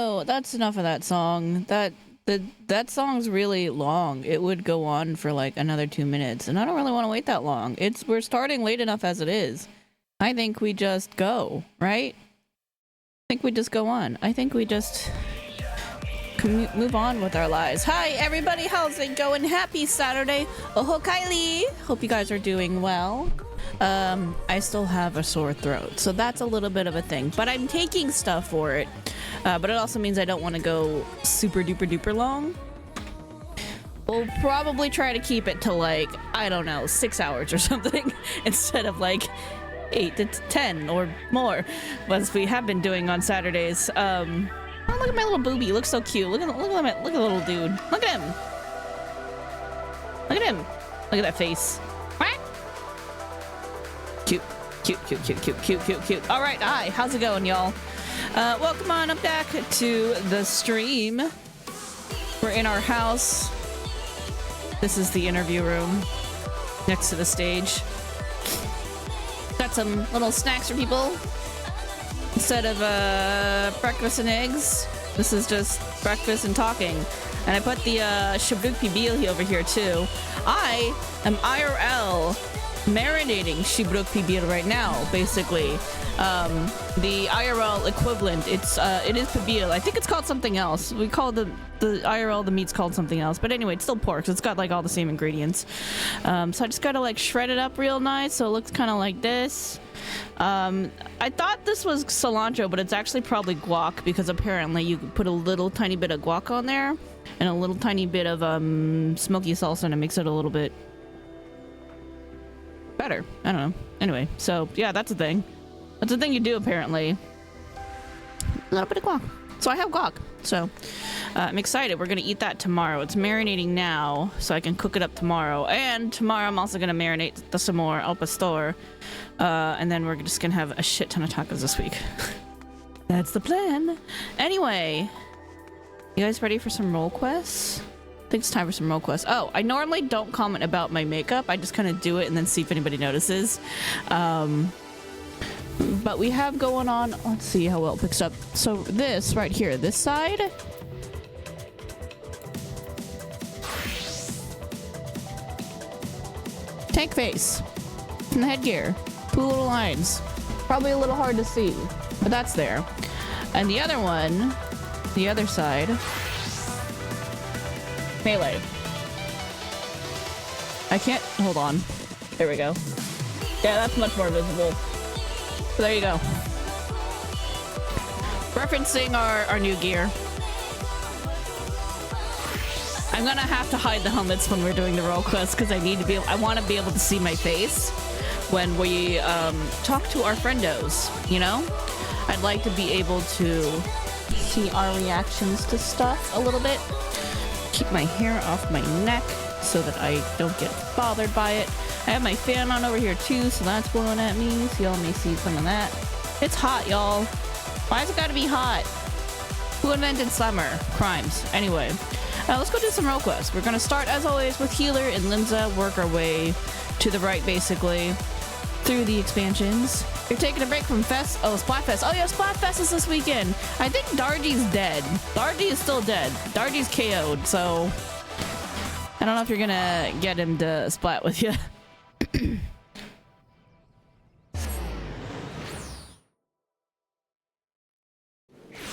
no, that's enough of that song. That song's really long. It would go on for like another 2 minutes, and I don't really want to wait that long. We're starting late enough as it is. I think we just go, right? I think we just go on. I think we just move on with our lives. Hi everybody, how's it going? Happy Saturday. Oh, Kylie. Hope you guys are doing well. I still have a sore throat, so that's a little bit of a thing, but I'm taking stuff for it. But it also means I don't want to go super duper duper long. We'll probably try to keep it to like, I don't know, 6 hours or something instead of like 8 to 10 or more, as we have been doing on Saturdays. Oh, look at my little booby. He looks so cute. Look at the little dude. Look at him. Look at him. Look at that face. Cute. Cute, cute, cute, cute, cute, cute, cute. All right, hi. How's it going, y'all? Welcome on up back to the stream. We're in our house. This is the interview room next to the stage. Got some little snacks for people. Instead of breakfast and eggs, this is just breakfast and talking. And I put the Shabruk Pibil over here too. I am IRL marinating Shabruk Pibil right now, basically. The IRL equivalent, it is Pibil. I think it's called something else. We call the IRL, the meat's called something else. But anyway, it's still pork, so it's got like all the same ingredients. So I just gotta like shred it up real nice so it looks kind of like this. I thought this was cilantro, but it's actually probably guac, because apparently you can put a little tiny bit of guac on there and a little tiny bit of smoky salsa, and it makes it a little bit better. I don't know. Anyway, so yeah, that's a thing. That's a thing you do apparently. A little bit of guac. So I have guac. So I'm excited. We're gonna eat that tomorrow. It's marinating now, so I can cook it up tomorrow. And tomorrow I'm also gonna marinate some more al pastor. And then we're just gonna have a shit ton of tacos this week. That's the plan. Anyway, you guys ready for some role quests? I think it's time for some role quests. Oh, I normally don't comment about my makeup. I just kind of do it and then see if anybody notices. But we have going on, let's see how well it picks up. So this right here, this side. Tank face. And the headgear. 2 little lines. Probably a little hard to see, but that's there. And the other one, the other side, melee. I can't, hold on. There we go. Yeah, that's much more visible. So there you go. Referencing our new gear. I'm gonna have to hide the helmets when we're doing the role quest, because I want to be able to see my face when we talk to our friendos, you know? I'd like to be able to see our reactions to stuff a little bit. Keep my hair off my neck so that I don't get bothered by it. I have my fan on over here too, so that's blowing at me, so y'all may see some of that. It's hot, y'all. Why's it gotta be hot? Who invented summer? Crimes. Anyway, let's go do some role quests. We're gonna start, as always, with Healer and Limsa, work our way to the right, basically, through the expansions. You're taking a break from Fest? Oh, Splatfest. Oh yeah, Splatfest is this weekend. I think Dargy's dead. Dargy is still dead. Dargy's KO'd, so I don't know if you're gonna get him to splat with you.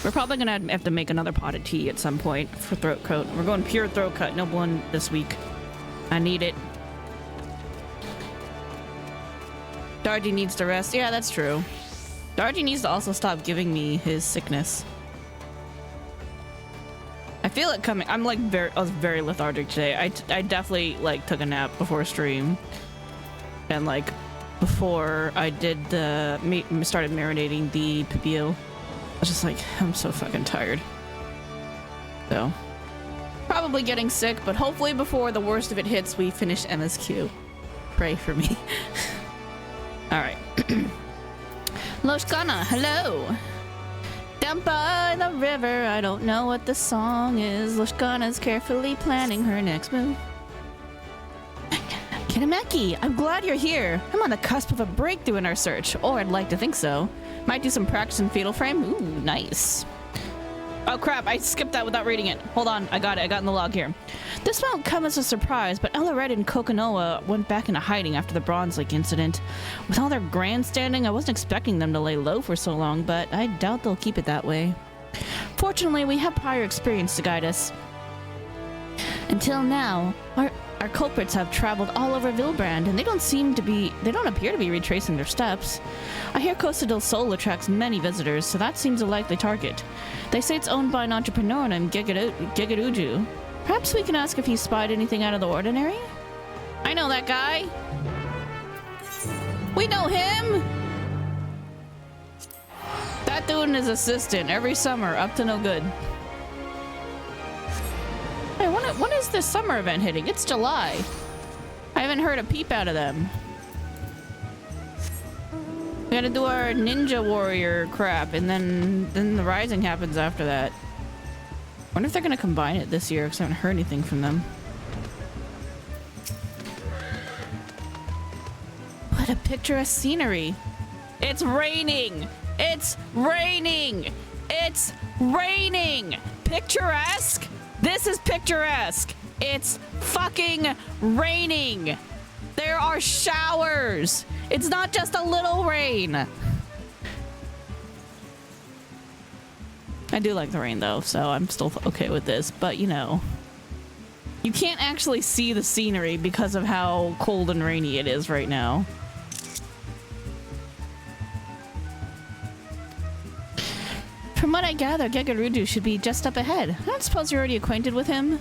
We're probably gonna have to make another pot of tea at some point for throat coat. We're going pure throat cut, no blend this week. I need it. Dargy needs to rest. Yeah, that's true. Dargy needs to also stop giving me his sickness. I feel it coming. I was very lethargic today. I definitely like took a nap before stream. And like before I did started marinating the pibil. I was just like, I'm so fucking tired. So probably getting sick, but hopefully before the worst of it hits, we finish MSQ. Pray for me. All right. Loshkana, hello. Down by the river, I don't know what the song is. Loshkana's carefully planning her next move. Kinameki, I'm glad you're here. I'm on the cusp of a breakthrough in our search, or I'd like to think so. Might do some practice in Fatal Frame. Ooh, nice. Oh crap, I skipped that without reading it. Hold on, I got it. I got in the log here. This won't come as a surprise, but Ella Red and Kokonoa went back into hiding after the Bronze Lake incident. With all their grandstanding, I wasn't expecting them to lay low for so long, but I doubt they'll keep it that way. Fortunately, we have prior experience to guide us. Until now, our culprits have traveled all over Vilbrand, and they don't appear to be retracing their steps. I hear Costa del Sol attracts many visitors, so that seems a likely target. They say it's owned by an entrepreneur named Gegaruju. Perhaps we can ask if he spied anything out of the ordinary? I know that guy. We know him! That dude and his assistant every summer, up to no good. Hey, when is this summer event hitting? It's July. I haven't heard a peep out of them. We gotta do our ninja warrior crap, and then the rising happens after that. I wonder if they're gonna combine it this year, because I haven't heard anything from them. What a picturesque scenery. It's raining! It's raining! It's raining! Picturesque? This is picturesque! It's fucking raining! There are showers! It's not just a little rain! I do like the rain though, so I'm still okay with this, but you know. You can't actually see the scenery because of how cold and rainy it is right now. From what I gather, Gegaruju should be just up ahead. I don't suppose you're already acquainted with him?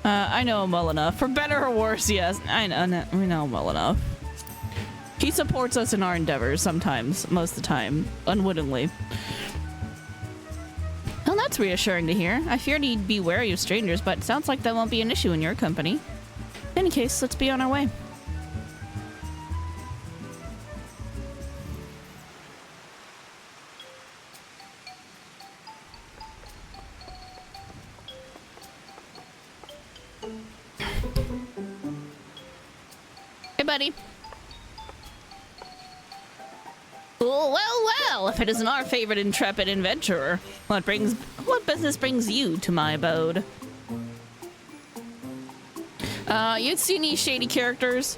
I know him well enough. For better or worse, yes. I know, we know him well enough. He supports us in our endeavors sometimes, most of the time, unwittingly. Well, that's reassuring to hear. I feared he'd be wary of strangers, but it sounds like that won't be an issue in your company. In any case, let's be on our way. Hey, buddy. Well, well, if it isn't our favorite intrepid adventurer, what business brings you to my abode? You see any shady characters?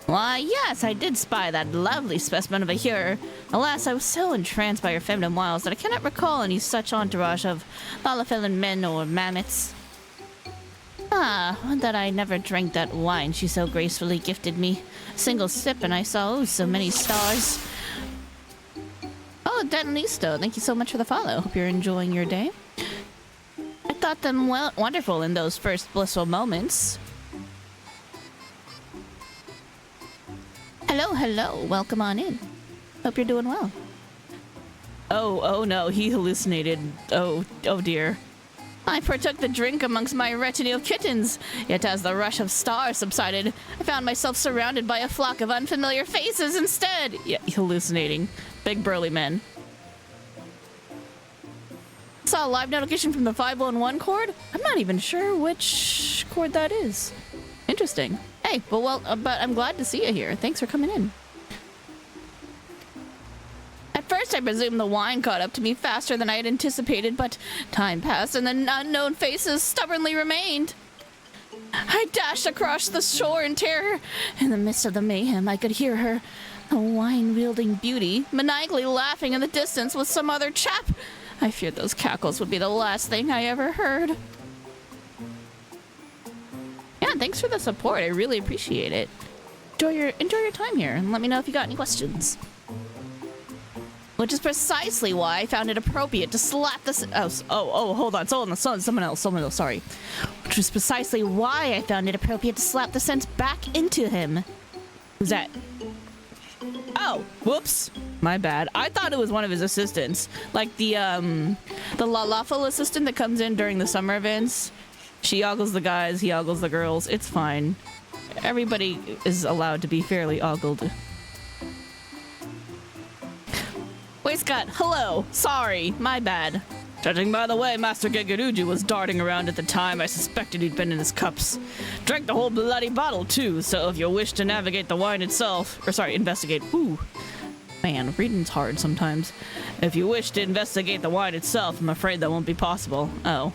Why, yes, I did spy that lovely specimen of a hearer. Alas, I was so entranced by her feminine wiles that I cannot recall any such entourage of Lalafellin men or mammoths. Ah, that I never drank that wine she so gracefully gifted me. A single sip and I saw, oh, so many stars. Oh, Danilisto, thank you so much for the follow. Hope you're enjoying your day. I thought them wonderful in those first blissful moments. Hello, hello. Welcome on in. Hope you're doing well. Oh no, he hallucinated. Oh dear. I partook the drink amongst my retinue of kittens, yet as the rush of stars subsided, I found myself surrounded by a flock of unfamiliar faces instead. Yeah, hallucinating. Big burly men. Saw a live notification from the 511 cord? I'm not even sure which cord that is. Interesting. Hey, but I'm glad to see you here. Thanks for coming in. At first, I presumed the wine caught up to me faster than I had anticipated, but time passed and the unknown faces stubbornly remained. I dashed across the shore in terror. In the midst of the mayhem, I could hear her, a wine-wielding beauty, maniacally laughing in the distance with some other chap. I feared those cackles would be the last thing I ever heard. Yeah, thanks for the support. I really appreciate it. Enjoy your time here, and let me know if you got any questions. Which is precisely why I found it appropriate to slap the... hold on. Someone else, sorry. Which was precisely why I found it appropriate to slap the sense back into him. Who's that? Oh, whoops. My bad. I thought it was one of his assistants. Like the Lalafel assistant that comes in during the summer events. She ogles the guys, he ogles the girls. It's fine. Everybody is allowed to be fairly ogled. Wait, Scott. Hello. Sorry. My bad. Judging by the way Master Gegaruju was darting around at the time, I suspected he'd been in his cups. Drank the whole bloody bottle, too, so if you wish to navigate the wine itself... investigate. Ooh. Man, reading's hard sometimes. If you wish to investigate the wine itself, I'm afraid that won't be possible. Oh.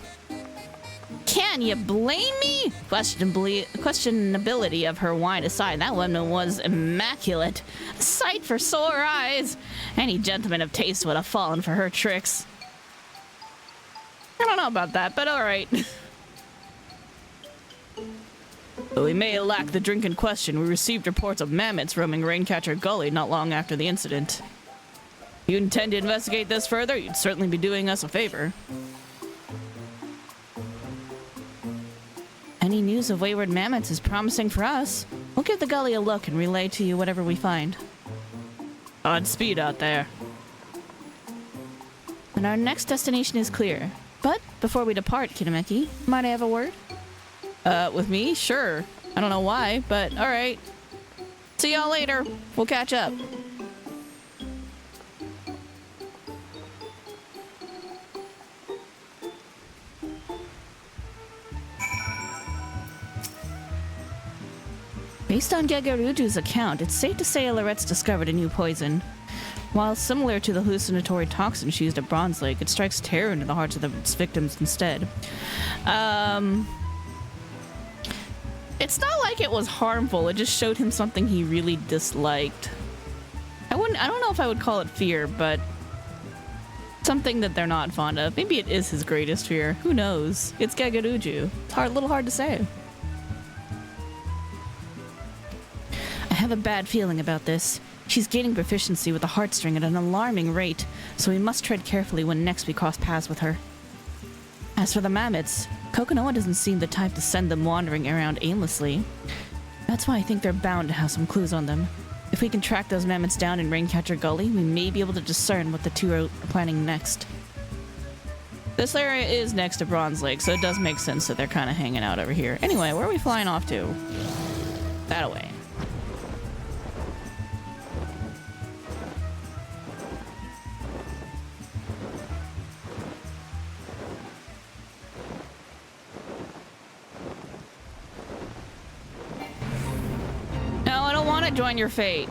Can you blame me? Questionability of her wine aside, that woman was immaculate. A sight for sore eyes. Any gentleman of taste would have fallen for her tricks. I don't know about that, but alright. Though we may lack the drink in question, we received reports of mammoths roaming Raincatcher Gully not long after the incident. If you intend to investigate this further, you'd certainly be doing us a favor. Any news of wayward mammoths is promising for us. We'll give the gully a look and relay to you whatever we find. Godspeed out there. And our next destination is clear. But before we depart, Kitameki, might I have a word? With me? Sure. I don't know why, but alright. See y'all later. We'll catch up. Based on Gagaruju's account, it's safe to say Lorette's discovered a new poison. While similar to the hallucinatory toxin she used at Bronze Lake, it strikes terror into the hearts of its victims instead. It's not like it was harmful, it just showed him something he really disliked. I don't know if I would call it fear, but something that they're not fond of. Maybe it is his greatest fear. Who knows? It's Gagaruju. It's a little hard to say. I have a bad feeling about this. She's gaining proficiency with the heartstring at an alarming rate, so we must tread carefully when next we cross paths with her. As for the mammoths, Kokonoha doesn't seem the type to send them wandering around aimlessly. That's why I think they're bound to have some clues on them. If we can track those mammoths down in Raincatcher Gully, we may be able to discern what the two are planning next. This area is next to Bronze Lake, so it does make sense that they're kind of hanging out over here. Anyway, where are we flying off to? That away. Join your fate.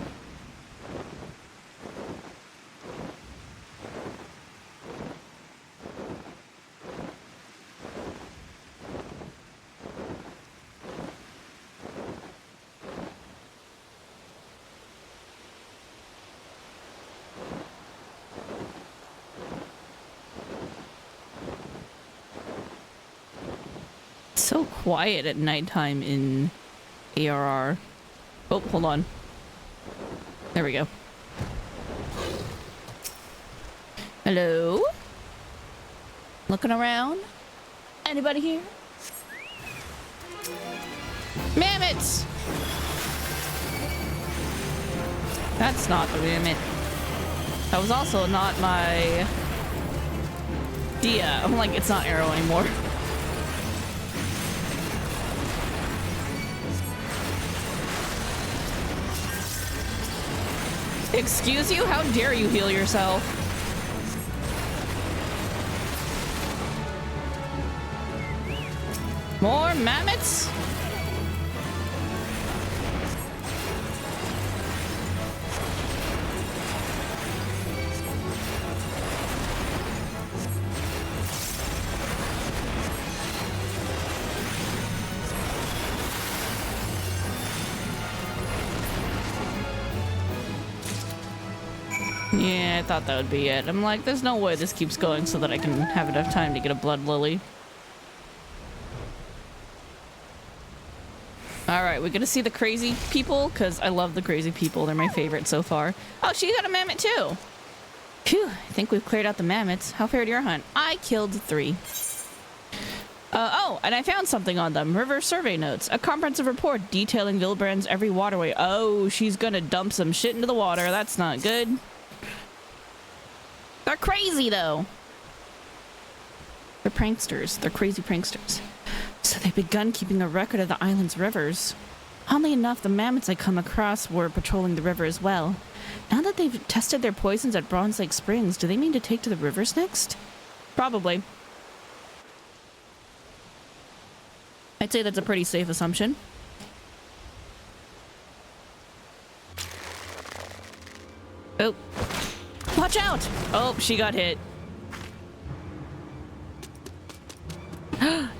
It's so quiet at nighttime in ARR. Oh, hold on. There we go. Hello? Looking around? Anybody here? Mammoths! That's not the mammoth. That was also not my Dia. I'm like, it's not Arrow anymore. Excuse you? How dare you heal yourself? More mammoths? Yeah, I thought that would be it. I'm like, there's no way this keeps going so that I can have enough time to get a blood lily. Alright, we're gonna see the crazy people, because I love the crazy people. They're my favorite so far. Oh, she got a mammoth too! Phew, I think we've cleared out the mammoths. How fared your hunt? I killed 3. Oh, and I found something on them. River survey notes. A comprehensive report detailing Vilbrand's every waterway. Oh, she's gonna dump some shit into the water. That's not good. They're crazy, though. They're pranksters. They're crazy pranksters. So they've begun keeping a record of the island's rivers. Oddly enough, the mammoths I come across were patrolling the river as well. Now that they've tested their poisons at Bronze Lake Springs, do they mean to take to the rivers next? Probably. I'd say that's a pretty safe assumption. Oh, Watch out! Oh, she got hit.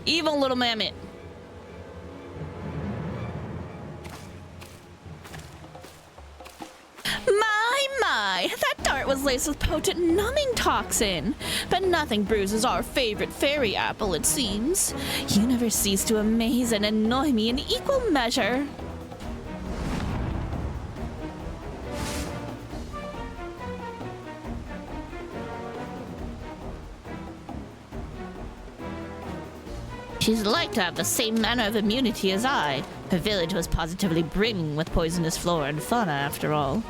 Evil little mammoth. My, that dart was laced with potent numbing toxin. But nothing bruises our favorite fairy apple, it seems. You never cease to amaze and annoy me in equal measure. She's like to have the same manner of immunity as I. Her village was positively brimming with poisonous flora and fauna, after all.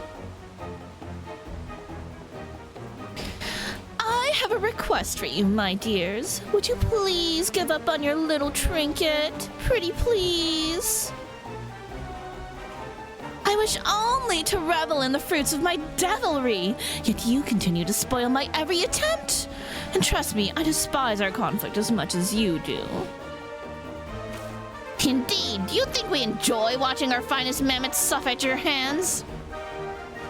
I have a request for you, my dears. Would you please give up on your little trinket? Pretty please. I wish only to revel in the fruits of my devilry, yet you continue to spoil my every attempt. And trust me, I despise our conflict as much as you do. Indeed, do you think we enjoy watching our finest mammoths suffer at your hands?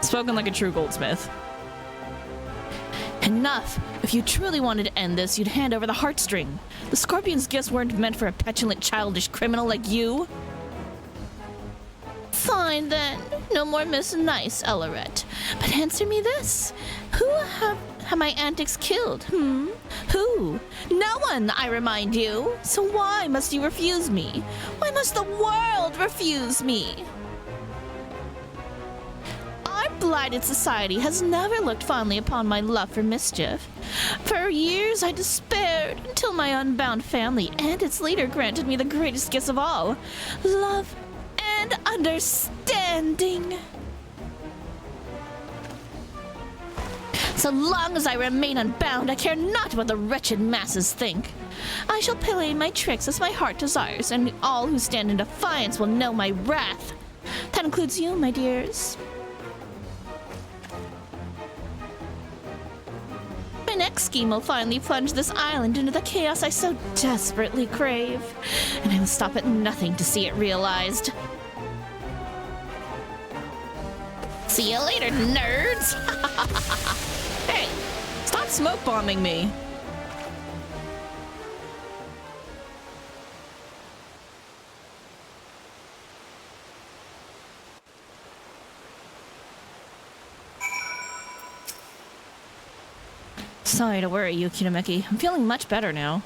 Spoken like a true goldsmith. Enough! If you truly wanted to end this, you'd hand over the heartstring. The scorpion's gifts weren't meant for a petulant, childish criminal like you. Fine then, no more Miss Nice, Ellerette. But answer me this. Who have my antics killed, Who? No one, I remind you. So why must you refuse me? Why must the world refuse me? Our blighted society has never looked fondly upon my love for mischief. For years I despaired, until my unbound family and its leader granted me the greatest gifts of all, love and understanding. So long as I remain unbound, I care not what the wretched masses think. I shall play my tricks as my heart desires, and all who stand in defiance will know my wrath. That includes you, my dears. My next scheme will finally plunge this island into the chaos I so desperately crave, and I will stop at nothing to see it realized. See you later, nerds! Hey, stop smoke bombing me. Sorry to worry you, Kinomeki. I'm feeling much better now.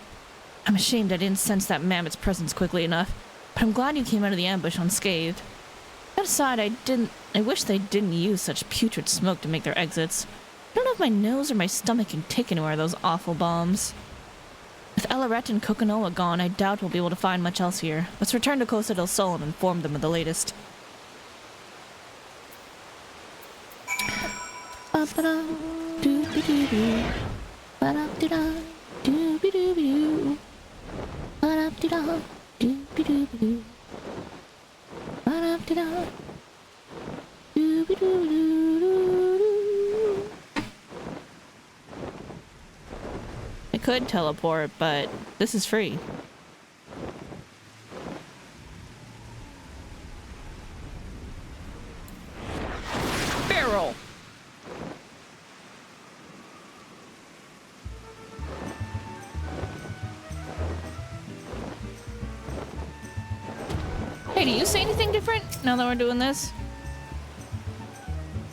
I'm ashamed I didn't sense that mammoth's presence quickly enough, but I'm glad you came out of the ambush unscathed. That aside, I wish they didn't use such putrid smoke to make their exits. I don't know if my nose or my stomach can take anywhere those awful bombs. With Ellerette and Kokonoha gone, I doubt we'll be able to find much else here. Let's return to Costa del Sol and inform them of the latest. Ba-ba-da, doo-be-doo-doo. Ba-da-doo-da, doo-be-doo-be-doo. Ba-da-doo-da, doo-be-doo-be-doo. Ba-da-doo-da, doo-be-doo-be-doo. I could teleport, but this is free. Barrel! Hey, do you say anything different now that we're doing this?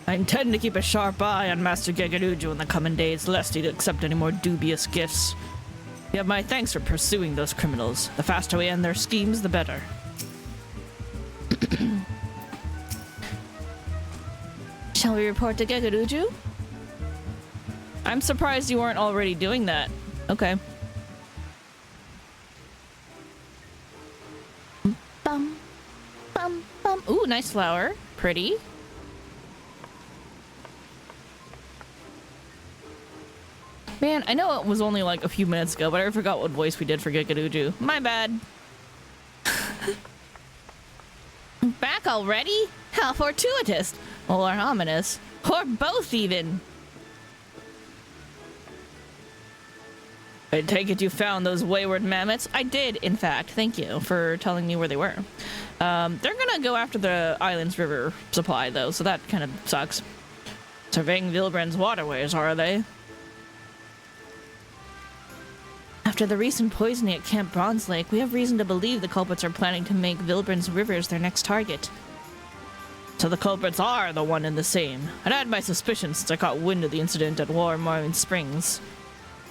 I intend to keep a sharp eye on Master Gegaruju in the coming days, lest he'd accept any more dubious gifts. You have my thanks for pursuing those criminals. The faster we end their schemes, the better. Shall we report to Gegaruju? I'm surprised you weren't already doing that. Okay. Bum, bum, bum. Ooh, nice flower. Pretty. Man, I know it was only like a few minutes ago, but I forgot what voice we did for Gegaruju. My bad. Back already? How fortuitous. Or ominous. Or both, even. I take it you found those wayward mammoths? I did, in fact. Thank you for telling me where they were. They're gonna go after the island's river supply, though, so that kind of sucks. Surveying Vilbrand's waterways, are they? After the recent poisoning at Camp Bronze Lake, we have reason to believe the culprits are planning to make Vilbrand's rivers their next target. So the culprits are the one and the same. I'd had my suspicions since I caught wind of the incident at Warren Springs.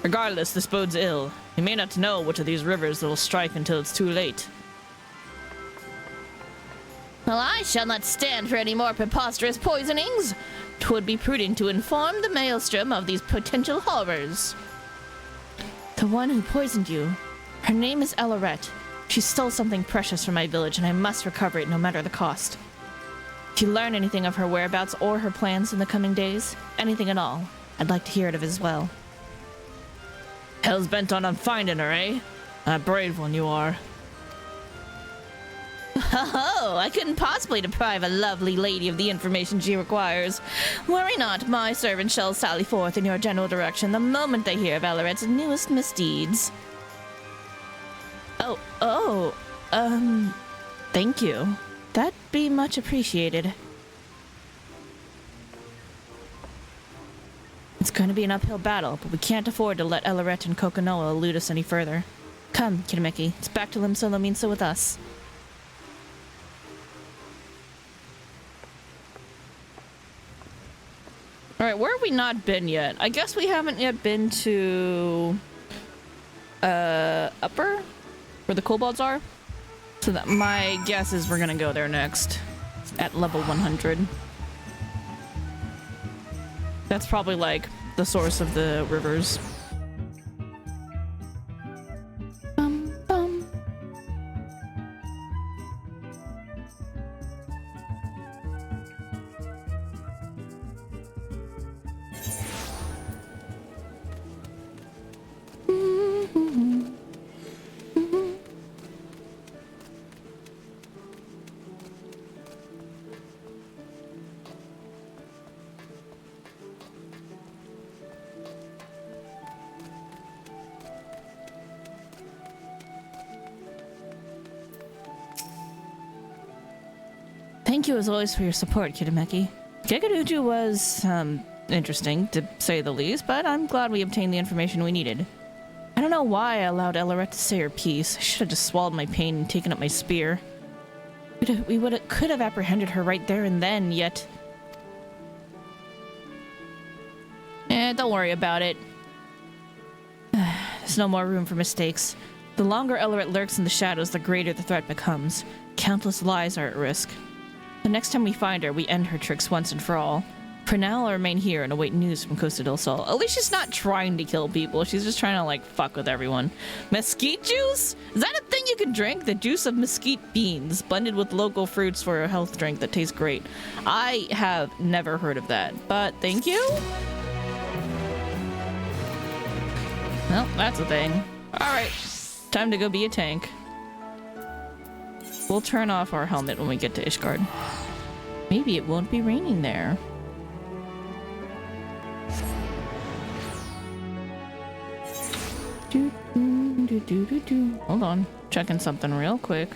Regardless, this bodes ill. We may not know which of these rivers it'll strike until it's too late. Well, I shall not stand for any more preposterous poisonings. 'Twould be prudent to inform the Maelstrom of these potential horrors. The one who poisoned you. Her name is Elorette. She stole something precious from my village, and I must recover it no matter the cost. If you learn anything of her whereabouts or her plans in the coming days, anything at all, I'd like to hear it of as well. Hell's bent on finding her, eh? A brave one you are. Oh, I couldn't possibly deprive a lovely lady of the information she requires. Worry not, my servants shall sally forth in your general direction the moment they hear of Elorette's newest misdeeds. Thank you. That'd be much appreciated. It's going to be an uphill battle, but we can't afford to let Elorette and Kokonoa elude us any further. Come, Kitameki, it's back to Limso Lominso with us. Alright, where have we not been yet? I guess we haven't yet been to... Upper? Where the kobolds are? So that my guess is we're gonna go there next. At level 100. That's probably like the source of the rivers. Thank you as always for your support, Kitameki. Geganuju was, interesting, to say the least, but I'm glad we obtained the information we needed. I don't know why I allowed Elorette to say her piece. I should have just swallowed my pain and taken up my spear. Could have apprehended her right there and then, yet... don't worry about it. There's no more room for mistakes. The longer Elorette lurks in the shadows, the greater the threat becomes. Countless lives are at risk. The next time we find her, we end her tricks once and for all. For now, I'll remain here and await news from Costa del Sol. At least she's not trying to kill people. She's just trying to, like, fuck with everyone. Mesquite juice? Is that a thing you can drink? The juice of mesquite beans, blended with local fruits for a health drink that tastes great. I have never heard of that, but thank you? Well, that's a thing. Alright, time to go be a tank. We'll turn off our helmet when we get to Ishgard. Maybe it won't be raining there. Hold on. Checking something real quick.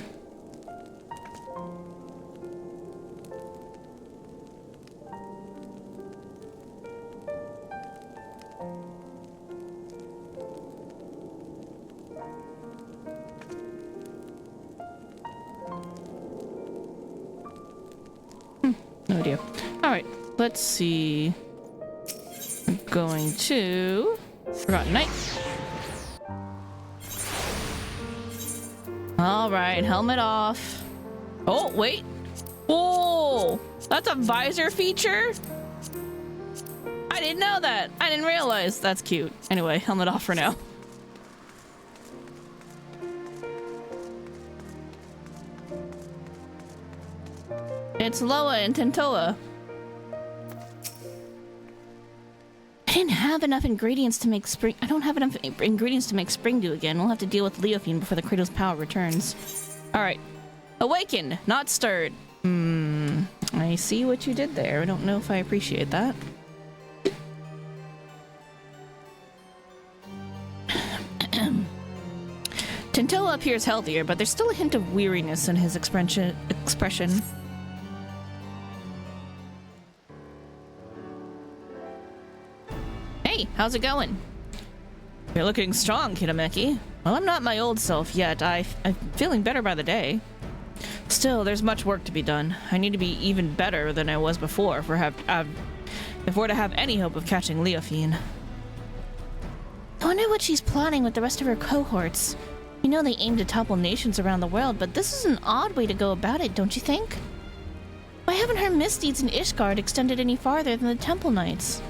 No idea. Alright, let's see. I'm going to... Forgotten Night. Alright, helmet off. Oh, wait. Whoa! That's a visor feature? I didn't know that. I didn't realize. That's cute. Anyway, helmet off for now. It's Loa and Tentoa. I didn't have enough ingredients to make spring. I don't have enough ingredients to make spring dew again. We'll have to deal with Leofine before the Cradle's power returns. Alright. Awaken, not stirred. I see what you did there. I don't know if I appreciate that. Tentoa appears healthier, but there's still a hint of weariness in his expression. Hey, how's it going? You're looking strong, Kitameki. Well, I'm not my old self yet. I'm feeling better by the day. Still, there's much work to be done. I need to be even better than I was before if we're to have any hope of catching Leofine. I wonder what she's plotting with the rest of her cohorts. You know they aim to topple nations around the world, but this is an odd way to go about it, don't you think? Why haven't her misdeeds in Ishgard extended any farther than the Temple Knights?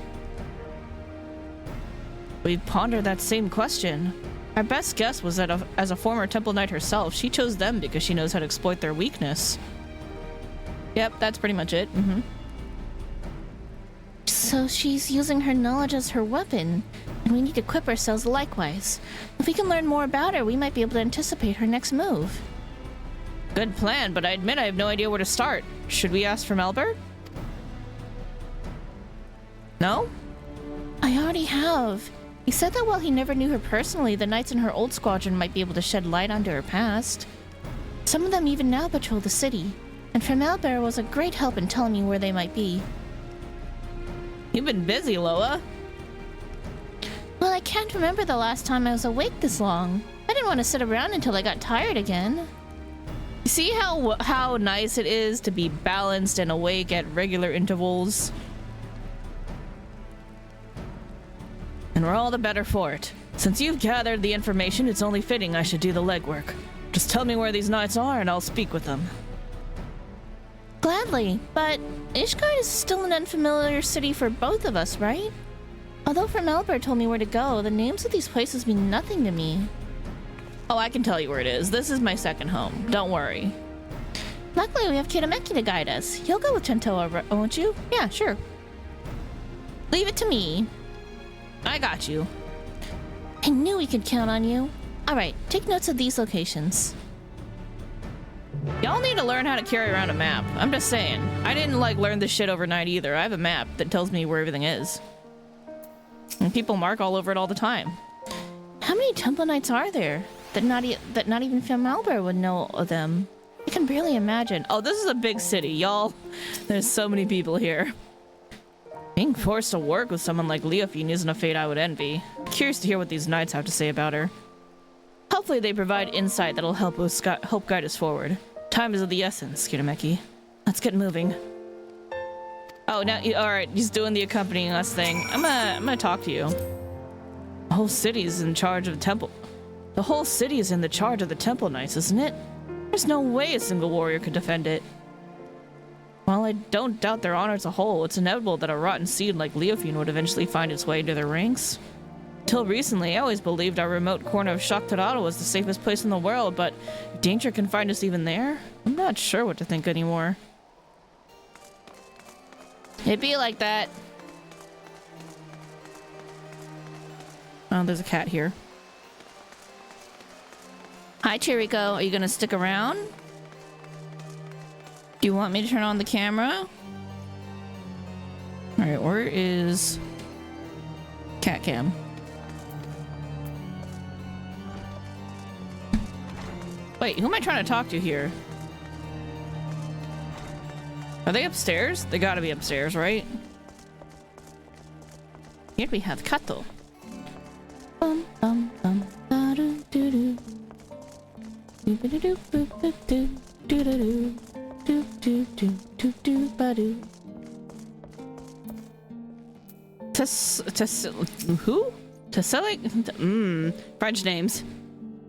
We've pondered that same question. Our best guess was that as a former Temple Knight herself, she chose them because she knows how to exploit their weakness. Yep, that's pretty much it. So she's using her knowledge as her weapon, and we need to equip ourselves likewise. If we can learn more about her, we might be able to anticipate her next move. Good plan, but I admit I have no idea where to start. Should we ask for Malbert? No? I already have. He said that while he never knew her personally, the knights in her old squadron might be able to shed light onto her past. Some of them even now patrol the city, and Malbert was a great help in telling me where they might be. You've been busy, Loa. Well, I can't remember the last time I was awake this long. I didn't want to sit around until I got tired again. You see how nice it is to be balanced and awake at regular intervals? And we're all the better for it. Since you've gathered the information, it's only fitting I should do the legwork. Just tell me where these knights are and I'll speak with them. Gladly, but Ishgard is still an unfamiliar city for both of us, right? Although Malbert told me where to go, the names of these places mean nothing to me. Oh, I can tell you where it is. This is my second home. Don't worry. Luckily, we have Kitameki to guide us. You'll go with Chantoa, won't you? Yeah, sure. Leave it to me. I got you. I knew we could count on you. Alright, take notes of these locations. Y'all need to learn how to carry around a map. I'm just saying. I didn't learn this shit overnight either. I have a map that tells me where everything is. And people mark all over it all the time. How many Temple Knights are there that not even Malbert would know of them? I can barely imagine. Oh, this is a big city, y'all. There's so many people here. Being forced to work with someone like Leofine isn't a fate I would envy. Curious to hear what these knights have to say about her. Hopefully they provide insight that'll help guide us forward. Time is of the essence, Kitameki. Let's get moving. Oh, now, alright, he's doing the accompanying us thing. I'm gonna talk to you. The whole city is in charge of the temple. The whole city is in the charge of the Temple Knights, isn't it? There's no way a single warrior could defend it. While I don't doubt their honor as a whole, it's inevitable that a rotten seed like Leofine would eventually find its way into their ranks. Till recently, I always believed our remote corner of Shaktarado was the safest place in the world, but if danger can find us even there, I'm not sure what to think anymore. It'd be like that. Oh, there's a cat here. Hi, Chiriko. Are you gonna stick around? Do you want me to turn on the camera? Alright, where is cat cam? Wait, who am I trying to talk to here? Are they upstairs? They gotta be upstairs, right? Here we have Kato. Bum bum bum da do do do. Do do do do do do do do do do do do do ba do. Who? Tasselic? French names.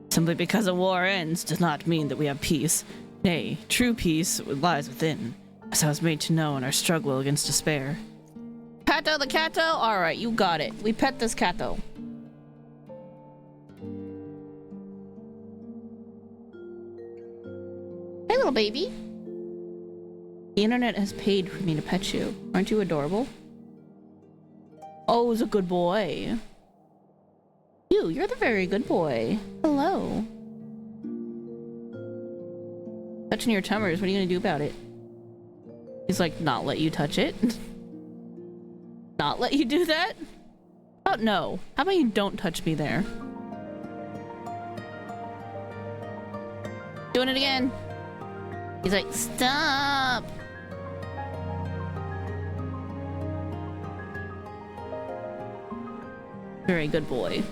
Simply because a war ends does not mean that we have peace. Nay, true peace lies within, as I was made to know in our struggle against despair. Kato the Kato? Alright, you got it. We pet this Kato. Hey, little baby. The internet has paid for me to pet you. Aren't you adorable? Oh, he's a good boy. You're the very good boy. Hello. Touching your tummers, what are you gonna do about it? He's like, not let you touch it? Not let you do that? Oh, no. How about you don't touch me there? Doing it again. He's like, stop. Very good boy.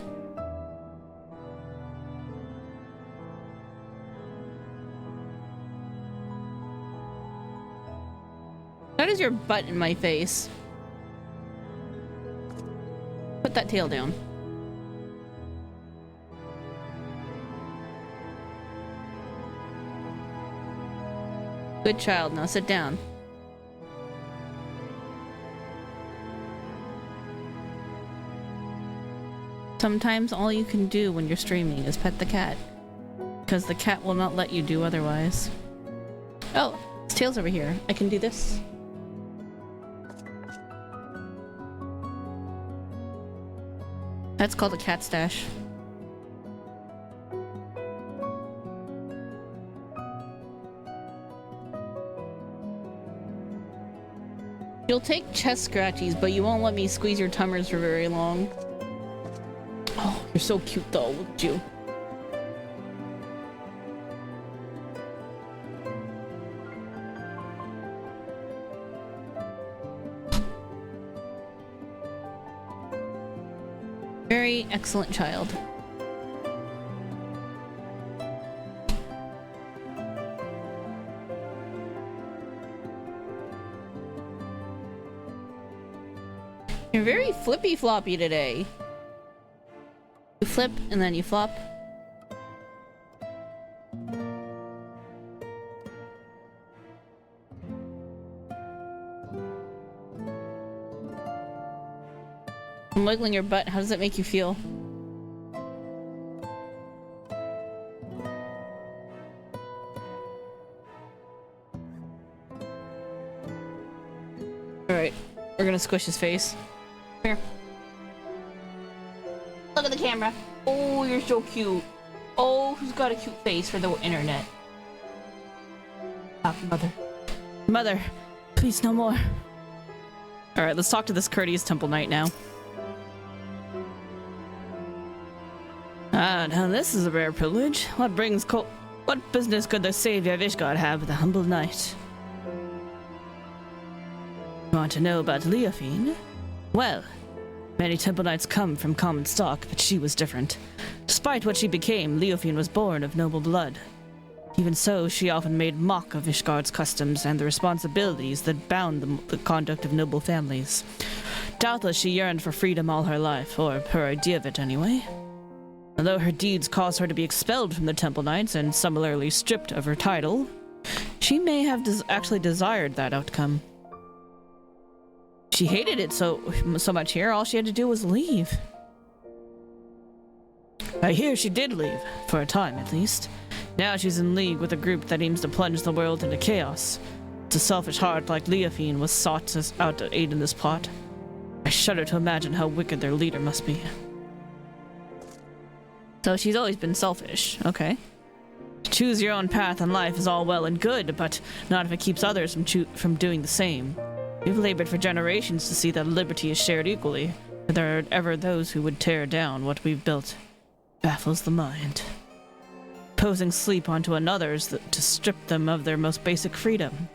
That is your butt in my face. Put that tail down. Good child, now sit down. Sometimes all you can do when you're streaming is pet the cat. Because the cat will not let you do otherwise. Oh, its tail's over here. I can do this. That's called a cat stash. You'll take chest scratchies, but you won't let me squeeze your tummers for very long. Oh, you're so cute though, look at you. Very excellent child. You're very flippy floppy today. You flip and then you flop. I'm wiggling your butt. How does that make you feel? Alright, we're gonna squish his face. Here. Look at the camera. Oh, you're so cute. Oh, who's got a cute face for the internet? Ah, mother. Mother, please no more. Alright, let's talk to this courteous temple knight now. Ah, now this is a rare privilege. What business could the savior of Ishgard have with a humble knight? Want to know about Leofine? Well, many temple knights come from common stock, but she was different. Despite what she became, Leofine was born of noble blood. Even so, she often made mock of Ishgard's customs and the responsibilities that bound the conduct of noble families. Doubtless she yearned for freedom all her life, or her idea of it anyway. Although her deeds caused her to be expelled from the Temple Knights and similarly stripped of her title, she may have actually desired that outcome. She hated it so much here, all she had to do was leave. I hear she did leave, for a time at least. Now she's in league with a group that aims to plunge the world into chaos. It's a selfish heart like Leofine was sought out to aid in this plot. I shudder to imagine how wicked their leader must be. So she's always been selfish, okay. To choose your own path in life is all well and good, but not if it keeps others from doing the same. We've labored for generations to see that liberty is shared equally, but there are ever those who would tear down what we've built. Baffles the mind. Imposing sleep onto another's to strip them of their most basic freedom.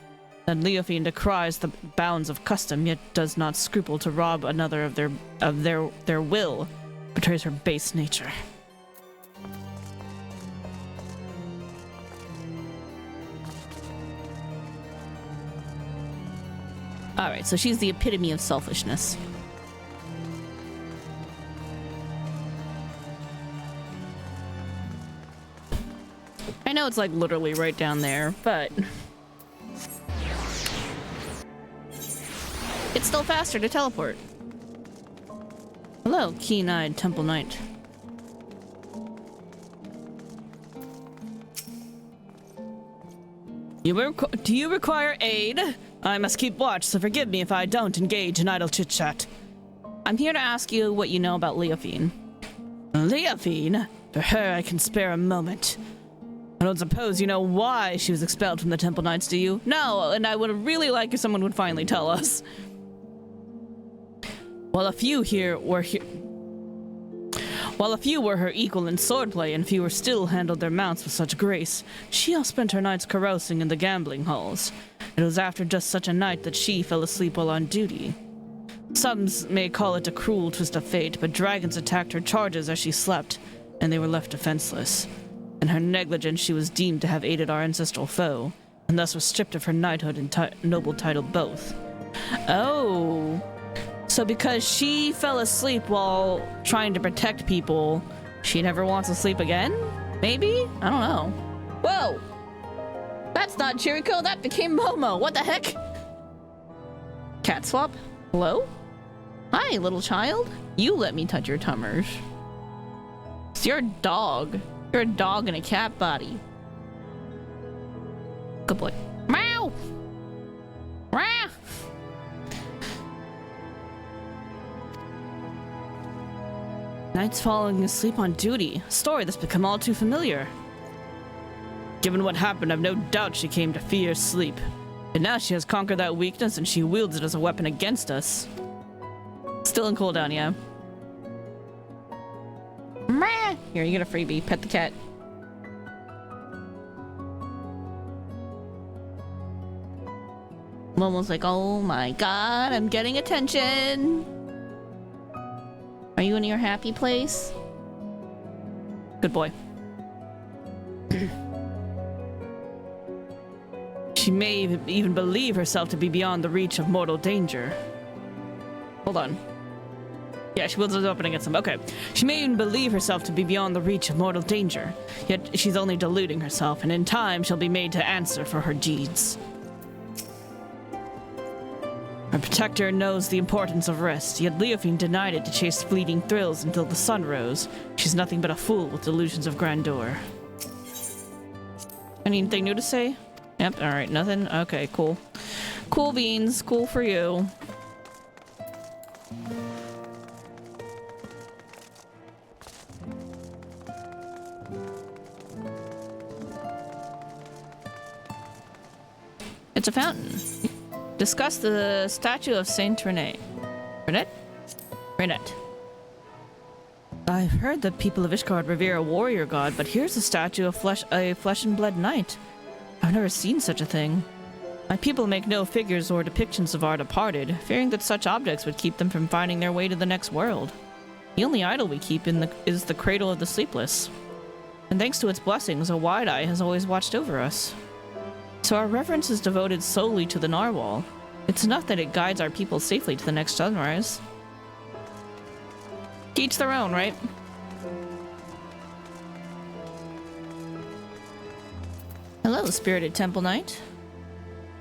Then Leofine decries the bounds of custom, yet does not scruple to rob another of their will, betrays her base nature. Alright, so she's the epitome of selfishness. I know it's like literally right down there, but it's still faster to teleport. Hello, keen-eyed Temple Knight. Do you require aid? I must keep watch, so forgive me if I don't engage in idle chit-chat. I'm here to ask you what you know about Leofine. Leofine? For her, I can spare a moment. I don't suppose you know why she was expelled from the Temple Knights, do you? No, and I would really like if someone would finally tell us. While a few were her equal in swordplay, and fewer still handled their mounts with such grace, she all spent her nights carousing in the gambling halls. It was after just such a night that she fell asleep while on duty. Some may call it a cruel twist of fate, but dragons attacked her charges as she slept, and they were left defenseless. In her negligence, she was deemed to have aided our ancestral foe, and thus was stripped of her knighthood and noble title both. Oh. So because she fell asleep while trying to protect people, she never wants to sleep again? Maybe? I don't know. Whoa! That's not Chiriko, that became Momo. What the heck? Cat swap? Hello? Hi, little child. You let me touch your tummers. It's your dog. You're a dog in a cat body. Good boy. Meow! Rah! Nights falling asleep on duty. A story that's become all too familiar. Given what happened, I've no doubt she came to fear sleep. And now she has conquered that weakness and she wields it as a weapon against us. Still in cooldown, yeah. Meh. Here, you get a freebie. Pet the cat. Momo's like, oh my god, I'm getting attention. Are you in your happy place? Good boy. She may even believe herself to be beyond the reach of mortal danger. Hold on. Yeah, she wields it up against him. Okay. She may even believe herself to be beyond the reach of mortal danger, yet she's only deluding herself, and in time she'll be made to answer for her deeds. Her protector knows the importance of rest, yet Leofine denied it to chase fleeting thrills until the sun rose. She's nothing but a fool with delusions of grandeur. Anything new to say? Yep, alright, nothing? Okay, cool. Cool beans, cool for you. It's a fountain. Discuss the statue of Saint Rene. Renette? Renette. I've heard that people of Ishgard revere a warrior god, but here's a statue of a flesh and blood knight. I've never seen such a thing. My people make no figures or depictions of our departed, fearing that such objects would keep them from finding their way to the next world. The only idol we keep is the cradle of the sleepless. And thanks to its blessings, a wide eye has always watched over us. So our reverence is devoted solely to the narwhal. It's enough that it guides our people safely to the next sunrise. Each their own, right? Hello, spirited temple knight.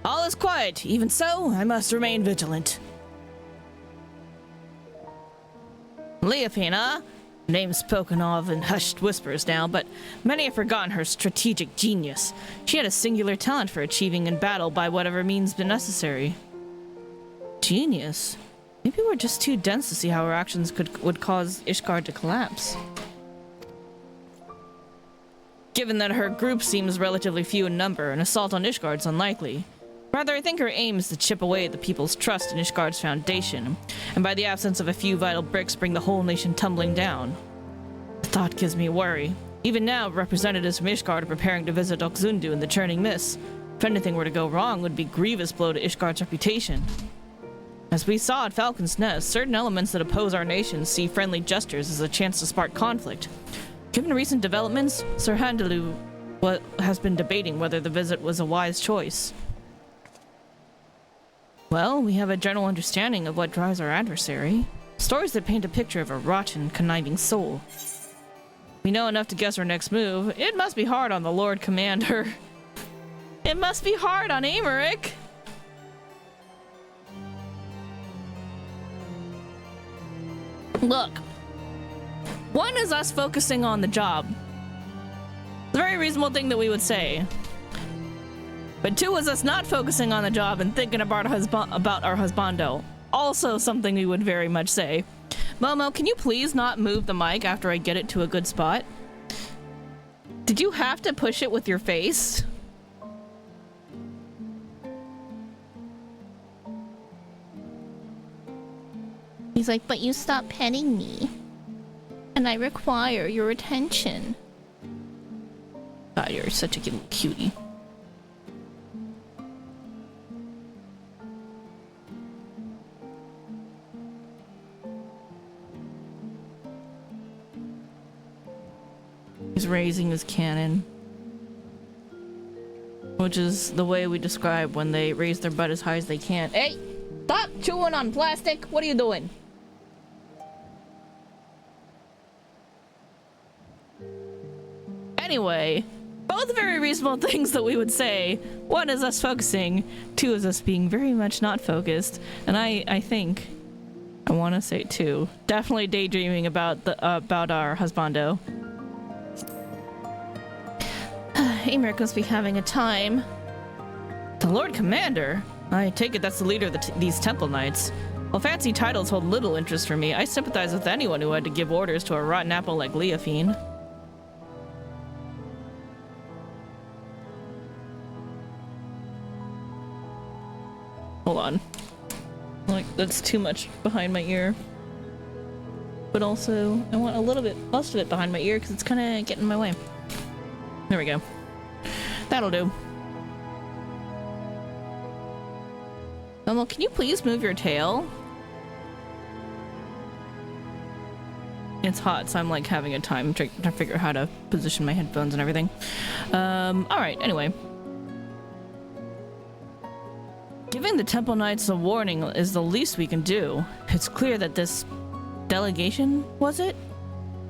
All is quiet. Even so, I must remain vigilant. Leofina, name spoken of in hushed whispers now, but many have forgotten her strategic genius. She had a singular talent for achieving in battle by whatever means been necessary. Genius? Maybe we're just too dense to see how her actions would cause Ishgard to collapse. Given that her group seems relatively few in number, an assault on Ishgard's unlikely. Rather, I think her aim is to chip away at the people's trust in Ishgard's foundation, and by the absence of a few vital bricks bring the whole nation tumbling down. The thought gives me worry. Even now, representatives from Ishgard are preparing to visit Oxundu in the Churning Mists. If anything were to go wrong, it would be a grievous blow to Ishgard's reputation. As we saw at Falcon's Nest, certain elements that oppose our nation see friendly gestures as a chance to spark conflict. Given recent developments, Sir Handaloo has been debating whether the visit was a wise choice. Well, we have a general understanding of what drives our adversary. Stories that paint a picture of a rotten, conniving soul. We know enough to guess our next move. It must be hard on the Lord Commander. It must be hard on Amaric. Look. One is us focusing on the job. It's a very reasonable thing that we would say. But two is us not focusing on the job and thinking about our husbando. Also something we would very much say. Momo, can you please not move the mic after I get it to a good spot? Did you have to push it with your face? He's like, but you stopped petting me. And I require your attention. God, you're such a little cutie. He's raising his cannon. Which is the way we describe when they raise their butt as high as they can. Hey! Stop chewing on plastic! What are you doing? Anyway, both very reasonable things that we would say. One is us focusing, two is us being very much not focused. And I think, I want to say two, definitely daydreaming about our husbando. Emeric must be having a time. The Lord Commander? I take it that's the leader of these Temple Knights. While fancy titles hold little interest for me, I sympathize with anyone who had to give orders to a rotten apple like Leofine. Hold on. Like, that's too much behind my ear. But also, I want a little bit, most of it behind my ear because it's kind of getting in my way. There we go. That'll do. Momo, can you please move your tail? It's hot, so I'm like having a time trying to figure out how to position my headphones and everything. Alright, anyway. Giving the Temple Knights a warning is the least we can do. It's clear that this delegation, was it?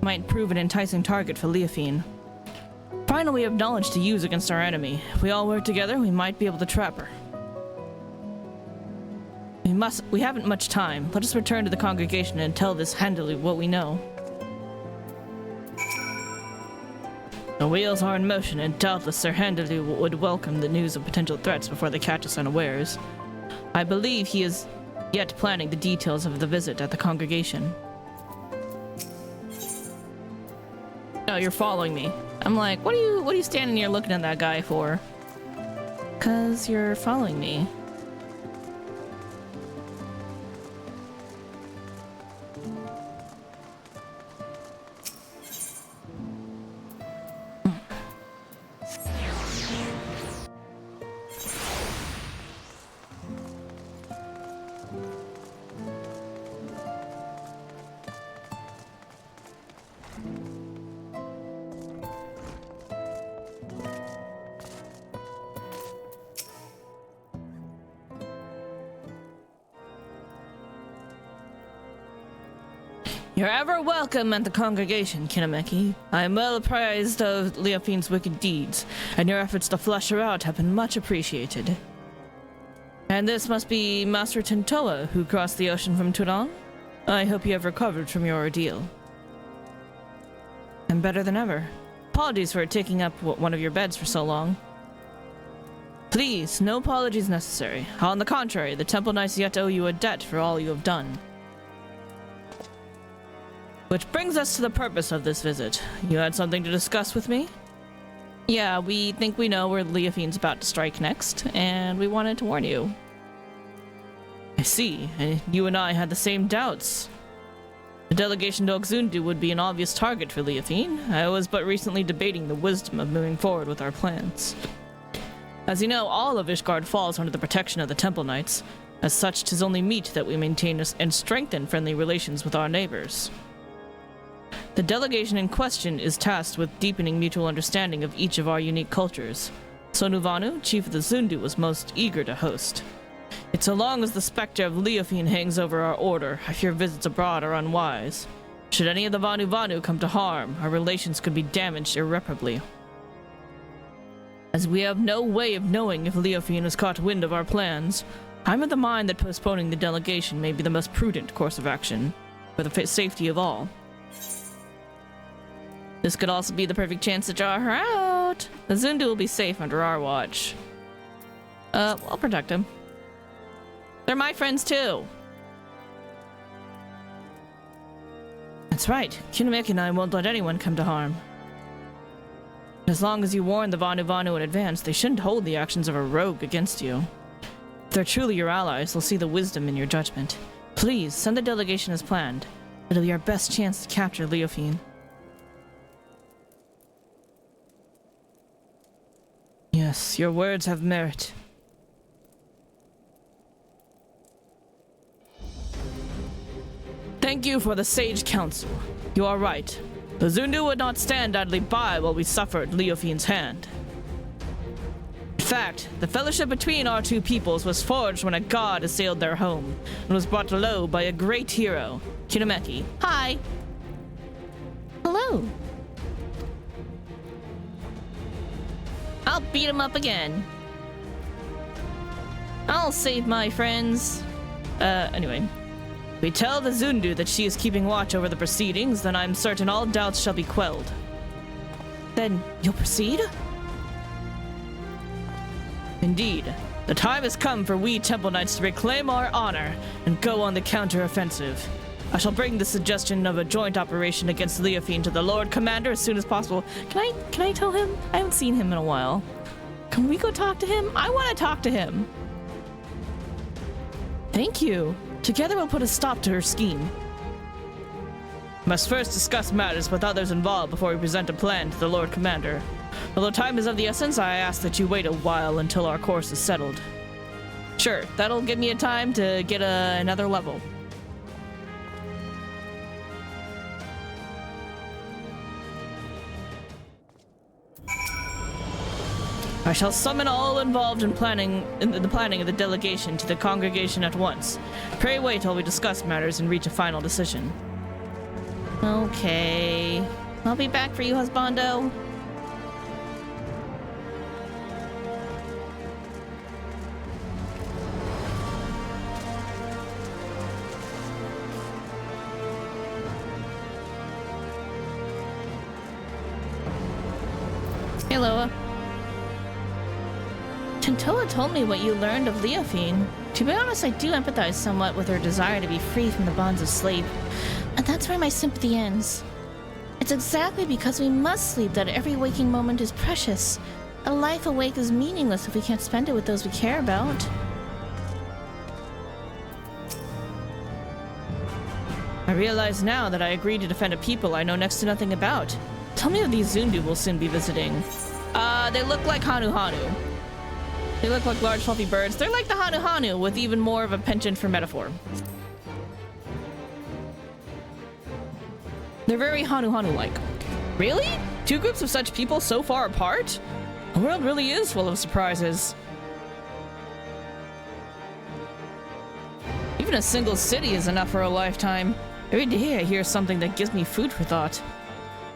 Might prove an enticing target for Leofine. Finally, we have knowledge to use against our enemy. If we all work together, we might be able to trap her. We haven't much time. Let us return to the congregation and tell this handily what we know. The wheels are in motion, and doubtless Sir Handley would welcome the news of potential threats before they catch us unawares. I believe he is yet planning the details of the visit at the congregation. Oh, you're following me. I'm like, what are you standing here looking at that guy for? 'Cause you're following me. You're ever welcome at the congregation, Kinameki. I am well apprised of Leofine's wicked deeds, and your efforts to flush her out have been much appreciated. And this must be Master Tentoa, who crossed the ocean from Turan? I hope you have recovered from your ordeal. I'm better than ever. Apologies for taking up one of your beds for so long. Please, no apologies necessary. On the contrary, the Temple Knights yet owe you a debt for all you have done. Which brings us to the purpose of this visit. You had something to discuss with me? Yeah, we think we know where Leofine's about to strike next, and we wanted to warn you. I see. You and I had the same doubts. The delegation to Oxundu would be an obvious target for Leofine. I was but recently debating the wisdom of moving forward with our plans. As you know, all of Ishgard falls under the protection of the Temple Knights. As such, 'tis only meet that we maintain and strengthen friendly relations with our neighbors. The delegation in question is tasked with deepening mutual understanding of each of our unique cultures. Sonuvanu, chief of the Zundu, was most eager to host. It's so long as the specter of Leofine hangs over our order, I fear visits abroad are unwise. Should any of the Vanu come to harm, our relations could be damaged irreparably. As we have no way of knowing if Leofine has caught wind of our plans, I'm of the mind that postponing the delegation may be the most prudent course of action, for the safety of all. This could also be the perfect chance to draw her out. The Zundu will be safe under our watch. I'll protect him. They're my friends too. That's right. Kinameki and I won't let anyone come to harm. As long as you warn the Vanu in advance, they shouldn't hold the actions of a rogue against you. If they're truly your allies, they'll see the wisdom in your judgment. Please, send the delegation as planned. It'll be our best chance to capture Leofine. Yes, your words have merit. Thank you for the sage counsel. You are right. The Zundu would not stand idly by while we suffered Leofine's hand. In fact, the fellowship between our two peoples was forged when a god assailed their home and was brought low by a great hero, Kinemeki. Hi! Hello! I'll beat him up again. I'll save my friends. Anyway. We tell the Zundu that she is keeping watch over the proceedings, then I'm certain all doubts shall be quelled. Then you'll proceed? Indeed. The time has come for we Temple Knights to reclaim our honor and go on the counter-offensive. I shall bring the suggestion of a joint operation against Leofine to the Lord Commander as soon as possible. Can I tell him? I haven't seen him in a while. Can we go talk to him? I want to talk to him. Thank you. Together we'll put a stop to her scheme. Must first discuss matters with others involved before we present a plan to the Lord Commander. Although time is of the essence, I ask that you wait a while until our course is settled. Sure, that'll give me a time to get another level. I shall summon all involved in the planning of the delegation to the congregation at once. Pray wait while we discuss matters and reach a final decision. Okay. I'll be back for you, husbando. Hey, Loa. Tintola told me what you learned of Leofine. To be honest, I do empathize somewhat with her desire to be free from the bonds of sleep. And that's where my sympathy ends. It's exactly because we must sleep that every waking moment is precious. A life awake is meaningless if we can't spend it with those we care about. I realize now that I agreed to defend a people I know next to nothing about. Tell me if these Zundu will soon be visiting. They look like Hanu. They look like large fluffy birds. They're like the Hanu with even more of a penchant for metaphor. They're very Hanu-like. Really? Two groups of such people so far apart? The world really is full of surprises. Even a single city is enough for a lifetime. Every day I hear something that gives me food for thought.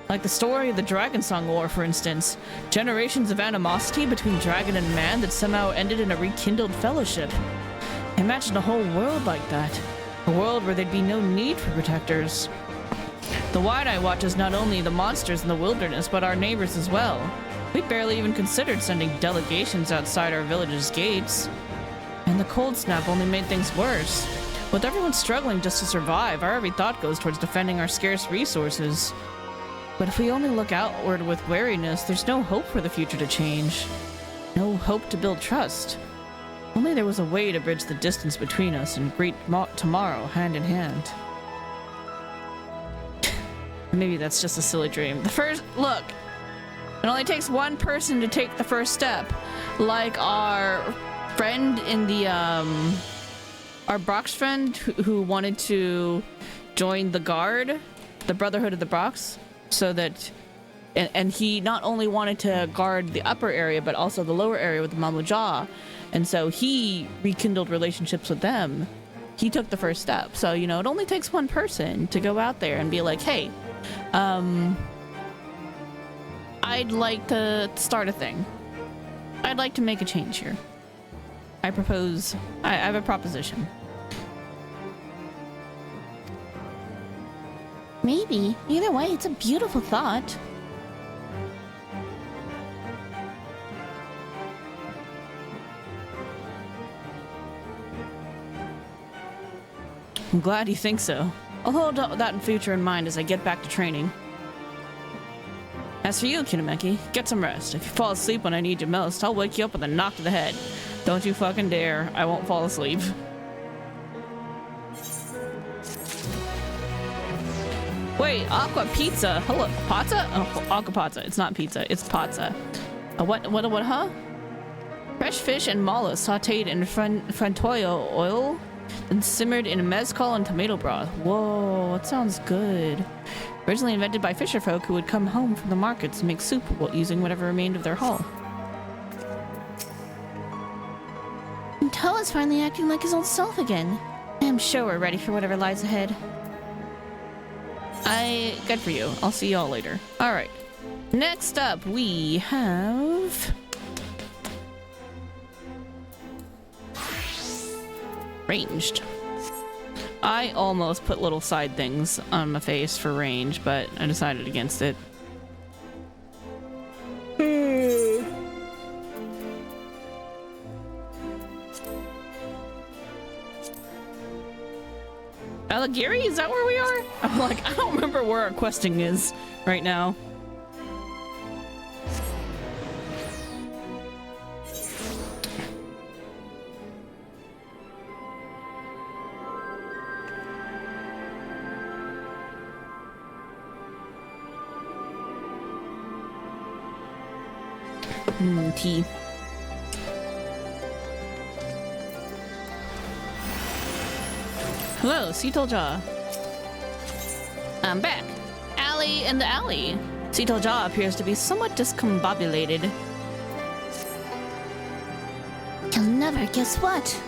Like the story of the Dragon Song War, for instance. Generations of animosity between dragon and man that somehow ended in a rekindled fellowship. Imagine a whole world like that. A world where there'd be no need for protectors. The Wide-Eye watches not only the monsters in the wilderness, but our neighbors as well. We barely even considered sending delegations outside our village's gates. And the cold snap only made things worse. With everyone struggling just to survive, our every thought goes towards defending our scarce resources. But if we only look outward with wariness, there's no hope for the future to change. No hope to build trust. Only there was a way to bridge the distance between us and greet tomorrow hand in hand. Maybe that's just a silly dream. Look, it only takes one person to take the first step. Like our friend in the, our Brock's friend who wanted to join the Guard, the Brotherhood of the Brocks. So that, and he not only wanted to guard the upper area, but also the lower area with the Mamuja. And so he rekindled relationships with them. He took the first step. So, you know, it only takes one person to go out there and be like, hey, I'd like to start a thing. I'd like to make a change here. I have a proposition. Maybe. Either way, it's a beautiful thought. I'm glad you think so. I'll hold that in future in mind as I get back to training. As for you, Kinemeki, get some rest. If you fall asleep when I need you most, I'll wake you up with a knock to the head. Don't you fucking dare. I won't fall asleep. Wait, Aqua Pizza. Hello, pizza? Oh, Aqua Pizza. It's not pizza. It's pizza. What, huh? Fresh fish and mollusk sauteed in frantoio oil, then simmered in mezcal and tomato broth. Whoa, that sounds good. Originally invented by fisherfolk who would come home from the markets and make soup using whatever remained of their hull. And Toa's finally acting like his old self again. I'm sure we're ready for whatever lies ahead. Good for you. I'll see y'all later. Alright. Next up, we have... ranged. I almost put little side things on my face for range, but I decided against it. Alagiri? Is that where we are? I'm like, I don't remember where our questing is right now. Tea. Hello, Seataljaw. I'm back. Alley in the alley. Seataljaw appears to be somewhat discombobulated. You'll never guess what.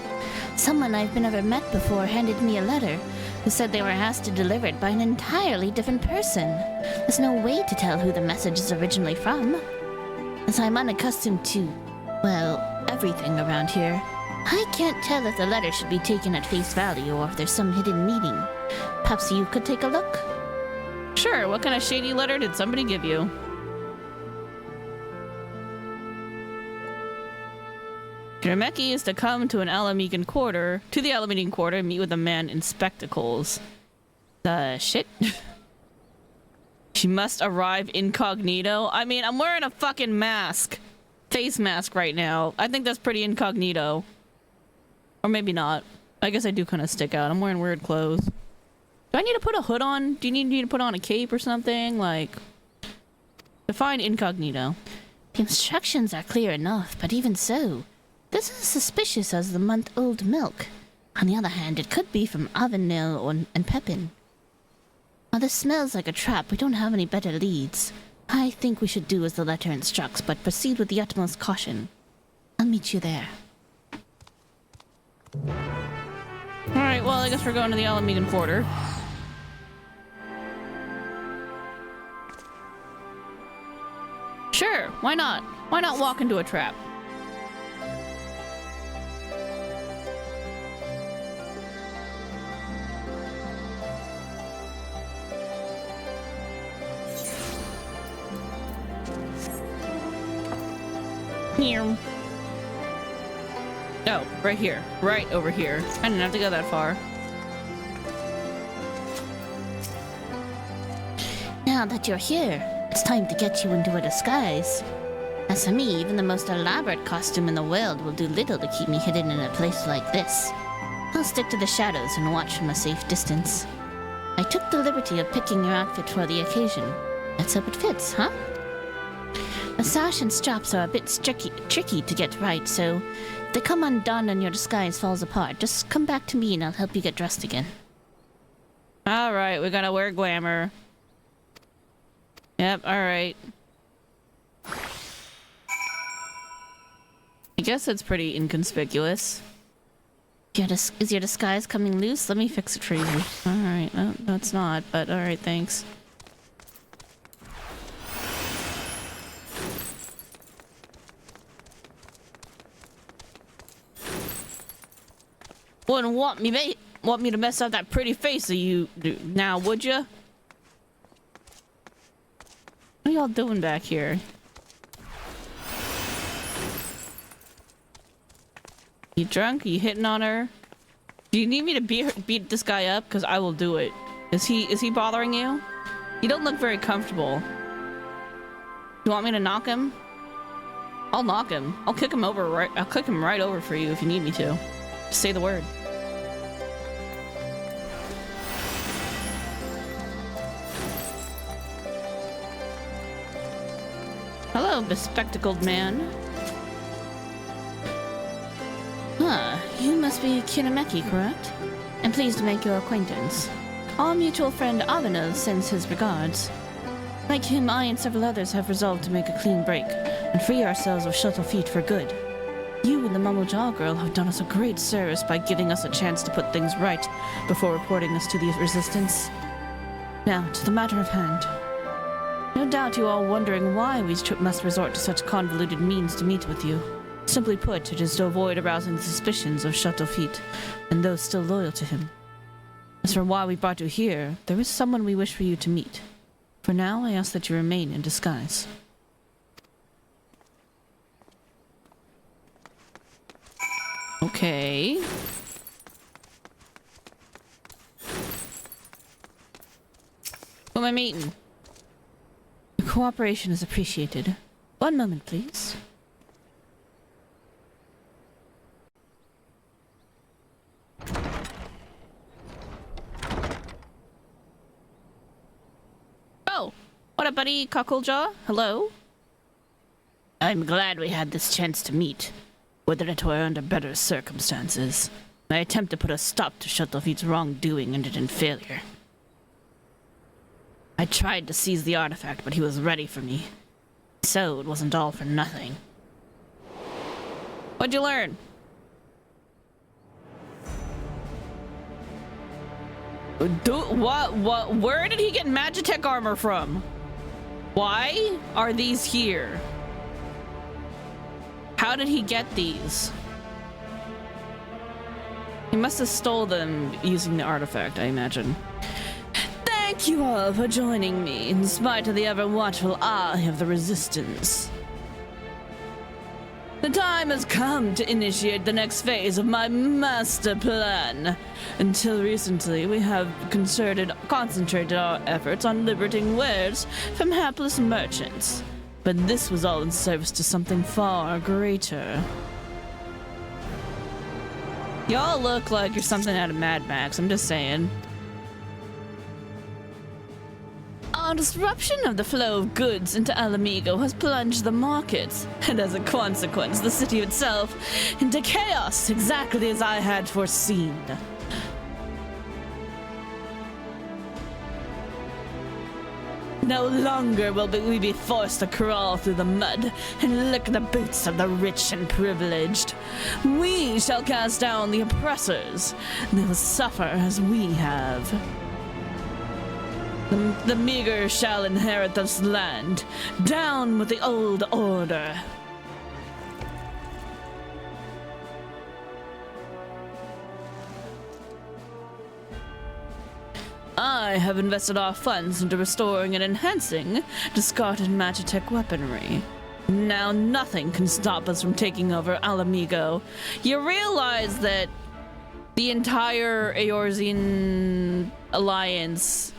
Someone I've never met before handed me a letter who said they were asked to deliver it by an entirely different person. There's no way to tell who the message is originally from. As I'm unaccustomed to, well, everything around here, I can't tell if the letter should be taken at face value or if there's some hidden meaning. Perhaps you could take a look? Sure, what kind of shady letter did somebody give you? Kirameki is to come to the Alamegan Quarter and meet with a man in spectacles. Shit. She must arrive incognito. I mean, I'm wearing a fucking mask. Face mask right now. I think that's pretty incognito. Or maybe not. I guess I do kind of stick out. I'm wearing weird clothes. Do I need to put a hood on? Do you need me to put on a cape or something? Like, define incognito. The instructions are clear enough, but even so, this is suspicious as the month-old milk. On the other hand, it could be from Avenel and Pepin. While this smells like a trap, we don't have any better leads. I think we should do as the letter instructs, but proceed with the utmost caution. I'll meet you there. Alright, well, I guess we're going to the Alamegan Quarter. Sure, why not? Why not walk into a trap? Here. Oh, right here. Right over here. I didn't have to go that far. Now that you're here, it's time to get you into a disguise. As for me, even the most elaborate costume in the world will do little to keep me hidden in a place like this. I'll stick to the shadows and watch from a safe distance. I took the liberty of picking your outfit for the occasion. Let's hope it fits, huh? The sash and straps are a bit tricky to get right, so if they come undone and your disguise falls apart, just come back to me and I'll help you get dressed again. Alright, we gotta wear glamour. Yep, alright. I guess it's pretty inconspicuous. Is your disguise coming loose? Let me fix it for you. Alright, no, it's not, but alright, thanks. Wouldn't want me to mess up that pretty face that you do now, would ya? What are y'all doing back here? You drunk? Are you hitting on her? Do you need me to beat this guy up? Because I will do it. Is he bothering you? You don't look very comfortable. You want me to knock him? I'll knock him. I'll kick him right over for you if you need me to. Just say the word. Hello, bespectacled man. Ah, you must be Kirameki, correct? I'm pleased to make your acquaintance. Our mutual friend Avina sends his regards. Like him, I and several others have resolved to make a clean break and free ourselves of Shuttle Feet for good. You and the Mamoja girl have done us a great service by giving us a chance to put things right before reporting us to the Resistance. Now, to the matter of hand. No doubt you are all wondering why we must resort to such convoluted means to meet with you. Simply put, it is to avoid arousing the suspicions of Shuttle Feet and those still loyal to him. As for why we brought you here, there is someone we wish for you to meet. For now, I ask that you remain in disguise. Okay. Who am I meeting? Your cooperation is appreciated. One moment, please. Oh, what up, buddy? Cocklejaw? Hello? I'm glad we had this chance to meet. Whether it were under better circumstances. My attempt to put a stop to Shuttlefeet's wrongdoing ended in failure. I tried to seize the artifact, but he was ready for me. So it wasn't all for nothing. What'd you learn? What? Where did he get Magitech armor from? Why are these here? How did he get these? He must have stole them using the artifact, I imagine. Thank you all for joining me, in spite of the ever-watchful eye of the Resistance. The time has come to initiate the next phase of my master plan. Until recently, we have concentrated our efforts on liberating wares from hapless merchants. But this was all in service to something far greater. Y'all look like you're something out of Mad Max, I'm just saying. Our disruption of the flow of goods into Alamigo has plunged the markets, and as a consequence, the city itself into chaos, exactly as I had foreseen. No longer will we be forced to crawl through the mud and lick the boots of the rich and privileged. We shall cast down the oppressors. They will suffer as we have. The meager shall inherit this land. Down with the old order. I have invested our funds into restoring and enhancing discarded Magitech weaponry. Now nothing can stop us from taking over Alamigo. You realize that the entire Eorzean alliance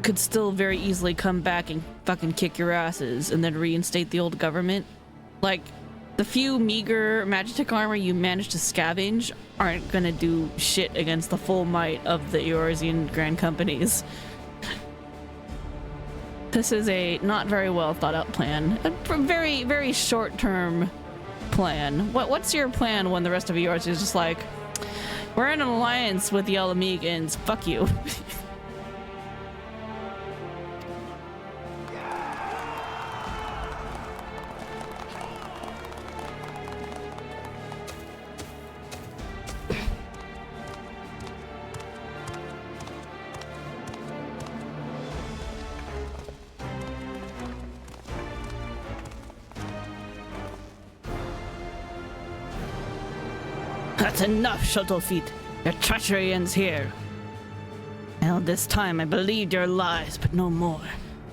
could still very easily come back and fucking kick your asses and then reinstate the old government? Like, the few meager Magitech armor you managed to scavenge aren't gonna do shit against the full might of the Eorzean Grand Companies. This is a not very well thought out plan. A very, very short-term plan. What's your plan when the rest of Eorzean is just like, we're in an alliance with the Alamegans, fuck you. That's enough, Shuttlefeet. Your treachery ends here. Well, this time I believed your lies, but no more.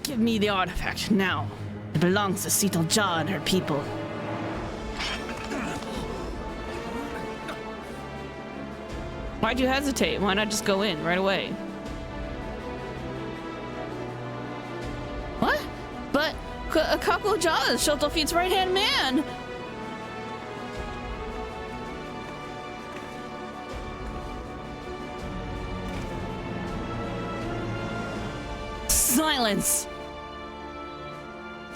Give me the artifact now. It belongs to Seatel Jah and her people. Why'd you hesitate? Why not just go in right away? What? But Kako Jah is Shuttlefeet's right-hand man! Silence!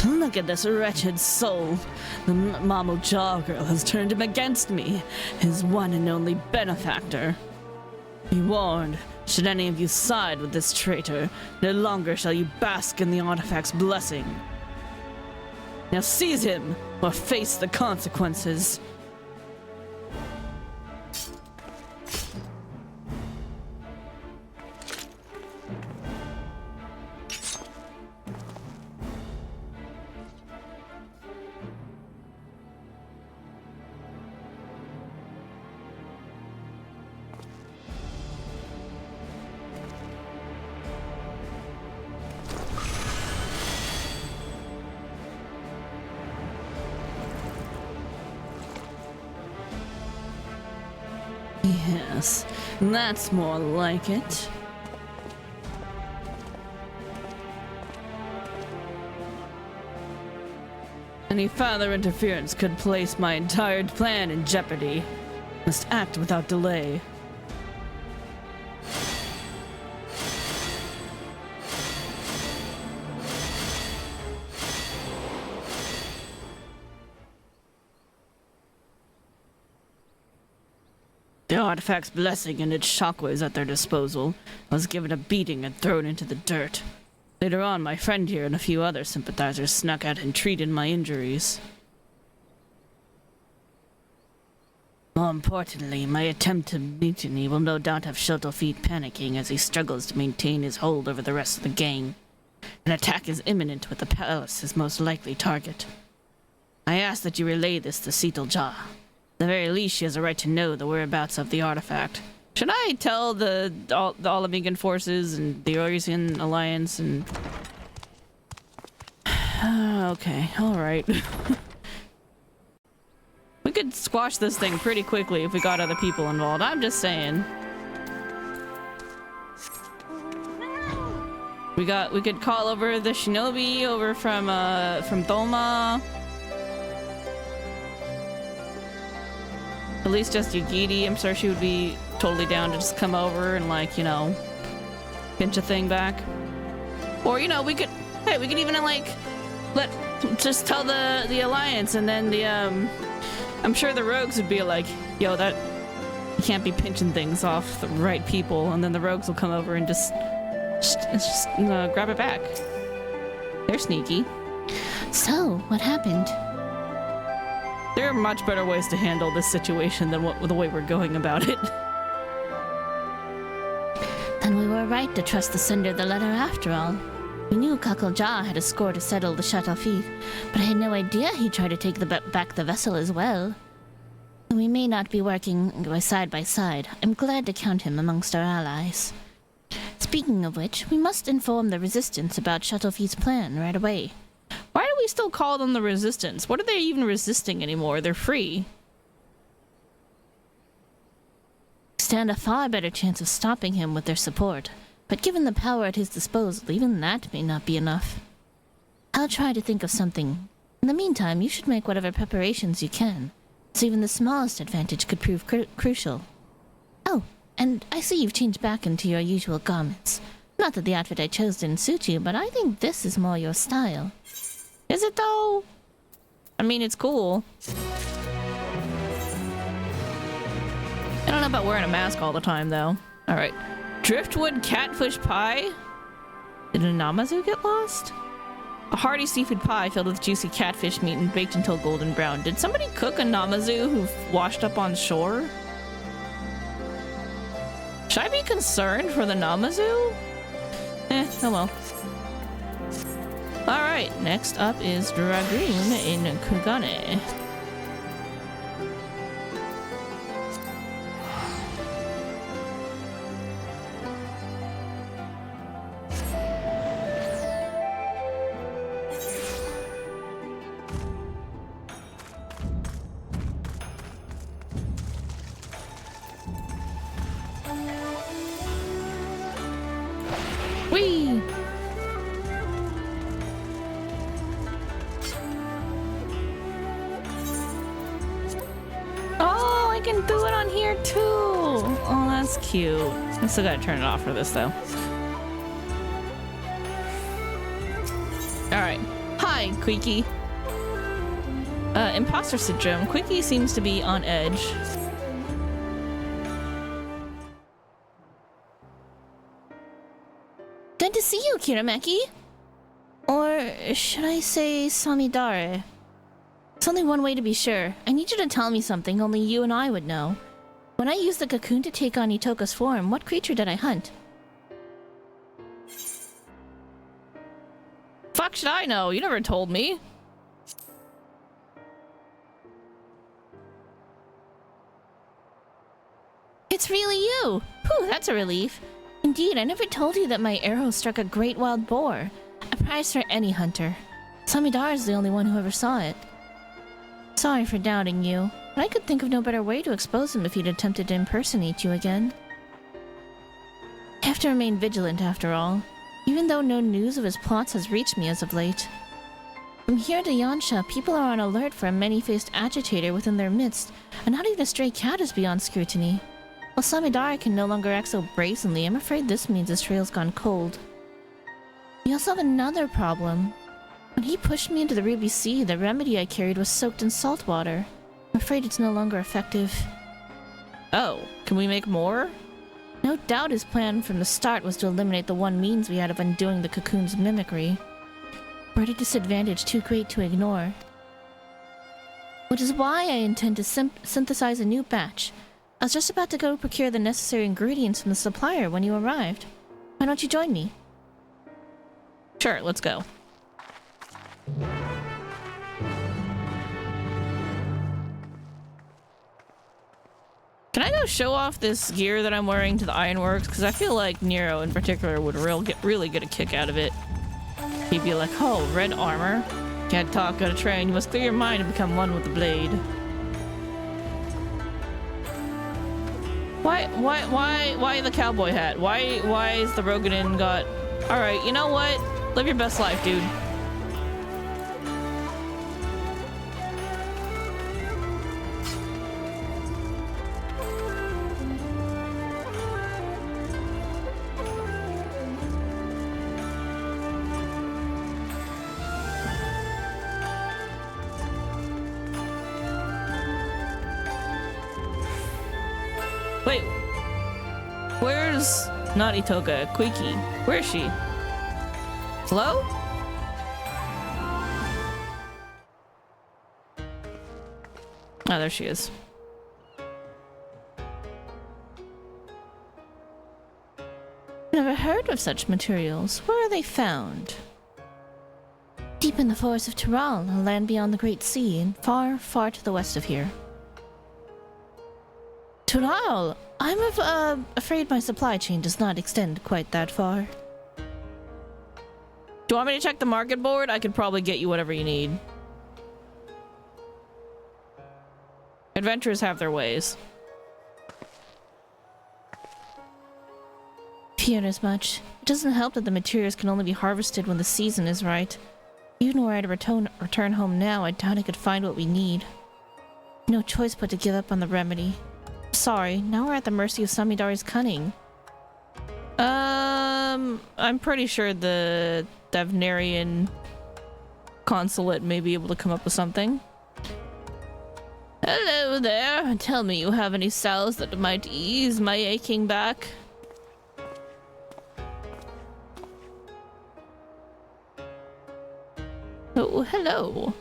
Look at this wretched soul. The Mamoja girl has turned him against me, his one and only benefactor. Be warned, should any of you side with this traitor, no longer shall you bask in the artifact's blessing. Now seize him, or face the consequences. Yes, that's more like it. Any further interference could place my entire plan in jeopardy. Must act without delay. The artifact's blessing and its shockwaves at their disposal, I was given a beating and thrown into the dirt. Later on, my friend here and a few other sympathizers snuck out and treated my injuries. More importantly, my attempt to mutiny will no doubt have Shuttlefield panicking as he struggles to maintain his hold over the rest of the gang. An attack is imminent with the palace his most likely target. I ask that you relay this to Seatlja. At the very least, she has a right to know the whereabouts of the artifact. Should I tell all the Olympian forces and the Eurasian Alliance and... okay, alright. We could squash this thing pretty quickly if we got other people involved, I'm just saying. We could call over the shinobi over from Thoma. At least just Yugiti, I'm sure she would be totally down to just come over and, like, you know, pinch a thing back. Or, you know, we could even, like, just tell the Alliance, and then the, I'm sure the rogues would be like, yo, that, you can't be pinching things off the right people, and then the rogues will come over and just grab it back. They're sneaky. So, what happened? There are much better ways to handle this situation than the way we're going about it. Then we were right to trust the sender of the letter after all. We knew Kakalja had a score to settle the Shuttlefield, but I had no idea he'd try to take back the vessel as well. We may not be working side by side. I'm glad to count him amongst our allies. Speaking of which, we must inform the Resistance about Shuttlefield's plan right away. Why do we still call them the Resistance? What are they even resisting anymore? They're free. Stand a far better chance of stopping him with their support, but given the power at his disposal, even that may not be enough. I'll try to think of something. In the meantime, you should make whatever preparations you can, so even the smallest advantage could prove crucial. Oh, and I see you've changed back into your usual garments. Not that the outfit I chose didn't suit you, but I think this is more your style. Is it though? I mean, it's cool. I don't know about wearing a mask all the time, though. Alright. Driftwood catfish pie? Did a Namazu get lost? A hearty seafood pie filled with juicy catfish meat and baked until golden brown. Did somebody cook a Namazu who washed up on shore? Should I be concerned for the Namazu? Oh well. Alright, next up is Dragoon in Kugane. Whee! Oh, I can do it on here too! Oh, that's cute. I still gotta turn it off for this though. Alright. Hi, Queeky. Imposter syndrome. Queeky seems to be on edge. Good to see you, Kirameki. Or should I say Samidare? It's only one way to be sure. I need you to tell me something only you and I would know. When I used the cocoon to take on Itoka's form, what creature did I hunt? Fuck should I know? You never told me. It's really you! Whew, that's a relief. Indeed, I never told you that my arrow struck a great wild boar. A prize for any hunter. Samidare is the only one who ever saw it. Sorry for doubting you, but I could think of no better way to expose him if he'd attempted to impersonate you again. I have to remain vigilant after all, even though no news of his plots has reached me as of late. From here to Yansha, people are on alert for a many-faced agitator within their midst, and not even a stray cat is beyond scrutiny. While Samidare can no longer act so brazenly, I'm afraid this means his trail's gone cold. We also have another problem. When he pushed me into the Ruby Sea, the remedy I carried was soaked in salt water. I'm afraid it's no longer effective. Oh, can we make more? No doubt his plan from the start was to eliminate the one means we had of undoing the cocoon's mimicry. We're at a disadvantage too great to ignore. Which is why I intend to synthesize a new batch. I was just about to go procure the necessary ingredients from the supplier when you arrived. Why don't you join me? Sure, let's go. Can I go show off this gear that I'm wearing to the Ironworks? Because I feel like Nero in particular would really get a kick out of it. He'd be like, oh, red armor. Can't talk, gotta train. You must clear your mind and become one with the blade. Why the cowboy hat? Why is the Roganin got... Alright, you know what? Live your best life, dude. Wait, where's not Itoka? Quiki, where is she? Hello? Oh, there she is. Never heard of such materials. Where are they found? Deep in the forests of Tiral, a land beyond the Great Sea, and far, far to the west of here. Tiral! I'm afraid my supply chain does not extend quite that far. Do you want me to check the market board? I could probably get you whatever you need. Adventurers have their ways. Fear as much. It doesn't help that the materials can only be harvested when the season is right. Even were I to return home now, I doubt I could find what we need. No choice but to give up on the remedy. Sorry, now we're at the mercy of Samidare's cunning. I'm pretty sure the Devnarian consulate may be able to come up with something. Hello there. Tell me you have any salves that might ease my aching back. Oh, hello.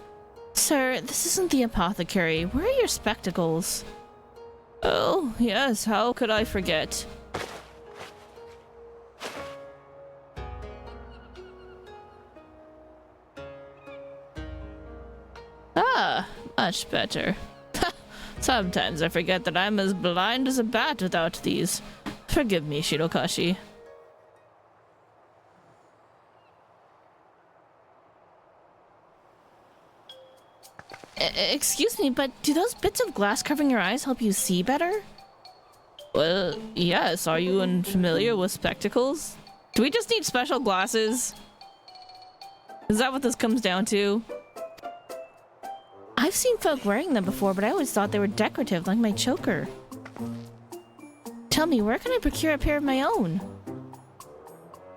Sir, this isn't the apothecary. Where are your spectacles? Oh, yes, how could I forget? Ah, much better. Sometimes I forget that I'm as blind as a bat without these. Forgive me, Shirokashi. Excuse me, but do those bits of glass covering your eyes help you see better? Well, yes. Are you unfamiliar with spectacles? Do we just need special glasses? Is that what this comes down to? I've seen folk wearing them before, but I always thought they were decorative, like my choker. Tell me, where can I procure a pair of my own?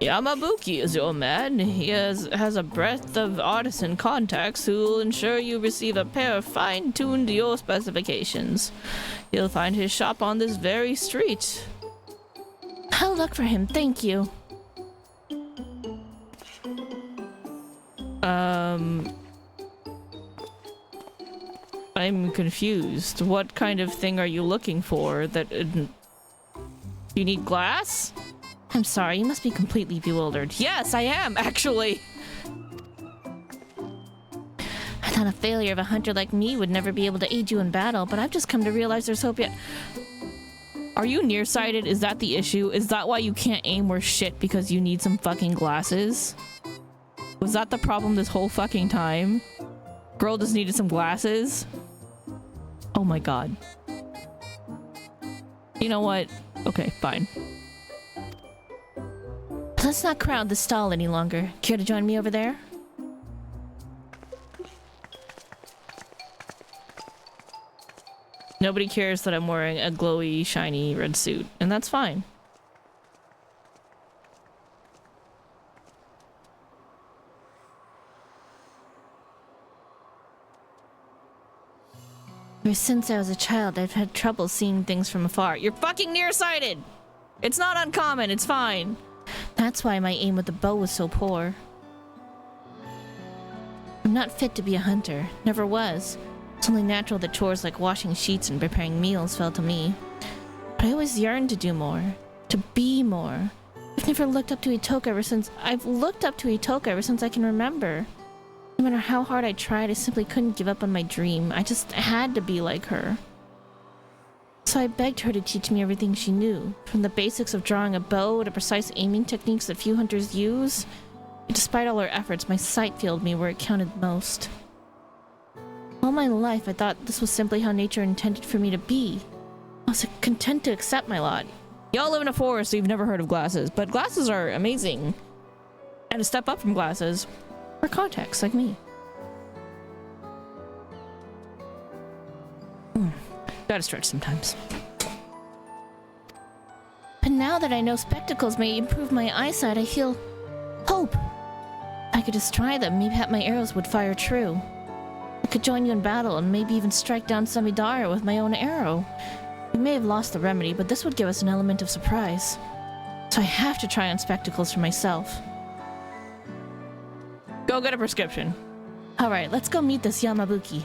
Yamabuki is your man. He has a breadth of artisan contacts who will ensure you receive a pair fine-tuned to your specifications. You'll find his shop on this very street. I'll look for him, thank you. I'm confused. What kind of thing are you looking for? That you need glass? I'm sorry, you must be completely bewildered. Yes, I am, actually. I thought a failure of a hunter like me would never be able to aid you in battle, but I've just come to realize there's hope yet. Are you nearsighted? Is that the issue? Is that why you can't aim worth shit because you need some fucking glasses? Was that the problem this whole fucking time? Girl just needed some glasses? Oh my god. You know what? Okay, fine. Let's not crowd the stall any longer. Care to join me over there? Nobody cares that I'm wearing a glowy, shiny red suit, and that's fine. Ever since I was a child, I've had trouble seeing things from afar. You're fucking nearsighted! It's not uncommon, it's fine. That's why my aim with the bow was so poor. I'm not fit to be a hunter. Never was. It's only natural that chores like washing sheets and preparing meals fell to me. But I always yearned to do more. To be more. I've never looked up to Itoka ever since... I've looked up to Itoka ever since I can remember. No matter how hard I tried, I simply couldn't give up on my dream. I just had to be like her. So I begged her to teach me everything she knew, from the basics of drawing a bow to precise aiming techniques that few hunters use. But despite all her efforts, my sight failed me where it counted most. All my life, I thought this was simply how nature intended for me to be. I was content to accept my lot. Y'all live in a forest, so you've never heard of glasses, but glasses are amazing. And a step up from glasses. For contacts like me. Gotta stretch sometimes. But now that I know spectacles may improve my eyesight, I feel hope. I could just try them. Maybe my arrows would fire true. I could join you in battle and maybe even strike down Samidara with my own arrow. We may have lost the remedy, but this would give us an element of surprise. So I have to try on spectacles for myself. Go get a prescription. Alright, let's go meet this Yamabuki.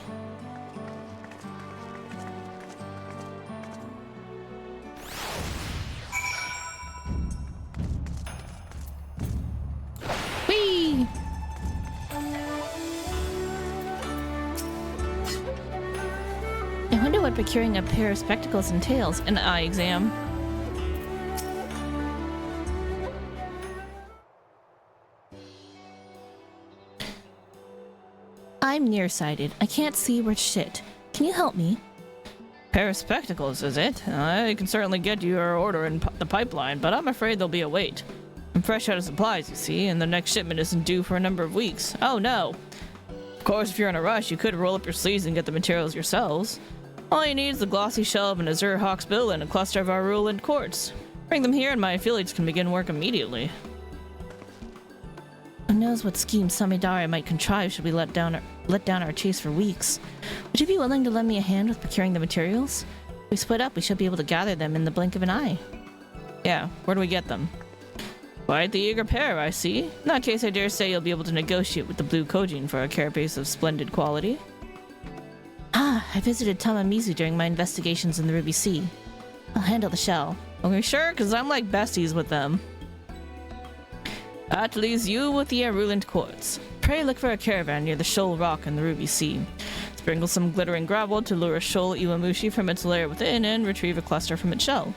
Whee! I wonder what procuring a pair of spectacles entails. An eye exam. I'm nearsighted. I can't see worth shit. Can you help me? Pair of spectacles, is it? I can certainly get you your order in the pipeline, but I'm afraid there'll be a wait. I'm fresh out of supplies, you see, and the next shipment isn't due for a number of weeks. Oh no! Of course, if you're in a rush, you could roll up your sleeves and get the materials yourselves. All you need is the glossy shell of an Azure Hawk's bill and a cluster of our Ruland quartz. Bring them here and my affiliates can begin work immediately. Who knows what scheme Samidara might contrive should we let down our chase for weeks. Would you be willing to lend me a hand with procuring the materials? If we split up, we should be able to gather them in the blink of an eye. Yeah, where do we get them? Quite the eager pair, I see. In that case, I dare say you'll be able to negotiate with the Blue Kojin for a carapace of splendid quality. Ah, I visited Tamamizu during my investigations in the Ruby Sea. I'll handle the shell. Okay, sure, because I'm like besties with them. That leaves you with the Aruland quartz. Pray look for a caravan near the Shoal Rock in the Ruby Sea. Sprinkle some glittering gravel to lure a shoal Iwamushi from its lair within and retrieve a cluster from its shell.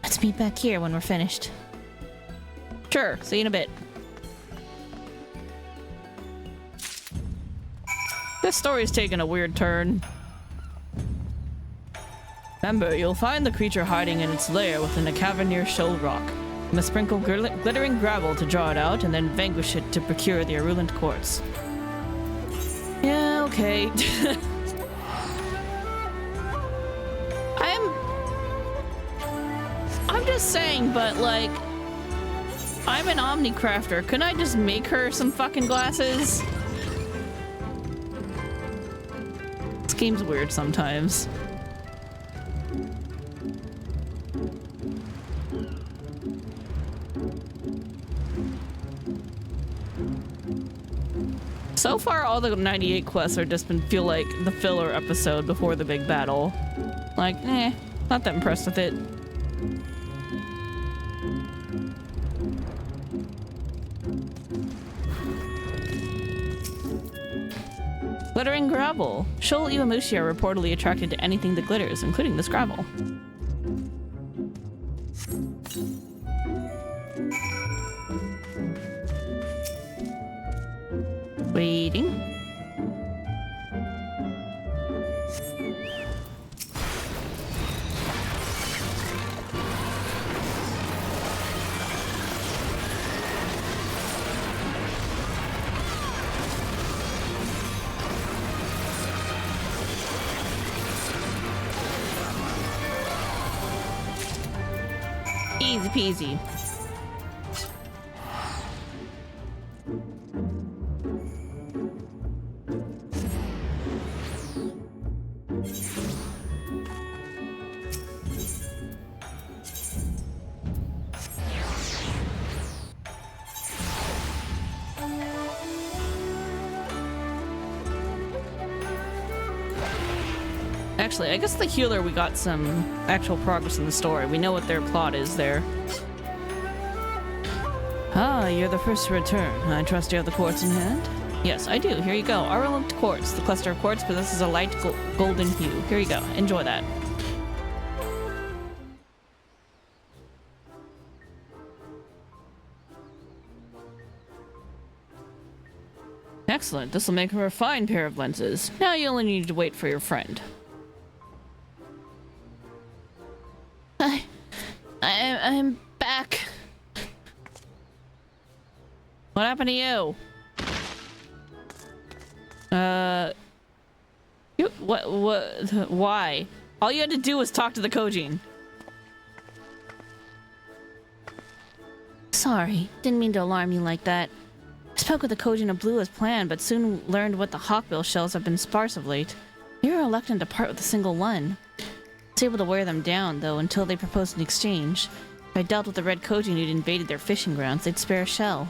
Let's meet back here when we're finished. Sure, see you in a bit. This story's taken a weird turn. Remember, you'll find the creature hiding in its lair within a cavern near Shoal Rock. You must sprinkle glittering gravel to draw it out, and then vanquish it to procure the Aruland quartz. Yeah, okay. I'm just saying, but like, I'm an Omnicrafter. Couldn't I just make her some fucking glasses? This game's weird sometimes. So far, all the 98 quests are just feel like the filler episode before the big battle. Like, not that impressed with it. Glittering gravel. Shoal Iwamushi are reportedly attracted to anything that glitters, including this gravel. Waiting. Easy peasy. Actually, I guess the healer, we got some actual progress in the story. We know what their plot is there. Ah, you're the first to return. I trust you have the quartz in hand? Yes, I do. Here you go. Aurelinked quartz. The cluster of quartz possesses a light golden hue. Here you go. Enjoy that. Excellent. This will make her a fine pair of lenses. Now you only need to wait for your friend. I'm back. What happened to you? Why? All you had to do was talk to the Kojin. Sorry, didn't mean to alarm you like that. I spoke with the Kojin of Blue as planned, but soon learned what the hawkbill shells have been sparse of late. You were reluctant to part with a single one. I was able to wear them down, though, until they proposed an exchange. If I dealt with the red Kojin who'd invaded their fishing grounds, they'd spare a shell.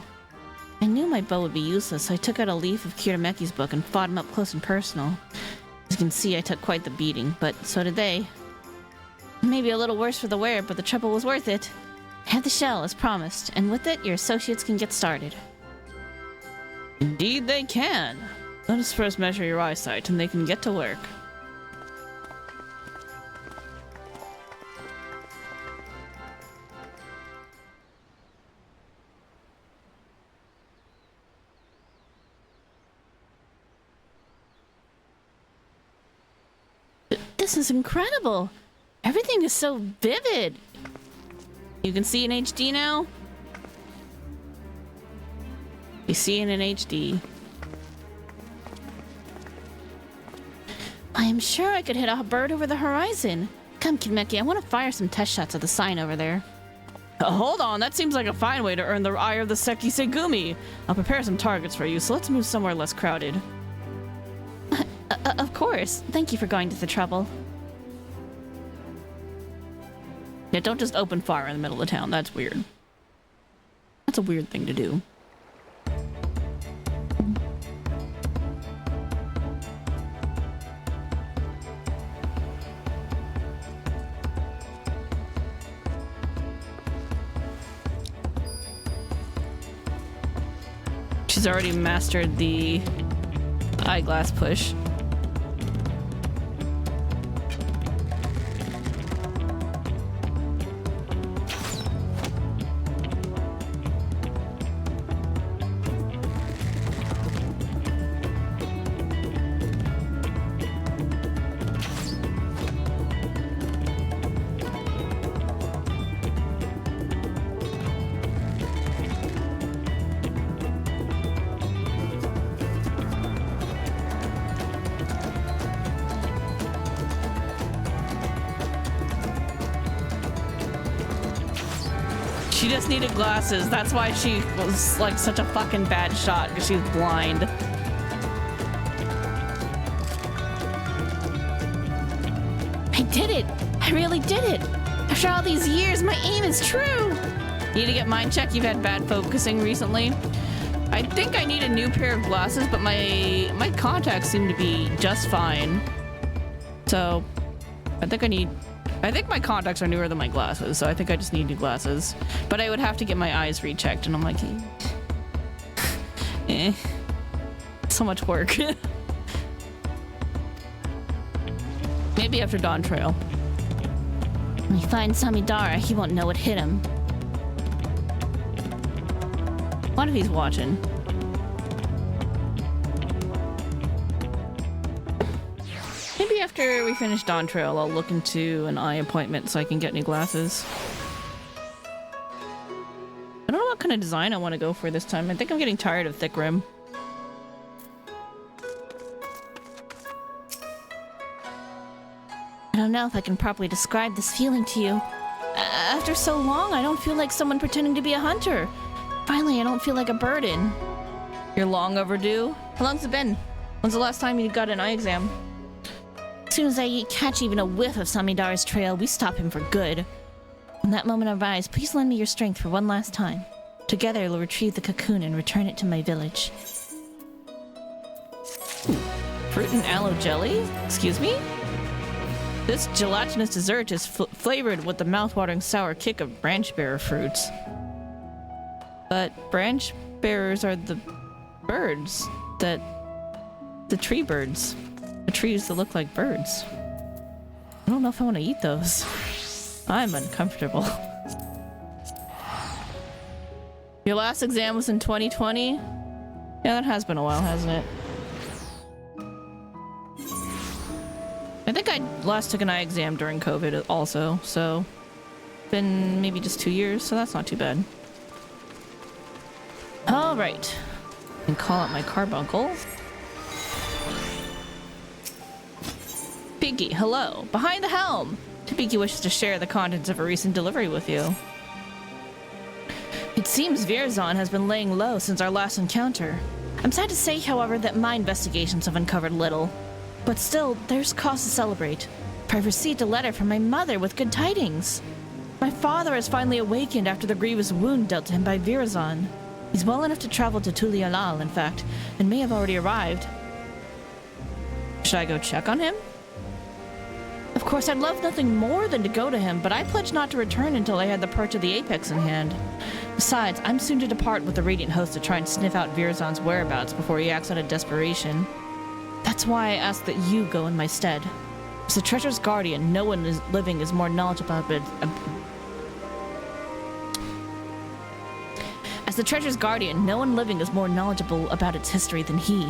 I knew my bow would be useless, so I took out a leaf of Kirameki's book and fought him up close and personal. As you can see, I took quite the beating, but so did they. Maybe a little worse for the wearer, but the trouble was worth it. I have the shell, as promised, and with it, your associates can get started. Indeed they can. Let us first measure your eyesight, and they can get to work. This is incredible! Everything is so vivid! You can see in HD now? You see it in HD. I am sure I could hit a bird over the horizon. Come, Kirmeki, I want to fire some test shots of the sign over there. Hold on, that seems like a fine way to earn the ire of the Seki Segumi. I'll prepare some targets for you, so let's move somewhere less crowded. Of course. Thank you for going to the trouble. Yeah, don't just open fire in the middle of town. That's weird. That's a weird thing to do. She's already mastered the eyeglass push. She just needed glasses. That's why she was like such a fucking bad shot, because she's blind. I did it! I really did it! After all these years, my aim is true! Need to get mind check? You've had bad focusing recently. I think I need a new pair of glasses, but my contacts seem to be just fine. So, I think my contacts are newer than my glasses, so I think I just need new glasses. But I would have to get my eyes rechecked, and I'm like, so much work. Maybe after Dawntrail. When he finds Samidara, he won't know what hit him. What if he's watching? Maybe after we finish Dawntrail, I'll look into an eye appointment so I can get new glasses. I don't know what kind of design I want to go for this time. I think I'm getting tired of thick rim. I don't know if I can properly describe this feeling to you. After so long, I don't feel like someone pretending to be a hunter. Finally, I don't feel like a burden. You're long overdue? How long's it been? When's the last time you got an eye exam? As soon as I catch even a whiff of Samidara's trail, we stop him for good. When that moment arrives, please lend me your strength for one last time. Together, we'll retrieve the cocoon and return it to my village. Fruit and aloe jelly? Excuse me? This gelatinous dessert is flavored with the mouthwatering sour kick of branch bearer fruits. But branch bearers are the birds that... the tree birds. The trees that look like birds. I don't know if I want to eat those. I'm uncomfortable. Your last exam was in 2020? Yeah, that has been a while, hasn't it? I think I last took an eye exam during COVID also, so... been maybe just 2 years, so that's not too bad. Alright. And call out my carbuncle. Pinky, hello. Behind the helm! Pinky wishes to share the contents of a recent delivery with you. It seems Virzon has been laying low since our last encounter. I'm sad to say, however, that my investigations have uncovered little. But still, there's cause to celebrate. For I've received a letter from my mother with good tidings. My father has finally awakened after the grievous wound dealt to him by Virzon. He's well enough to travel to Tulialal, in fact, and may have already arrived. Should I go check on him? Of course, I'd love nothing more than to go to him, but I pledged not to return until I had the perch of the Apex in hand. Besides, I'm soon to depart with the Radiant Host to try and sniff out Virzon's whereabouts before he acts out of desperation. That's why I ask that you go in my stead. As the treasure's guardian, no one living is more knowledgeable about it. As the treasure's guardian, no one living is more knowledgeable about its history than he.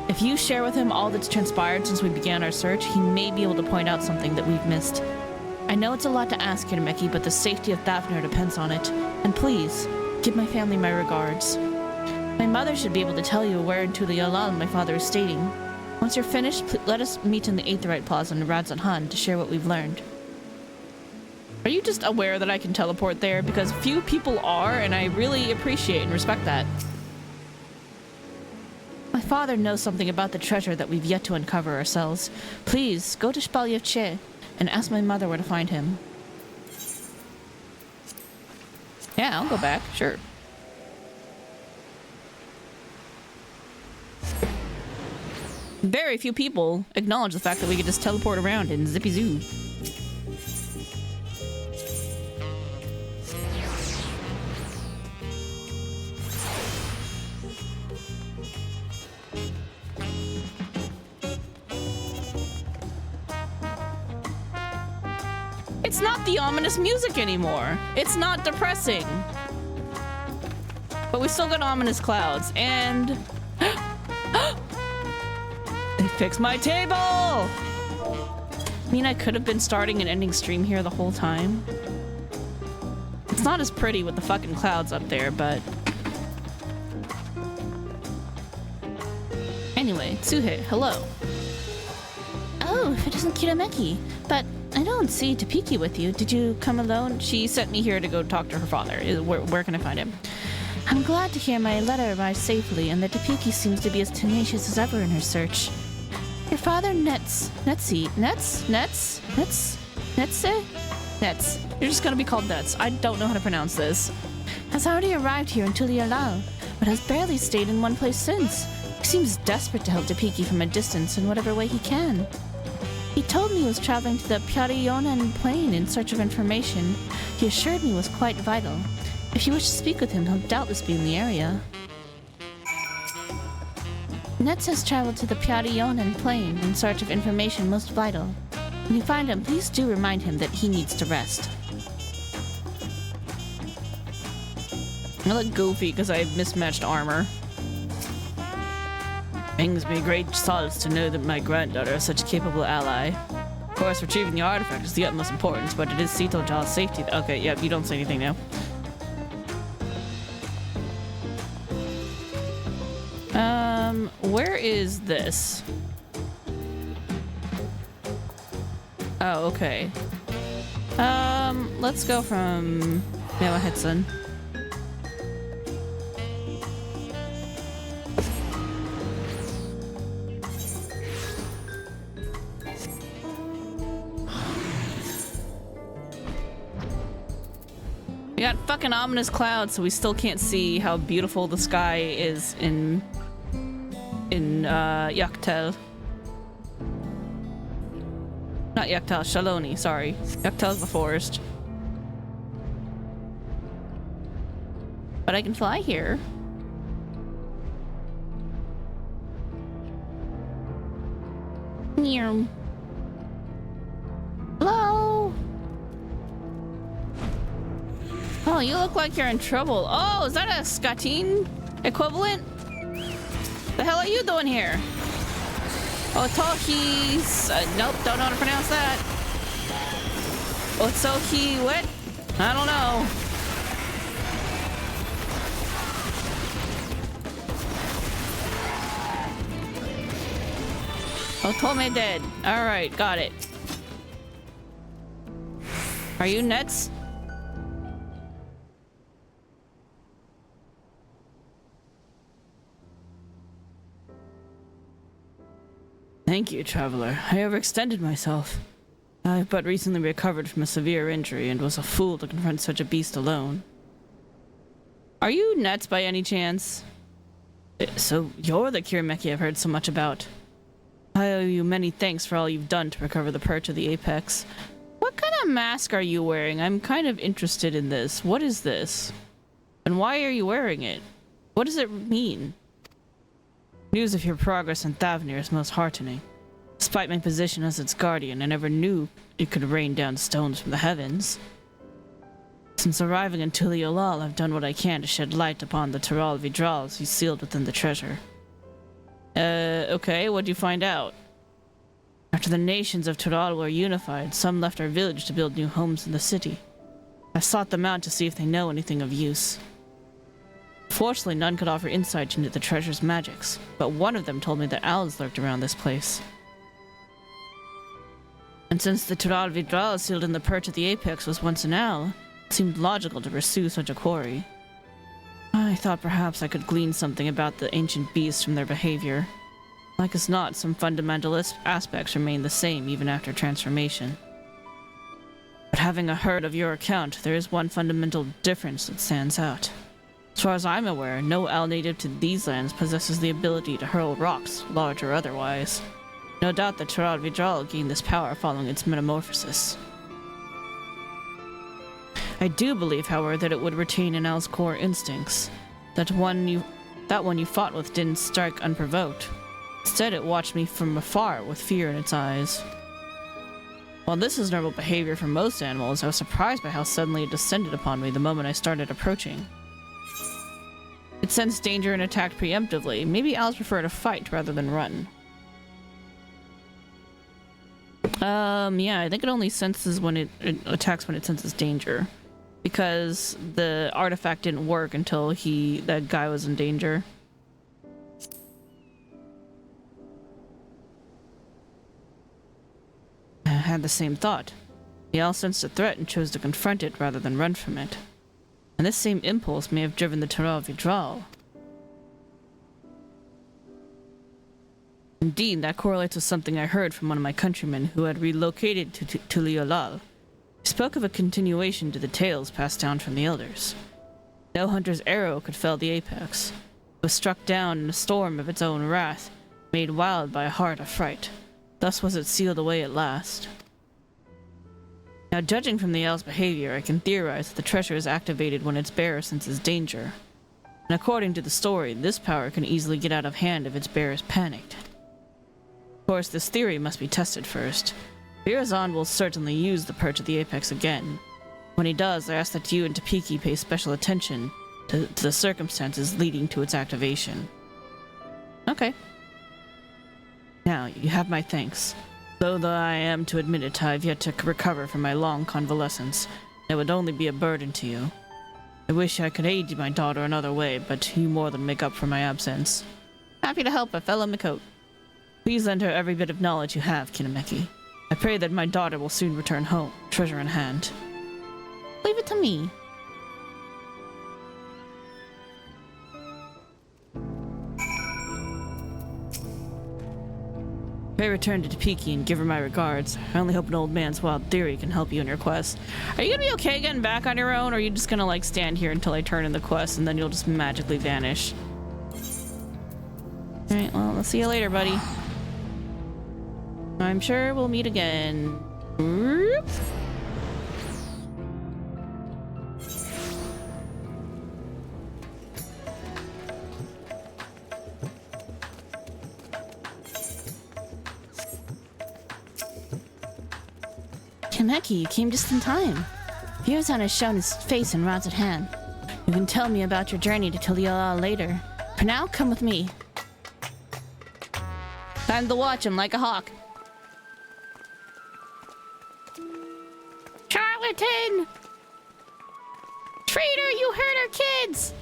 If you share with him all that's transpired since we began our search, he may be able to point out something that we've missed. I know it's a lot to ask, Hirameki, but the safety of Thafnir depends on it. And please, give my family my regards. My mother should be able to tell you where in Tulialal my father is stating. Once you're finished, let us meet in the Aetherite Plaza in Radzan Han to share what we've learned. Are you just aware that I can teleport there? Because few people are, and I really appreciate and respect that. My father knows something about the treasure that we've yet to uncover ourselves. Please, go to Shpalyevche and ask my mother where to find him. Yeah, I'll go back, sure. Very few people acknowledge the fact that we can just teleport around in Zippy Zoo. It's not the ominous music anymore. It's not depressing. But we still got ominous clouds, and... They fixed my table! I mean, I could have been starting and ending stream here the whole time. It's not as pretty with the fucking clouds up there, but... Anyway, Tsuhe, hello. Oh, if it isn't Kirameki. But I don't see Topiki with you. Did you come alone? She sent me here to go talk to her father. Where can I find him? I'm glad to hear my letter arrived safely and that Topiki seems to be as tenacious as ever in her search. Your father, Nets. You're just gonna be called Nets. I don't know how to pronounce this. Has already arrived here in Tulialal. but has barely stayed in one place since. He seems desperate to help Depiki from a distance in whatever way he can. He told me he was traveling to the Pyarionan plain in search of information he assured me was quite vital. If you wish to speak with him, he'll doubtless be in the area. Nets has traveled to the Pyarionan plain in search of information most vital. When you find him, please do remind him that he needs to rest. I look goofy because I have mismatched armor. Brings me great solace to know that my granddaughter is such a capable ally. Of course, retrieving the artifact is the utmost importance, but it is Sito Jaw's safety. Okay, yeah, you don't say anything now. Where is this? Oh, okay. Let's go from Mewa-Hitsun. We got fucking ominous clouds, so we still can't see how beautiful the sky is in Yaktel. Not Yaktel, Shaloni, sorry. Yaktel's the forest. But I can fly here. Meow. Hello? Oh, you look like you're in trouble. Oh, is that a Skatine equivalent? The hell are you doing here? Otohi's... nope, don't know how to pronounce that. Otsohi what? I don't know. Otome dead. Alright, got it. Are you Nets? Thank you, traveler. I overextended myself. I've but recently recovered from a severe injury and was a fool to confront such a beast alone. Are you Nets by any chance? So you're the Kirameki I've heard so much about. I owe you many thanks for all you've done to recover the perch of the apex. What kind of mask are you wearing? I'm kind of interested in this. What is this? And why are you wearing it? What does it mean? News of your progress in Thavnir is most heartening. Despite my position as its guardian, I never knew it could rain down stones from the heavens. Since arriving in Tuliolal, I've done what I can to shed light upon the Tural Vidrals you sealed within the treasure. Okay, what'd you find out? After the nations of Tural were unified, some left our village to build new homes in the city. I sought them out to see if they know anything of use. Fortunately, none could offer insight into the treasure's magics, but one of them told me that owls lurked around this place. And since the Tural Vidral sealed in the perch at the apex was once an owl, it seemed logical to pursue such a quarry. I thought perhaps I could glean something about the ancient beasts from their behavior. Like as not, some fundamental aspects remain the same even after transformation. But having heard of your account, there is one fundamental difference that stands out. As far as I'm aware, no owl native to these lands possesses the ability to hurl rocks, large or otherwise. No doubt that Tural Vidral gained this power following its metamorphosis. I do believe, however, that it would retain an owl's core instincts. That one you fought with didn't strike unprovoked. Instead, it watched me from afar with fear in its eyes. While this is normal behavior for most animals, I was surprised by how suddenly it descended upon me the moment I started approaching. It sensed danger and attacked preemptively. Maybe owls prefer to fight rather than run. Yeah, I think it only senses when it attacks when it senses danger. Because the artifact didn't work until that guy was in danger. I had the same thought. The owl sensed a threat and chose to confront it rather than run from it. And this same impulse may have driven the Tural Vidral. Indeed, that correlates with something I heard from one of my countrymen who had relocated to Tuliolal. He spoke of a continuation to the tales passed down from the elders. No hunter's arrow could fell the apex. was struck down in a storm of its own wrath, made wild by a heart of fright. Thus was it sealed away at last. Now, judging from the owl's behavior, I can theorize that the treasure is activated when its bearer senses danger. And according to the story, this power can easily get out of hand if its bearer is panicked. Of course, this theory must be tested first. Virazon will certainly use the Perch of the Apex again. When he does, I ask that you and Topeki pay special attention to the circumstances leading to its activation. Okay. Now, you have my thanks. Though I am to admit it, I have yet to recover from my long convalescence. It would only be a burden to you. I wish I could aid my daughter another way, but you more than make up for my absence. Happy to help a fellow Mikote. Please lend her every bit of knowledge you have, Kinameki. I pray that my daughter will soon return home, treasure in hand. Leave it to me. Pray return to Topeki and give her my regards. I only hope an old man's wild theory can help you in your quest. Are you gonna be okay getting back on your own, or are you just gonna like stand here until I turn in the quest and then you'll just magically vanish? Alright, well, I'll see you later, buddy. I'm sure we'll meet again. Whoop. Kinameki, you came just in time. Virazon has shown his face in Rod's at hand. You can tell me about your journey to Tiliala later. For now, come with me. Time to watch him like a hawk. Charlatan! Traitor, you hurt our kids!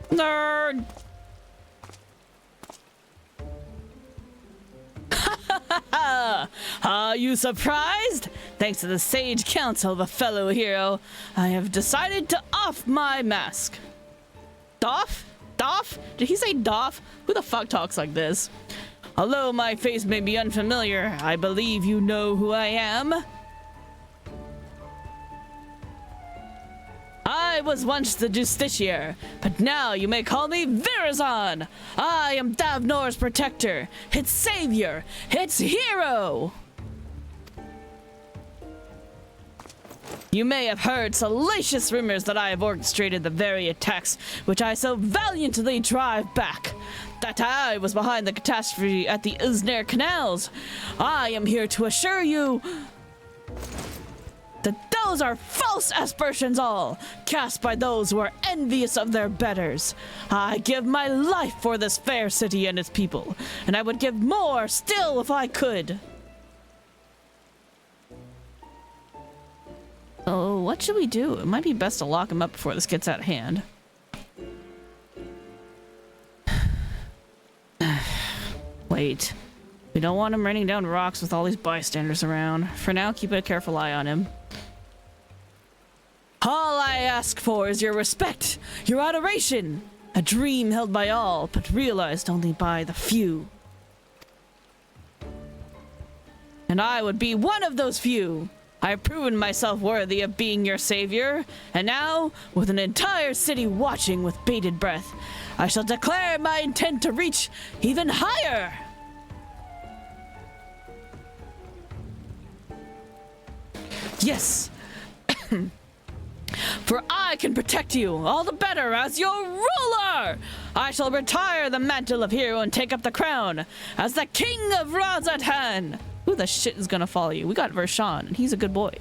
Nerd! Are you surprised? Thanks to the sage counsel of a fellow hero, I have decided to off my mask. Doff? Doff? Did he say doff? Who the fuck talks like this? Although my face may be unfamiliar, I believe you know who I am. I was once the Justiciar, but now you may call me Virazon. I am Davnor's protector, its savior, its hero. You may have heard salacious rumors that I have orchestrated the very attacks which I so valiantly drive back. That I was behind the catastrophe at the Isner canals. I am here to assure you that those are false aspersions all, cast by those who are envious of their betters. I give my life for this fair city and its people, and I would give more still if I could. Oh, what should we do? It might be best to lock him up before this gets out of hand. Wait. We don't want him raining down rocks with all these bystanders around. For now, keep a careful eye on him. All I ask for is your respect, your adoration. A dream held by all, but realized only by the few. And I would be one of those few. I have proven myself worthy of being your savior, and now, with an entire city watching with bated breath, I shall declare my intent to reach even higher! Yes! For I can protect you all the better as your ruler! I shall retire the mantle of hero and take up the crown as the king of Razatan! Who the shit is gonna follow you? We got Vershawn, and he's a good boy.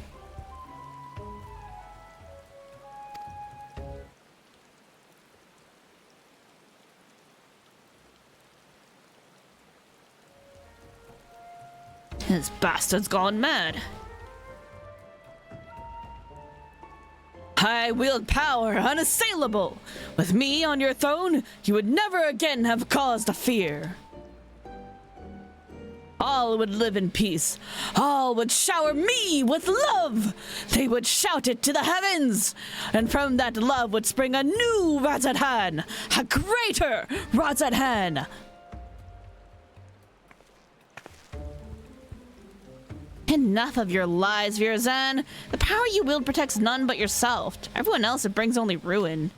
This bastard's gone mad. I wield power unassailable. With me on your throne, you would never again have cause to fear. All would live in peace. All would shower me with love. They would shout it to the heavens. And from that love would spring a new Razadhan, a greater Razadhan. Enough of your lies, Virzan. The power you wield protects none but yourself. Everyone else, it brings only ruin.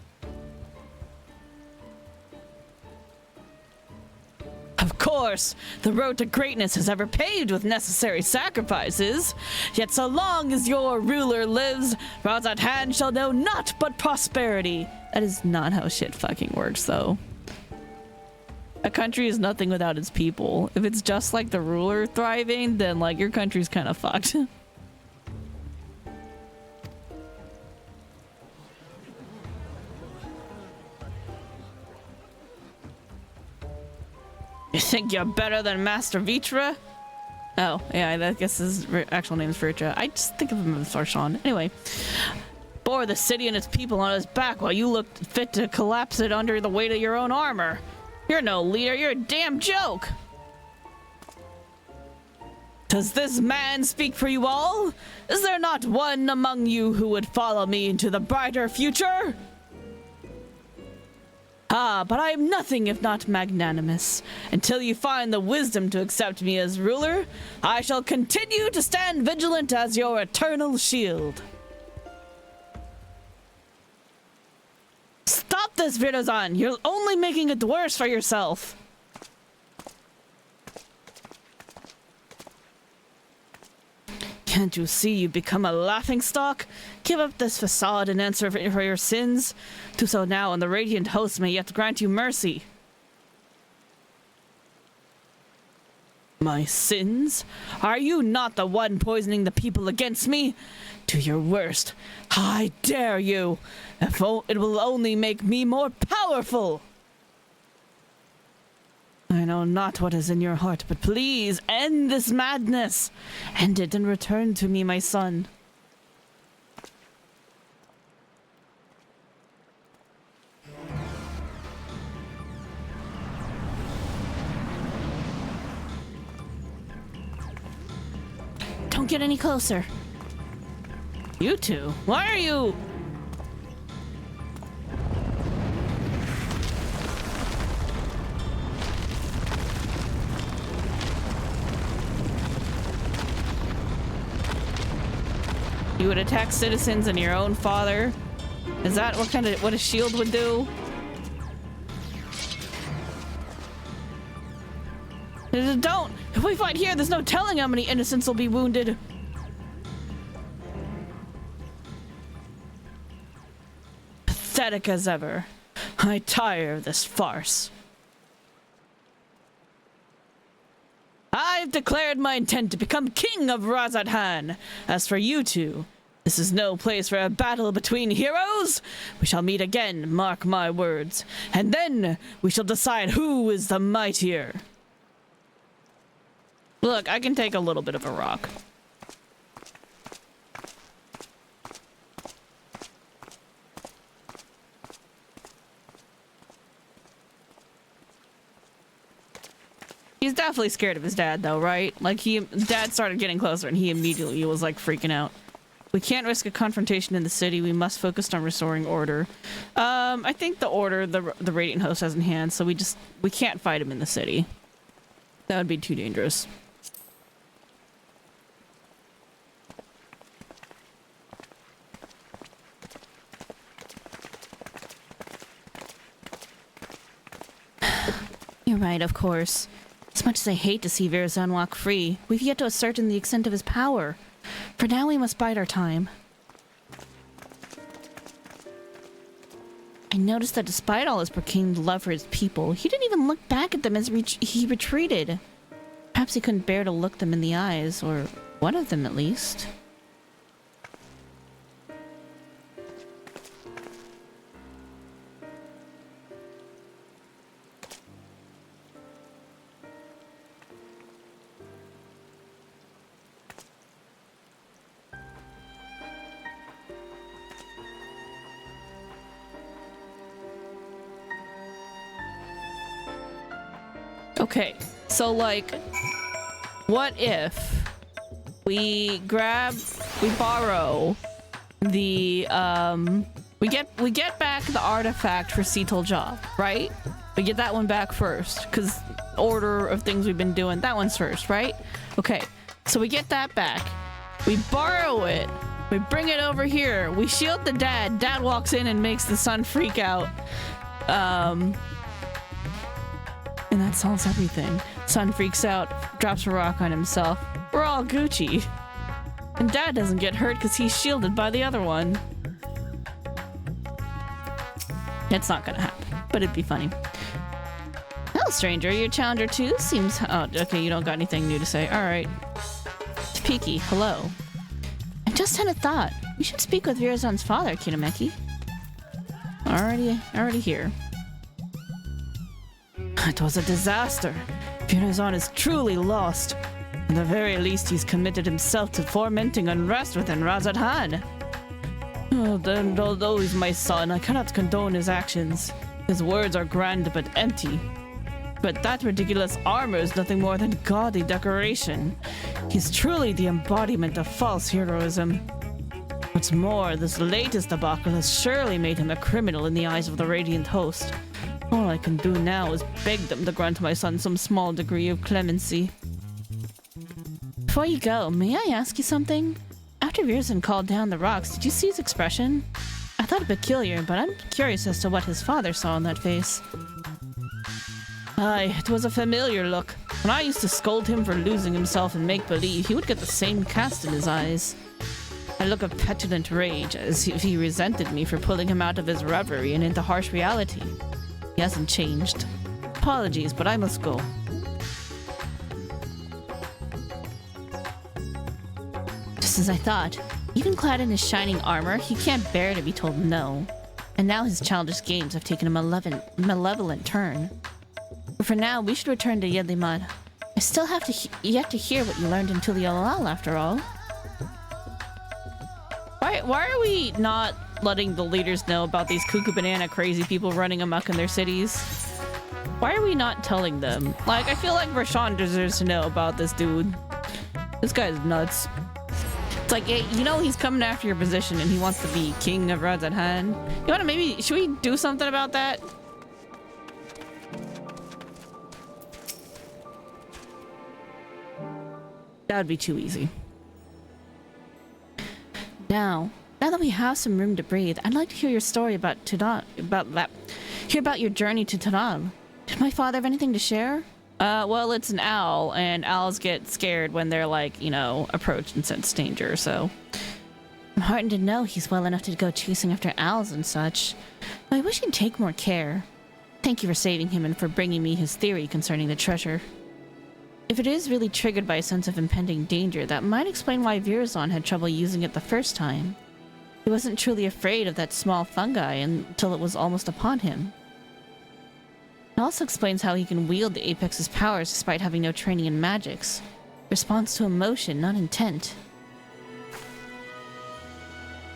Of course, the road to greatness is ever paved with necessary sacrifices. Yet so long as your ruler lives, Razathan shall know naught but prosperity. That is not how shit fucking works, though. A country is nothing without its people. If it's just like the ruler thriving, then like your country's kind of fucked. You think you're better than Master Vitra? Oh, yeah, I guess his actual name is Vitra. I just think of him as Farshawn. Anyway. Bore the city and its people on his back while you looked fit to collapse it under the weight of your own armor. You're no leader, you're a damn joke! Does this man speak for you all? Is there not one among you who would follow me into the brighter future? Ah, but I am nothing if not magnanimous. Until you find the wisdom to accept me as ruler, I shall continue to stand vigilant as your eternal shield. Stop this, Virzan! You're only making it worse for yourself! Can't you see you've become a laughingstock? Give up this facade and answer for your sins. Do so now, and the Radiant Host may yet grant you mercy. My sins? Are you not the one poisoning the people against me? Do your worst. I dare you. It will only make me more powerful. I know not what is in your heart, but please end this madness. End it and return to me, my son. Don't get any closer. You two? Why are you... You would attack citizens and your own father? Is that what a shield would do? Don't! If we fight here, there's no telling how many innocents will be wounded. Pathetic as ever. I tire of this farce. I've declared my intent to become king of Razathan. As for you two, this is no place for a battle between heroes. We shall meet again, mark my words. And then we shall decide who is the mightier. Look, I can take a little bit of a rock. He's definitely scared of his dad, though, right? Like, Dad started getting closer, and he immediately was, like, freaking out. We can't risk a confrontation in the city. We must focus on restoring order. I think the order the Radiant Host has in hand, so we can't fight him in the city. That would be too dangerous. You're right, of course. As much as I hate to see Virzan walk free, we've yet to ascertain the extent of his power. For now, we must bide our time. I noticed that despite all his proclaimed love for his people, he didn't even look back at them as he retreated. Perhaps he couldn't bear to look them in the eyes, or one of them at least. Okay, so like, what if we borrow the we get back the artifact for Seatel Jaw, right? We get that one back first, because order of things we've been doing, that one's first, right? Okay, So we get that back. We borrow it. We bring it over here. We shield the dad. Dad walks in and makes the son freak out. And that solves everything. Son freaks out, drops a rock on himself. We're all Gucci. And Dad doesn't get hurt because he's shielded by the other one. It's not gonna happen, but it'd be funny. Hello, stranger. Your challenger too seems... Oh, okay, you don't got anything new to say. Alright. Piki, hello. I just had a thought. You should speak with Virazon's father, Kinameki. Already here. It was a disaster. Virazon is truly lost. At the very least, he's committed himself to fomenting unrest within Razadhan. Oh, then, although he's my son, I cannot condone his actions. His words are grand but empty. But that ridiculous armor is nothing more than gaudy decoration. He's truly the embodiment of false heroism. What's more, this latest debacle has surely made him a criminal in the eyes of the Radiant Host. All I can do now is beg them to grant my son some small degree of clemency. Before you go, may I ask you something? After Virazon called down the rocks, did you see his expression? I thought it peculiar, but I'm curious as to what his father saw on that face. Aye, it was a familiar look. When I used to scold him for losing himself in make-believe, he would get the same cast in his eyes. A look of petulant rage, as if he resented me for pulling him out of his reverie and into harsh reality. He hasn't changed. Apologies, but I must go. Just as I thought. Even clad in his shining armor, he can't bear to be told no. And now his childish games have taken a malevolent turn. But for now, we should return to Yedlimad. I still have yet to hear what you learned in Tuliolal, after all. Why are we not letting the leaders know about these cuckoo banana crazy people running amok in their cities? Why are we not telling them? Like, I feel like Rashawn deserves to know about this dude. This guy's nuts. It's like, hey, you know he's coming after your position and he wants to be king of Razadhan. You wanna maybe... Should we do something about that? That would be too easy. Now that we have some room to breathe, I'd like to hear your story about hear about your journey to Tanal. Did my father have anything to share? Well, it's an owl, and owls get scared when they're, like, you know, approached and sense danger, so... I'm heartened to know he's well enough to go chasing after owls and such. But I wish he'd take more care. Thank you for saving him and for bringing me his theory concerning the treasure. If it is really triggered by a sense of impending danger, that might explain why Virazon had trouble using it the first time. He wasn't truly afraid of that small fungi until it was almost upon him. It also explains how he can wield the Apex's powers despite having no training in magics. Response to emotion, not intent.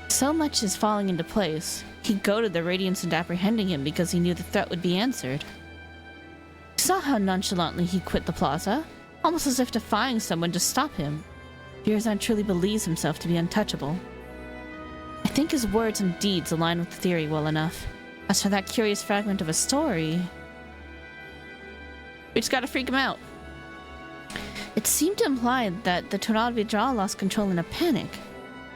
So much is falling into place. He goaded the Radiance into apprehending him because he knew the threat would be answered. You saw how nonchalantly he quit the plaza, almost as if defying someone to stop him. Virazon truly believes himself to be untouchable. I think his words and deeds align with the theory well enough. As for that curious fragment of a story... We just gotta freak him out. It seemed to imply that the Tonal Vijal lost control in a panic.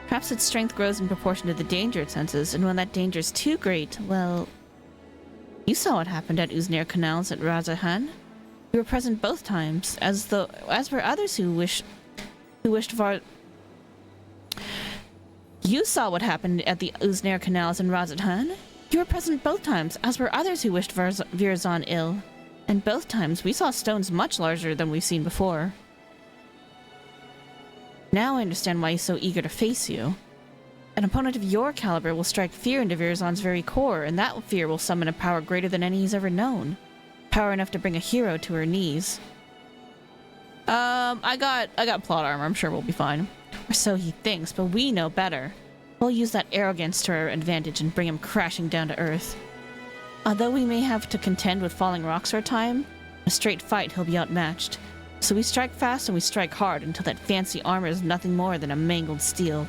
Perhaps its strength grows in proportion to the danger it senses, and when that danger is too great, well... You saw what happened at Uznair Canals at Razadhan. You were present both times, as were others who wished You saw what happened at the Uznair Canals in Razadhan. You were present both times, as were others who wished Virazon ill. And both times we saw stones much larger than we've seen before. Now I understand why he's so eager to face you. An opponent of your caliber will strike fear into Virazon's very core, and that fear will summon a power greater than any he's ever known. Power enough to bring a hero to her knees. I got plot armor. I'm sure we'll be fine. Or so he thinks, but we know better. We'll use that arrogance to our advantage and bring him crashing down to earth. Although we may have to contend with falling rocks for a time, in a straight fight he'll be outmatched. So we strike fast and we strike hard until that fancy armor is nothing more than a mangled steel.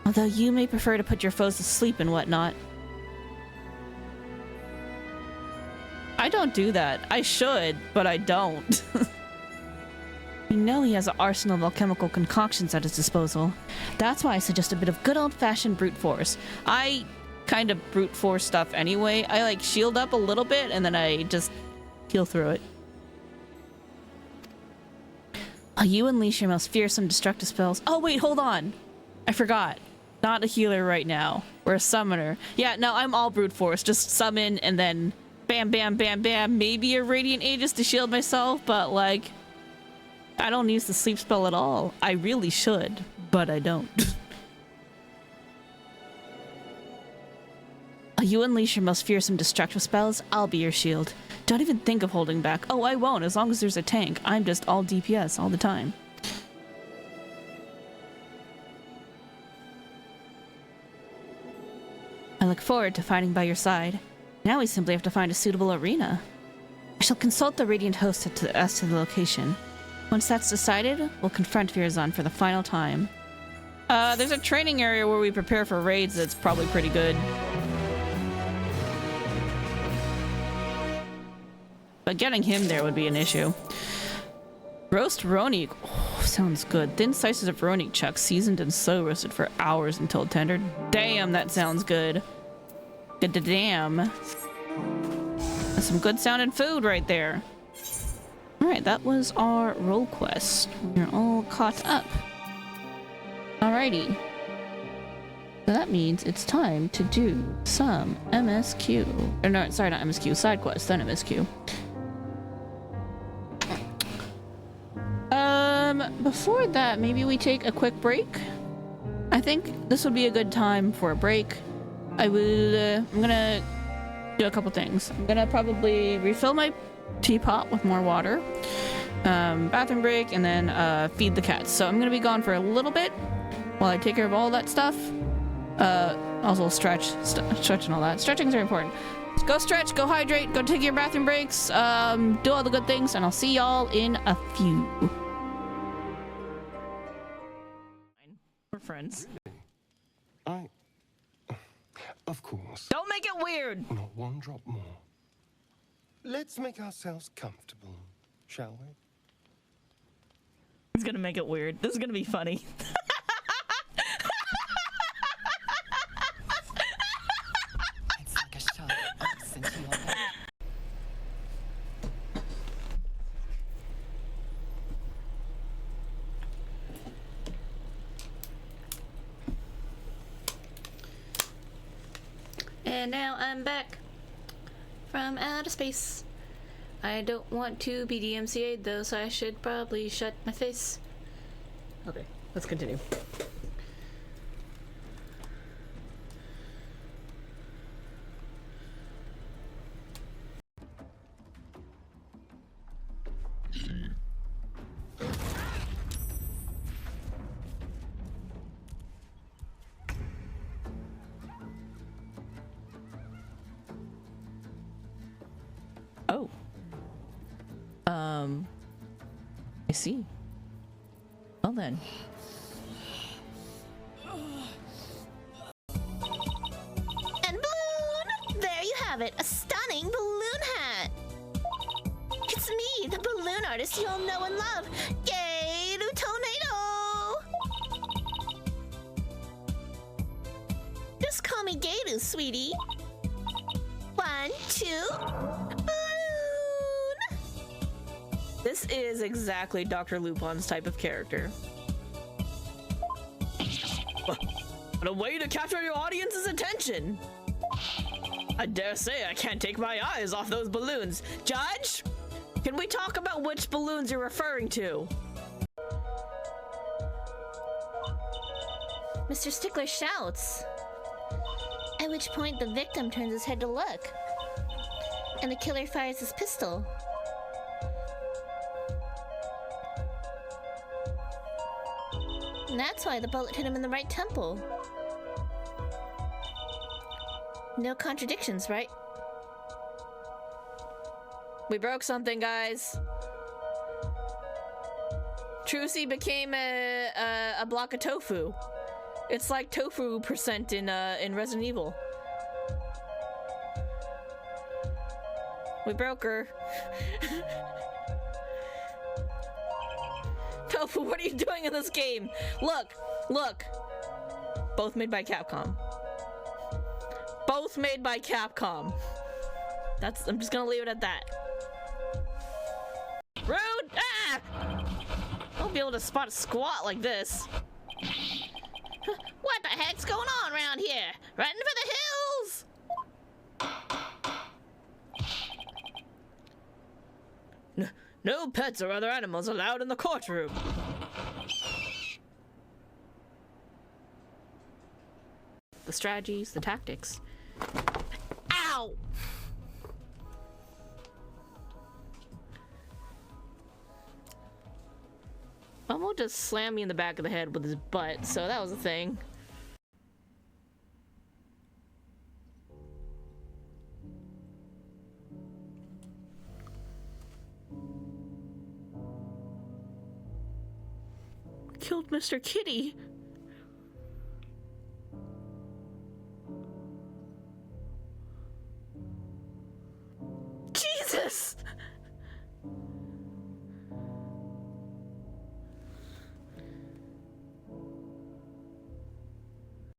Although you may prefer to put your foes to sleep and whatnot. I don't do that. I should, but I don't. You know he has an arsenal of alchemical concoctions at his disposal. That's why I suggest a bit of good old-fashioned brute force. I kind of brute force stuff anyway. I like shield up a little bit and then I just heal through it. Oh, you unleash your most fearsome destructive spells. Oh wait, hold on. I forgot. Not a healer right now. We're a summoner. Yeah, no, I'm all brute force. Just summon and then bam, bam, bam, bam. Maybe a Radiant Aegis to shield myself, but like, I don't use the sleep spell at all. I really should, but I don't. Oh, you unleash your most fearsome destructive spells, I'll be your shield. Don't even think of holding back. Oh, I won't, as long as there's a tank. I'm just all DPS all the time. I look forward to fighting by your side. Now we simply have to find a suitable arena. I shall consult the Radiant host as to the location. Once that's decided, we'll confront Virazon for the final time. There's a training area where we prepare for raids that's probably pretty good. But getting him there would be an issue. Roast Ronique. Oh, sounds good. Thin slices of Ronique chuck, seasoned and slow roasted for hours until tender. Damn, that sounds good. Damn. That's some good sounding food right there. Alright, that was our role quest. We're all caught up. Alrighty. So that means it's time to do some MSQ. Or no, sorry, not MSQ. Side quest, then MSQ. Before that, maybe we take a quick break. I think this would be a good time for a break. I'm gonna do a couple things. I'm gonna probably refill my teapot with more water, bathroom break, and then feed the cats. So I'm gonna be gone for a little bit while I take care of all that stuff. Also stretch and all that. Stretching is very important. Go stretch, go hydrate, go take your bathroom breaks, do all the good things, and I'll see y'all in a few. We're friends. Of course. Don't make it weird! Not one drop more. Let's make ourselves comfortable, shall we? He's gonna make it weird. This is gonna be funny. It's like a shot of ice into your head. And now I'm back from outer space. I don't want to be DMCA'd though, so I should probably shut my face. Okay, let's continue. Oh. I see. Well then. And balloon! There you have it, a stunning balloon hat! It's me, the balloon artist you all know and love, Gato Tornado! Just call me Gato, sweetie. 1, 2, balloon! This is exactly Dr. Lupin's type of character. What a way to capture your audience's attention! I dare say I can't take my eyes off those balloons. Judge? Can we talk about which balloons you're referring to? Mr. Stickler shouts, at which point the victim turns his head to look, and the killer fires his pistol. And that's why the bullet hit him in the right temple. No contradictions, right? We broke something, guys. Trucy became a block of tofu. It's like tofu percent in Resident Evil. We broke her. Tofu, what are you doing in this game? Look, look. Both made by Capcom. Both made by Capcom. I'm just gonna leave it at that. Rude! Ah! I won't be able to spot a squat like this. What the heck's going on around here? Running for the hills! No pets or other animals allowed in the courtroom. The strategies, the tactics. Ow! Momo just slammed me in the back of the head with his butt, so that was a thing. Killed Mr. Kitty. Jesus!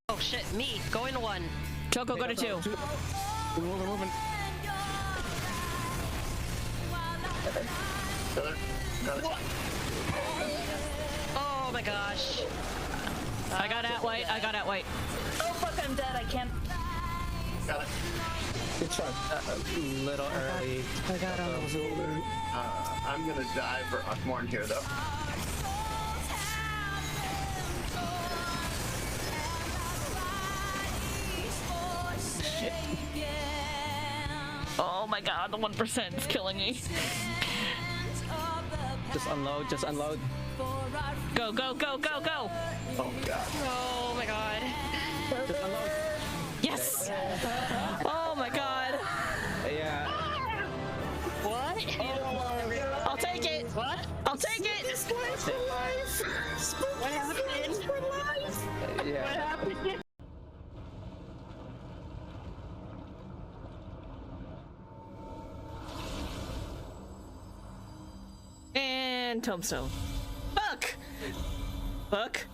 Oh shit, me, going to 1. Choco, go to 2. We're moving. Oh my gosh. I got at white. I got at white. Oh fuck, I'm dead. I can't. Got it. Good shot. A little early. I got him. I'm gonna die for Ukmorn here, though. Shit. Oh my god, the 1% is killing me. Just unload, just unload. Go, go, go, go, go! Oh god. Oh my god. Just unload. Yes! Oh my god. Yeah. What? I'll take it! What? I'll take it! What happened? Yeah. What happened? And tombstone. Book! Book.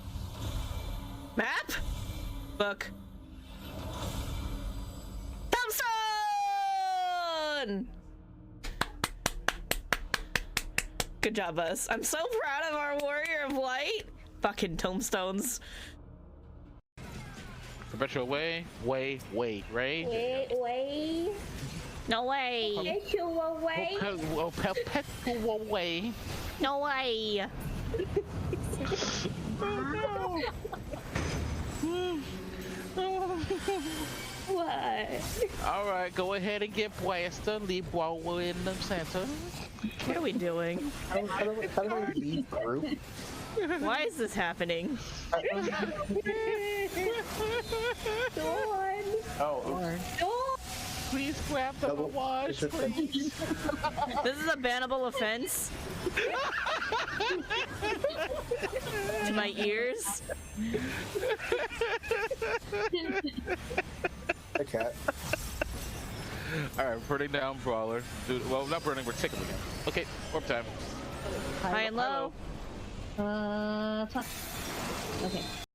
Map? Book. Tombstone! Good job, us. I'm so proud of our Warrior of Light. Fucking tombstones. Perpetual way, right? Wait. No way. Perpetual way. Perpetual way. No way. What? Alright, go ahead and get blasted. Leave while we're in the center. What are we doing? How do I leave group? Why is this happening? Dawn. Oh, Please grab the watch, please. This is a bannable offense. To my ears. the cat. Alright, burning down brawler. Dude, well, not burning, we're tickling him. Okay, warp time. High and low. Okay.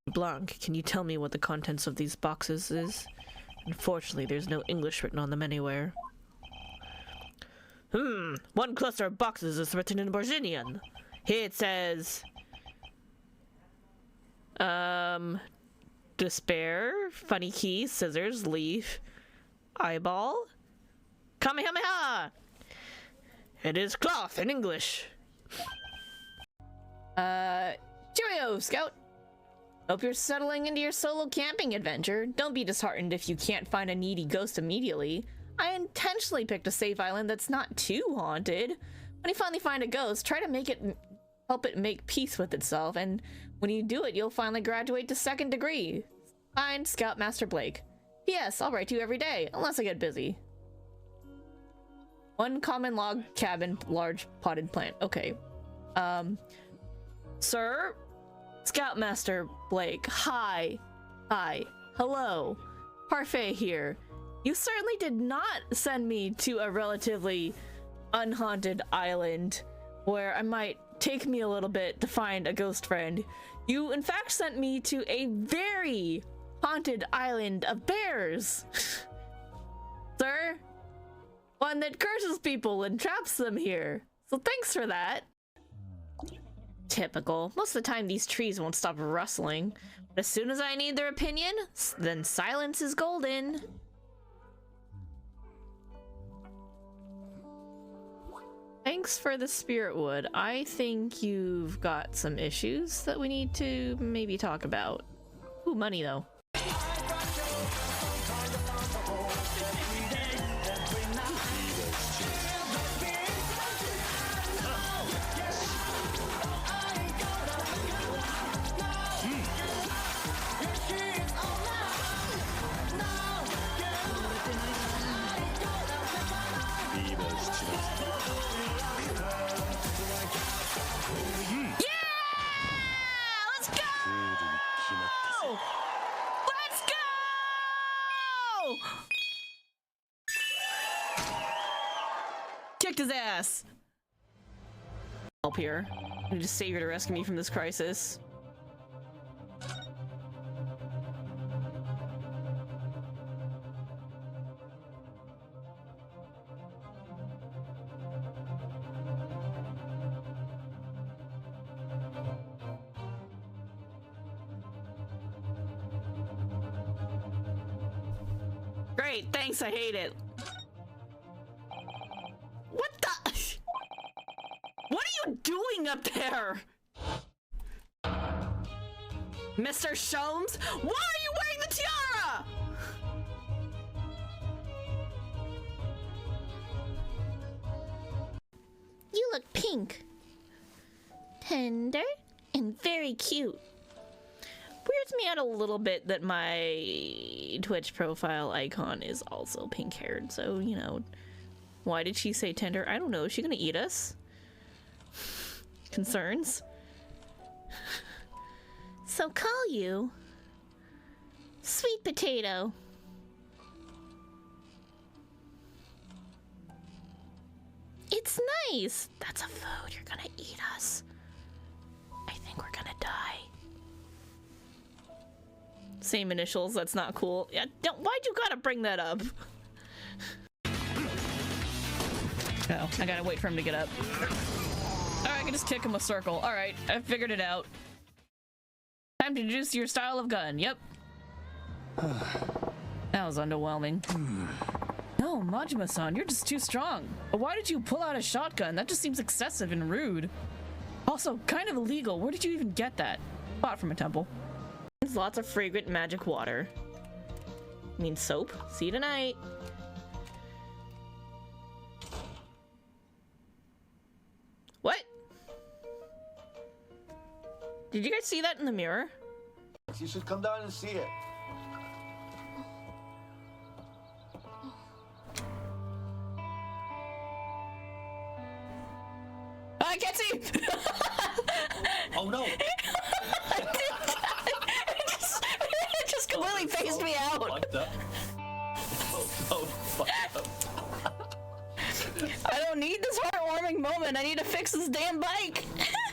Blanc, can you tell me what the contents of these boxes is? Unfortunately, there's no English written on them anywhere. One cluster of boxes is written in Borginian. Here it says... Despair, funny key, scissors, leaf, eyeball, Kamehameha! It is cloth in English. Cheerio, Scout! Hope you're settling into your solo camping adventure. Don't be disheartened if you can't find a needy ghost immediately. I intentionally picked a safe island that's not too haunted. When you finally find a ghost, try to help it make peace with itself, and when you do it, you'll finally graduate to 2nd degree. Signed, Scoutmaster Blake. P.S. I'll write to you every day, unless I get busy. 1 common log cabin, large potted plant. Okay. Sir? Scoutmaster Blake, hi. Hello. Parfait here. You certainly did not send me to a relatively unhaunted island where I might take me a little bit to find a ghost friend. You, in fact, sent me to a very haunted island of bears. Sir? One that curses people and traps them here. So thanks for that. Typical. Most of the time these trees won't stop rustling. But as soon as I need their opinion, then silence is golden. Thanks for the spirit wood. I think you've got some issues that we need to maybe talk about. Ooh, money though. Kicked his ass. Help here. I need a savior to rescue me from this crisis. Great, thanks, I hate it. What the? What are you doing up there? Mr. Sholmes? Why are you wearing the tiara? You look pink. Tender and very cute. Weirds me out a little bit that my Twitch profile icon is also pink-haired, so, you know, why did she say tender? I don't know. Is she gonna eat us? Concerns? So call you Sweet Potato. It's nice. That's a food. You're gonna eat us. I think we're gonna die. Same initials. That's not cool. Yeah, why'd you gotta bring that up? Oh, I gotta wait for him to get up. Alright, I can just kick him a circle. Alright, I figured it out. Time to introduce your style of gun. Yep. That was underwhelming. No, Majima-san, you're just too strong. But why did you pull out a shotgun? That just seems excessive and rude. Also, kind of illegal. Where did you even get that? Bought from a temple. There's lots of fragrant magic water. I mean soap. See you tonight. What? Did you guys see that in the mirror? You should come down and see it. I can't see! Oh no! it just completely phased me out. Fucked up. So fucked up. I don't need this heartwarming moment. I need to fix this damn bike.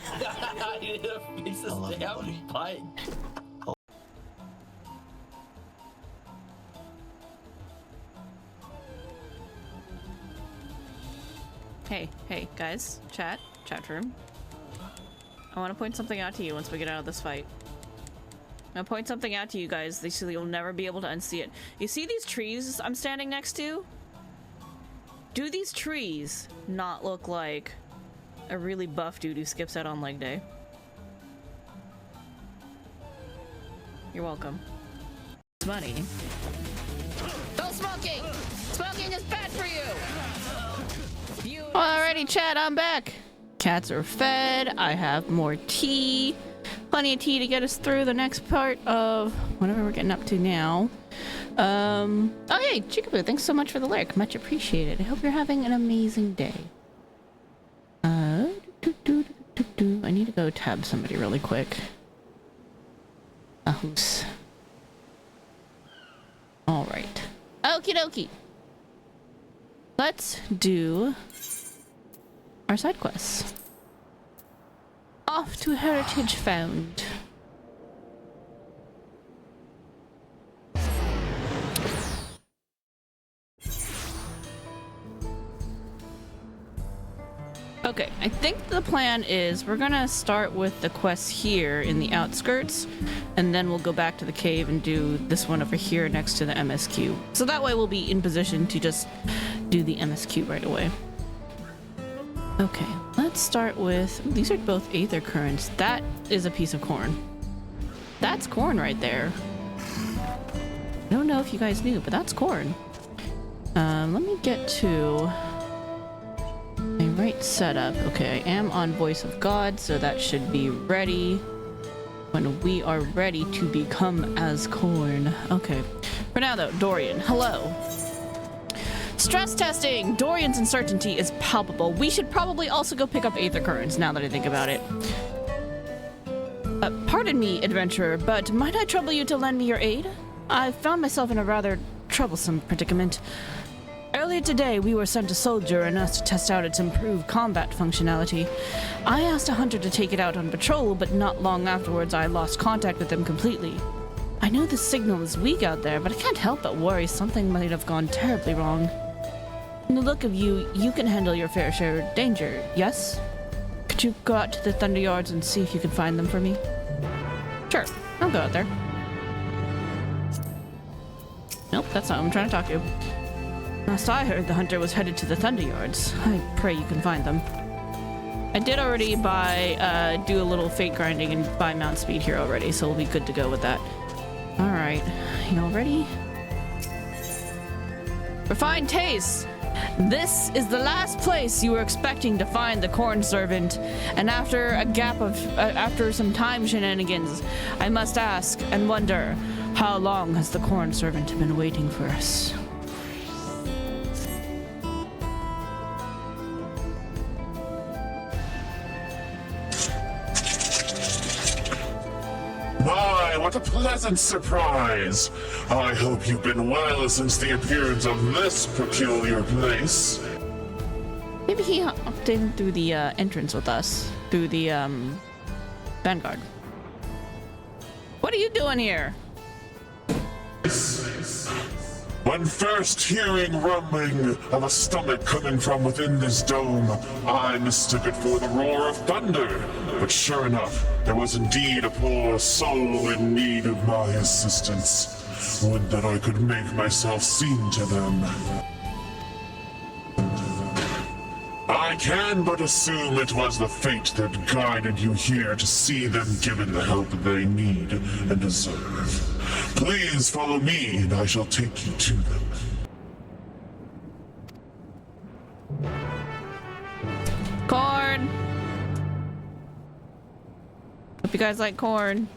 I need to fix this damn bike. Hey, guys, chat room. I want to point something out to you once we get out of this fight. I'll point something out to you guys so you'll never be able to unsee it. You see these trees I'm standing next to? Do these trees not look like a really buff dude who skips out on leg day? You're welcome. It's money. No smoking! Smoking is bad for you! Alrighty, chat, I'm back. Cats are fed. I have more tea. Plenty of tea to get us through the next part of whatever we're getting up to now. Oh hey, Chickaboo, thanks so much for the lyric. Much appreciated. I hope you're having an amazing day. I need to go tab somebody really quick. Who's... Alright. Okie dokie. Let's do our side quests. off to Heritage Found. Okay, I think the plan is we're gonna start with the quests here in the outskirts, and then we'll go back to the cave and do this one over here next to the MSQ. So that way we'll be in position to just do the MSQ right away. Okay, let's start with... These are both Aether Currents. That is a piece of corn. That's corn right there. I don't know if you guys knew, but that's corn. Let me get to... a right setup. Okay, I am on Voice of God, so that should be ready when we are ready to become as corn. Okay. For now though, Dorian, hello. Stress testing! Dorian's uncertainty is palpable. We should probably also go pick up Aether Currents now that I think about it. Pardon me, adventurer, but might I trouble you to lend me your aid? I've found myself in a rather troublesome predicament. Earlier today, we were sent a soldier and asked to test out its improved combat functionality. I asked a hunter to take it out on patrol, but not long afterwards I lost contact with them completely. I know the signal is weak out there, but I can't help but worry something might have gone terribly wrong. From the look of you, you can handle your fair share of danger, yes? Could you go out to the Thunder Yards and see if you can find them for me? Sure, I'll go out there. Nope, that's not what I'm trying to talk to. Last I heard, the hunter was headed to the Thunder Yards. I pray you can find them. I did already do a little fate grinding and buy mount speed here already, so we'll be good to go with that. Alright, y'all ready? Refined taste! This is the last place you were expecting to find the corn servant, and after a gap of after some time shenanigans, I must ask and wonder, how long has the corn servant been waiting for us? My, what a pleasant surprise! I hope you've been well since the appearance of this peculiar place. Maybe he hopped in through the entrance with us, through the Vanguard. What are you doing here? When first hearing rumbling of a stomach coming from within this dome, I mistook it for the roar of thunder. But sure enough, there was indeed a poor soul in need of my assistance. Would that I could make myself seen to them. I can but assume it was the fate that guided you here to see them given the help they need and deserve. Please follow me and I shall take you to them. Corn! Hope you guys like corn.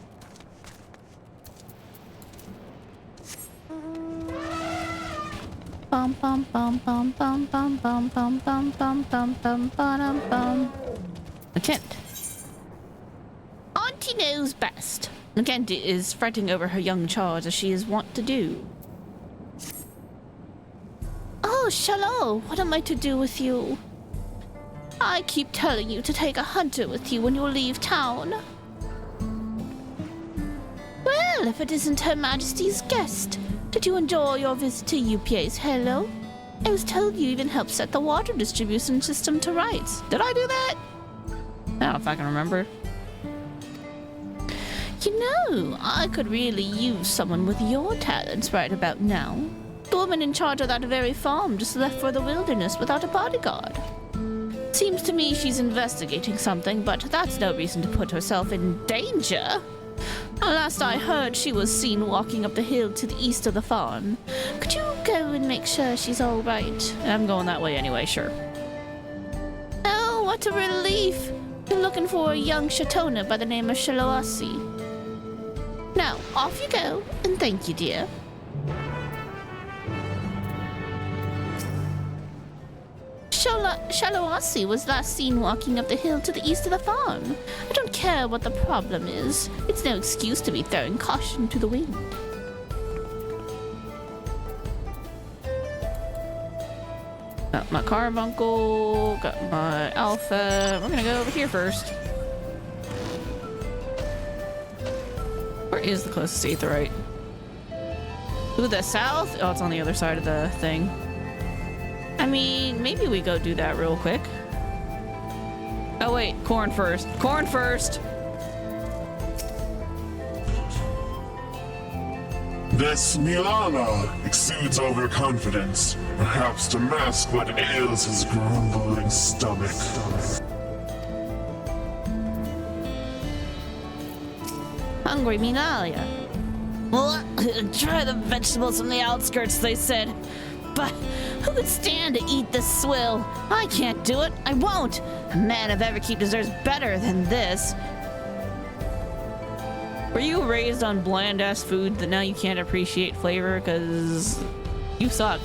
Bum bum bum bum bum bum bum bum bum bum bum bum bum bum. A tent. Auntie knows best. Kent is fretting over her young charge as she is wont to do. Oh, Shallow, what am I to do with you? I keep telling you to take a hunter with you when you leave town. Well, if it isn't Her Majesty's guest. Did you enjoy your visit to UPA's Hello? I was told you even helped set the water distribution system to rights. Did I do that? I don't know if I can remember. You know, I could really use someone with your talents right about now. The woman in charge of that very farm just left for the wilderness without a bodyguard. Seems to me she's investigating something, but that's no reason to put herself in danger. Last I heard, she was seen walking up the hill to the east of the farm. Could you go and make sure she's all right? I'm going that way anyway, sure. Oh, what a relief! Been looking for a young Shatona by the name of Shalawasi. Now, off you go, and thank you, dear. Shalawasi was last seen walking up the hill to the east of the farm. I don't care what the problem is. It's no excuse to be throwing caution to the wind. Got my carbuncle, got my alpha. We're gonna go over here first. Where is the closest aetheryte? Ooh, the south? Oh, it's on the other side of the thing. I mean, maybe we go do that real quick. Oh wait, corn first. Corn first! This Milana exudes overconfidence, perhaps to mask what ails his grumbling stomach. Hungry Minalia. Well, try the vegetables from the outskirts, they said. But who could stand to eat this swill? I can't do it. I won't. A man of Everkeep deserves better than this. Were you raised on bland-ass food that now you can't appreciate flavor? Because you suck.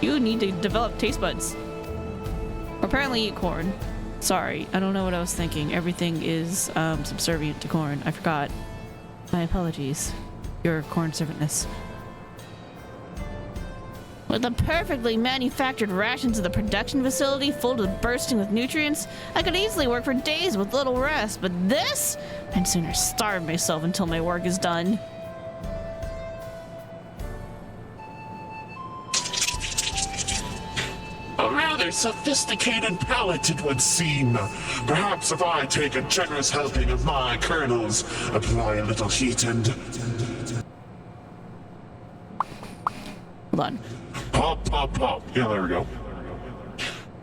You need to develop taste buds. Apparently eat corn. Sorry, I don't know what I was thinking. Everything is subservient to corn. I forgot. My apologies. Your corn servantness. With the perfectly manufactured rations of the production facility full to bursting with nutrients, I could easily work for days with little rest, but this? I'd sooner starve myself until my work is done. A rather sophisticated palate, it would seem. Perhaps if I take a generous helping of my kernels, apply a little heat and... Hold on. Pop, pop, pop. Yeah, there we go.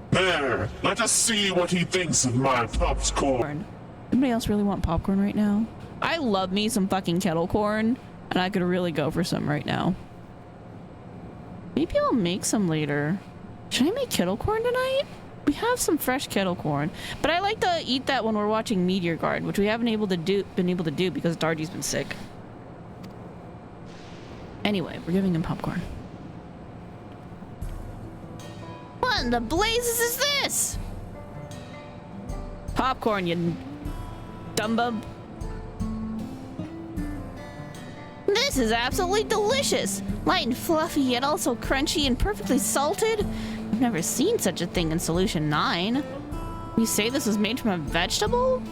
There! Let us see what he thinks of my popped corn. Anybody else really want popcorn right now? I love me some fucking kettle corn, and I could really go for some right now. Maybe I'll make some later. Should I make kettle corn tonight? We have some fresh kettle corn, but I like to eat that when we're watching Meteor Guard, which we haven't been able to do because Dargy's been sick. Anyway, we're giving him popcorn. What in the blazes is this? Popcorn, you dumbub. This is absolutely delicious! Light and fluffy, yet also crunchy and perfectly salted. I've never seen such a thing in Solution 9. You say this was made from a vegetable?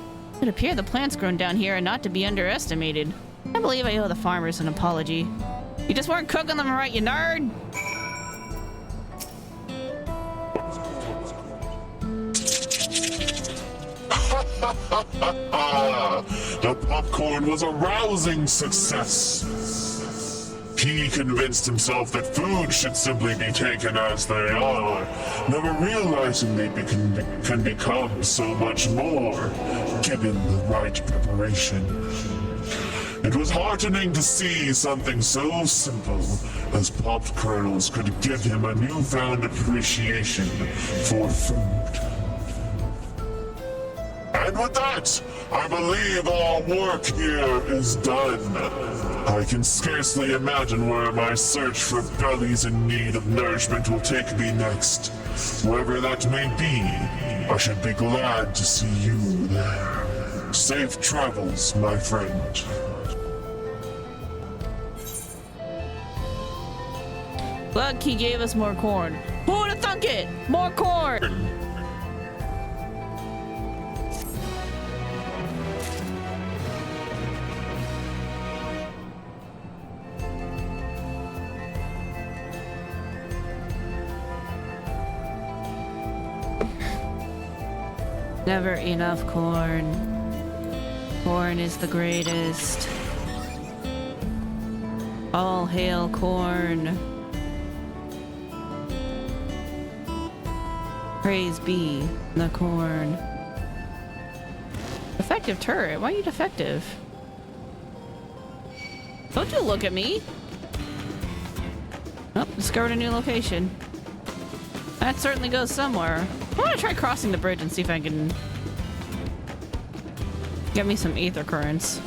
It appears the plants grown down here are not to be underestimated. I believe I owe the farmers an apology. You just weren't cooking them right, you nerd! The popcorn was a rousing success. He convinced himself that food should simply be taken as they are, never realizing they can become so much more, given the right preparation. It was heartening to see something so simple as popped kernels could give him a newfound appreciation for food. And with that, I believe our work here is done. I can scarcely imagine where my search for bellies in need of nourishment will take me next. Wherever that may be, I should be glad to see you there. Safe travels, my friend. Look, he gave us more corn. Who would have thunk it? More corn! Never enough corn. Corn is the greatest. All hail corn. Praise be the corn. Defective turret? Why are you defective? Don't you look at me! Oh, discovered a new location. That certainly goes somewhere. I want to try crossing the bridge and see if I can get me some ether currents.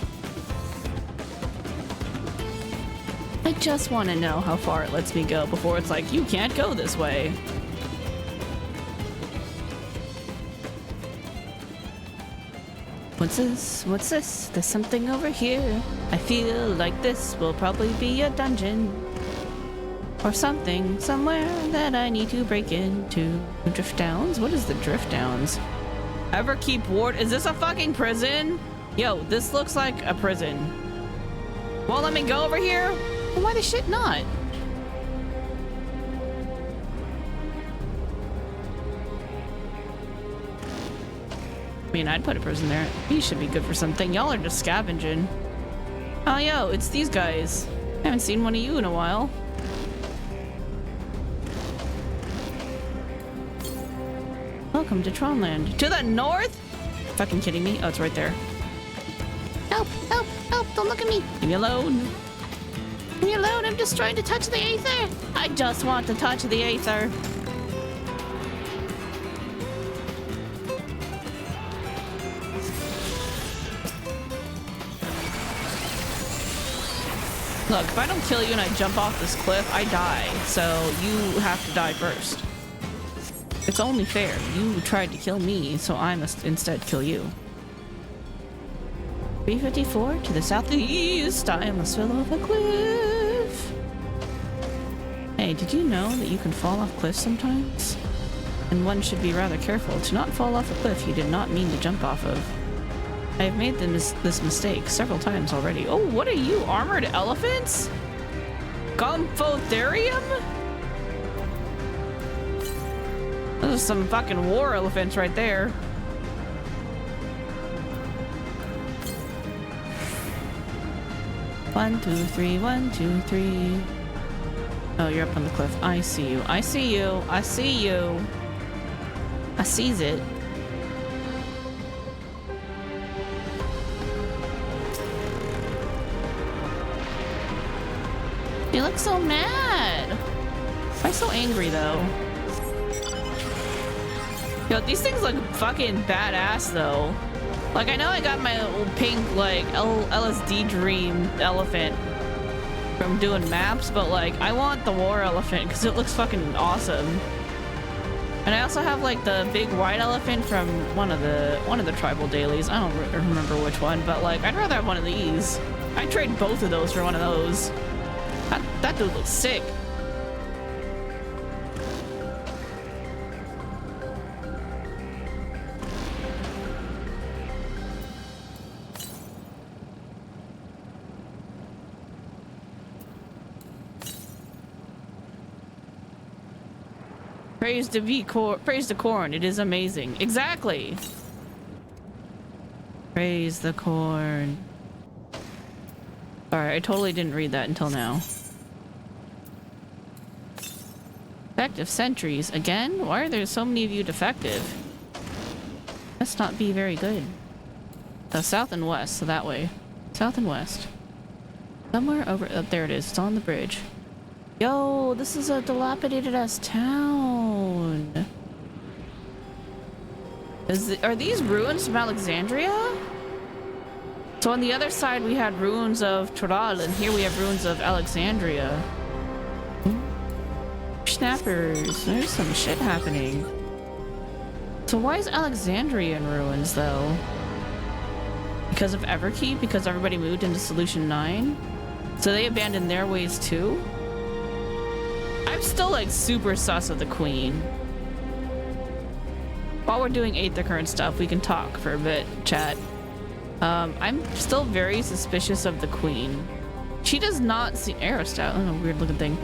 I just want to know how far it lets me go before it's like, you can't go this way. What's this? What's this? There's something over here. I feel like this will probably be a dungeon. Or something, somewhere that I need to break into. Drift Downs? What is the Drift Downs? Everkeep Ward? Is this a fucking prison? Yo, this looks like a prison. Won't let me go over here? Well, why the shit not? I mean, I'd put a person there. He should be good for something. Y'all are just scavenging. Oh, yo, it's these guys. I haven't seen one of you in a while. Welcome to Tronland. To the north? Fucking kidding me? Oh, it's right there. Help! Help! Help! Don't look at me! Leave me alone. Leave me alone! I'm just trying to touch the aether! I just want to touch the aether. Look, if I don't kill you and I jump off this cliff, I die. So you have to die first. It's only fair. You tried to kill me, so I must instead kill you. 354 to the southeast. I must fall off a cliff. Hey, did you know that you can fall off cliffs sometimes? And one should be rather careful to not fall off a cliff you did not mean to jump off of. I have made this mistake several times already. Oh, what are you? Armored elephants? Gomphotherium? Those are some fucking war elephants right there. One, two, three, 1, 2, 3. Oh, you're up on the cliff. I see you. I see you. I see you. I sees it. You look so mad. Why so angry though? Yo, these things look fucking badass though. Like, I know I got my old pink, like, LSD dream elephant from doing maps, but like, I want the war elephant because it looks fucking awesome. And I also have like the big white elephant from one of the tribal dailies. I don't remember which one, but like, I'd rather have one of these. I'd trade both of those for one of those. That dude looks sick. Praise the corn. It is amazing. Exactly. Praise the corn. Sorry, I totally didn't read that until now. Defective sentries. Again? Why are there so many of you defective? Must not be very good. South and west, so that way. South and west. Somewhere over... Oh, there it is. It's on the bridge. Yo, this is a dilapidated-ass town. Are these ruins from Alexandria? So on the other side we had ruins of Toral, and here we have ruins of Alexandria. Snappers, there's some shit happening. So why is Alexandria in ruins though? Because of Everkeep? Because everybody moved into Solution 9? So they abandoned their ways too? I'm still like super sus of the Queen. While we're doing Aether Current stuff, we can talk for a bit, chat. I'm still very suspicious of the Queen. She does not seem... Aerostat, oh, weird looking thing.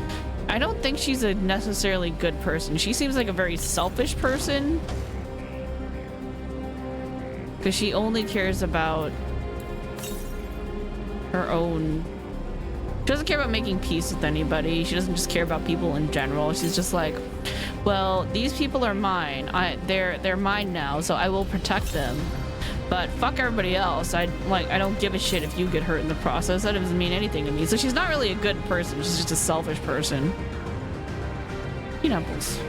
I don't think she's a necessarily good person. She seems like a very selfish person. Because she only cares about her own... She doesn't care about making peace with anybody. She doesn't just care about people in general. She's just like, well, these people are mine. They're mine now, so I will protect them. But fuck everybody else. I don't give a shit if you get hurt in the process. That doesn't mean anything to me. So she's not really a good person. She's just a selfish person. Pineapples.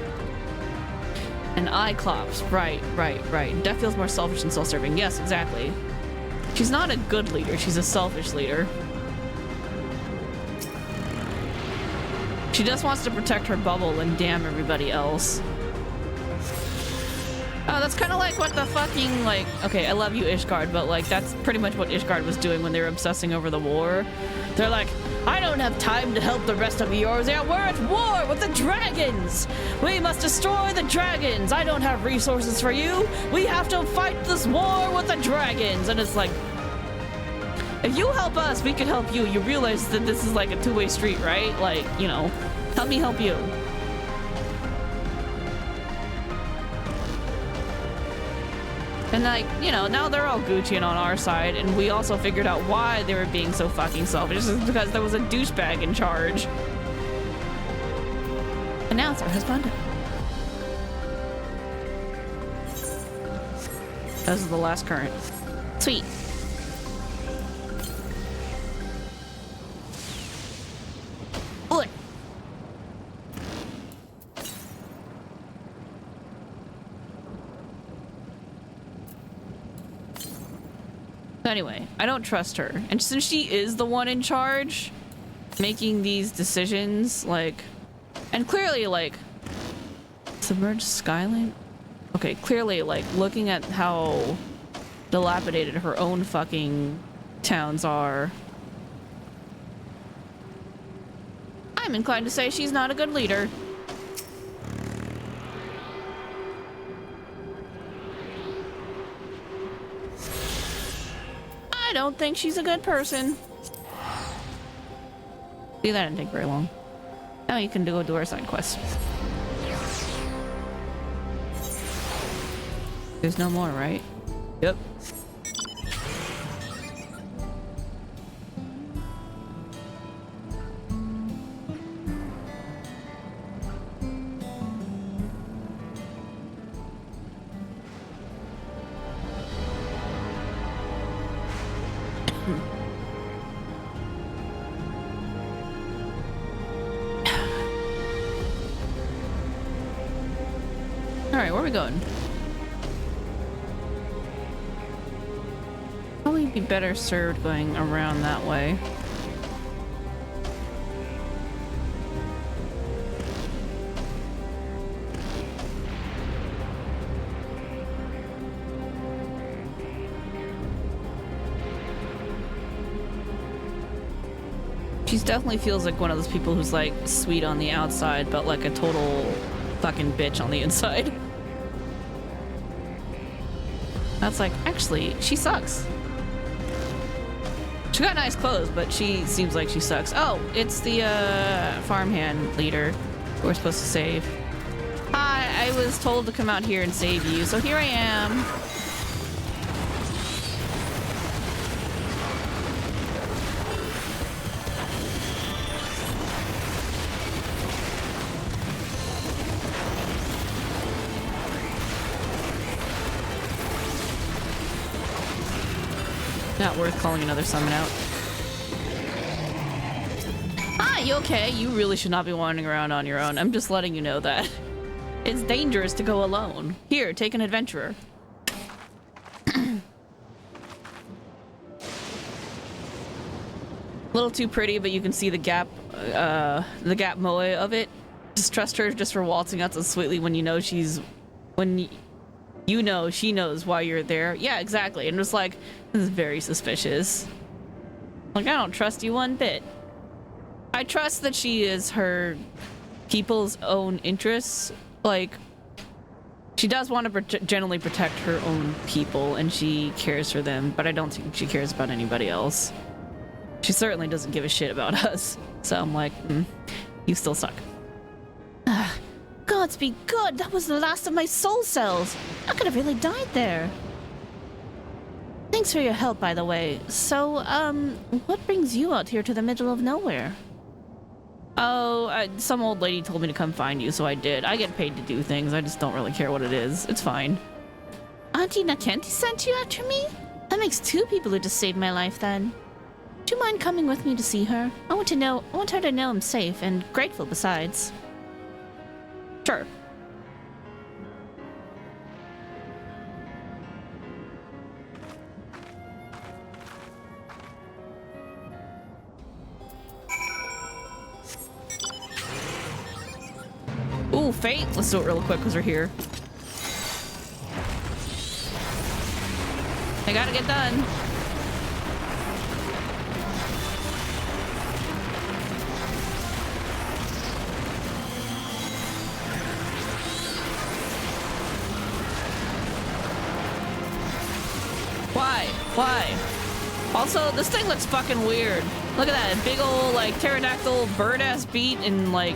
And Iclops. Right. Death feels more selfish and self-serving. Yes, exactly. She's not a good leader. She's a selfish leader. She just wants to protect her bubble and damn everybody else. Oh, that's kind of like what the fucking, like... Okay, I love you, Ishgard, but, like, that's pretty much what Ishgard was doing when they were obsessing over the war. They're like, I don't have time to help the rest of yours. Yeah, we're at war with the dragons! We must destroy the dragons! I don't have resources for you! We have to fight this war with the dragons! And it's like... If you help us, we can help you. You realize that this is like a two-way street, right? Like, you know, help me help you. And like, you know, now they're all Gucci and on our side, and we also figured out why they were being so fucking selfish. It's because there was a douchebag in charge. And now it's our husband. This is the last current. Sweet. Oi. Anyway, I don't trust her. And since she is the one in charge, making these decisions, like... And clearly, like... Submerged Skyline? Okay, clearly, like, looking at how dilapidated her own fucking towns are... I'm inclined to say she's not a good leader. I don't think she's a good person. See, that didn't take very long. Now you can go do our side quest. There's no more, right? Yep. Alright, where are we going? Probably be better served going around that way. She definitely feels like one of those people who's like sweet on the outside, but like a total fucking bitch on the inside. That's like, actually, she sucks. She got nice clothes, but she seems like she sucks. Oh, it's the farmhand leader we're supposed to save. Hi, I was told to come out here and save you, so here I am. Not worth calling another summon out. Ah, you okay? You really should not be wandering around on your own. I'm just letting you know that. It's dangerous to go alone. Here, take an adventurer. A little too pretty, but you can see the gap moe of it. Just trust her just for waltzing out so sweetly when you know she's... You know she knows why you're there. Yeah, exactly. And it's like, this is very suspicious. Like, I don't trust you one bit. I trust that she is her people's own interests. Like, she does want to generally protect her own people, and she cares for them, but I don't think she cares about anybody else. She certainly doesn't give a shit about us. So I'm like, you still suck. Gods be good, that was the last of my soul cells. I could have really died there. Thanks for your help, by the way. So, what brings you out here to the middle of nowhere? Oh, some old lady told me to come find you, so I did. I get paid to do things, I just don't really care what it is. It's fine. Auntie Nakenti sent you after me? That makes two people who just saved my life, then. Do you mind coming with me to see her? I want her to know I'm safe, and grateful besides. Sure. Ooh, fate. Let's do it real quick because we're here. I gotta get done. Why? Why? Also, this thing looks fucking weird. Look at that big old, like, pterodactyl bird-ass beat and, like,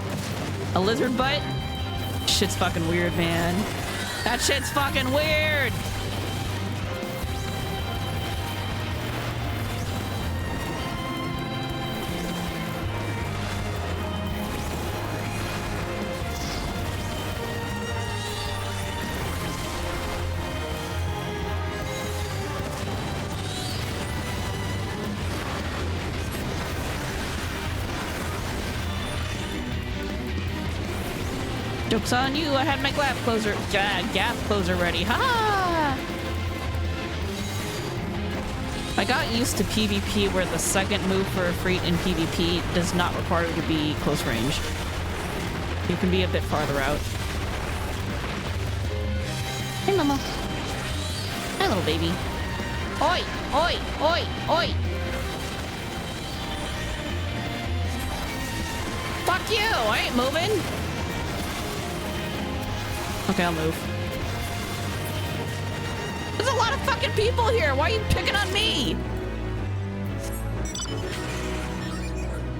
a lizard butt. Shit's fucking weird, man. That shit's fucking weird! Joke's on you, I had my gap closer ready. Ha! I got used to PvP where the second move for a Freet in PvP does not require you to be close range. You can be a bit farther out. Hey, Mama. Hi, little baby. Oi! Oi! Oi! Oi! Fuck you! I ain't moving! Okay, I'll move. There's a lot of fucking people here! Why are you picking on me?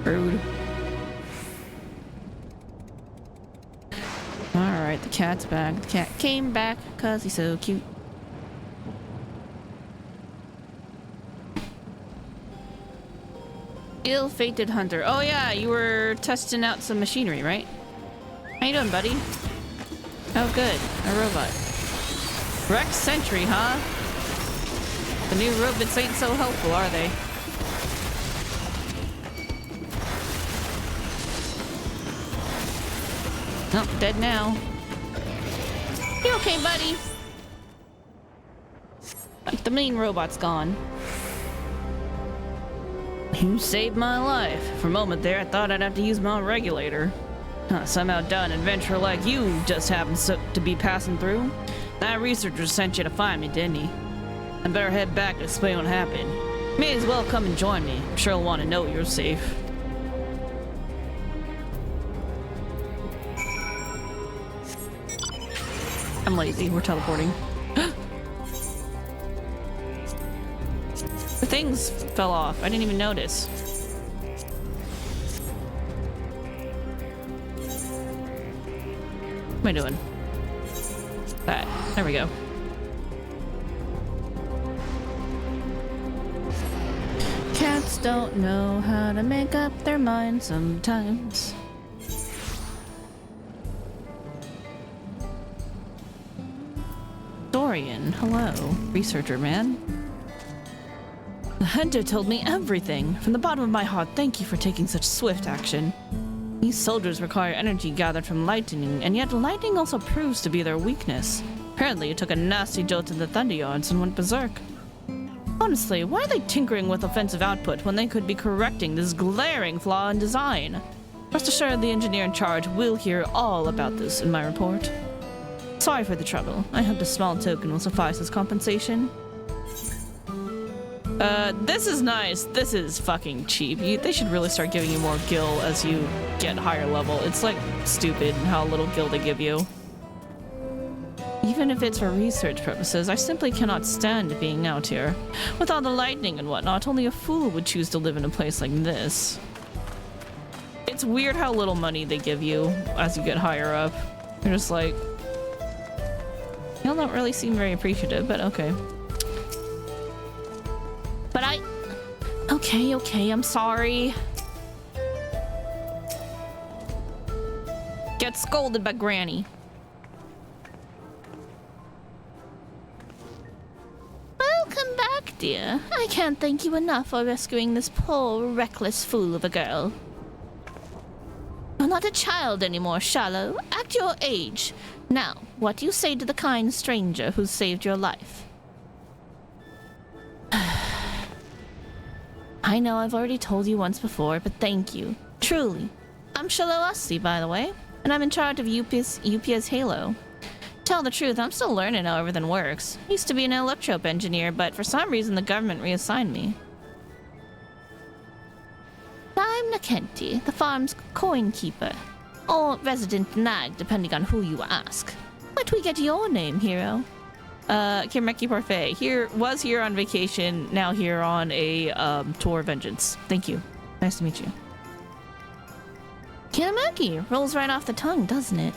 Rude. Alright, the cat's back. The cat came back because he's so cute. Ill-fated hunter. Oh yeah, you were testing out some machinery, right? How you doing, buddy? Oh good, a robot. Rex Sentry, huh? The new robots ain't so helpful, are they? Nope, dead now. You okay, buddy? Like the main robot's gone. You saved my life. For a moment there, I thought I'd have to use my regulator. Somehow done an adventurer like you just happened to be passing through. That researcher sent you to find me, didn't he? I better head back to explain what happened. May as well come and join me. I'm sure he'll want to know you're safe. I'm lazy. We're teleporting. The things fell off. I didn't even notice. What am I doing? That. There we go. Cats don't know how to make up their minds sometimes. Dorian, hello. Researcher man. The hunter told me everything. From the bottom of my heart, thank you for taking such swift action. These soldiers require energy gathered from lightning, and yet lightning also proves to be their weakness. Apparently, it took a nasty jolt to the thunder yards and went berserk. Honestly, why are they tinkering with offensive output when they could be correcting this glaring flaw in design? Rest assured, the engineer in charge will hear all about this in my report. Sorry for the trouble. I hope a small token will suffice as compensation. This is nice. This is fucking cheap. They should really start giving you more gil as you get higher level. It's like stupid how little gil they give you. Even if it's for research purposes, I simply cannot stand being out here. With all the lightning and whatnot, only a fool would choose to live in a place like this. It's weird how little money they give you as you get higher up. You're just like... You'll not really seem very appreciative, but okay. But Okay, I'm sorry. Get scolded by Granny. Welcome back, dear. I can't thank you enough for rescuing this poor, reckless fool of a girl. You're not a child anymore, Shallow. Act your age. Now, what do you say to the kind stranger who saved your life? I know I've already told you once before, but thank you. Truly. I'm Shallow Usty, by the way, and I'm in charge of UPS Halo. Tell the truth, I'm still learning how everything works. Used to be an electrope engineer, but for some reason the government reassigned me. I'm Nakenti, the farm's coin keeper. Or resident nag, depending on who you ask. Where'd we get your name, hero? Kirmeki Parfait. Was here on vacation, now here on a tour of vengeance. Thank you. Nice to meet you. Kirmeki rolls right off the tongue, doesn't it?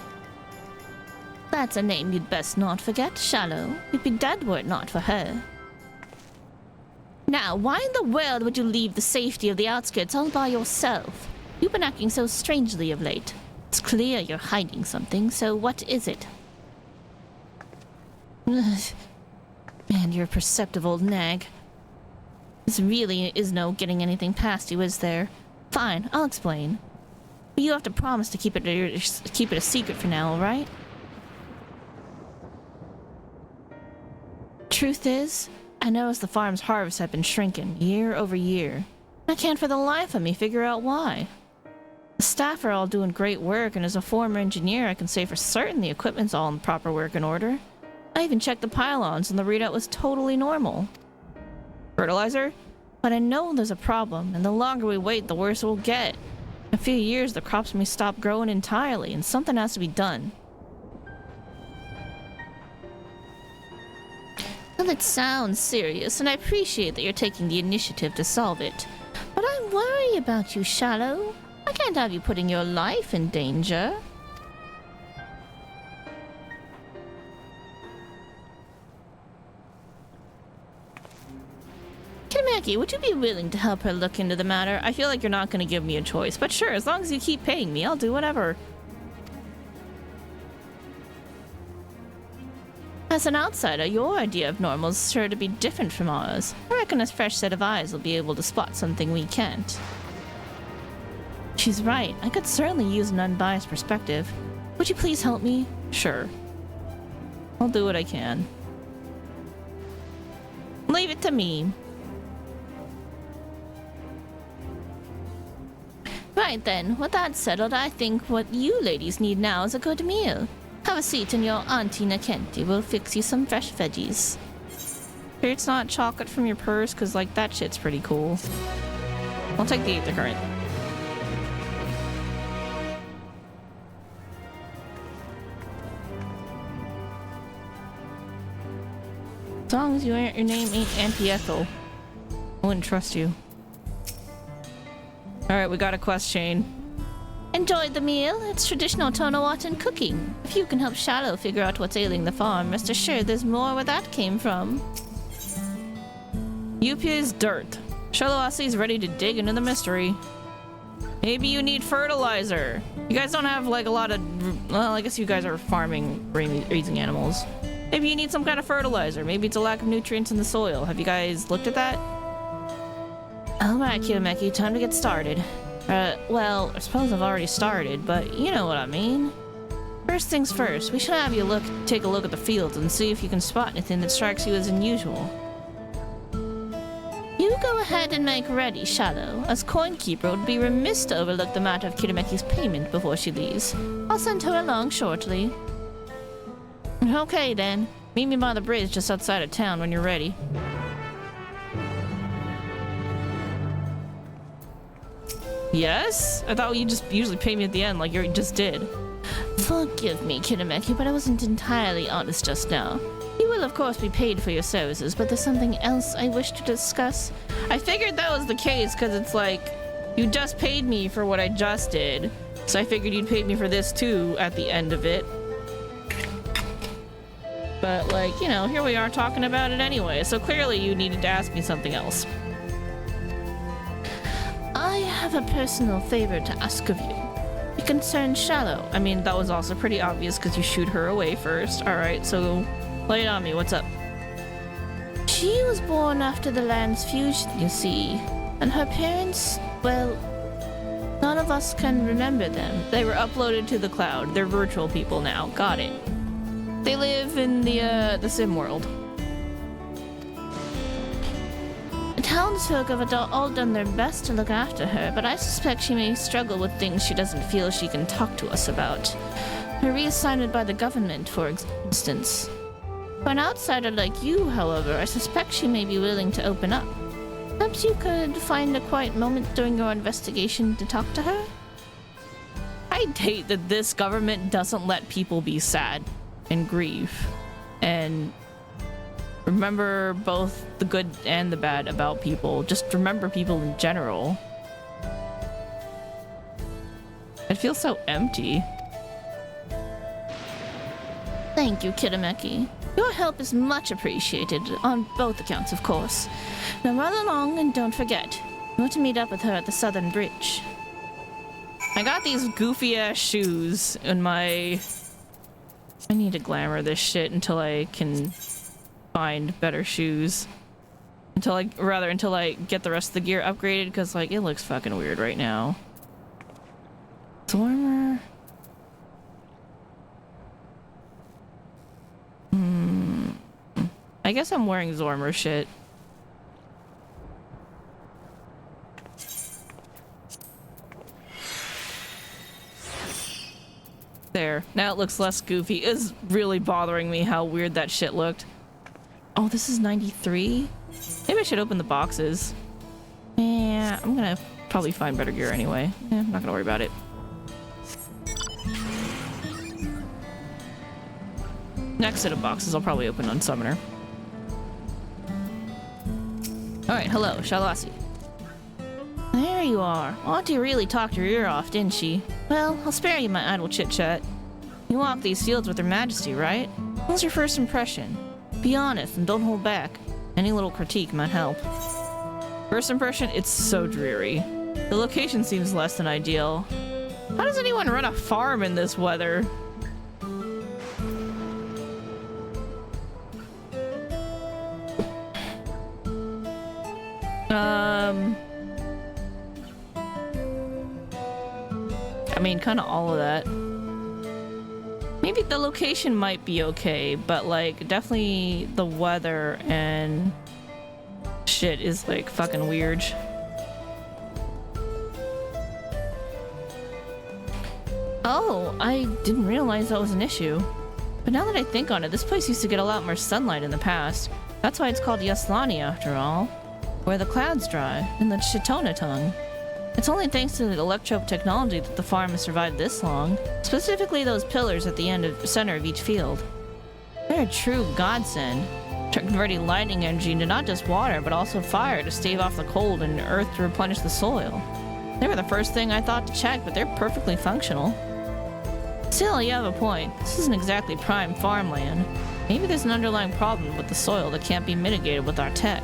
That's a name you'd best not forget, Shallow. You'd be dead were it not for her. Now, why in the world would you leave the safety of the outskirts all by yourself? You've been acting so strangely of late. It's clear you're hiding something, so what is it? Ugh. Man, you're a perceptive old nag. This really is no getting anything past you, is there? Fine, I'll explain. But you have to promise to keep it a secret for now, alright? Truth is, I noticed the farm's harvests have been shrinking year over year. I can't for the life of me figure out why. The staff are all doing great work, and as a former engineer, I can say for certain the equipment's all in proper working order. I even checked the pylons, and the readout was totally normal. Fertilizer? But I know there's a problem, and the longer we wait, the worse it will get. In a few years, the crops may stop growing entirely, and something has to be done. Well, it sounds serious, and I appreciate that you're taking the initiative to solve it. But I worry about you, Shallow. I can't have you putting your life in danger. Kirmeki, would you be willing to help her look into the matter? I feel like you're not going to give me a choice, but sure, as long as you keep paying me, I'll do whatever. As an outsider, your idea of normal is sure to be different from ours. I reckon a fresh set of eyes will be able to spot something we can't. She's right. I could certainly use an unbiased perspective. Would you please help me? Sure. I'll do what I can. Leave it to me. Right then, with that settled, I think what you ladies need now is a good meal. Have a seat and your Auntie Nakenti will fix you some fresh veggies. Sure it's not chocolate from your purse, because, like, that shit's pretty cool. I'll take the Aether Current. As long as your name ain't Auntie Ethel, I wouldn't trust you. Alright, we got a quest chain. Enjoy the meal. It's traditional Tonawatan cooking. If you can help Shallow figure out what's ailing the farm, rest assured there's more where that came from. Yupia's dirt. Shallowasi is ready to dig into the mystery. Maybe you need fertilizer. You guys don't have, like, a lot of... Well, I guess you guys are farming, raising animals. Maybe you need some kind of fertilizer. Maybe it's a lack of nutrients in the soil. Have you guys looked at that? Alright, Kirmeki, time to get started. Well, I suppose I've already started, but you know what I mean. First things first, we should have you take a look at the fields and see if you can spot anything that strikes you as unusual. You go ahead and make ready, Shallow, as Coinkeeper would be remiss to overlook the matter of Kirameki's payment before she leaves. I'll send her along shortly. Okay then, meet me by the bridge just outside of town when you're ready. Yes? I thought you just usually pay me at the end like you just did. Forgive me, Kirmeki, but I wasn't entirely honest just now. You will of course be paid for your services, but there's something else I wish to discuss. I figured that was the case because it's like, you just paid me for what I just did. So I figured you'd pay me for this too at the end of it. But like, you know, here we are talking about it anyway, so clearly you needed to ask me something else. I have a personal favor to ask of you. It concerns Shallow. I mean, that was also pretty obvious because you shoot her away first. Alright, so lay it on me. What's up? She was born after the land's fusion, you see. And her parents, well, none of us can remember them. They were uploaded to the cloud. They're virtual people now. Got it. They live in the sim world. The townsfolk have all done their best to look after her, but I suspect she may struggle with things she doesn't feel she can talk to us about. Her reassignment by the government, for instance. For an outsider like you, however, I suspect she may be willing to open up. Perhaps you could find a quiet moment during your investigation to talk to her? I'd hate that this government doesn't let people be sad and grieve and Remember both the good and the bad about people. Just remember people in general. It feels so empty. Thank you, Kitameki. Your help is much appreciated, on both accounts, of course. Now run along and don't forget, you want to meet up with her at the Southern Bridge. I got these goofy ass shoes in my... I need to glamour this shit until I can find better shoes. Until I get the rest of the gear upgraded, because like it looks fucking weird right now. Zormer. I guess I'm wearing Zormer shit. There. Now it looks less goofy. It's really bothering me how weird that shit looked. Oh, this is 93? Maybe I should open the boxes. Yeah, I'm gonna probably find better gear anyway. I'm not gonna worry about it. Next set of boxes I'll probably open on Summoner. Alright, hello, Shalasi. There you are. Auntie really talked your ear off, didn't she? Well, I'll spare you my idle chit-chat. You walk these fields with Her Majesty, right? What was your first impression? Be honest and don't hold back. Any little critique might help. First impression, it's so dreary. The location seems less than ideal. How does anyone run a farm in this weather? I mean, kind of all of that. Maybe the location might be okay, but like definitely the weather and shit is like fucking weird. Oh, I didn't realize that was an issue. But now that I think on it, this place used to get a lot more sunlight in the past. That's why it's called Yaslani after all. Where the clouds dry, in the Chitona tongue. It's only thanks to the electro technology that the farm has survived this long. Specifically those pillars at the center of each field. They're a true godsend. Converting lightning energy into not just water, but also fire to stave off the cold and earth to replenish the soil. They were the first thing I thought to check, but they're perfectly functional. Still, you have a point. This isn't exactly prime farmland. Maybe there's an underlying problem with the soil that can't be mitigated with our tech.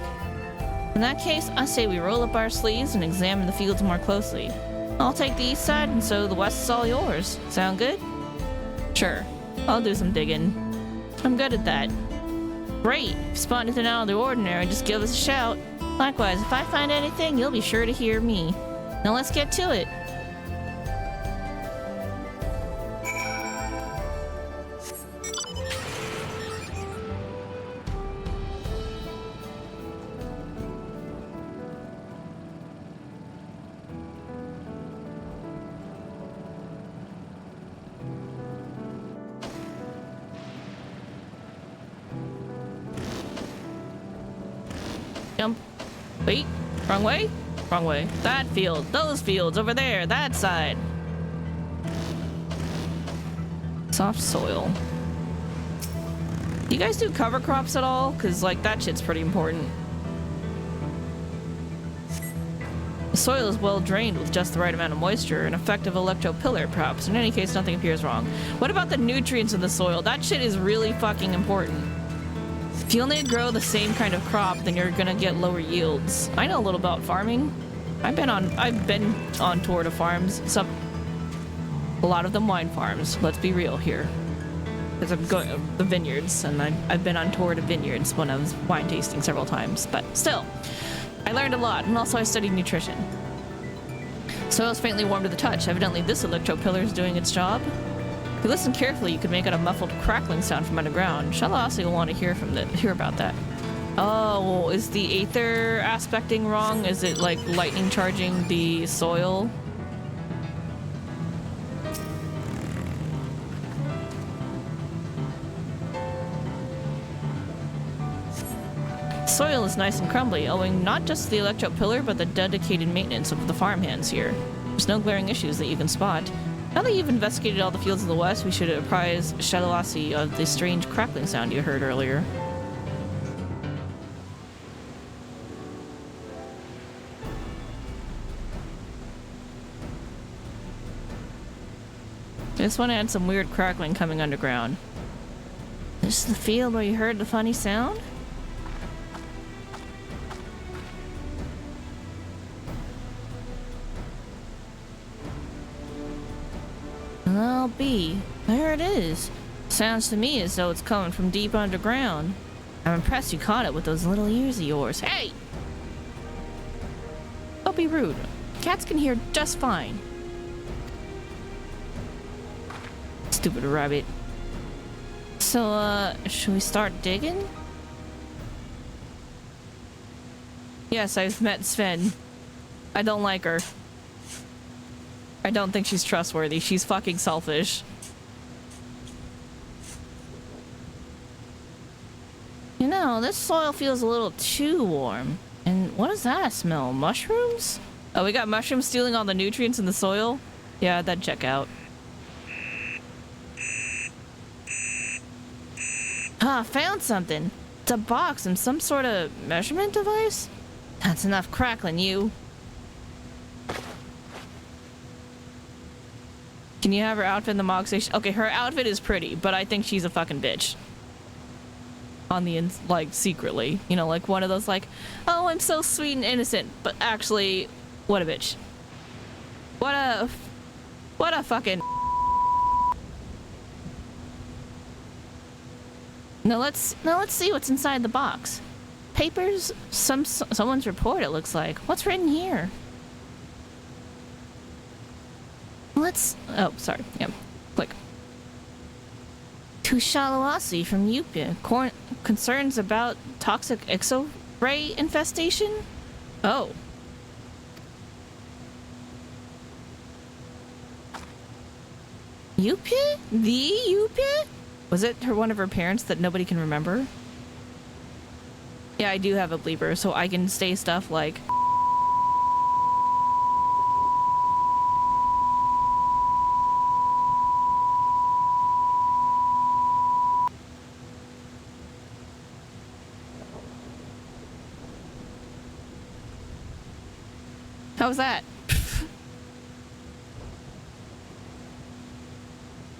In that case, I say we roll up our sleeves and examine the fields more closely. I'll take the east side, and so the west is all yours. Sound good? Sure. I'll do some digging. I'm good at that. Great. If you spot anything out of the ordinary, just give us a shout. Likewise, if I find anything, you'll be sure to hear me. Now let's get to it. Jump. Wait. Wrong way? Wrong way. That field. Those fields over there. That side. Soft soil. Do you guys do cover crops at all? Because, like, that shit's pretty important. The soil is well drained with just the right amount of moisture. An effective electro pillar, perhaps. In any case, nothing appears wrong. What about the nutrients in the soil? That shit is really fucking important. If you only grow the same kind of crop, then you're gonna get lower yields. I know a little about farming. I've been on tour to farms. A lot of them wine farms. Let's be real here. Because I'm going the vineyards, and I've been on tour to vineyards when I was wine tasting several times. But still, I learned a lot, and also I studied nutrition. Soil's faintly warm to the touch. Evidently, this electro pillar is doing its job. If you listen carefully, you could make out a muffled crackling sound from underground. Shalasi will want to hear about that. Oh, is the aether aspecting wrong? Is it like lightning charging the soil? Soil is nice and crumbly, owing not just to the electro pillar, but the dedicated maintenance of the farmhands here. There's no glaring issues that you can spot. Now that you've investigated all the fields of the west, we should apprise Shadowasi of the strange crackling sound you heard earlier. This one had some weird crackling coming underground. This is the field where you heard the funny sound? Well, B. There it is. Sounds to me as though it's coming from deep underground. I'm impressed you caught it with those little ears of yours. Hey! Don't be rude. Cats can hear just fine. Stupid rabbit. So, should we start digging? Yes, I've met Sven. I don't like her. I don't think she's trustworthy. She's fucking selfish. You know, this soil feels a little too warm. And what is that smell? Mushrooms? Oh, we got mushrooms stealing all the nutrients in the soil? Yeah, that'd check out. Ah, found something. It's a box and some sort of measurement device? That's enough crackling, you. Can you have her outfit in the Mog Station? Okay, her outfit is pretty, but I think she's a fucking bitch. On the like, secretly. You know, like one of those like, oh, I'm so sweet and innocent, but actually, what a bitch. What a fucking... Now let's see what's inside the box. Papers, someone's report, it looks like. What's written here? Oh, sorry. Yep. Click. To Shalawasi from Yupia. Concerns about toxic X-ray infestation? Oh. Yupia? The Yupia? Was it one of her parents that nobody can remember? Yeah, I do have a bleeper, so I can say stuff like... How was that?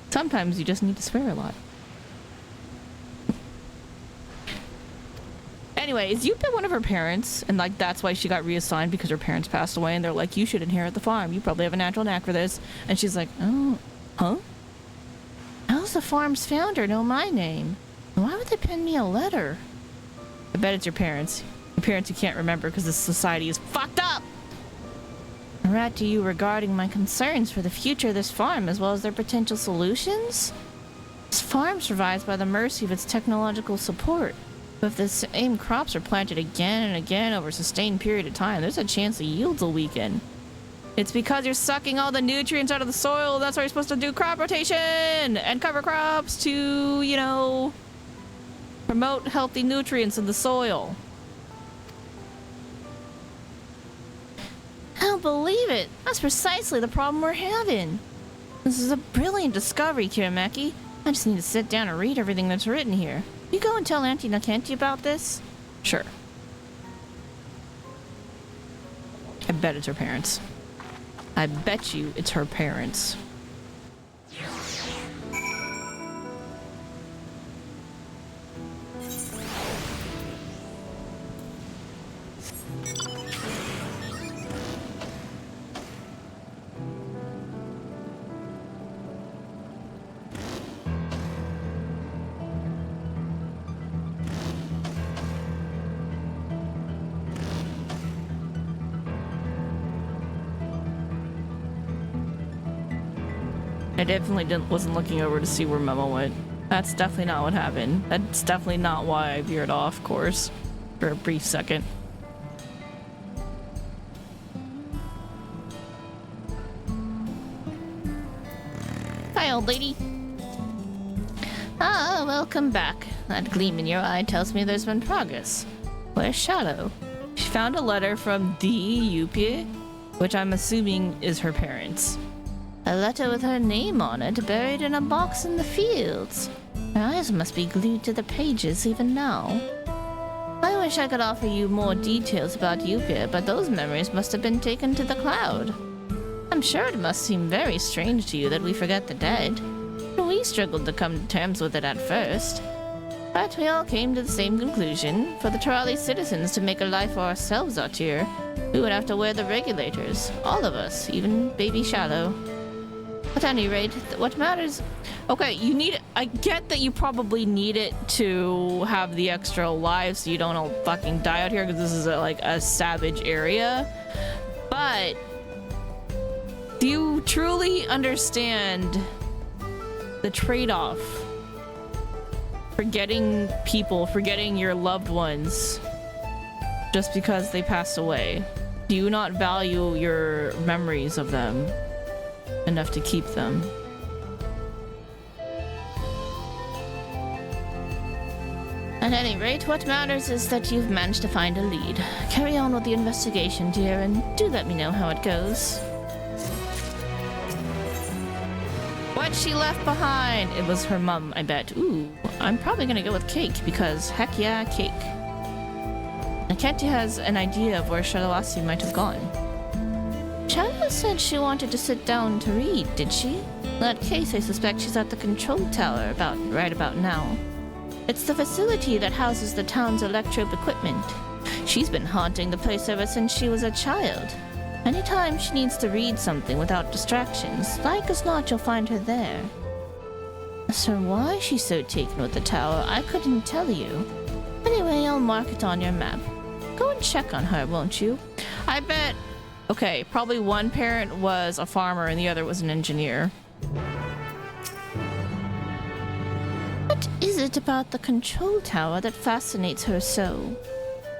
Sometimes you just need to swear a lot. Anyway, is Yupa one of her parents? And like that's why she got reassigned because her parents passed away and they're like, you should inherit the farm. You probably have a natural knack for this. And she's like, oh, huh? How's the farm's founder know my name? Why would they pen me a letter? I bet it's your parents. Your parents you can't remember because this society is fucked up! I write to you regarding my concerns for the future of this farm as well as their potential solutions. This farm survives by the mercy of its technological support. But if the same crops are planted again and again over a sustained period of time, there's a chance the yields will weaken. It's because you're sucking all the nutrients out of the soil. That's why you're supposed to do crop rotation and cover crops to, you know, promote healthy nutrients in the soil. I don't believe it. That's precisely the problem we're having. This is a brilliant discovery, Kiramaki. I just need to sit down and read everything that's written here. You go and tell Auntie Nakenti about this? Sure. I bet it's her parents. I bet you it's her parents. I definitely wasn't looking over to see where Memo went. That's definitely not what happened. That's definitely not why I veered off course for a brief second. Hi, old lady. Ah, welcome back. That gleam in your eye tells me there's been progress. Where's Shadow? She found a letter from the Yupie, which I'm assuming is her parents. A letter with her name on it, buried in a box in the fields. Her eyes must be glued to the pages even now. I wish I could offer you more details about Yupia, but those memories must have been taken to the cloud. I'm sure it must seem very strange to you that we forget the dead. We struggled to come to terms with it at first. But we all came to the same conclusion. For the Trolley citizens to make a life for ourselves out here, we would have to wear the regulators. All of us, even Baby Shallow. At any rate, what matters... Okay, you need... I get that you probably need it to have the extra lives so you don't all fucking die out here because this is like a savage area. But... do you truly understand the trade-off? Forgetting people, forgetting your loved ones just because they passed away. Do you not value your memories of them enough to keep them? At any rate, what matters is that you've managed to find a lead. Carry on with the investigation, dear, and do let me know how it goes. What she left behind? It was her mum, I bet. Ooh, I'm probably gonna go with cake because heck yeah, cake. Naketi has an idea of where Shalawasi might have gone. Shallow said she wanted to sit down to read, did she? In that case, I suspect she's at the control tower right about now. It's the facility that houses the town's electrode equipment. She's been haunting the place ever since she was a child. Anytime she needs to read something without distractions, like as not you'll find her there. As for why she's so taken with the tower, I couldn't tell you. Anyway, I'll mark it on your map. Go and check on her, won't you? I bet... Okay, probably one parent was a farmer and the other was an engineer. What is it about the control tower that fascinates her so?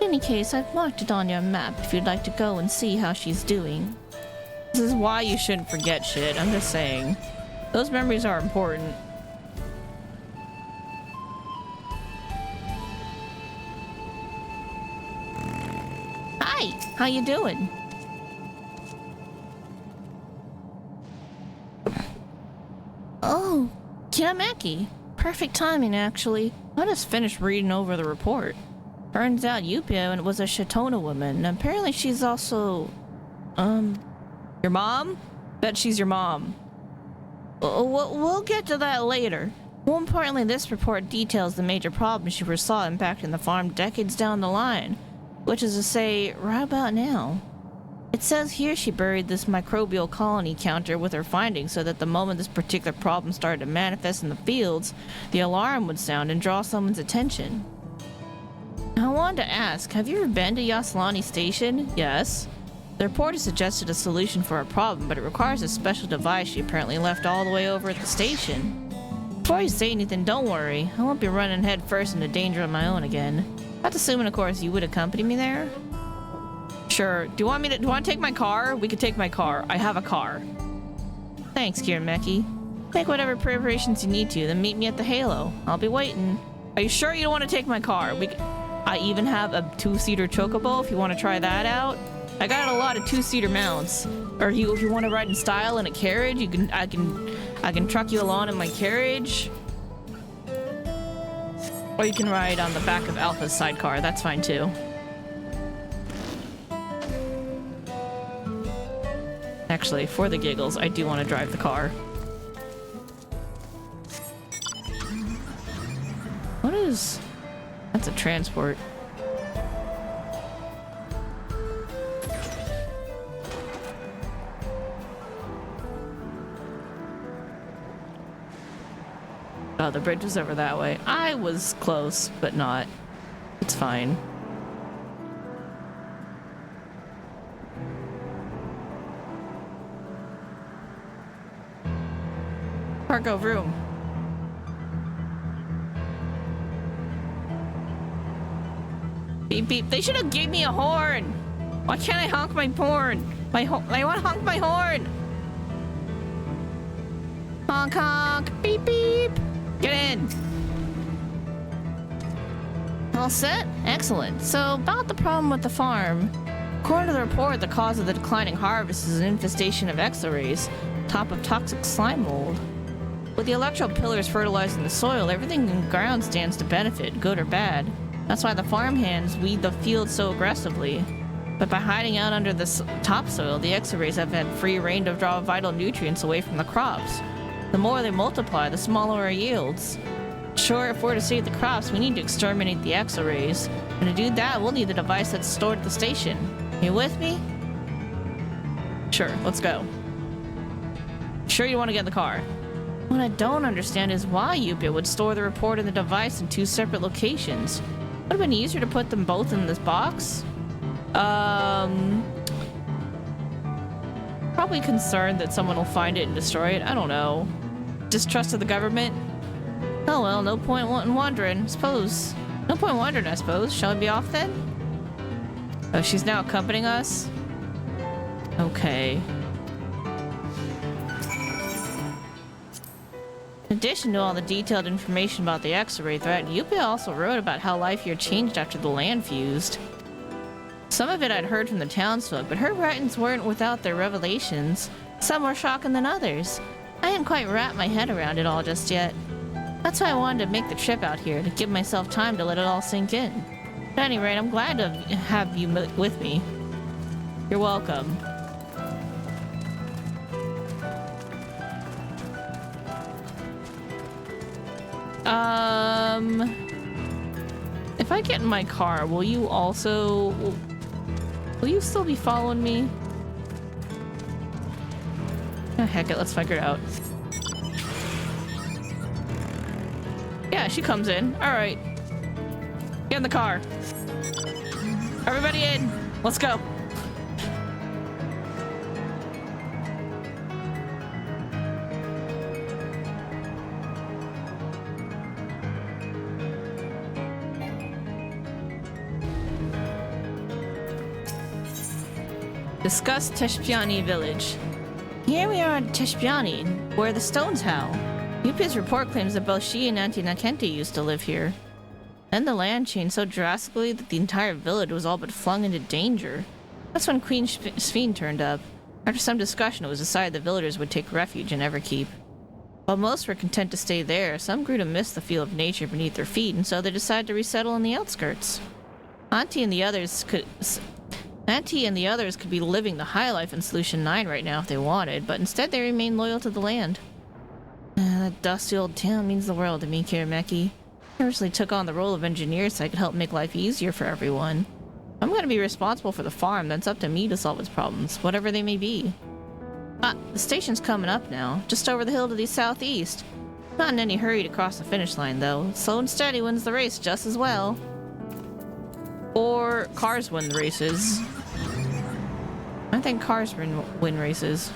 In any case, I've marked it on your map if you'd like to go and see how she's doing. This is why you shouldn't forget shit, I'm just saying. Those memories are important. Hi, how you doing? Oh, Kiramaki. Perfect timing, actually. I just finished reading over the report. Turns out Yupio was a Shatona woman. Apparently she's also... Your mom? Bet she's your mom. We'll get to that later. More importantly, this report details the major problems she foresaw impacting the farm decades down the line. Which is to say, right about now. It says here she buried this microbial colony counter with her findings so that the moment this particular problem started to manifest in the fields, the alarm would sound and draw someone's attention. I wanted to ask, have you ever been to Yaslani Station? Yes. The reporter suggested a solution for a problem, but it requires a special device she apparently left all the way over at the station. Before you say anything, don't worry. I won't be running head first into danger on my own again. That's assuming, of course, you would accompany me there? Sure. Do you want to take my car? We could take my car. I have a car. Thanks, Kirameki. Make whatever preparations you need to, then meet me at the Halo. I'll be waiting. Are you sure you don't want to take my car? I even have a 2-seater chocobo if you want to try that out. I got a lot of 2-seater mounts. Or if you want to ride in style in a carriage, I can truck you along in my carriage. Or you can ride on the back of Alpha's sidecar. That's fine too. Actually, for the giggles, I do want to drive the car. What is... That's a transport. Oh, the bridge was over that way. I was close, but not. It's fine. Cargo room. Beep beep. They should have gave me a horn. Why can't I honk my horn? I want to honk my horn. Honk honk. Beep beep. Get in. All set? Excellent. So, about the problem with the farm. According to the report, the cause of the declining harvest is an infestation of exo-rays, top of toxic slime mold. With the electro pillars fertilizing the soil, everything in the ground stands to benefit, good or bad. That's why the farmhands weed the field so aggressively. But by hiding out under this topsoil, the X-rays have had free reign to draw vital nutrients away from the crops. The more they multiply, the smaller our yields. Sure, if we're to save the crops, we need to exterminate the X-rays. And to do that, we'll need the device that's stored at the station. You with me? Sure, let's go. Sure you want to get in the car? What I don't understand is why Yupia would store the report and the device in two separate locations. Would have been easier to put them both in this box? Probably concerned that someone will find it and destroy it. I don't know. Distrust of the government? Oh well, no point wondering, I suppose. No point wondering, I suppose. Shall we be off then? Oh, she's now accompanying us? Okay. In addition to all the detailed information about the X-ray threat, Yupia also wrote about how life here changed after the land fused. Some of it I'd heard from the townsfolk, but her writings weren't without their revelations. Some more shocking than others. I hadn't quite wrapped my head around it all just yet. That's why I wanted to make the trip out here, to give myself time to let it all sink in. At any rate, I'm glad to have you with me. You're welcome. If I get in my car, will you also... Will you still be following me? Oh, heck it, let's figure it out. Yeah, she comes in. Alright. Get in the car. Everybody in. Let's go. Discuss Teshpiani village. Here we are at Teshpiani, where the stones howl. Yupia's report claims that both she and Auntie Nakente used to live here. Then the land changed so drastically that the entire village was all but flung into danger. That's when Queen Sphene turned up. After some discussion, it was decided the villagers would take refuge in Everkeep. While most were content to stay there, some grew to miss the feel of nature beneath their feet, and so they decided to resettle in the outskirts. Auntie and the others could be living the high life in Solution 9 right now if they wanted, but instead they remained loyal to the land. That dusty old town means the world to me, Kirameki. I originally took on the role of engineer so I could help make life easier for everyone. I'm going to be responsible for the farm, then it's up to me to solve its problems, whatever they may be. The station's coming up now, just over the hill to the southeast. Not in any hurry to cross the finish line, though. Slow and steady wins the race just as well. Or cars win the races. I think cars win races.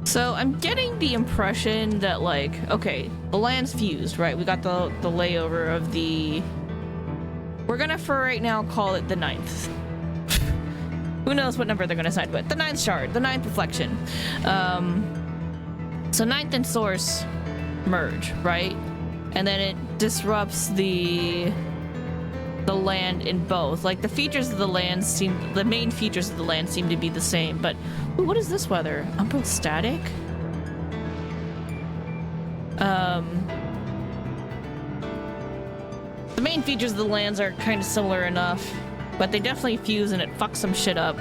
So I'm getting the impression that, like, okay, the land's fused, right? We got the layover of the... We're gonna, for right now, call it the 9th. Who knows what number they're gonna assign, but the 9th shard, the 9th reflection. So 9th and Source merge, right? And then it disrupts the land in both. Like, the features of the land the main features of the land seem to be the same, but ooh, what is this weather? Umbral static? The main features of the lands are kind of similar enough, but they definitely fuse and it fucks some shit up.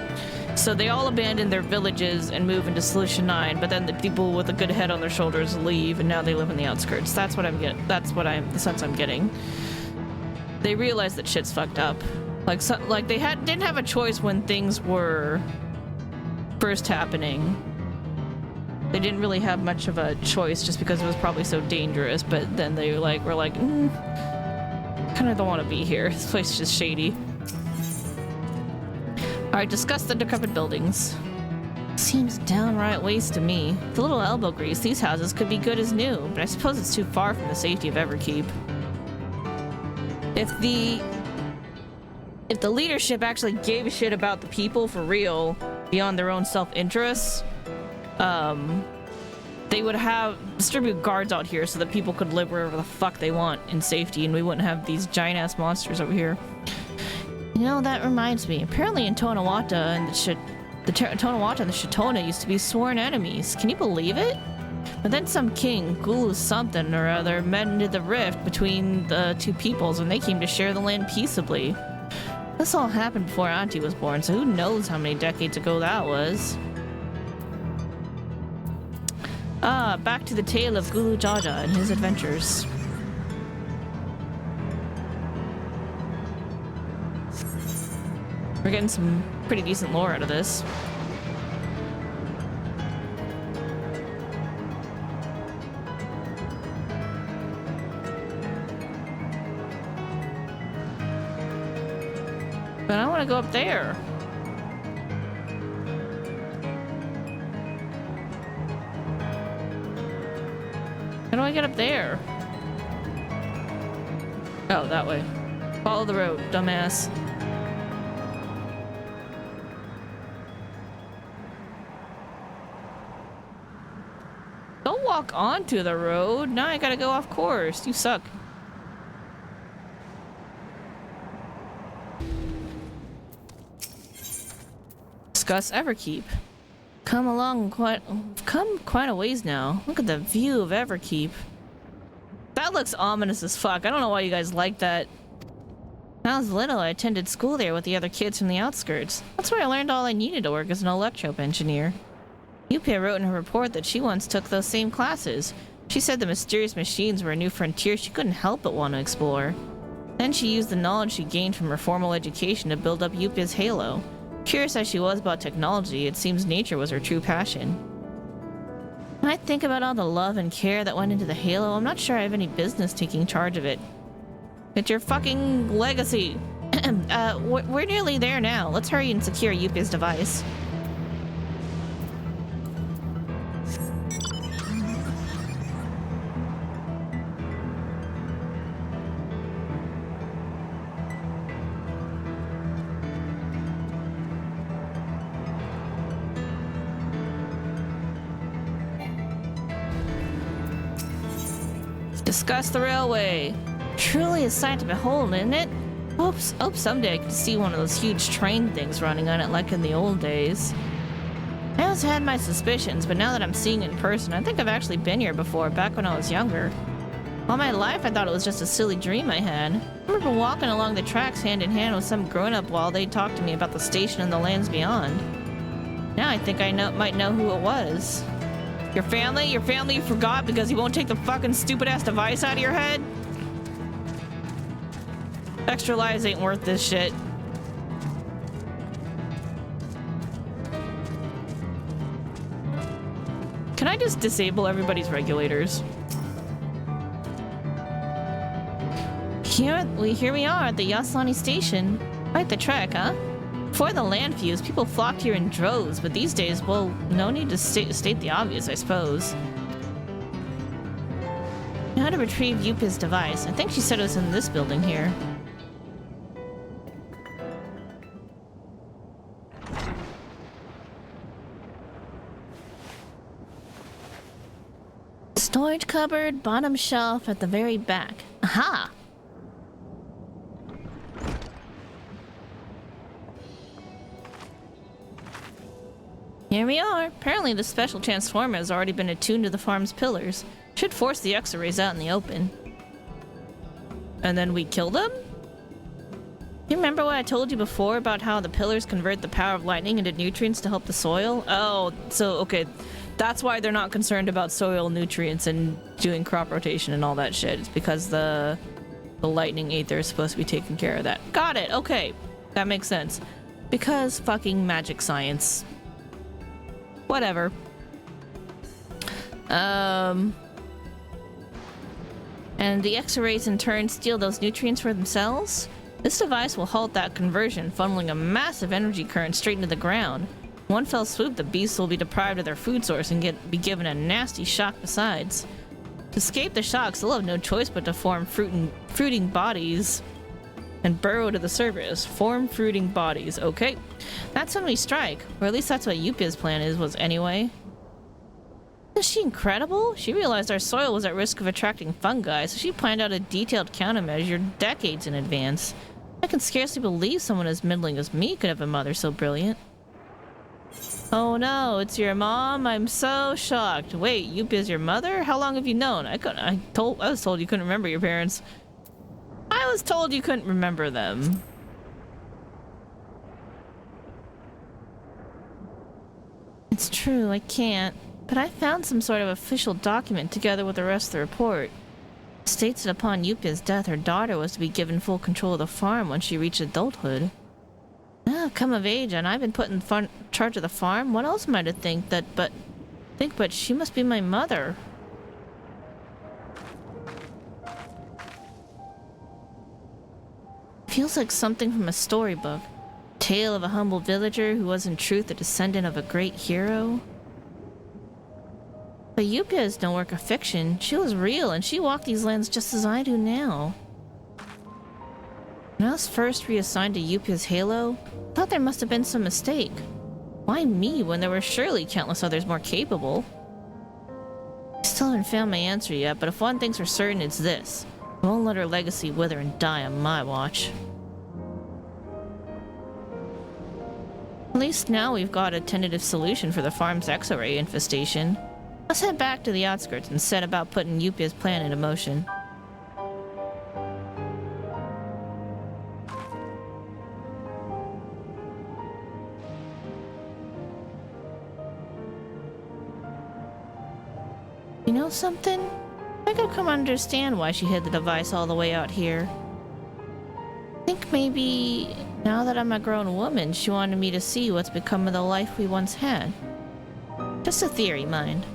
So they all abandon their villages and move into Solution 9, but then the people with a good head on their shoulders leave, and now they live in the outskirts. That's what I'm getting. That's what the sense I'm getting. They realize that shit's fucked up. Like, they didn't have a choice when things were first happening. They didn't really have much of a choice just because it was probably so dangerous, but then they were like, kind of don't want to be here. This place is just shady. Alright, discuss the decrepit buildings. Seems downright waste to me. With a little elbow grease, these houses could be good as new, but I suppose it's too far from the safety of Everkeep. If the leadership actually gave a shit about the people for real, beyond their own self-interests, they would distribute guards out here so that people could live wherever the fuck they want in safety, and we wouldn't have these giant-ass monsters over here. You know, that reminds me. Apparently in Tonawata and the Tonawata and the Shitona used to be sworn enemies. Can you believe it? But then some king, Gulu something or other, mended the rift between the two peoples and they came to share the land peaceably. This all happened before Auntie was born, so who knows how many decades ago that was. Back to the tale of Gulu Jaja and his adventures. We're getting some pretty decent lore out of this. But I want to go up there. How do I get up there? Oh, that way. Follow the road, dumbass. Don't walk onto the road. Now I gotta go off course. You suck. Discuss Everkeep. Come quite a ways now. Look at the view of Everkeep. That looks ominous as fuck. I don't know why you guys like that. When I was little, I attended school there with the other kids from the outskirts. That's where I learned all I needed to work as an electro engineer. Yupia wrote in her report that she once took those same classes. She said the mysterious machines were a new frontier she couldn't help but want to explore. Then she used the knowledge she gained from her formal education to build up Yupia's halo. Curious as she was about technology, it seems nature was her true passion. When I think about all the love and care that went into the halo, I'm not sure I have any business taking charge of it. It's your fucking legacy. We're nearly there now. Let's hurry and secure Yupia's device. Discuss the railway. Truly a sight to behold, isn't it? Hope someday I can see one of those huge train things running on it like in the old days. I always had my suspicions, but now that I'm seeing it in person, I think I've actually been here before, back when I was younger. All my life I thought it was just a silly dream I had. I remember walking along the tracks hand in hand with some grown-up while they talked to me about the station and the lands beyond. Now I think I might know who it was. Your family you forgot because you won't take the fucking stupid-ass device out of your head? Extra lives ain't worth this shit. Can I just disable everybody's regulators? Here we are at the Yasani station. Quite the trek, huh? Before the land fuse, people flocked here in droves, but these days, well, no need to state the obvious, I suppose. How to retrieve Yupia's device. I think she said it was in this building here. Storage cupboard, bottom shelf at the very back. Aha! Here we are. Apparently the special transformer has already been attuned to the farm's pillars. Should force the X-rays out in the open. And then we kill them? You remember what I told you before about how the pillars convert the power of lightning into nutrients to help the soil? Oh, so okay. That's why they're not concerned about soil nutrients and doing crop rotation and all that shit. It's because the lightning aether is supposed to be taking care of that. Got it. Okay. That makes sense. Because fucking magic science. Whatever. And the X-rays in turn steal those nutrients for themselves? This device will halt that conversion, funneling a massive energy current straight into the ground. One fell swoop, the beasts will be deprived of their food source and be given a nasty shock besides. To escape the shocks, they'll have no choice but to form fruiting bodies and burrow to the surface. Form fruiting bodies. Okay. That's when we strike. Or at least that's what Yupia's plan was anyway. Is she incredible? She realized our soil was at risk of attracting fungi, so she planned out a detailed countermeasure decades in advance. I can scarcely believe someone as middling as me could have a mother so brilliant. Oh no, it's your mom? I'm so shocked. Wait, Yupia's your mother? How long have you known? I was told you couldn't remember your parents. I was told you couldn't remember them. It's true, I can't. But I found some sort of official document together with the rest of the report. It states that upon Yupia's death, her daughter was to be given full control of the farm when she reached adulthood. Ah, come of age, and I've been put in charge of the farm? What else am I to think that, but she must be my mother. Feels like something from a storybook. Tale of a humble villager who was in truth a descendant of a great hero. But Yupia is no work of fiction. She was real, and she walked these lands just as I do now. When I was first reassigned to Yupia's halo, I thought there must have been some mistake. Why me when there were surely countless others more capable? I still haven't found my answer yet, but if one thing's for certain, it's this. I won't let her legacy wither and die on my watch. At least now we've got a tentative solution for the farm's X-ray infestation. Let's head back to the outskirts and set about putting Yupia's plan into motion. You know something? I could come understand why she hid the device all the way out here. I think maybe now that I'm a grown woman, she wanted me to see what's become of the life we once had. Just a theory, mind.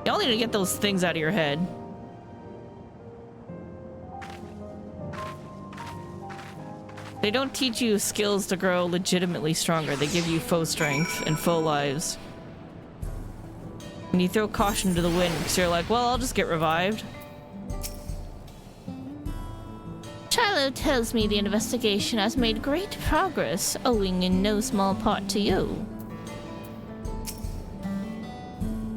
Y'all need to get those things out of your head. They don't teach you skills to grow legitimately stronger. They give you faux strength and faux lives. And you throw caution to the wind because you're like, well, I'll just get revived. Shiloh tells me the investigation has made great progress, owing in no small part to you.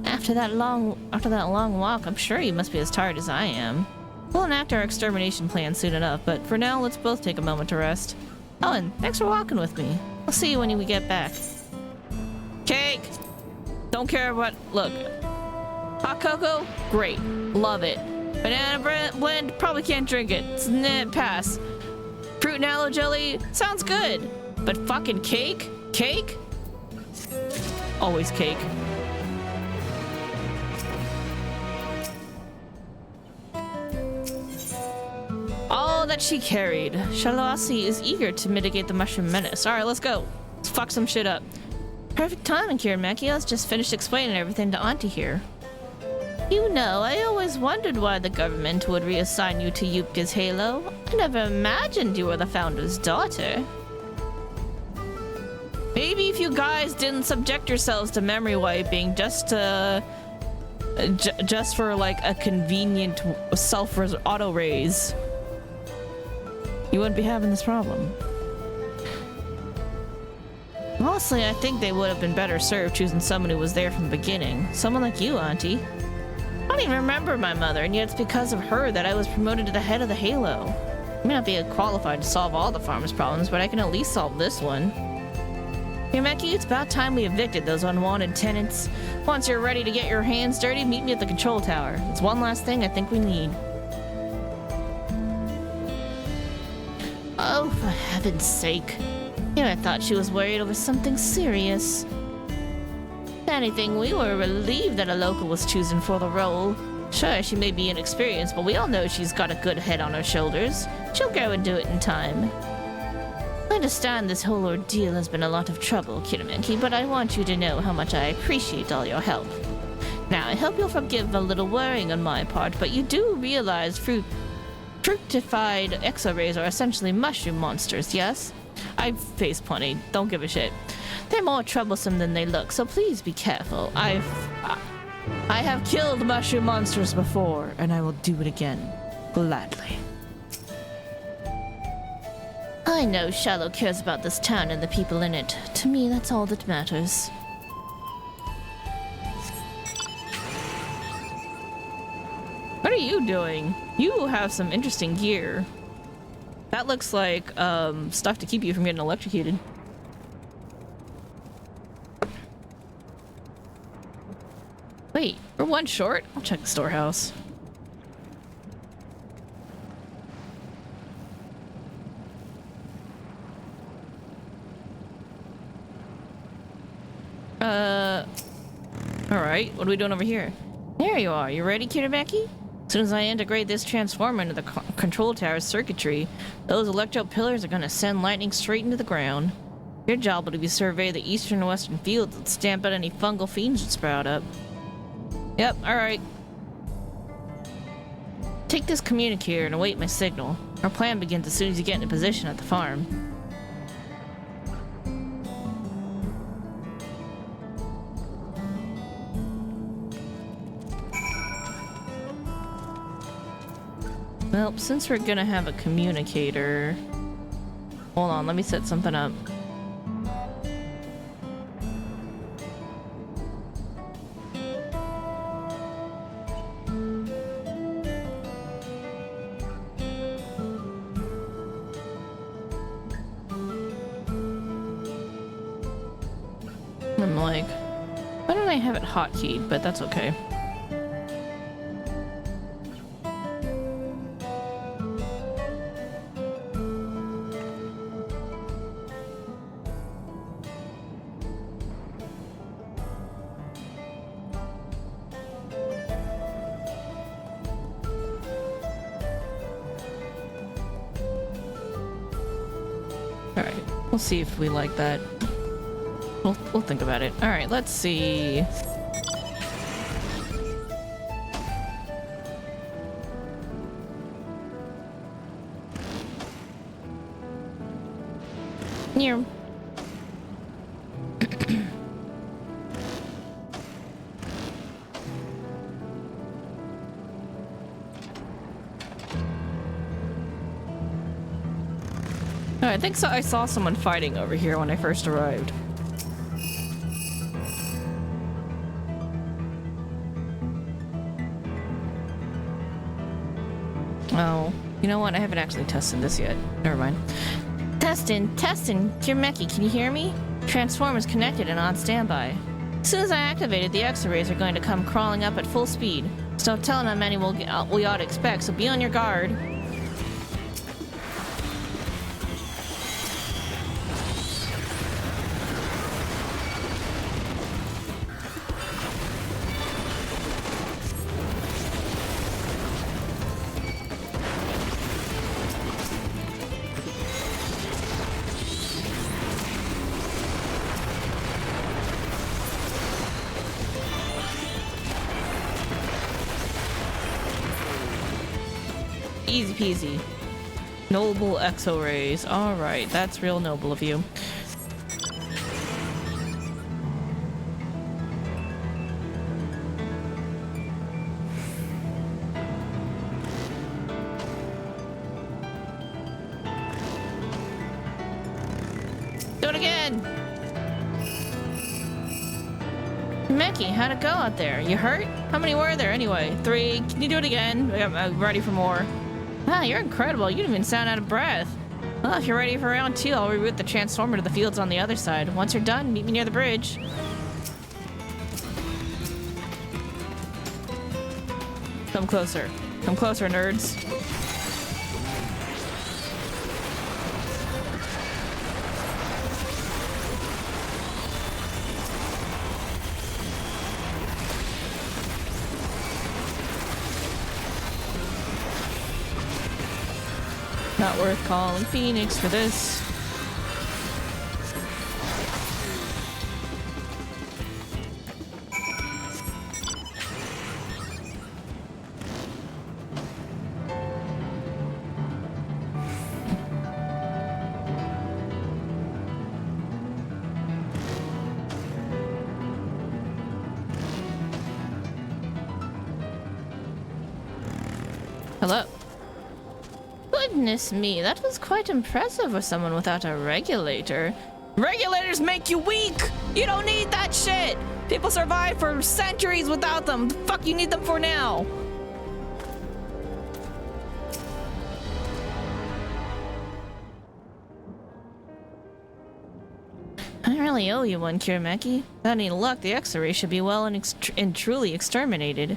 After that long walk, I'm sure you must be as tired as I am. We'll enact our extermination plan soon enough, but for now, let's both take a moment to rest. Oh, and thanks for walking with me. I'll see you when we get back. Cake! Don't care what. Look. Hot cocoa? Great. Love it. Banana blend? Probably can't drink it. Pass. Fruit and aloe jelly? Sounds good. But fucking cake? Cake? Always cake. All that she carried. Shalasi is eager to mitigate the mushroom menace. Alright, let's go. Let's fuck some shit up. Perfect timing, Kiramaki. I was just finished explaining everything to Auntie here. You know, I always wondered why the government would reassign you to Yupia's halo. I never imagined you were the founder's daughter. Maybe if you guys didn't subject yourselves to memory wiping just for like a convenient auto raise, you wouldn't be having this problem. Honestly, I think they would have been better served choosing someone who was there from the beginning. Someone like you, Auntie. I don't even remember my mother, and yet it's because of her that I was promoted to the head of the Halo. I may not be qualified to solve all the farmers' problems, but I can at least solve this one. Kiramaki, it's about time we evicted those unwanted tenants. Once you're ready to get your hands dirty, meet me at the control tower. It's one last thing I think we need. Oh, for heaven's sake. Here I thought she was worried over something serious. If anything, we were relieved that a local was chosen for the role. Sure, she may be inexperienced, but we all know she's got a good head on her shoulders. She'll grow and do it in time. I understand this whole ordeal has been a lot of trouble, Kiramaki, but I want you to know how much I appreciate all your help. Now, I hope you'll forgive a little worrying on my part, but you do realize fructified exo-rays are essentially mushroom monsters, yes? I've faced plenty, don't give a shit. They're more troublesome than they look, so please be careful. I have killed mushroom monsters before, and I will do it again. Gladly. I know Shiloh cares about this town and the people in it. To me, that's all that matters. What are you doing? You have some interesting gear. That looks like stuff to keep you from getting electrocuted. Wait, we're one short? I'll check the storehouse. Alright, what are we doing over here? There you are. You ready, Kiribeki? As soon as I integrate this transformer into the control tower's circuitry, those electro pillars are gonna send lightning straight into the ground. Your job will be to survey the eastern and western fields and stamp out any fungal fiends that sprout up. Yep, alright. Take this communicator and await my signal. Our plan begins as soon as you get into position at the farm. Well, since we're gonna have a communicator... Hold on, let me set something up. I'm like... Why don't I have it hotkeyed? But that's okay. We'll see if we like that. We'll think about it. All right, let's see. Here. I think so. I saw someone fighting over here when I first arrived. Oh, you know what? I haven't actually tested this yet. Never mind. Testing. Kirmeki, can you hear me? Transformer's connected and on standby. As soon as I activate it, the X-rays are going to come crawling up at full speed. So tell them how many we ought to expect, so be on your guard. Easy peasy. Noble exo-rays. Alright, that's real noble of you. Do it again! Meki, how'd it go out there? You hurt? How many were there anyway? 3. Can you do it again? I'm ready for more. Wow, you're incredible. You didn't even sound out of breath. Well, if you're ready for round 2, I'll reroute the transformer to the fields on the other side. Once you're done, meet me near the bridge. Come closer. Come closer, nerds. Not worth calling Phoenix for this. Hello. Goodness me, that was quite impressive for someone without a regulator. Regulators make you weak! You don't need that shit! People survive for centuries without them. The fuck you need them for now? really owe you one, Kirameki. Without any luck, the X-ray should be well and truly exterminated.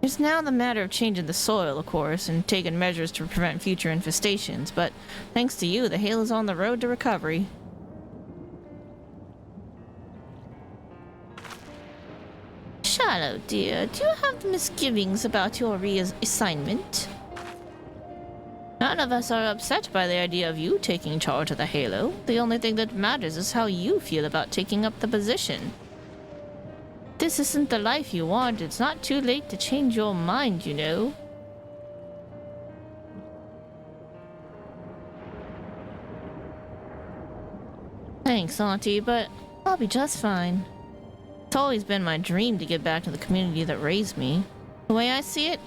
It's now the matter of changing the soil, of course, and taking measures to prevent future infestations, but thanks to you, the Halo's on the road to recovery. Shallow, dear, do you have misgivings about your reassignment? None of us are upset by the idea of you taking charge of the Halo. The only thing that matters is how you feel about taking up the position. This isn't the life you want. It's not too late to change your mind, you know. Thanks, Auntie, but I'll be just fine. It's always been my dream to give back to the community that raised me. The way I see it,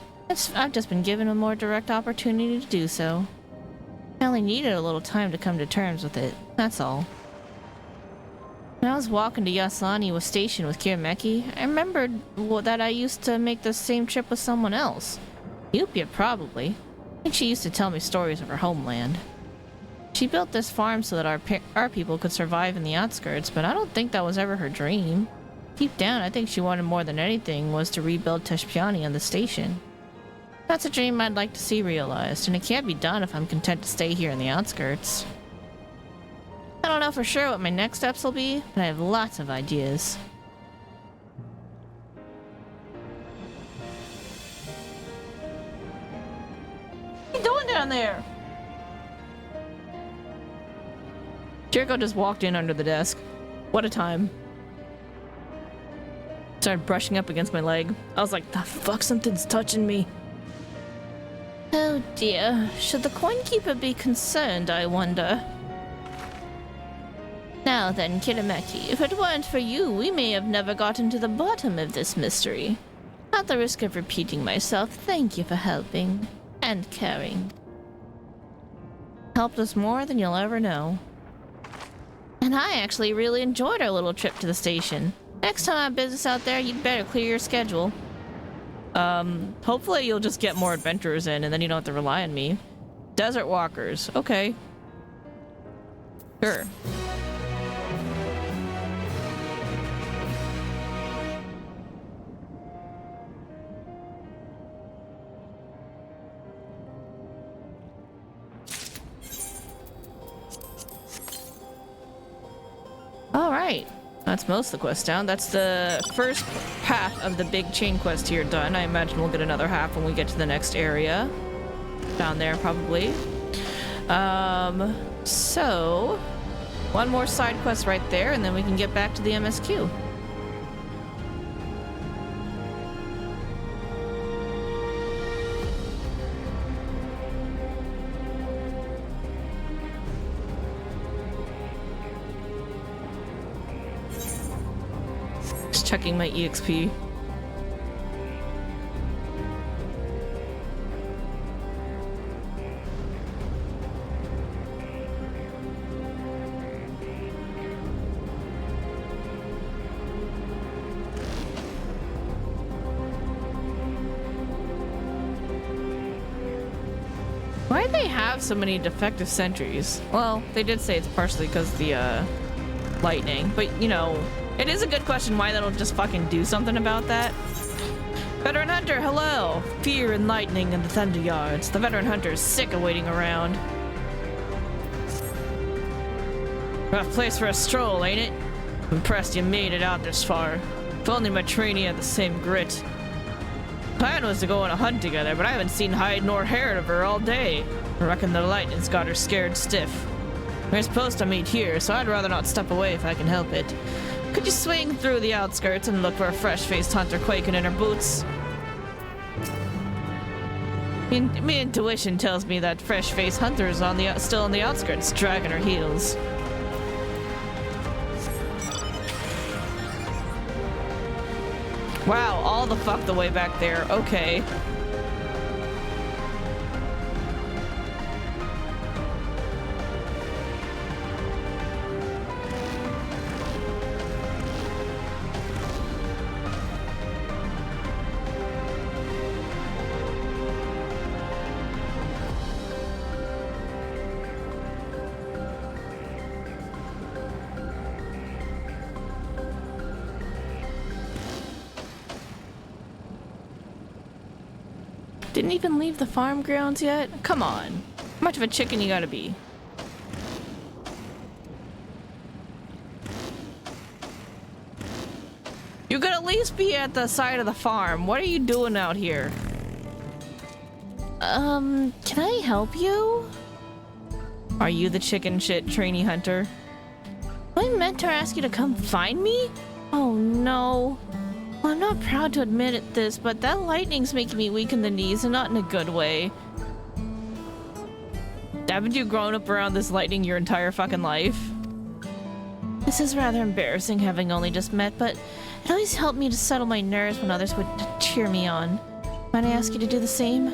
I've just been given a more direct opportunity to do so. I only needed a little time to come to terms with it, that's all. When I was walking to Yasani was stationed with Kirameki, I remembered that I used to make the same trip with someone else. Yupia, probably. I think she used to tell me stories of her homeland. She built this farm so that our people could survive in the outskirts, but I don't think that was ever her dream. Deep down, I think she wanted more than anything was to rebuild Teshpiani on the station. That's a dream I'd like to see realized, and it can't be done if I'm content to stay here in the outskirts. I don't know for sure what my next steps will be, but I have lots of ideas. What are you doing down there? Jericho just walked in under the desk. What a time. Started brushing up against my leg. I was like, the fuck, something's touching me. Oh dear, should the coin keeper be concerned, I wonder? Now then, Kirameki, if it weren't for you, we may have never gotten to the bottom of this mystery. At the risk of repeating myself, thank you for helping and caring. Helped us more than you'll ever know. And I actually really enjoyed our little trip to the station. Next time I have business out there, you'd better clear your schedule. Hopefully you'll just get more adventurers in and then you don't have to rely on me. Desert walkers, okay. Sure. Alright. That's most of the quest down. That's the first half of the big chain quest here done. I imagine we'll get another half when we get to the next area. Down there, probably. So... one more side quest right there, and then we can get back to the MSQ. Checking my EXP. Why do they have so many defective sentries? Well, they did say it's partially because of the lightning, but you know, it is a good question why they don't just fucking do something about that. Veteran Hunter, hello! Fear and lightning in the Thunder Yards. The Veteran Hunter is sick of waiting around. Rough place for a stroll, ain't it? I'm impressed you made it out this far. If only my trainee had the same grit. Plan was to go on a hunt together, but I haven't seen hide nor hair of her all day. I reckon the lightning's got her scared stiff. We're supposed to meet here, so I'd rather not step away if I can help it. Could you swing through the outskirts and look for a fresh-faced hunter quaking in her boots? My intuition tells me that fresh-faced hunter is still on the outskirts, dragging her heels. Wow, all the fuck the way back there. Okay. Didn't even leave the farm grounds yet? Come on. How much of a chicken you gotta be? You could at least be at the side of the farm. What are you doing out here? Can I help you? Are you the chicken shit trainee hunter? My mentor asked you to come find me? Oh no. Well, I'm not proud to admit this, but that lightning's making me weak in the knees and not in a good way. Haven't you grown up around this lightning your entire fucking life? This is rather embarrassing having only just met, but it always helped me to settle my nerves when others would cheer me on. Might I ask you to do the same?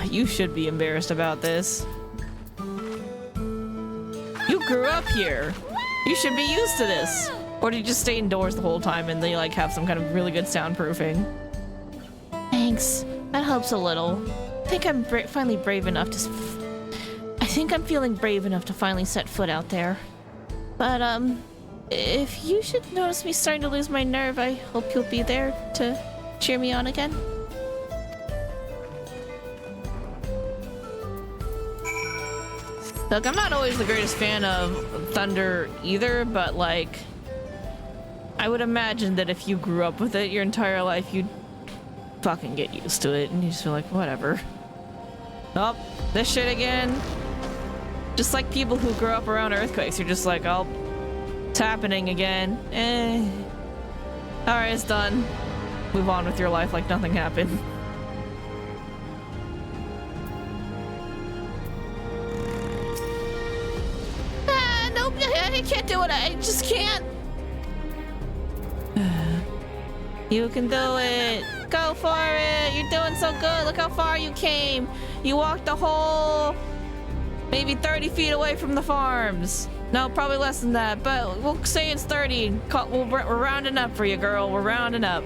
You should be embarrassed about this. You grew up here. You should be used to this. Or did you just stay indoors the whole time and they like have some kind of really good soundproofing? Thanks. That helps a little. I think I'm finally brave enough to... I think I'm feeling brave enough to finally set foot out there. But, if you should notice me starting to lose my nerve, I hope you'll be there to cheer me on again. Look, I'm not always the greatest fan of thunder either, but like, I would imagine that if you grew up with it your entire life, you'd fucking get used to it and you just feel like, whatever. Oh, this shit again. Just like people who grow up around earthquakes, you're just like, oh, it's happening again. Alright, it's done. Move on with your life like nothing happened. Nope, I can't do it. I just can't. You can do it. Go for it. You're doing so good. Look how far you came. You walked the whole maybe 30 feet away from the farms. No, probably less than that, but we'll say it's 30. We're rounding up for you, girl. We're rounding up.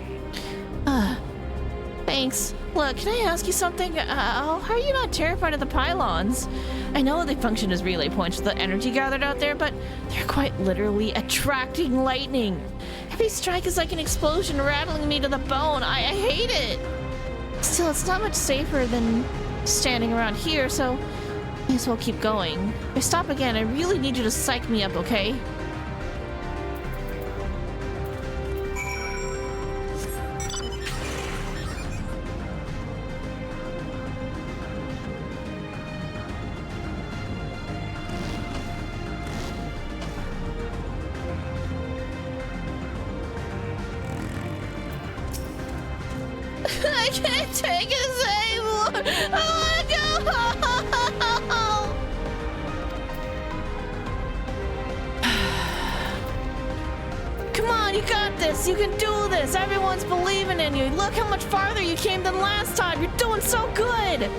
Thanks. Look, can I ask you something? How are you not terrified of the pylons? I know they function as relay points with the energy gathered out there, but they're quite literally attracting lightning. Every strike is like an explosion rattling me to the bone. I hate it. Still, it's not much safer than standing around here, so may as well keep going. If I stop again, I really need you to psych me up, okay? I can't take this anymore. I want to go home. Come on, you got this. You can do this. Everyone's believing in you. Look how much farther you came than last time. You're doing so good.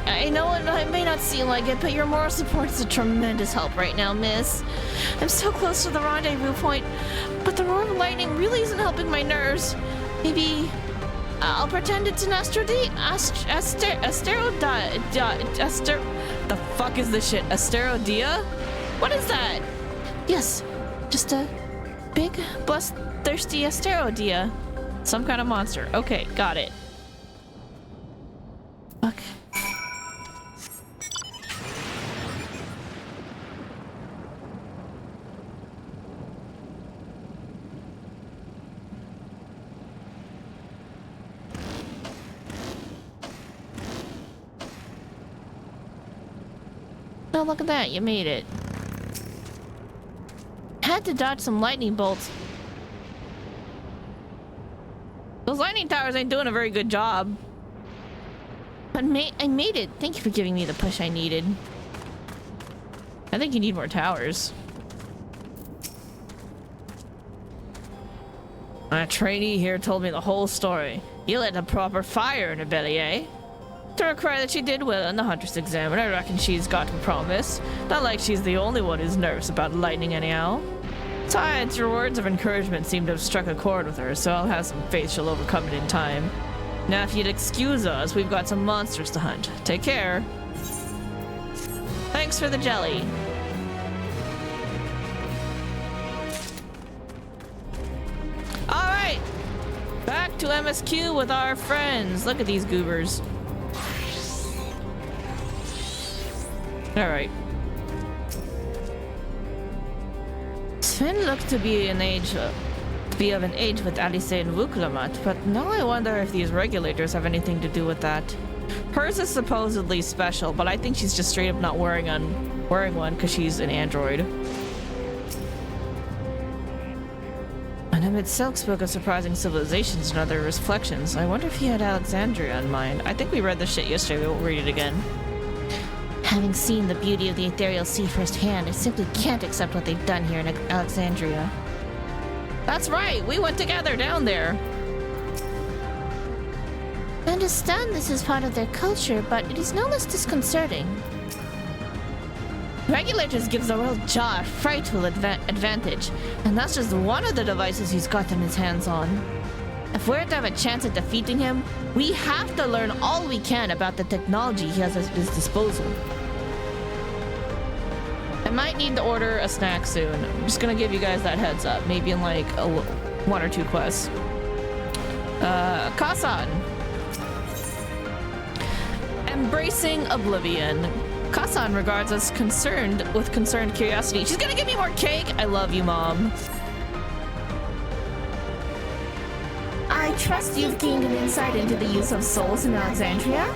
I know it may not seem like it, but your moral support is a tremendous help right now, miss. I'm so close to the rendezvous point, but the roar of lightning really isn't helping my nerves. Maybe I'll pretend it's an the fuck is this shit? Asterodia? What is that? Yes, just a big, bloodthirsty Asterodia. Some kind of monster. Okay, got it. Fuck. Oh, look at that, you made it. Had to dodge some lightning bolts. Those lightning towers ain't doing a very good job. But I made it. Thank you for giving me the push I needed. I think you need more towers. A trainee here told me the whole story. You lit a proper fire in her belly, eh? To her cry that she did well in the Huntress exam, and I reckon she's got to promise. Not like she's the only one who's nervous about lightning anyhow. Besides, your words of encouragement seem to have struck a chord with her, so I'll have some faith she'll overcome it in time. Now if you'd excuse us, we've got some monsters to hunt. Take care. Thanks for the jelly. Alright, Back to MSQ with our friends. Look at these goobers. Alright. Sven looked to be of an age with Alice and Vukulamat, but now I wonder if these regulators have anything to do with that. Hers is supposedly special, but I think she's just straight up not wearing one because she's an android. And amid Silk spoke of surprising civilizations and other reflections. I wonder if he had Alexandria in mind. I think we read this shit yesterday, we won't read it again. Having seen the beauty of the ethereal sea firsthand, I simply can't accept what they've done here in Alexandria. That's right, we went together down there. I understand this is part of their culture, but it is no less disconcerting. Regulators gives the Royal Jaw a frightful advantage, and that's just one of the devices he's gotten his hands on. If we're to have a chance at defeating him, we have to learn all we can about the technology he has at his disposal. I might need to order a snack soon. I'm just gonna give you guys that heads up. Maybe in like one or two quests. Kasan. Embracing oblivion. Kasan regards us with concerned curiosity. She's gonna give me more cake? I love you, Mom. I trust you've gained an insight into the use of souls in Alexandria?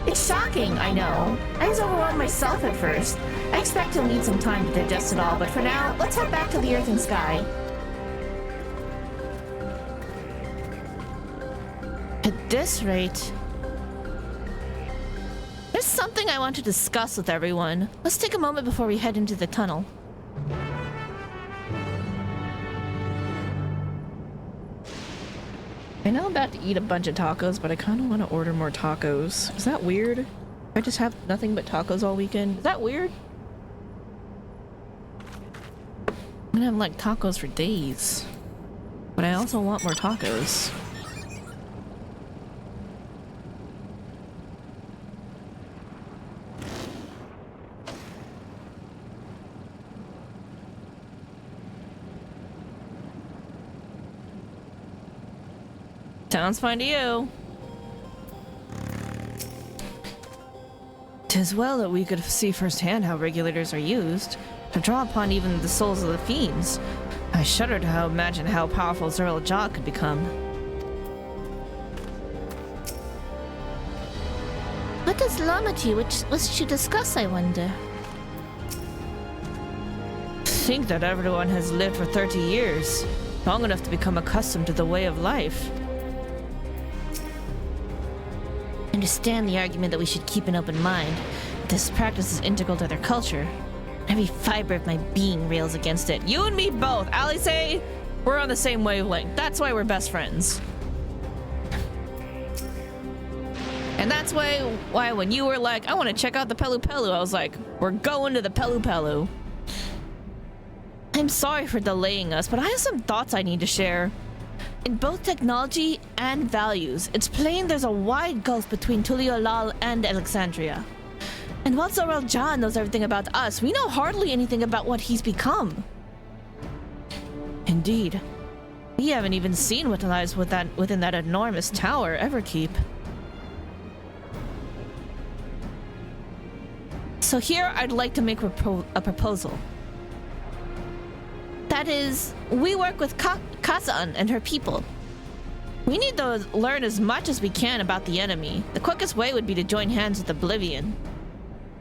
It's shocking, I know. I was overwhelmed myself at first. I expect you'll need some time to digest it all, but for now, let's head back to the Earth and Sky. At this rate... There's something I want to discuss with everyone. Let's take a moment before we head into the tunnel. I know I'm about to eat a bunch of tacos, but I kind of want to order more tacos. Is that weird? I just have nothing but tacos all weekend. Is that weird? I'm gonna have like tacos for days. But I also want more tacos. Sounds fine to you. 'Tis well that we could see firsthand how regulators are used, to draw upon even the souls of the fiends. I shudder to imagine how powerful Zerl Jaw could become. What does Lamati wish to discuss, I wonder? Think that everyone has lived for 30 years, long enough to become accustomed to the way of life. I understand the argument that we should keep an open mind. This practice is integral to their culture. Every fiber of my being rails against it. You and me both. Alice, we're on the same wavelength. That's why we're best friends. And that's why when you were like, I want to check out the Pelu Pelu, I was like, we're going to the Pelu Pelu. I'm sorry for delaying us, but I have some thoughts I need to share. In both technology and values, it's plain there's a wide gulf between Tuliolal and Alexandria. And while Zorel John knows everything about us, we know hardly anything about what he's become. Indeed. We haven't even seen what lies within that enormous tower Everkeep. So here I'd like to make a proposal. That is, we work with Kazan and her people. We need to learn as much as we can about the enemy. The quickest way would be to join hands with Oblivion.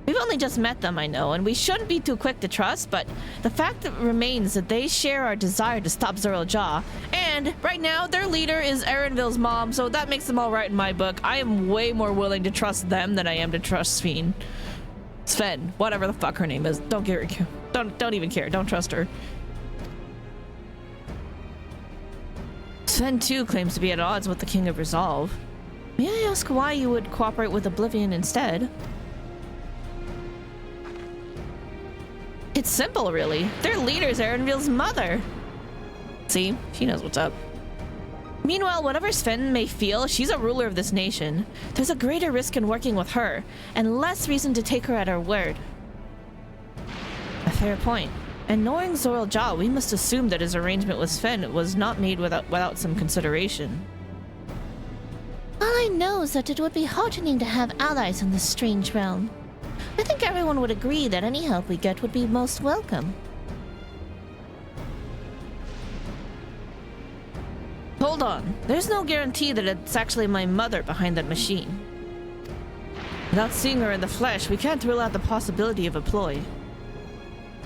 We've only just met them, I know, and we shouldn't be too quick to trust, but the fact remains that they share our desire to stop Zerl Jaw, and right now their leader is Erenville's mom, so that makes them all right in my book. I am way more willing to trust them than I am to trust Sven, whatever the fuck her name is. Don't even care. Don't trust her. Sven too claims to be at odds with the King of Resolve. May I ask why you would cooperate with Oblivion instead? It's simple, really. Their leader is Erenville's mother. See? She knows what's up. Meanwhile, whatever Sven may feel, she's a ruler of this nation. There's a greater risk in working with her, and less reason to take her at her word. A fair point. And knowing Zoral Ja, we must assume that his arrangement with Sven was not made without some consideration. All I know is that it would be heartening to have allies in this strange realm. I think everyone would agree that any help we get would be most welcome. Hold on. There's no guarantee that it's actually my mother behind that machine. Without seeing her in the flesh, we can't rule out the possibility of a ploy.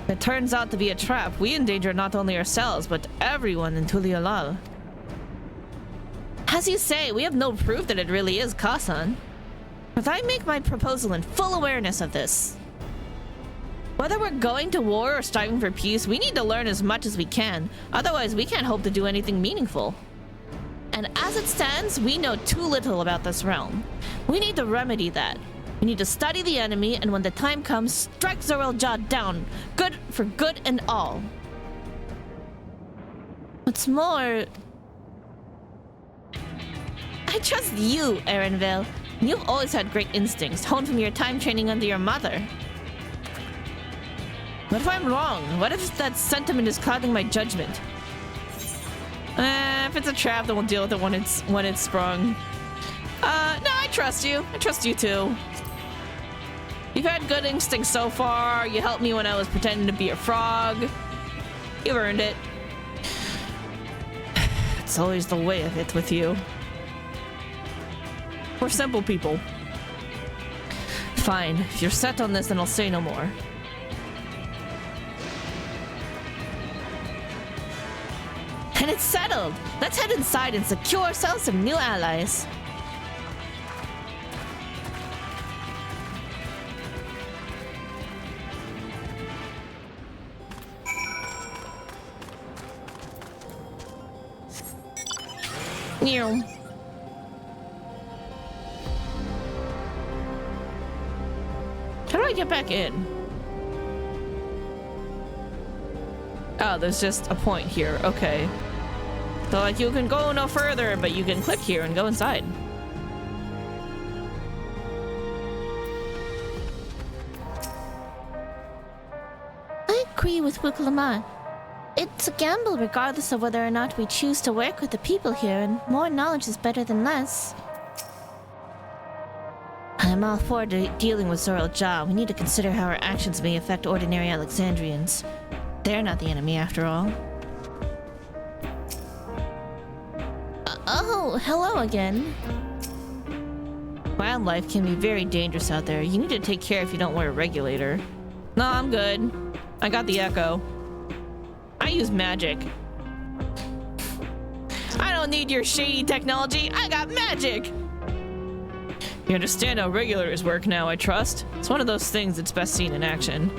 If it turns out to be a trap, we endanger not only ourselves, but everyone in Tuliolal. As you say, we have no proof that it really is Kasan. But I make my proposal in full awareness of this. Whether we're going to war or striving for peace, we need to learn as much as we can. Otherwise, we can't hope to do anything meaningful. And as it stands, we know too little about this realm. We need to remedy that. We need to study the enemy, and when the time comes, strike Zoral Ja down. Good for good and all. What's more, I trust you, Erenville. You've always had great instincts, honed from your time training under your mother. What if I'm wrong? What if that sentiment is clouding my judgment? If it's a trap, then we'll deal with it when it's sprung. No, I trust you. I trust you too. You've had good instincts so far. You helped me when I was pretending to be a frog. You've earned it. It's always the way of it with you. We're simple people. Fine. If you're set on this, then I'll say no more. And it's settled. Let's head inside and secure ourselves some new allies. Meow. How do I get back in? Oh, there's just a point here. Okay. So, like, you can go no further, but you can click here and go inside. I agree with Wuklama. It's a gamble regardless of whether or not we choose to work with the people here, and more knowledge is better than less. I'm all for dealing with Zoral Ja. We need to consider how our actions may affect ordinary Alexandrians. They're not the enemy after all. Oh, hello again. Wildlife can be very dangerous out there. You need to take care if you don't wear a regulator. No, I'm good. I got the echo. I use magic. I don't need your shady technology. I got magic. You understand how regulators work now, I trust. It's one of those things that's best seen in action.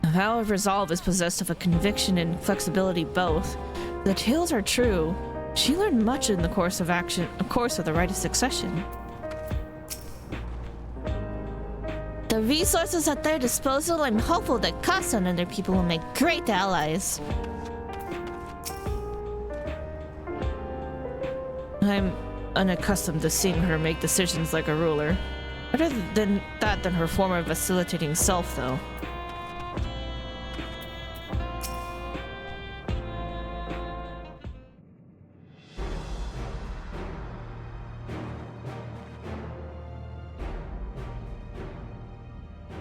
The vow of resolve is possessed of a conviction and flexibility both. The tales are true. She learned much in the course of the rite of succession. The resources at their disposal, I'm hopeful that Kasan and their people will make great allies. I'm unaccustomed to seeing her make decisions like a ruler. Better than that than her former vacillating self, though.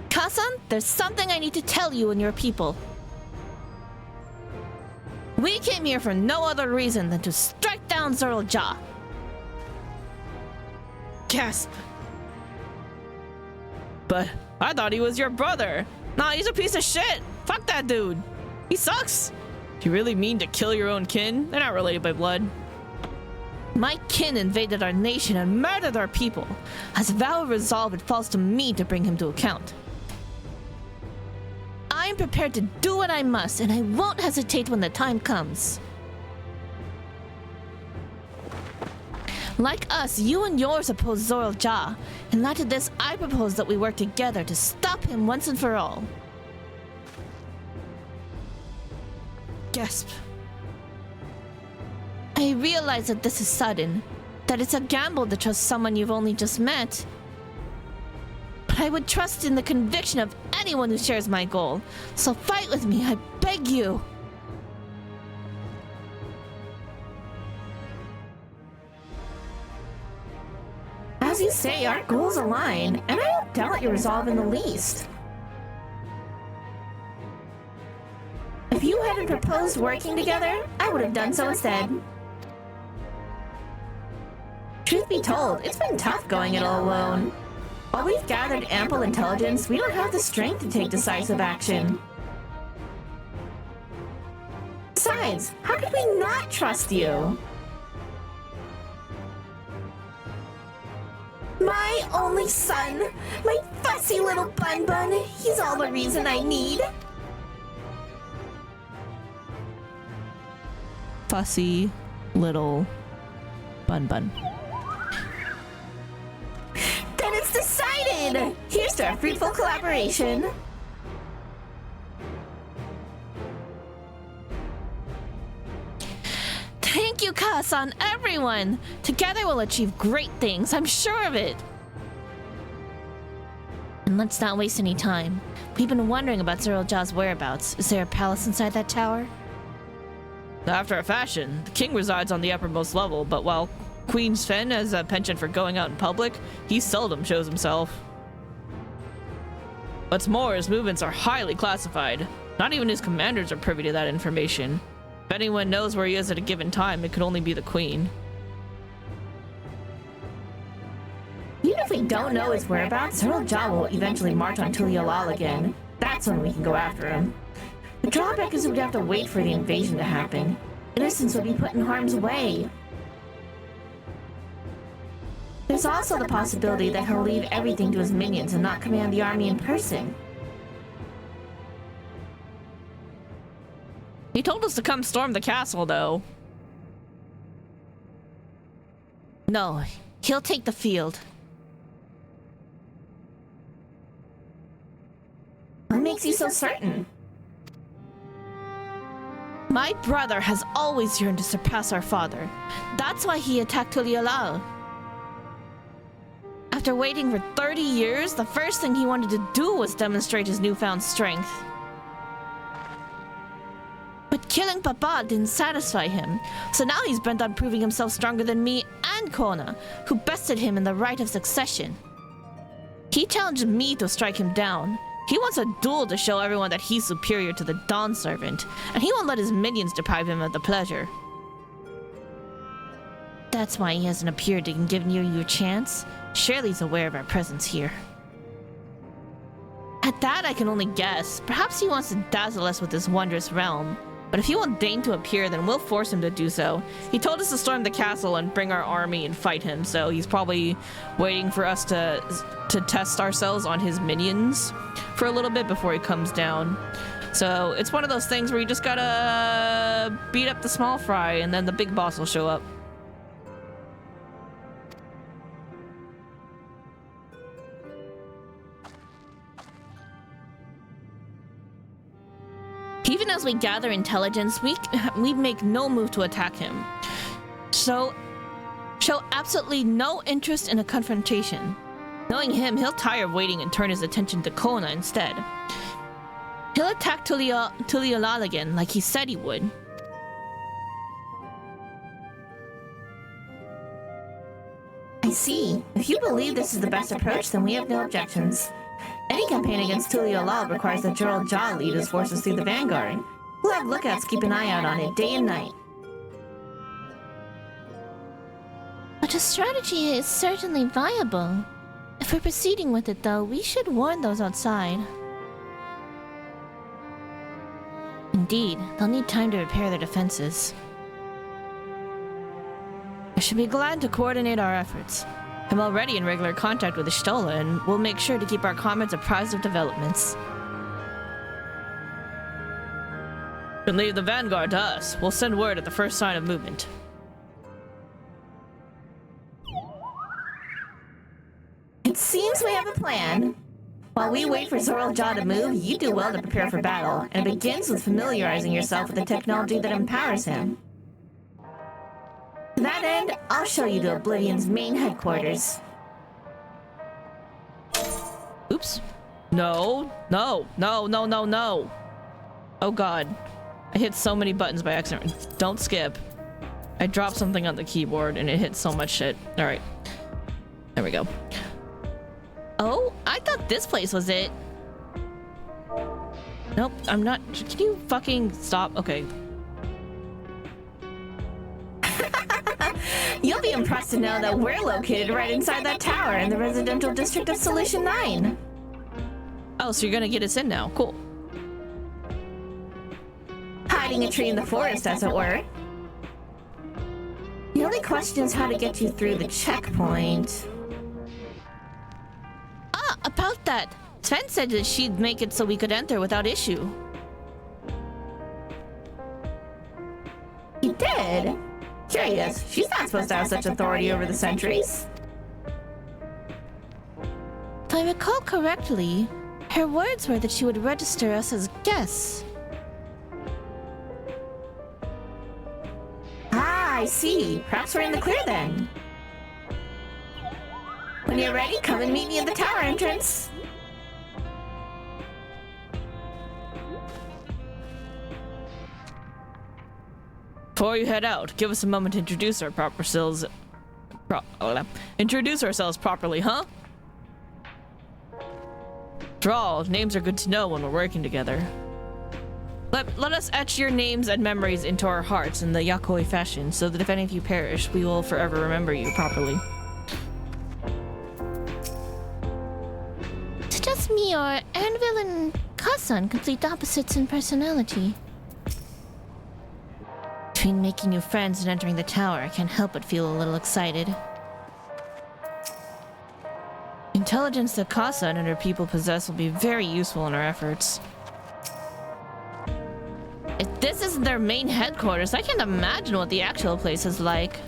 Kasan, there's something I need to tell you and your people. We came here for no other reason than to strike down Zoral Ja. Gasp! But I thought he was your brother. Nah, he's a piece of shit. Fuck that dude. He sucks. Do you really mean to kill your own kin? They're not related by blood. My kin invaded our nation and murdered our people. As a vow of resolve, it falls to me to bring him to account. I'm prepared to do what I must, and I won't hesitate when the time comes. Like us, you and yours oppose Zoral Ja. In light of this, I propose that we work together to stop him once and for all. Gasp. I realize that this is sudden, that it's a gamble to trust someone you've only just met. But I would trust in the conviction of anyone who shares my goal. So fight with me, I beg you. As you say, our goals align, and I don't doubt your resolve in the least. If you hadn't proposed working together, I would have done so instead. Truth be told, it's been tough going it all alone. While we've gathered ample intelligence, we don't have the strength to take decisive action. Besides, how could we not trust you? My only son, my fussy little bun-bun, he's all the reason I need. Fussy little bun-bun. Then it's decided! Here's to our fruitful collaboration. Thank you, Ka-san, everyone! Together we'll achieve great things, I'm sure of it! And let's not waste any time. We've been wondering about Zero-Jaw's whereabouts. Is there a palace inside that tower? After a fashion, the king resides on the uppermost level, but while Queen Sven has a penchant for going out in public, he seldom shows himself. What's more, his movements are highly classified. Not even his commanders are privy to that information. If anyone knows where he is at a given time, it could only be the queen. Even if we don't know his whereabouts, Zero-Jaw will eventually march on Tuliolal again. That's when we can go after him. The drawback is we'd have to wait for the invasion to happen. Innocents would be put in harm's way. There's also the possibility that he'll leave everything to his minions and not command the army in person. He told us to come storm the castle, though. No, he'll take the field. What makes you so certain? My brother has always yearned to surpass our father. That's why he attacked Tuliolal. After waiting for 30 years, the first thing he wanted to do was demonstrate his newfound strength. But killing Papa didn't satisfy him, so now he's bent on proving himself stronger than me and Kona, who bested him in the right of succession. He challenged me to strike him down. He wants a duel to show everyone that he's superior to the Dawn Servant, and he won't let his minions deprive him of the pleasure. That's why he hasn't appeared and given you a chance. Surely he's aware of our presence here. At that, I can only guess. Perhaps he wants to dazzle us with this wondrous realm. But if he won't deign to appear, then we'll force him to do so. He told us to storm the castle and bring our army and fight him, so he's probably waiting for us to test ourselves on his minions for a little bit before he comes down. So it's one of those things where you just gotta beat up the small fry, and then the big boss will show up. Even as we gather intelligence, we make no move to attack him. So, show absolutely no interest in a confrontation. Knowing him, he'll tire of waiting and turn his attention to Kona instead. He'll attack Tuliolal again, like he said he would. I see. If you believe this is the best approach, then we have no objections. Any campaign against Tuliolal requires that Zero-Jaw lead his forces through the vanguard. We'll have lookouts keep an eye out on it day and night. But a strategy is certainly viable. If we're proceeding with it, though, we should warn those outside. Indeed, they'll need time to repair their defenses. I should be glad to coordinate our efforts. I'm already in regular contact with Ishtola, and we'll make sure to keep our comrades apprised of developments. And leave the vanguard to us. We'll send word at the first sign of movement. It seems we have a plan. While we wait for Zero-Jaw to move, you do well to prepare for battle, and it begins with familiarizing yourself with the technology that empowers him. To that end, I'll show you to Oblivion's main headquarters. Oops. No. No. No, no, no, no. Oh god. I hit so many buttons by accident. Don't skip. I dropped something on the keyboard and it hit so much shit. Alright. There we go. Oh, I thought this place was it. Nope, I'm not. Can you fucking stop? Okay. You'll be impressed to know that we're located right inside that tower in the residential district of Solution 9. Oh, so you're gonna get us in now. Cool. Hiding a tree in the forest, as it were. The only question is how to get you through the checkpoint. Ah, about that. Sven said that she'd make it so we could enter without issue. He did? Curious, she's not supposed to have such authority over the sentries. If I recall correctly, her words were that she would register us as guests. Ah, I see. Perhaps we're in the clear then. When you're ready, come and meet me at the tower entrance. Before you head out, give us a moment to introduce our introduce ourselves properly, huh? After all, names are good to know when we're working together. Let us etch your names and memories into our hearts in the Yakoi fashion, so that if any of you perish, we will forever remember you properly. It's just me or Anvil and Kasan, complete opposites in personality. Between making new friends and entering the tower, I can't help but feel a little excited. Intelligence that Kasa and her people possess will be very useful in our efforts. If this isn't their main headquarters, I can't imagine what the actual place is like.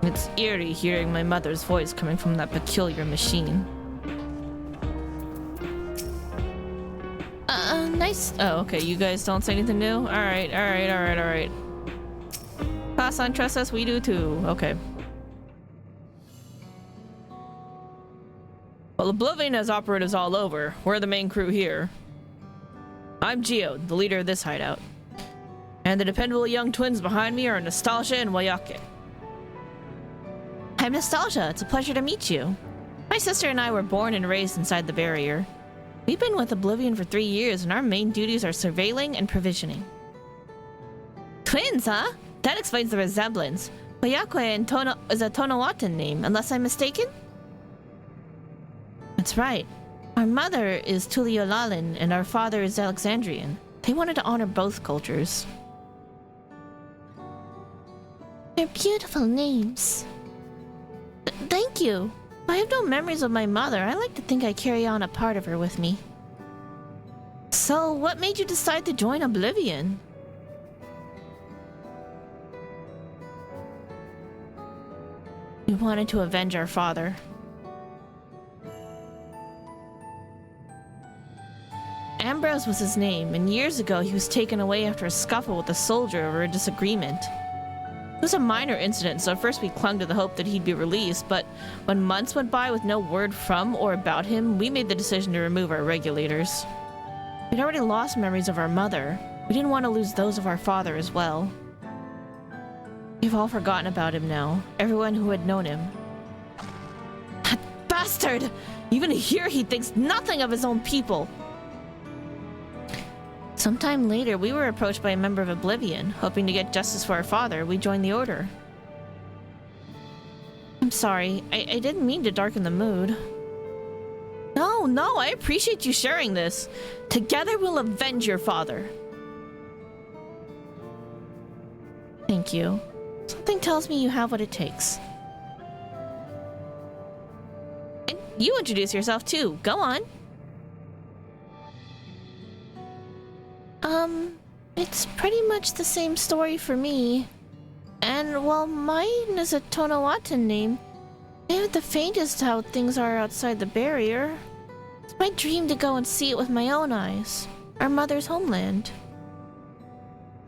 It's eerie hearing my mother's voice coming from that peculiar machine. Nice. Oh, okay. You guys don't say anything new? Alright, alright, alright, alright. Kasan, trust us, we do too. Okay. Well, Oblivion has operatives all over. We're the main crew here. I'm Geo, the leader of this hideout. And the dependable young twins behind me are Nostalgia and Wayake. I'm Nostalgia. It's a pleasure to meet you. My sister and I were born and raised inside the barrier. We've been with Oblivion for 3 years, and our main duties are surveilling and provisioning. Twins, huh? That explains the resemblance. Wayake is a Tonawatan name, unless I'm mistaken? That's right. Our mother is Tuliolalan, and our father is Alexandrian. They wanted to honor both cultures. They're beautiful names. Thank you. I have no memories of my mother. I like to think I carry on a part of her with me. So, what made you decide to join Oblivion? We wanted to avenge our father. Ambrose was his name, and years ago he was taken away after a scuffle with a soldier over a disagreement. It was a minor incident, so at first we clung to the hope that he'd be released, but when months went by with no word from or about him, we made the decision to remove our regulators. We'd already lost memories of our mother. We didn't want to lose those of our father as well. We've all forgotten about him now, everyone who had known him. That bastard! Even here he thinks nothing of his own people! Sometime later, we were approached by a member of Oblivion. Hoping to get justice for our father, we joined the Order. I'm sorry, I didn't mean to darken the mood. No, I appreciate you sharing this. Together we'll avenge your father. Thank you. Something tells me you have what it takes. And you introduce yourself too. Go on. It's pretty much the same story for me. And while mine is a Tonawatan name, I haven't the faintest how things are outside the barrier. It's my dream to go and see it with my own eyes. Our mother's homeland.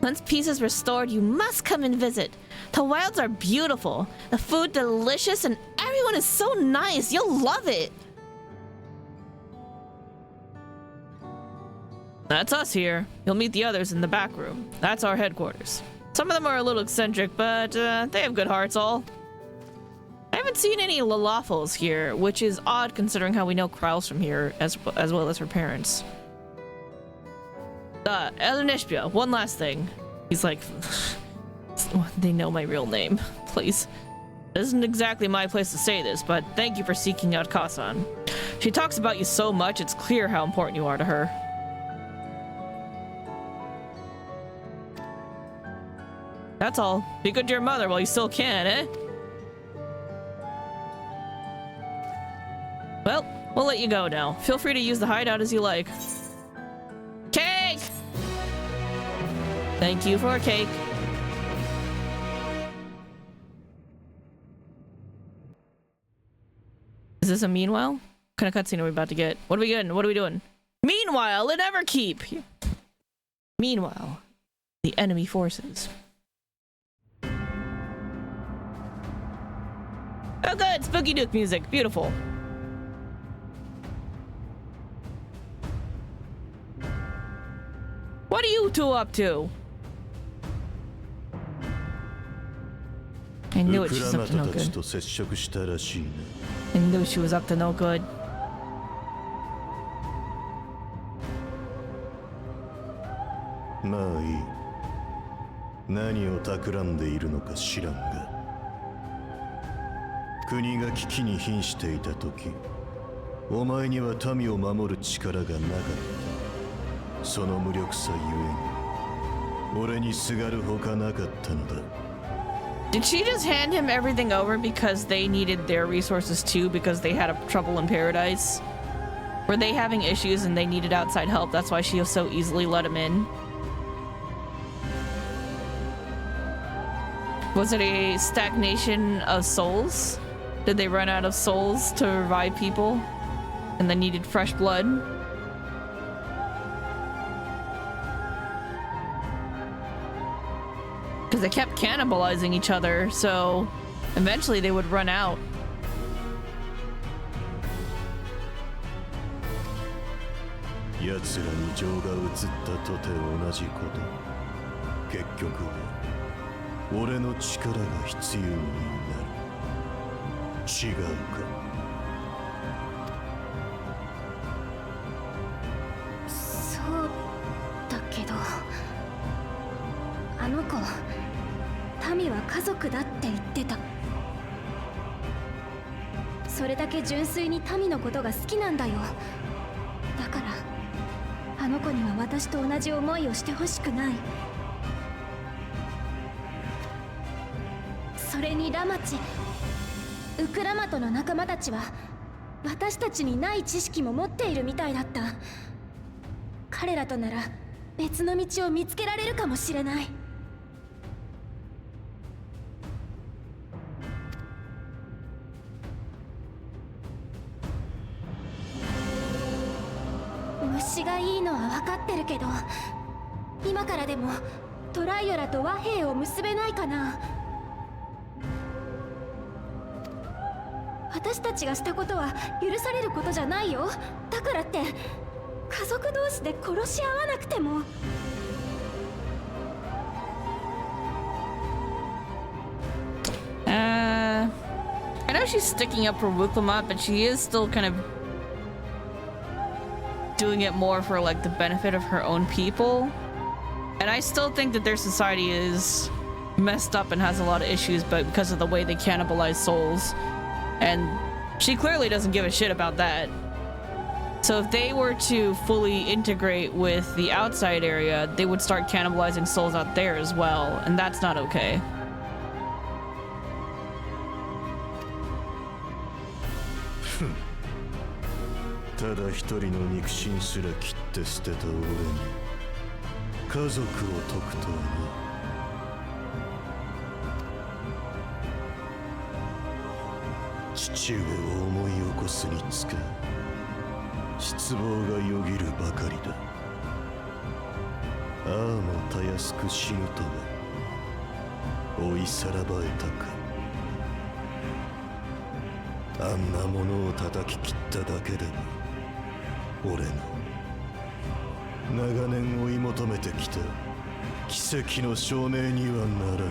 Once peace is restored, you must come and visit. The wilds are beautiful, the food delicious, and everyone Everyone is so nice. You'll love it. That's us here. You'll meet the others in the back room. That's our headquarters. Some of them are a little eccentric, but they have good hearts all. I haven't seen any Lalafels here, which is odd considering how we know Krau's from here, as well as her parents. Elenishbia, one last thing. He's like, they know my real name. Please. This isn't exactly my place to say this, but thank you for seeking out Kasan. She talks about you so much, it's clear how important you are to her. That's all. Be good to your mother while you still can, eh? Well, we'll let you go now. Feel free to use the hideout as you like. Cake! Thank you for cake. Is this a meanwhile? What kind of cutscene are we about to get? What are we getting? What are we doing? Meanwhile, in Everkeep! Meanwhile, the enemy forces. Oh good, Spooky Duke music. Beautiful. What are you two up to? I knew it, she's up to no good. I knew she was up to no good. まあいい。何を企んでいるのか知らんが。国が危機に瀕していた時、お前には民を守る力がなかった。その無力さゆえに、俺にすがるほかなかったのだ。Did she just hand him everything over because they needed their resources too, because they had trouble in paradise? Were they having issues and they needed outside help? That's why she so easily let him in? Was it a stagnation of souls? Did they run out of souls to revive people and they needed fresh blood? Because they kept cannibalizing each other, so eventually they would run out. So, だけど、あの子。民は家族だって言ってた。それだけ純粋に民のことが好きなんだよ。だからあの子には私と同じ思いをしてほしくない。それにラマチ、ウクラマトの仲間たちは私たちにない知識も持っているみたいだった。彼らとなら別の道を見つけられるかもしれない。虫がいいのは分かってるけど、今からでもトライオラと和平を結べないかな。私たちがしたことは許されることじゃないよ。だからって家族同士で殺し合わなくても。I know she's sticking up for Wuklamot, but she is still kind of doing it more for like the benefit of her own people. And I still think that their society is messed up and has a lot of issues, but because of the way they cannibalize souls. And she clearly doesn't give a shit about that. So if they were to fully integrate with the outside area, they would start cannibalizing souls out there as well, and that's not okay. あんなものを叩き切っただけでも俺の長年追い求めてきた奇跡の証明にはならん。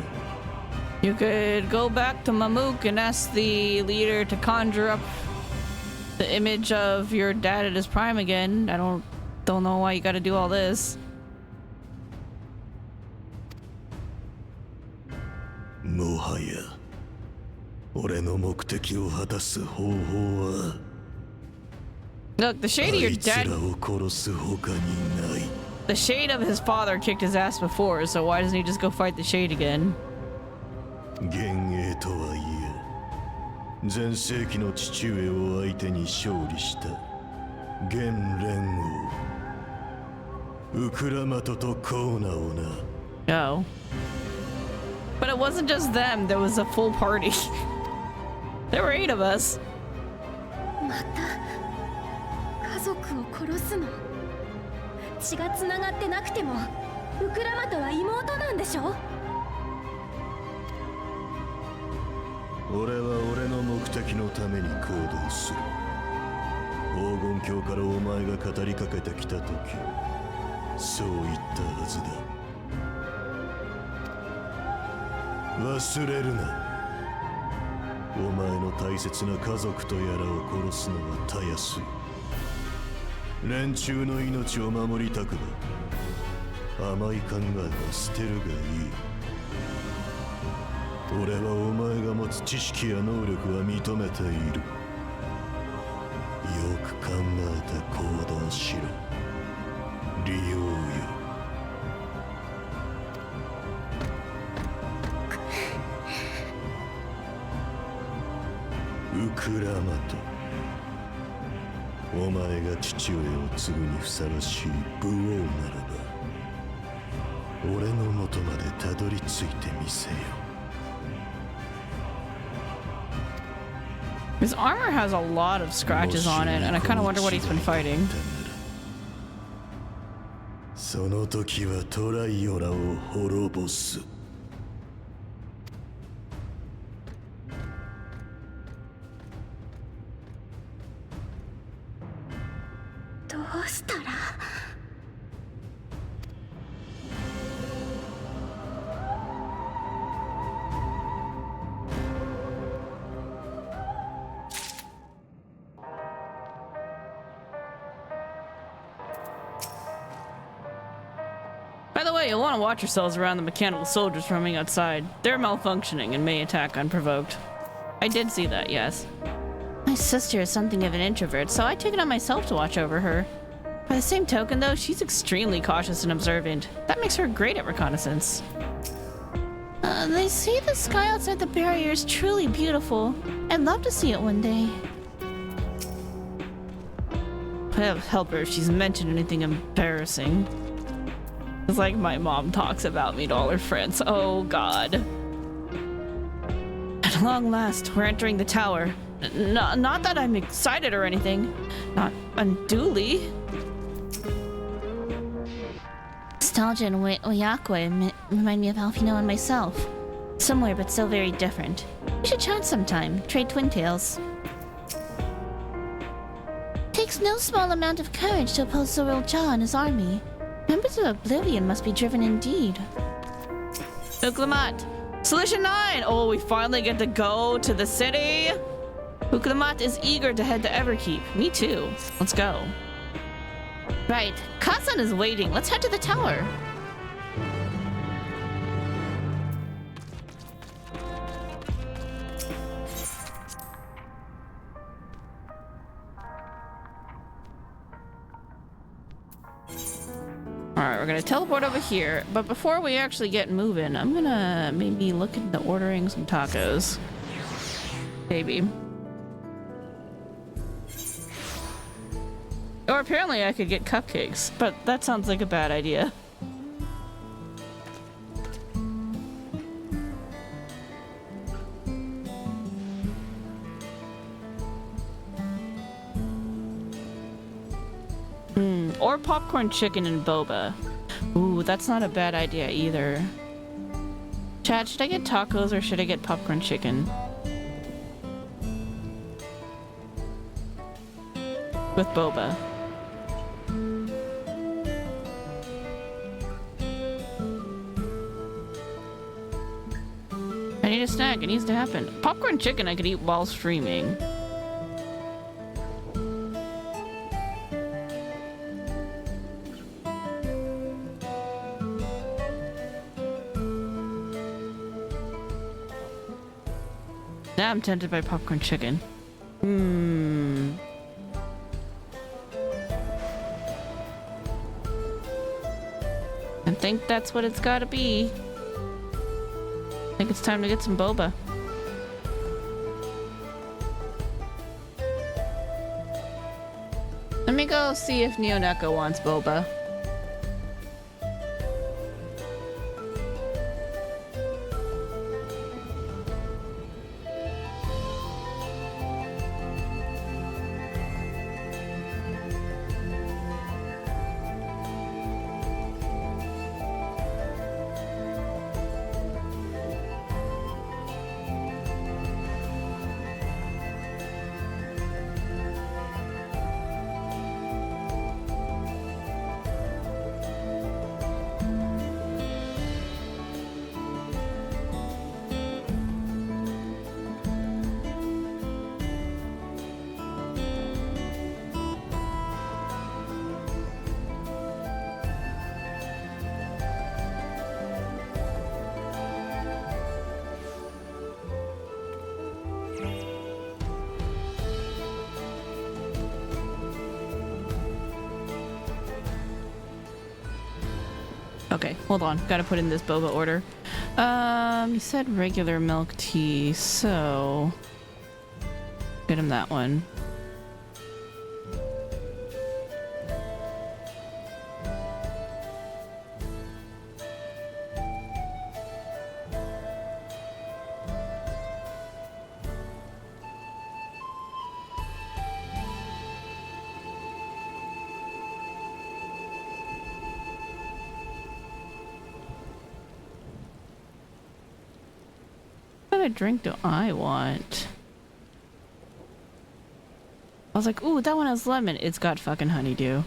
You could go back to Mamook and ask the leader to conjure up the image of your dad at his prime again. I don't know why you gotta do all this. もはや俺の目的を果たす方法は Look, the shade of your あいつ dad, らを殺す他にない。 the shade of his father kicked his ass before, so why doesn't he just go fight the shade again? 幻影とはいえ前世紀の父上を相手に勝利した現連王ウクラマトとコーナをな。 No. But it wasn't just them, there was a full party. There were 8 of us. また家族を殺すの？血がつながってなくてもウクラマトは妹なんでしょ？俺は俺の目的のために行動する。黄金鏡からお前が語りかけてきた時そう言ったはずだ。忘れるな。お前の大切な家族とやらを殺すのはたやすい。連中の命を守りたくば甘い考えは捨てるがいい。俺はお前が持つ知識や能力は認めている。よく考えて行動しろ。利用よ。ウクラマト、お前が父親を継ぐにふさわしい武王ならば俺の元までたどり着いてみせよ。 His armor has a lot of scratches on it, and I kind of wonder what he's been fighting. その時はトライオラを滅ぼす。どうしたら？ By the way, you'll want to watch yourselves around the mechanical soldiers roaming outside. They're malfunctioning and may attack unprovoked. I did see that, yes. My sister is something of an introvert, so I take it on myself to watch over her. By the same token, though, she's extremely cautious and observant. That makes her great at reconnaissance. They say the sky outside the barrier is truly beautiful. I'd love to see it one day. I'll help her if she's mentioned anything embarrassing. It's like my mom talks about me to all her friends. Oh god. At long last, we're entering the tower. Not that I'm excited or anything. Not unduly. Nostalgia and Oyakwe remind me of Alfino and myself. Similar but still very different. We should chat sometime, trade twin tales. Takes no small amount of courage to oppose Zoril Ja and his army. Members of Oblivion must be driven indeed. Uklamat! Solution 9! Oh, we finally get to go to the city! Uklamat is eager to head to Everkeep. Me too. Let's go. Right. Kasan is waiting. Let's head to the tower. Alright, we're gonna teleport over here, but before we actually get moving, I'm gonna maybe look into ordering some tacos. Maybe. Or apparently I could get cupcakes, but that sounds like a bad idea. Or popcorn chicken and boba. Ooh, that's not a bad idea either. Chat, should I get tacos or should I get popcorn chicken? with boba. I need a snack. It needs to happen. Popcorn chicken I could eat while streaming. Now I'm tempted by popcorn chicken. I think that's what it's gotta be. I think it's time to get some boba. Let me go see if Neoneko wants boba. Okay, hold on. Gotta put in this boba order. You said regular milk tea, so... get him that one. What kind of drink do I want? I was like, ooh, that one has lemon. It's got fucking honeydew.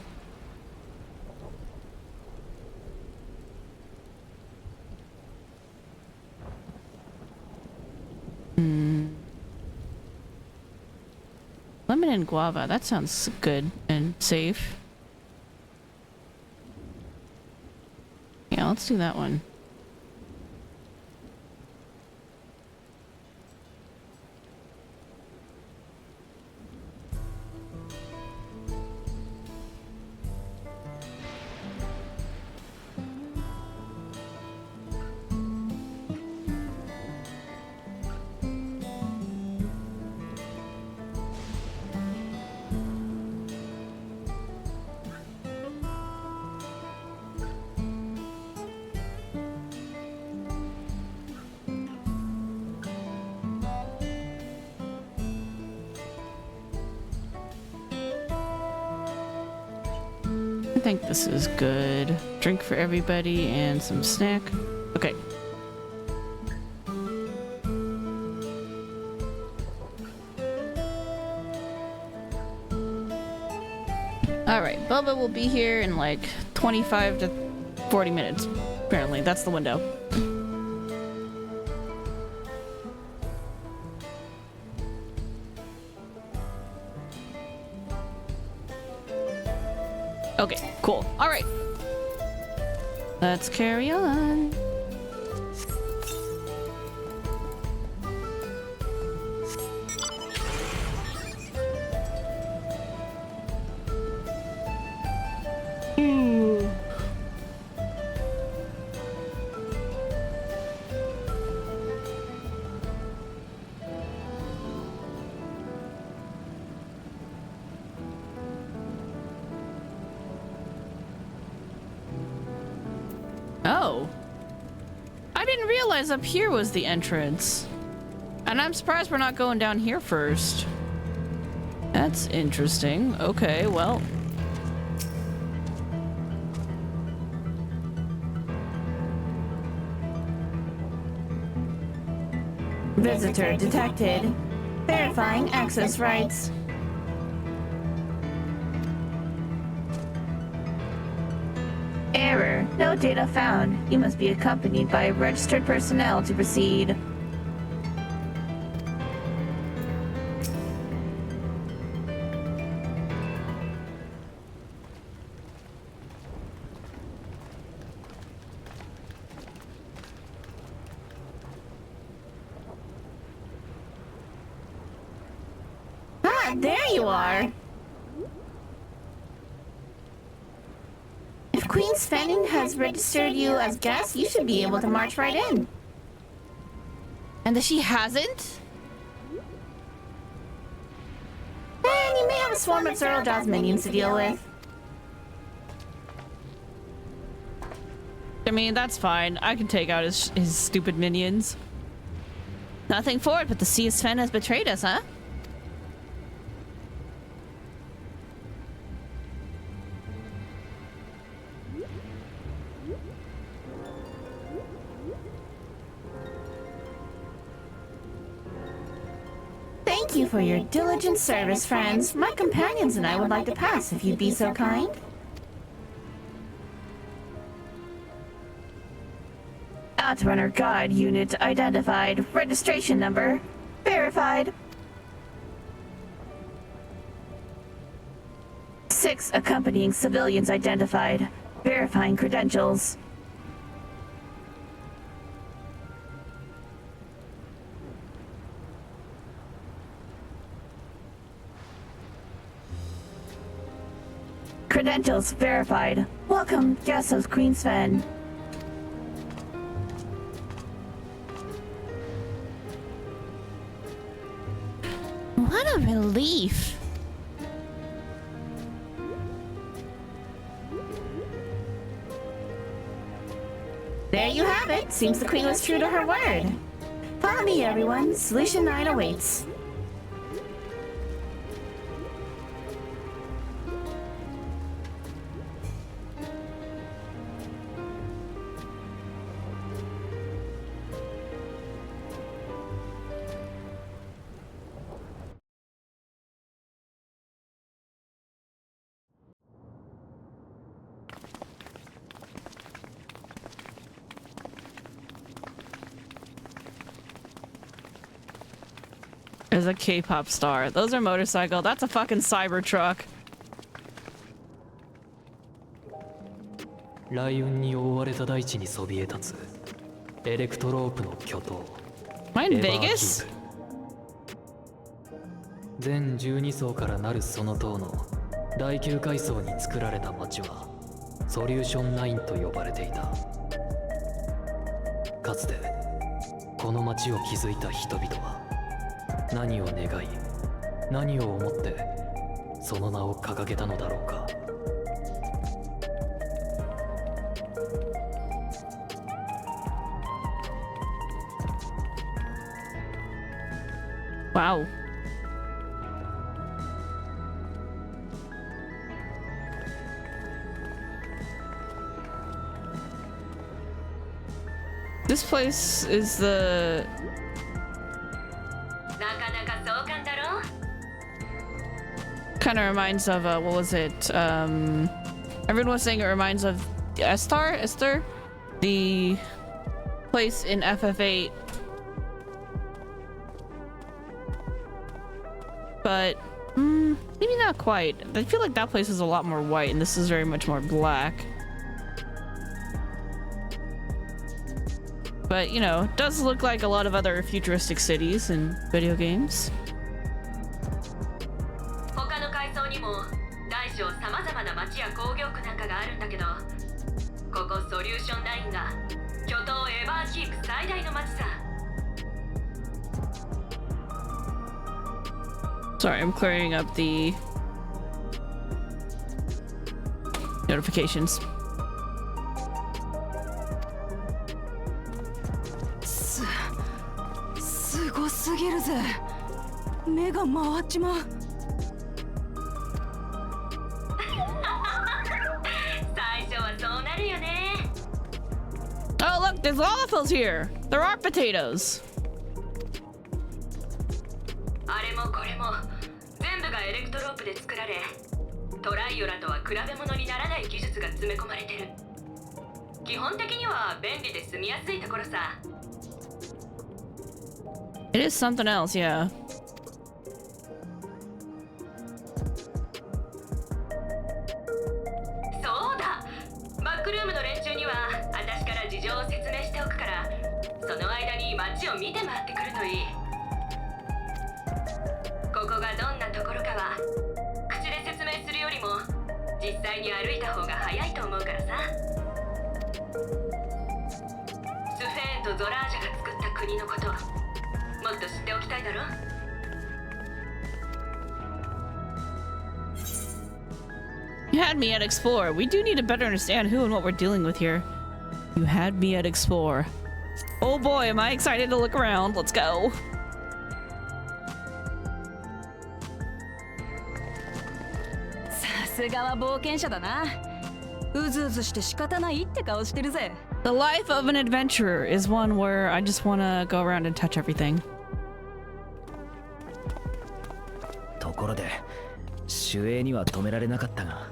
Lemon and guava. That sounds good and safe. Yeah, let's do that one. I think this is good. Drink for everybody and some snack. Okay. Alright, Bubba will be here in like 25 to 40 minutes. Apparently, that's the window. Okay, cool. All right. Let's carry on. Oh. I didn't realize up here was the entrance. And I'm surprised we're not going down here first. That's interesting. Okay, well. Visitor detected. Verifying access rights. Error. No data found. You must be accompanied by registered personnel to proceed. Ah, there you are. If Queen Svenning has registered you as guest, you should be able to march right in. And if she hasn't? Then you may have a swarm of Zerljaw's minions to deal with. I mean, that's fine. I can take out his stupid minions. Nothing for it, but the Sea of Sven has betrayed us, huh? Thank you for your diligent service, friends. My companions and I would like to pass, if you'd be so kind. Outrunner Guard Unit identified. Registration number verified. 6 accompanying civilians identified. Verifying credentials. Credentials verified. Welcome, guests of Queen Sven. What a relief. There you have it. Seems the Queen was true to her word. Follow me, everyone. Solution 9 awaits. There's a K-pop star. Those are motorcycle. That's a fucking Cybertruck. 雷雲に覆われた大地にそびえ立つエレクトロープの巨塔 Am I in Vegas? 全12層からなるその塔の第9階層に作られた町はソリューション9と呼ばれていた。かつてこの町を築いた人々は何を願い何を思ってその名を掲げたのだろうか。Wow. This place is the... Kind of reminds of, what was it? Everyone was saying it reminds of Esther? The place in FF8. But, maybe not quite. I feel like that place is a lot more white and this is very much more black. But, you know, it does look like a lot of other futuristic cities in video games. Sorry, I'm clearing up the notifications. Oh look, there's lollipops here. There are potatoes. 基本的には便利で住みやすいところさ。 It is something else, yeah. そうだ。バックルームの連中には私から事情を説明しておくから、その間に街を見て回ってくるといい。ここがどんなところかは口で説明するよりも実際に歩いた方が早いと思うからさ。スフェーンとゾラージャが作った国のこともっと知っておきたいだろ。 You had me at explore. We do need to better understand who and what we're dealing with here. You had me at explore. Oh boy, am I excited to look around. Let's go. さすがは冒険者だな。うずうずして仕方ないって顔してるぜ。 The life of an adventurer is one where I just want to go around and touch everything. ところで、守衛には止められなかったが、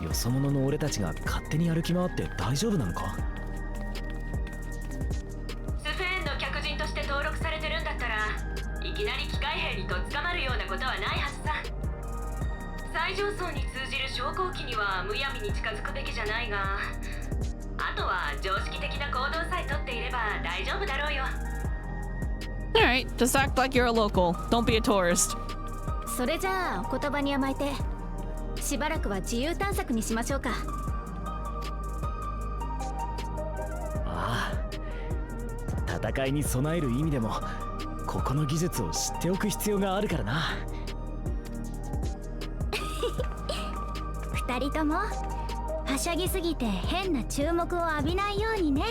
よそ者の俺たちが勝手に歩き回って大丈夫なのか？スフェーンの客人として登録されてるんだったら、いきなり機械兵にとっ捕まるようなことはないはずさ。最上層に通じる昇降機にはむやみに近づくべきじゃないが、あとは常識的な行動さえとっていれば大丈夫だろうよ。 Alright, just act like you're a local. Don't be a tourist. それじゃあお言葉に甘えてしばらくは自由探索にしましょうか。ああ、戦いに備える意味でもここの技術を知っておく必要があるからな。二人ともはしゃぎすぎて変な注目を浴びないようにね。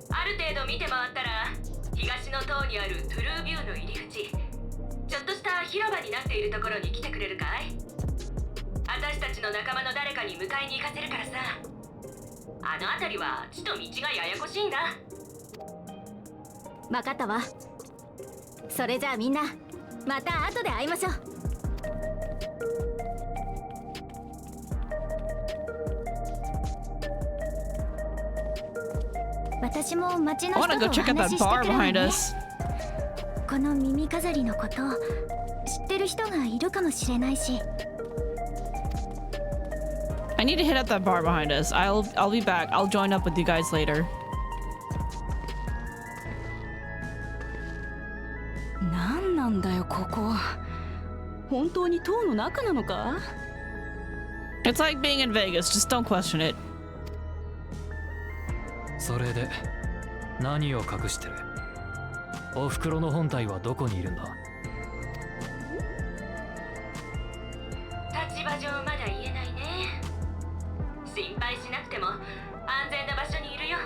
ある程度見て回ったら東の塔にあるトゥルービューの入り口、ちょっとした広場になっているところに来てくれるかい？私たちの仲間の誰かに迎えに行かせるからさ。あの辺りは地と道がややこしいんだ。分かったわ。それじゃあみんなまた後で会いましょう。私も街の人とお話ししてくるわね。この耳飾りのこと知ってる人がいるかもしれないし。I need to hit up that bar behind us. I'll be back. I'll join up with you guys later. なんなんだよここ。本当に塔の中なのか？ It's like being in Vegas. Just don't question it. それで何を隠してる？お袋の本体はどこにいるんだ？立場上まだ言えないね。心配しなくても安全な場所にいるよ。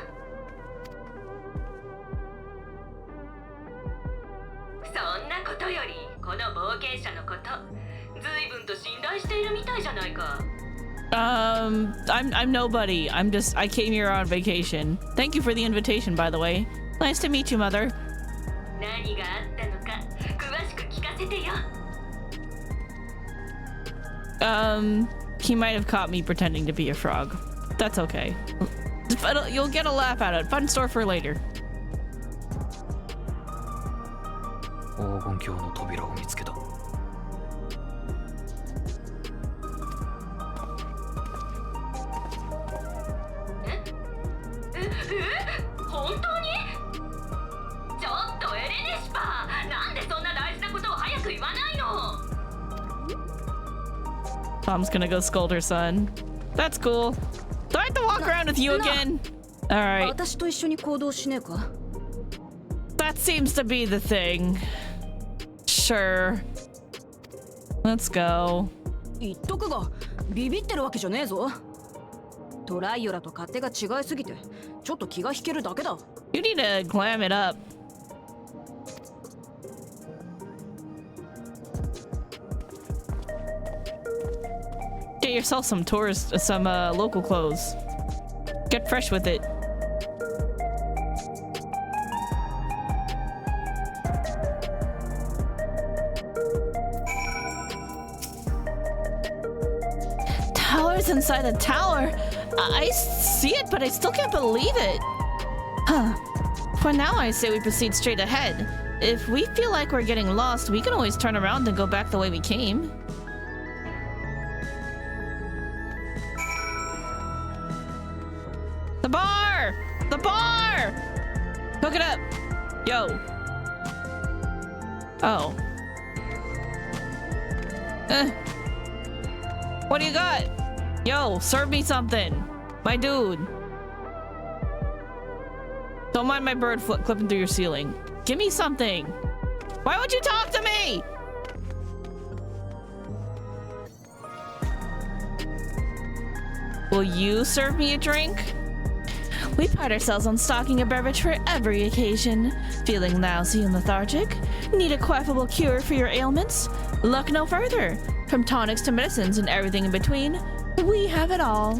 そんなことよりこの冒険者のこと、随分と信頼しているみたいじゃないか。I'm nobody. I came here on vacation. Thank you for the invitation, by the way. Nice to meet you, Mother. 何があったのか詳しく聞かせてよ。He might have caught me pretending to be a frog. That's okay. But you'll get a laugh at it. Fun story for later. 黄金鏡の扉を見つけた。本当に？ちょっとエレネシパー、なんでそんな大事なことを早く言わないの？ Mom's gonna go scold her son. That's cool. Do I have to walk around with you again? All right. 私と一緒に行動しねえか？ That seems to be the thing. Sure. Let's go. 言っとくが、ビビってるわけじゃねえぞ。トライオラと勝手が違いすぎて、ちょっと気が引けるだけだ。You need to glam it up. Get yourself some local clothes. Get fresh with it. doors inside the tower. I see it, but I still can't believe it. Huh. For now, I say we proceed straight ahead. If we feel like we're getting lost, we can always turn around and go back the way we came. The bar! The bar! Hook it up! Yo. Oh. What do you got? Yo, serve me something. My dude. Don't mind my bird clipping through your ceiling. Give me something. Why would you talk to me? Will you serve me a drink? We pride ourselves on stocking a beverage for every occasion. Feeling lousy and lethargic? Need a quaffable cure for your ailments? Look no further. From tonics to medicines and everything in between, we have it all.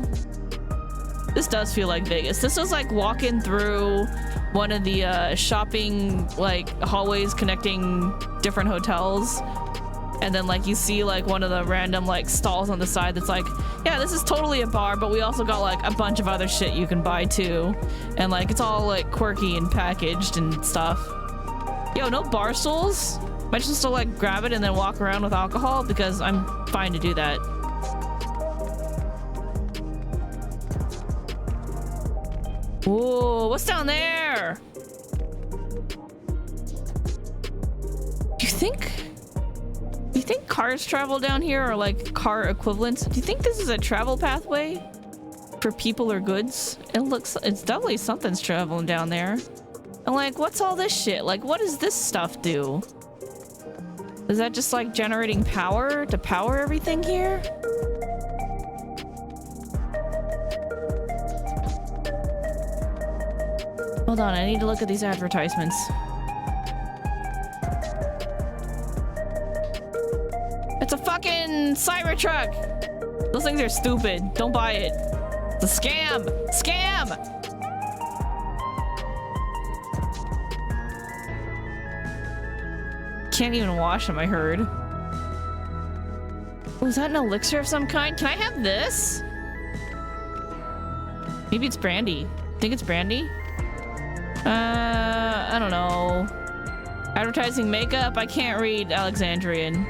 This does feel like Vegas. This was like walking through one of the shopping like hallways connecting different hotels. And then like you see like one of the random like stalls on the side that's like, yeah, this is totally a bar, but we also got like a bunch of other shit you can buy too. And like it's all like quirky and packaged and stuff. Yo, no bar stools? Am I just to like grab it and then walk around with alcohol? Because I'm fine to do that. Whoa, what's down there? Do you think cars travel down here or like car equivalents? Do you think this is a travel pathway for people or goods? It's definitely something's traveling down there. And like, what's all this shit? Like, what does this stuff do? Is that just like generating power to power everything here? Hold on, I need to look at these advertisements. It's a fucking Cybertruck! Those things are stupid. Don't buy it. It's a scam! Scam! Can't even wash them, I heard. Oh, is that an elixir of some kind? Can I have this? Maybe it's brandy. Think it's brandy? I don't know. Advertising makeup? I can't read Alexandrian.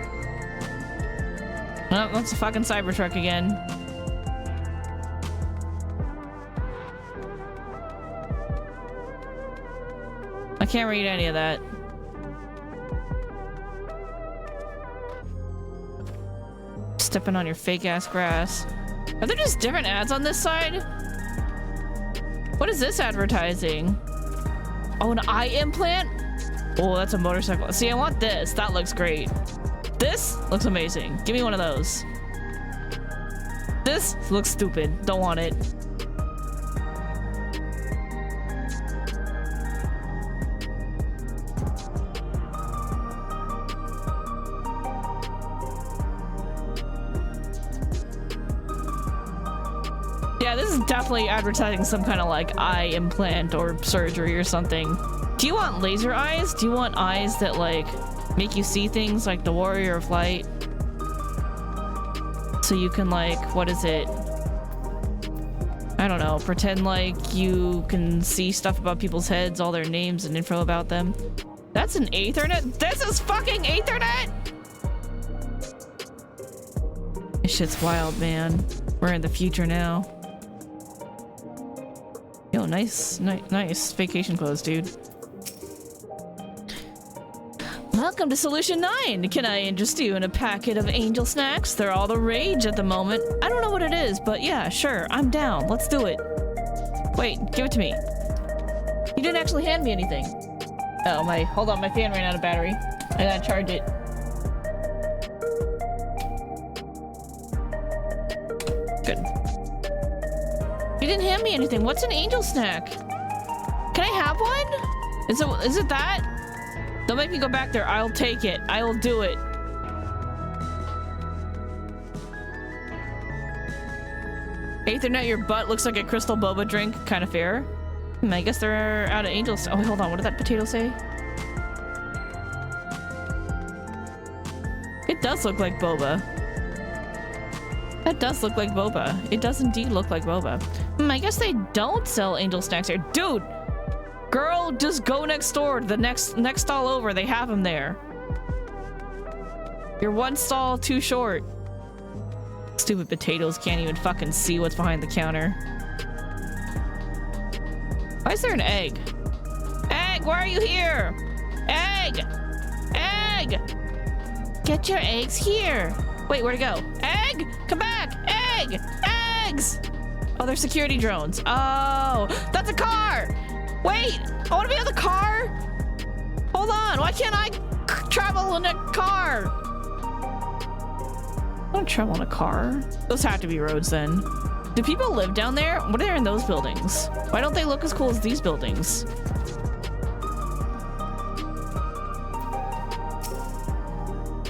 Oh, that's a fucking Cybertruck again. I can't read any of that. Stepping on your fake ass grass. Are there just different ads on this side? What is this advertising? Oh, an eye implant? Oh, that's a motorcycle. See, I want this. That looks great. This looks amazing. Give me one of those. This looks stupid. Don't want it. Yeah, this is definitely advertising some kind of like eye implant or surgery or something. Do you want laser eyes? Do you want eyes that like make you see things like the Warrior of Light? So you can like, what is it? I don't know, pretend like you can see stuff about people's heads, all their names and info about them. That's an Aethernet? This is fucking Aethernet? This shit's wild, man. We're in the future now. Yo, nice vacation clothes, dude. Welcome to Solution 9. Can I interest you in a packet of angel snacks? They're all the rage at the moment. I don't know what it is, but yeah, sure, I'm down. Let's do it. Wait, give it to me. You didn't actually hand me anything. Oh, hold on, my fan ran out of battery. I gotta charge it. Good. You didn't hand me anything. What's an angel snack? Can I have one? Is it that? Don't make me go back there. I'll take it. I will do it. Aethernet, your butt looks like a crystal boba drink. Kind of fair. I guess they're out of angels. Oh, wait, hold on. What did that potato say? It does look like boba. That does look like boba. It does indeed look like boba. I guess they don't sell angel snacks here. Dude! Girl, just go next door. The next stall over, they have them there. You're one stall too short. Stupid potatoes can't even fucking see what's behind the counter. Why is there an egg? Egg, why are you here? Egg! Egg! Get your eggs here. Wait, where'd it go? Egg! Come back! Egg! Eggs! Oh, they're security drones. Oh, that's a car! Wait! I want to be on the car! Hold on, why can't I travel in a car? I don't travel in a car. Those have to be roads then. Do people live down there? What are there in those buildings? Why don't they look as cool as these buildings?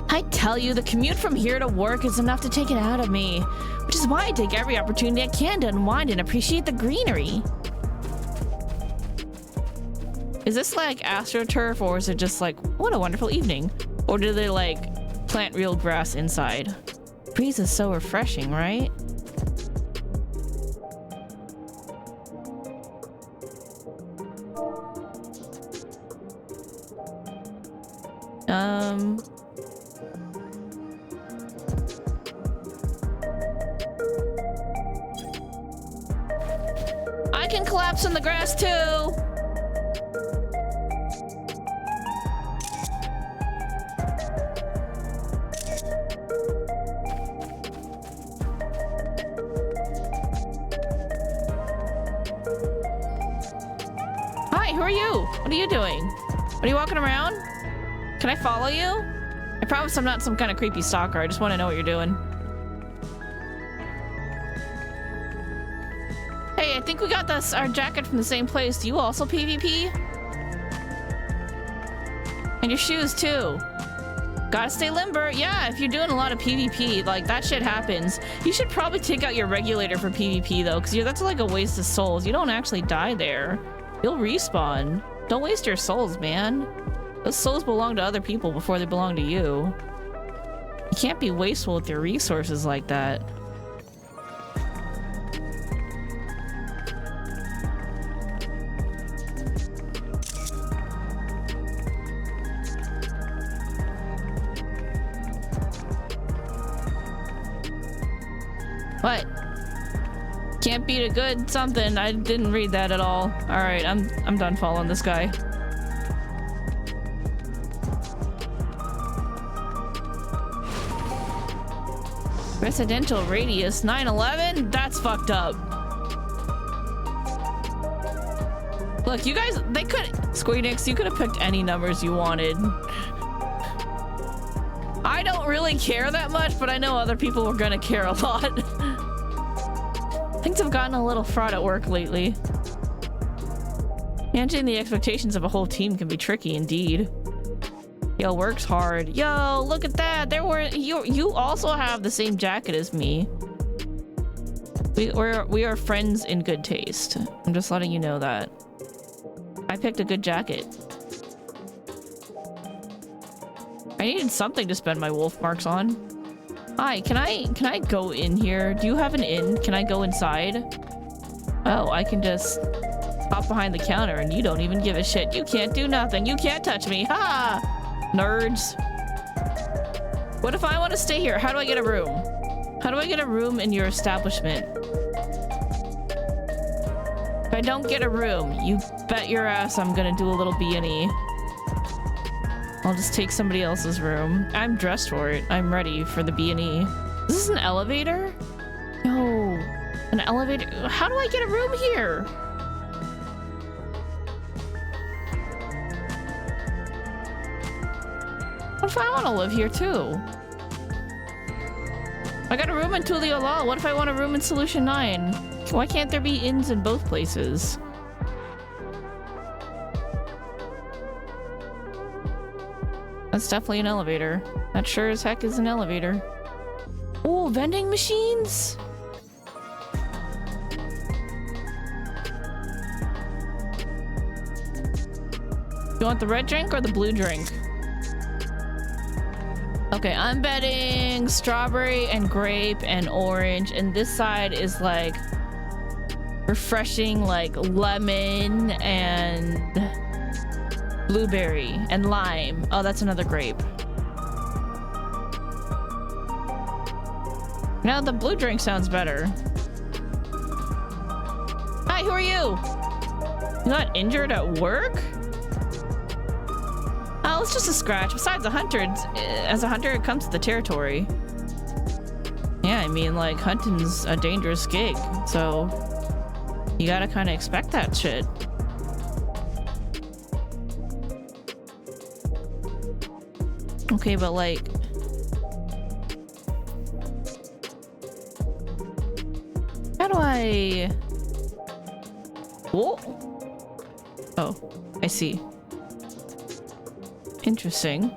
I tell you, the commute from here to work is enough to take it out of me, which is why I take every opportunity I can to unwind and appreciate the greenery. Is this like AstroTurf, or is it just like, what a wonderful evening? Or do they like plant real grass inside? Breeze is so refreshing, right? I can collapse in the grass too. Hi, who are you? What are you doing? Are you walking around? Can I follow you? I promise I'm not some kind of creepy stalker. I just want to know what you're doing. Hey, I think we got our jacket from the same place. Do you also PvP? And your shoes too. Gotta stay limber. Yeah, if you're doing a lot of PvP, like that shit happens. You should probably take out your regulator for PvP though, because that's like a waste of souls. You don't actually die there. You'll respawn. Don't waste your souls, man. Those souls belong to other people before they belong to you. You can't be wasteful with your resources like that. What? Can't beat a good something. I didn't read that at all. All right, I'm done following this guy. Residential radius 911? That's fucked up. Look, you guys, they could, Squeenix, you could have picked any numbers you wanted. I don't really care that much, but I know other people were gonna care a lot. Things have gotten a little fraught at work lately. Managing the expectations of a whole team can be tricky indeed. Yo, works hard. Yo, look at that. You also have the same jacket as me. We are friends in good taste. I'm just letting you know that. I picked a good jacket. I needed something to spend my wolf marks on. Hi, can I go in here? Do you have an inn? Can I go inside? Oh, I can just hop behind the counter and you don't even give a shit. You can't do nothing. You can't touch me. Ha! Nerds. What if I want to stay here? How do I get a room? How do I get a room in your establishment? If I don't get a room, you bet your ass I'm gonna do a little B&E. I'll just take somebody else's room. I'm dressed for it. I'm ready for the B&E. Is this an elevator? No. An elevator? How do I get a room here? What if I want to live here too? I got a room in Tuliolal. What if I want a room in Solution 9? Why can't there be inns in both places? That's definitely an elevator. That sure as heck is an elevator. Oh, vending machines? You want the red drink or the blue drink? Okay, I'm betting strawberry and grape and orange, and this side is like refreshing, like lemon and blueberry and lime. Oh, that's another grape. Now the blue drink sounds better. Hi, who are you? You got injured at work? Oh, it's just a scratch. Besides, as a hunter, it comes to the territory. Yeah, I mean, like, hunting's a dangerous gig, so you gotta kind of expect that shit. Okay, but like... How do I... Whoa! Oh, I see. Interesting.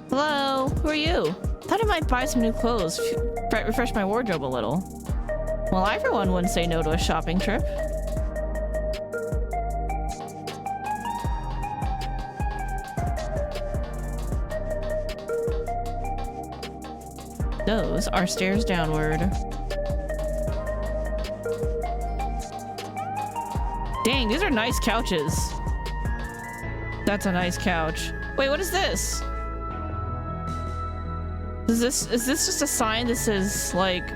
Hello, who are you? Thought I might buy some new clothes, refresh my wardrobe a little. Well, I for one wouldn't say no to a shopping trip. Those are stairs downward. Dang, these are nice couches. That's a nice couch. Wait, what is this? Is this just a sign that says, like,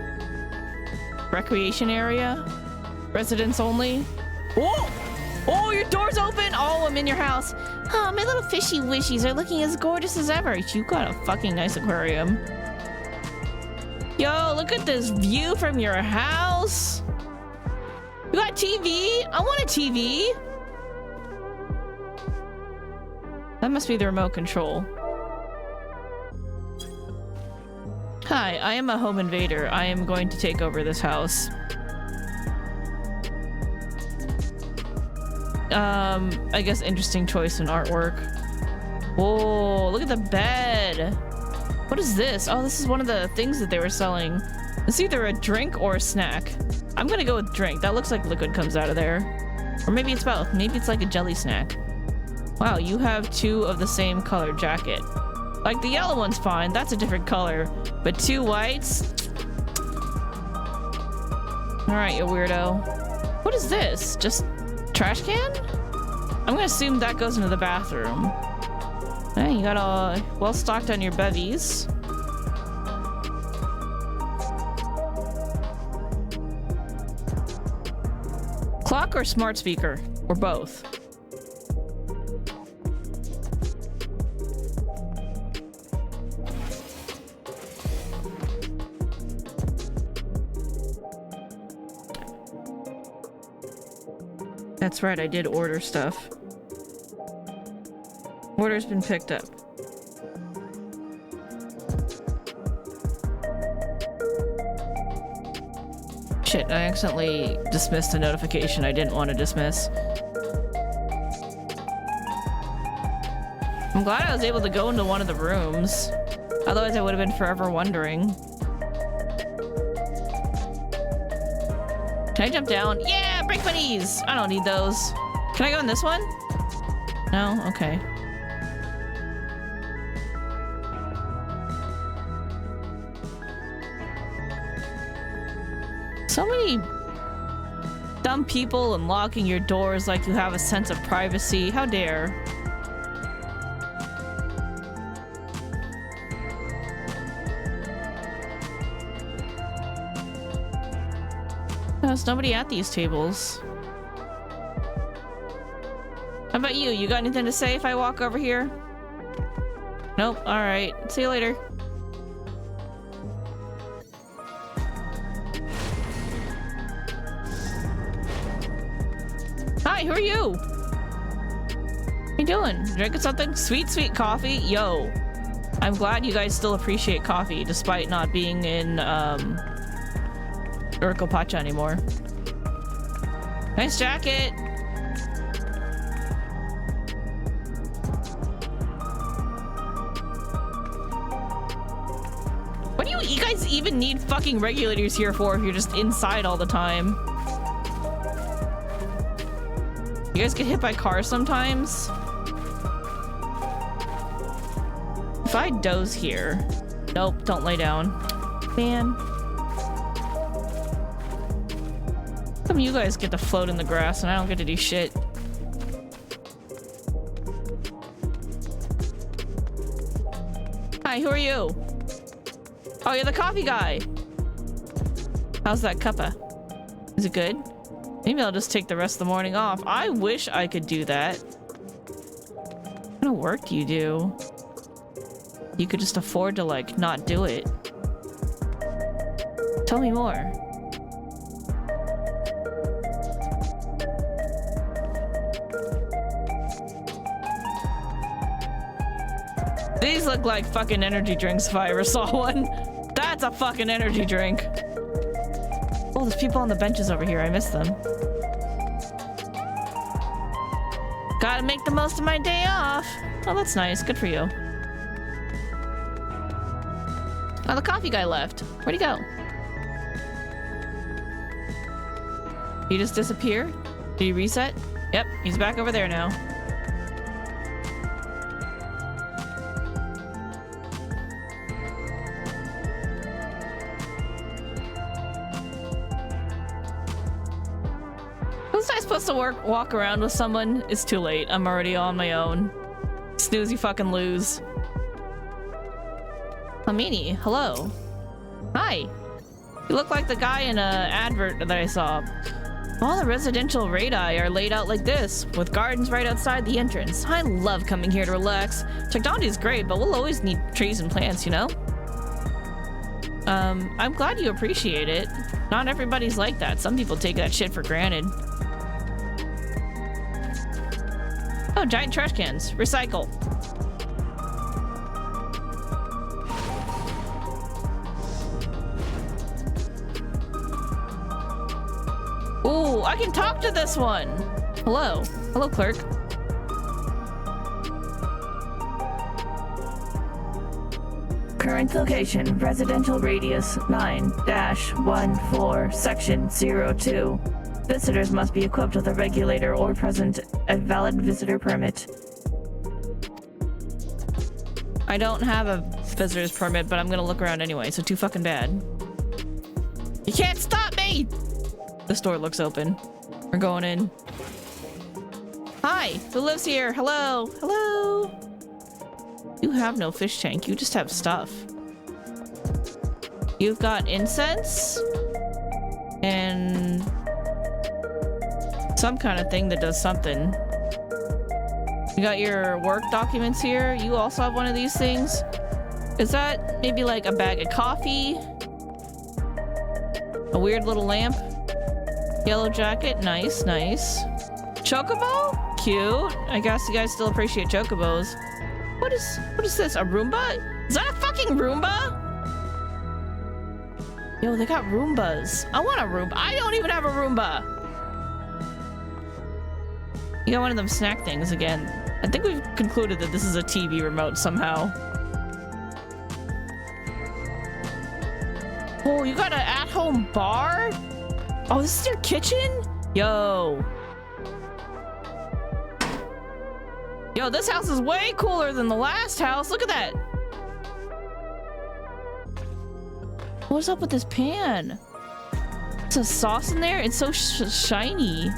recreation area? Residents only? Oh! Oh, your door's open! Oh, I'm in your house. Oh, my little fishy wishies are looking as gorgeous as ever. You got a fucking nice aquarium. Yo, look at this view from your house. You got TV? I want a TV. That must be the remote control. Hi, I am a home invader. I am going to take over this house. I guess interesting choice in artwork. Whoa, look at the bed. What is this? Oh, this is one of the things that they were selling. It's either a drink or a snack. I'm gonna go with drink. That looks like liquid comes out of there. Or maybe it's both. Maybe it's like a jelly snack. Wow, you have two of the same color jacket. Like the yellow one's fine. That's a different color. But two whites? Alright, you weirdo. What is this? Just trash can? I'm gonna assume that goes into the bathroom. Yeah, you got all well stocked on your bevies. Clock or smart speaker? Or both? That's right, I did order stuff. Order's been picked up. Shit, I accidentally dismissed a notification I didn't want to dismiss. I'm glad I was able to go into one of the rooms. Otherwise I would have been forever wondering. Can I jump down? Yeah, break my knees! I don't need those. Can I go in this one? No? Okay. So many dumb people unlocking your doors like you have a sense of privacy. How dare. There's nobody at these tables. How about you? You got anything to say if I walk over here? Nope. Alright. See you later. Hi, who are you? What are you doing? Drinking something? Sweet, sweet coffee? Yo. I'm glad you guys still appreciate coffee despite not being in, Urkelpacha anymore. Nice jacket! What do you guys even need fucking regulators here for if you're just inside all the time? You guys get hit by cars sometimes? if I doze here... Nope, don't lay down. Man. How come you guys get to float in the grass and I don't get to do shit? Hi, who are you? Oh, you're the coffee guy. How's that cuppa? Is it good? Maybe I'll just take the rest of the morning off. I wish I could do that. What kind of work do you do? You could just afford to, like, not do it. Tell me more. These look like fucking energy drinks if I ever saw one. That's a fucking energy drink. Oh, there's people on the benches over here. I missed them. Gotta make the most of my day off. Oh, that's nice. Good for you. Oh, the coffee guy left. Where'd he go? He just disappeared? Did he reset? Yep, he's back over there now. Was I supposed to walk around with someone? It's too late. I'm already on my own. Snooze, you fucking lose. Amini, hello. Hi. You look like the guy in an advert that I saw. All the residential radii are laid out like this, with gardens right outside the entrance. I love coming here to relax. Technology is great, but we'll always need trees and plants, you know? I'm glad you appreciate it. Not everybody's like that. Some people take that shit for granted. Oh, giant trash cans. Recycle. Ooh, I can talk to this one. Hello. Hello, clerk. Current location, residential radius 9-14, section 02. Visitors must be equipped with a regulator or present a valid visitor permit. I don't have a visitor's permit, but I'm gonna look around anyway, so too fucking bad. You can't stop me! This door looks open. We're going in. Hi, who lives here? Hello, hello. You have no fish tank, you just have stuff. You've got incense and some kind of thing that does something. You got your work documents here. You also have one of these things. Is that maybe like a bag of coffee? A weird little lamp? Yellow jacket, nice, nice. Chocobo? Cute. I guess you guys still appreciate chocobos. What is this? A Roomba? Is that a fucking Roomba? Yo, they got Roombas. I want a Roomba. I don't even have a Roomba. You got one of them snack things again. I think we've concluded that this is a TV remote somehow. Oh, you got an at-home bar? Oh, this is your kitchen? Yo. Yo, this house is way cooler than the last house. Look at that. What's up with this pan? There's a sauce in there? It's so shiny.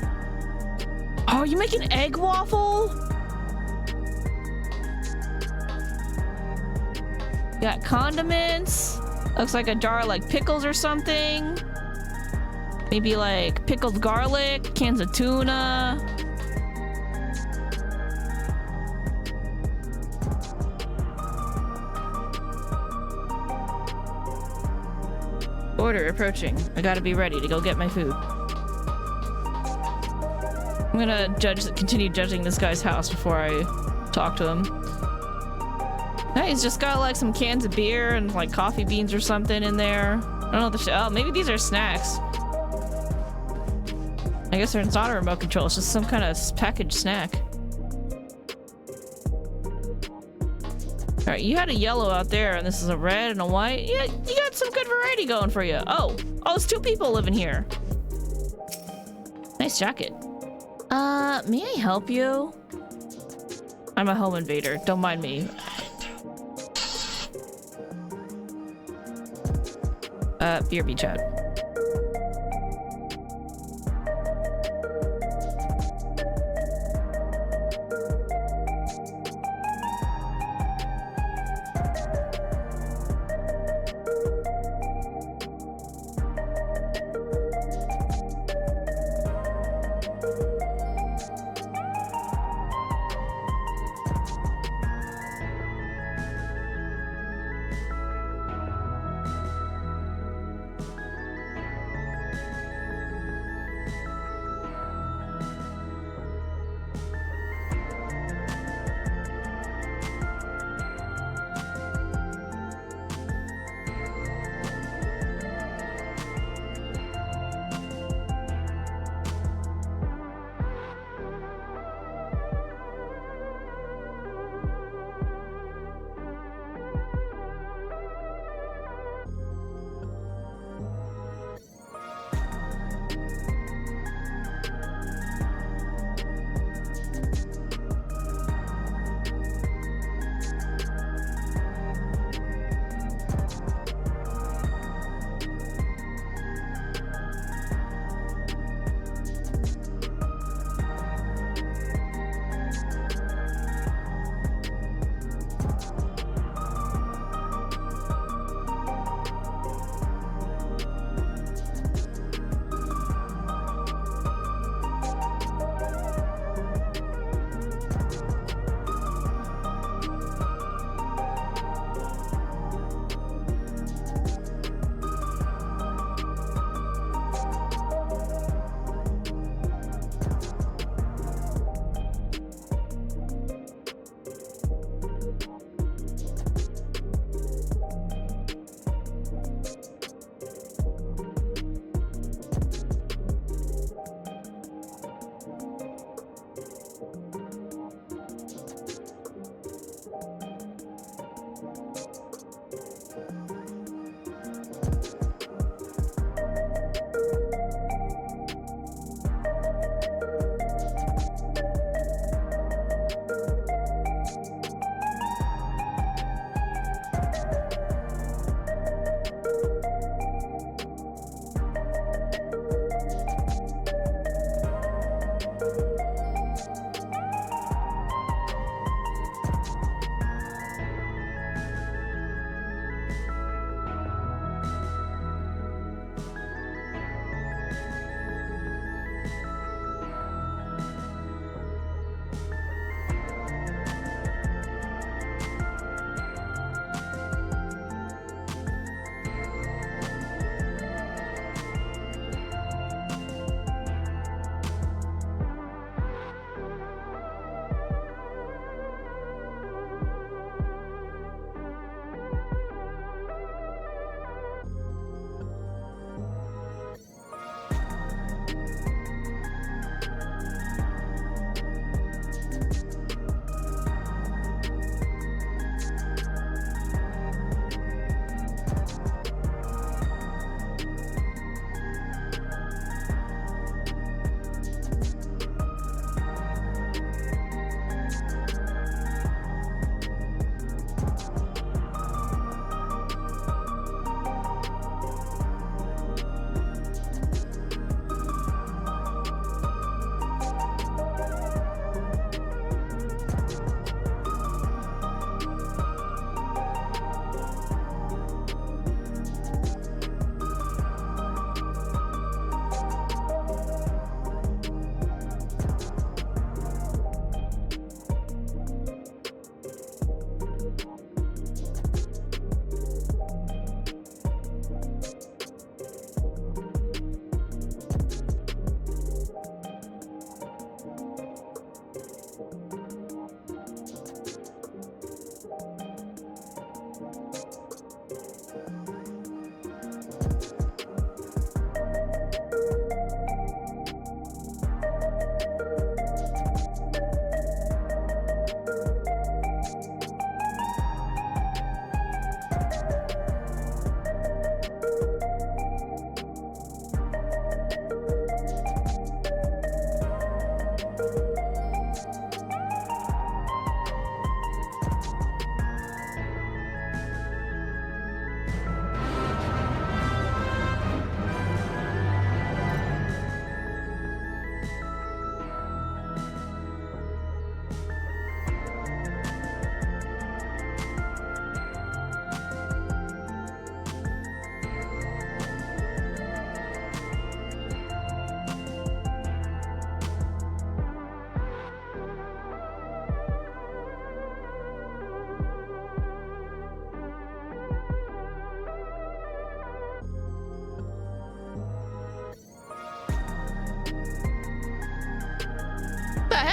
Oh, you make an egg waffle? You got condiments. Looks like a jar of like pickles or something. Maybe like pickled garlic, cans of tuna. Order approaching. I gotta be ready to go get my food. I'm gonna continue judging this guy's house before I talk to him. Hey, he's just got like some cans of beer and like coffee beans or something in there. I don't know what the oh, maybe these are snacks. I guess it's not a remote control, it's just some kind of packaged snack. Alright, you had a yellow out there, and this is a red and a white. Yeah, you got some good variety going for you. Oh, it's 2 people living here. Nice jacket. May I help you? I'm a home invader, don't mind me. BRB chat.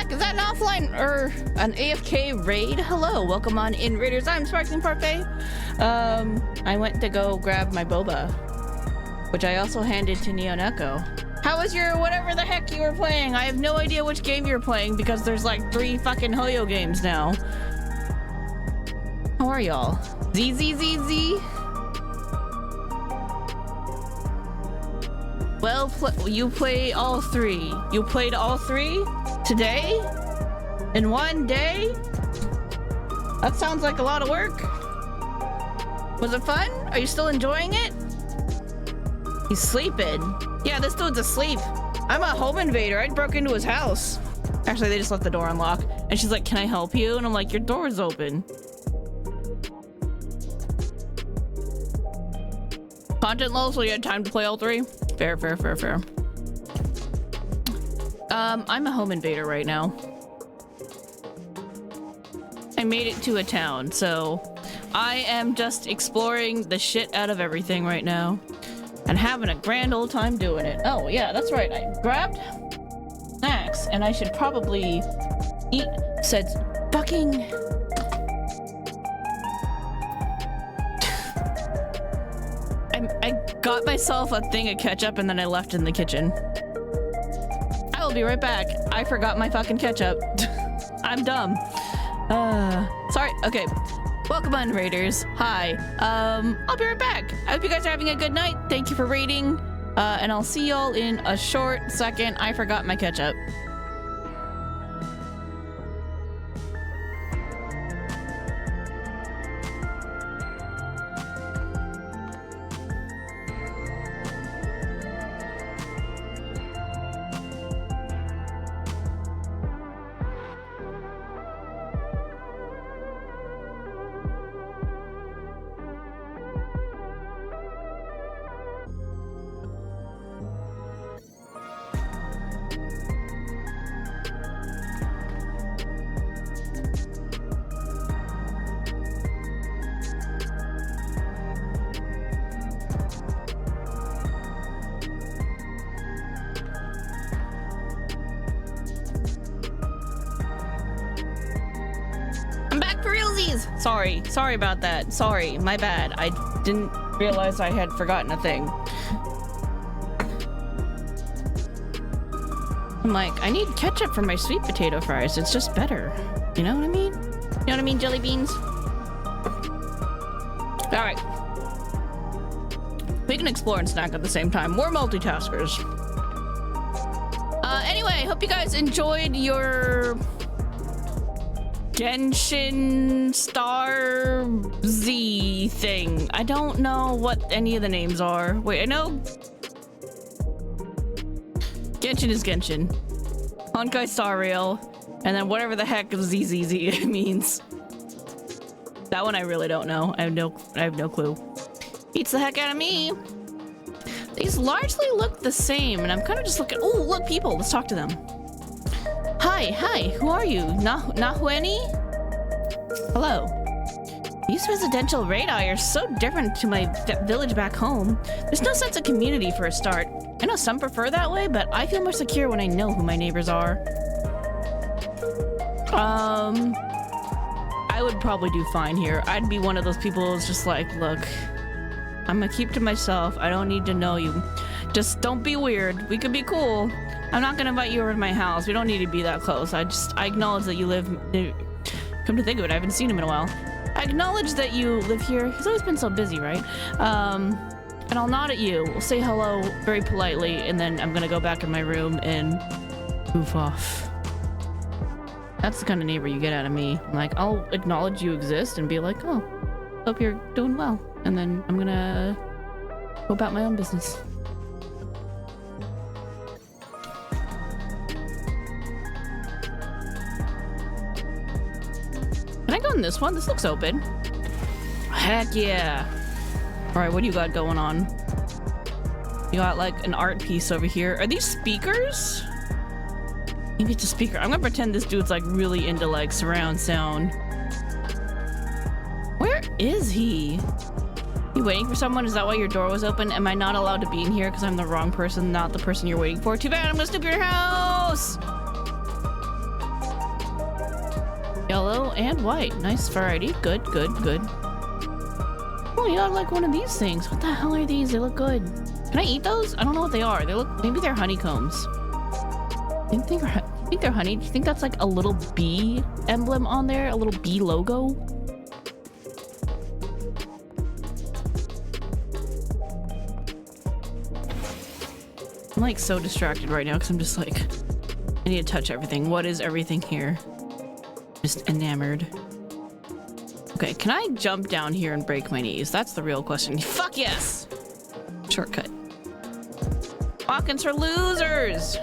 heck? Is that an offline or an AFK raid? Hello, welcome on in, Raiders. I'm Sparkling Parfait. I went to go grab my boba, which I also handed to Neo Neko. How was your whatever the heck you were playing? I have no idea which game you're playing because there's like 3 fucking Hoyo games now. How are y'all? ZZZZ? Well, you play all 3. You played all 3 today? In one day? That sounds like a lot of work. Was it fun? Are you still enjoying it? He's sleeping. Yeah, this dude's asleep. I'm a home invader. I broke into his house. Actually, they just left the door unlocked. And she's like, can I help you? And I'm like, your door's open. Content low, so you had time to play all 3? Fair, fair, fair, fair. I'm a home invader right now. I made it to a town, so I am just exploring the shit out of everything right now. And having a grand old time doing it. Oh, yeah, that's right. I grabbed snacks, and I should probably eat said fucking... I got myself a thing of ketchup, and then I left in the kitchen. I will be right back. I forgot my fucking ketchup. I'm dumb. Sorry. Okay. Welcome on, Raiders. Hi. I'll be right back. I hope you guys are having a good night. Thank you for raiding. And I'll see y'all in a short second. I forgot my ketchup. Sorry about that. Sorry, my bad. I didn't realize I had forgotten a thing. I'm like, I need ketchup for my sweet potato fries. It's just better. You know what I mean? You know what I mean, jelly beans? Alright. We can explore and snack at the same time. We're multitaskers. Anyway, hope you guys enjoyed your... Genshin Star Z thing. I don't know what any of the names are. Wait, I know Genshin is Genshin. Honkai Star Rail, and then whatever the heck ZZZ means. That one I really don't know. I have no clue. Beats the heck out of me. These largely look the same, and I'm kind of just looking. Oh, look, people. Let's talk to them. Hi, who are you? Nahueni? Hello. These residential radii are so different to my village back home. There's no sense of community for a start. I know some prefer that way, but I feel more secure when I know who my neighbors are. I would probably do fine here. I'd be one of those people who's just like, look, I'm gonna keep to myself. I don't need to know you. Just don't be weird. We could be cool. I'm not gonna invite you over to my house. We don't need to be that close. I acknowledge that you live... Come to think of it, I haven't seen him in a while. I acknowledge that you live here. He's always been so busy, right? And I'll nod at you. We'll say hello very politely, and then I'm gonna go back in my room and goof off. That's the kind of neighbor you get out of me. Like, I'll acknowledge you exist and be like, oh, hope you're doing well. And then I'm gonna go about my own business. Can I go in this one? This looks open. Heck yeah. All right, what do you got going on? You got like an art piece over here. Are these speakers? Maybe it's a speaker. I'm gonna pretend this dude's like really into like surround sound. Where is he? You waiting for someone? Is that why your door was open? Am I not allowed to be in here because I'm the wrong person, not the person you're waiting for? Too bad, I'm gonna snoop your house! yellow, and white. Nice variety. Good, good, good. Oh, you got like one of these things. What the hell are these? They look good. Can I eat those? I don't know what they are. They look, maybe they're honeycombs. Do you think they're honey? Do you think that's like a little bee emblem on there? A little bee logo? I'm like so distracted right now because I'm just like, I need to touch everything. What is everything here? Just enamored. Okay, can I jump down here and break my knees? That's the real question. Fuck yes! Shortcut. Hawkins for losers!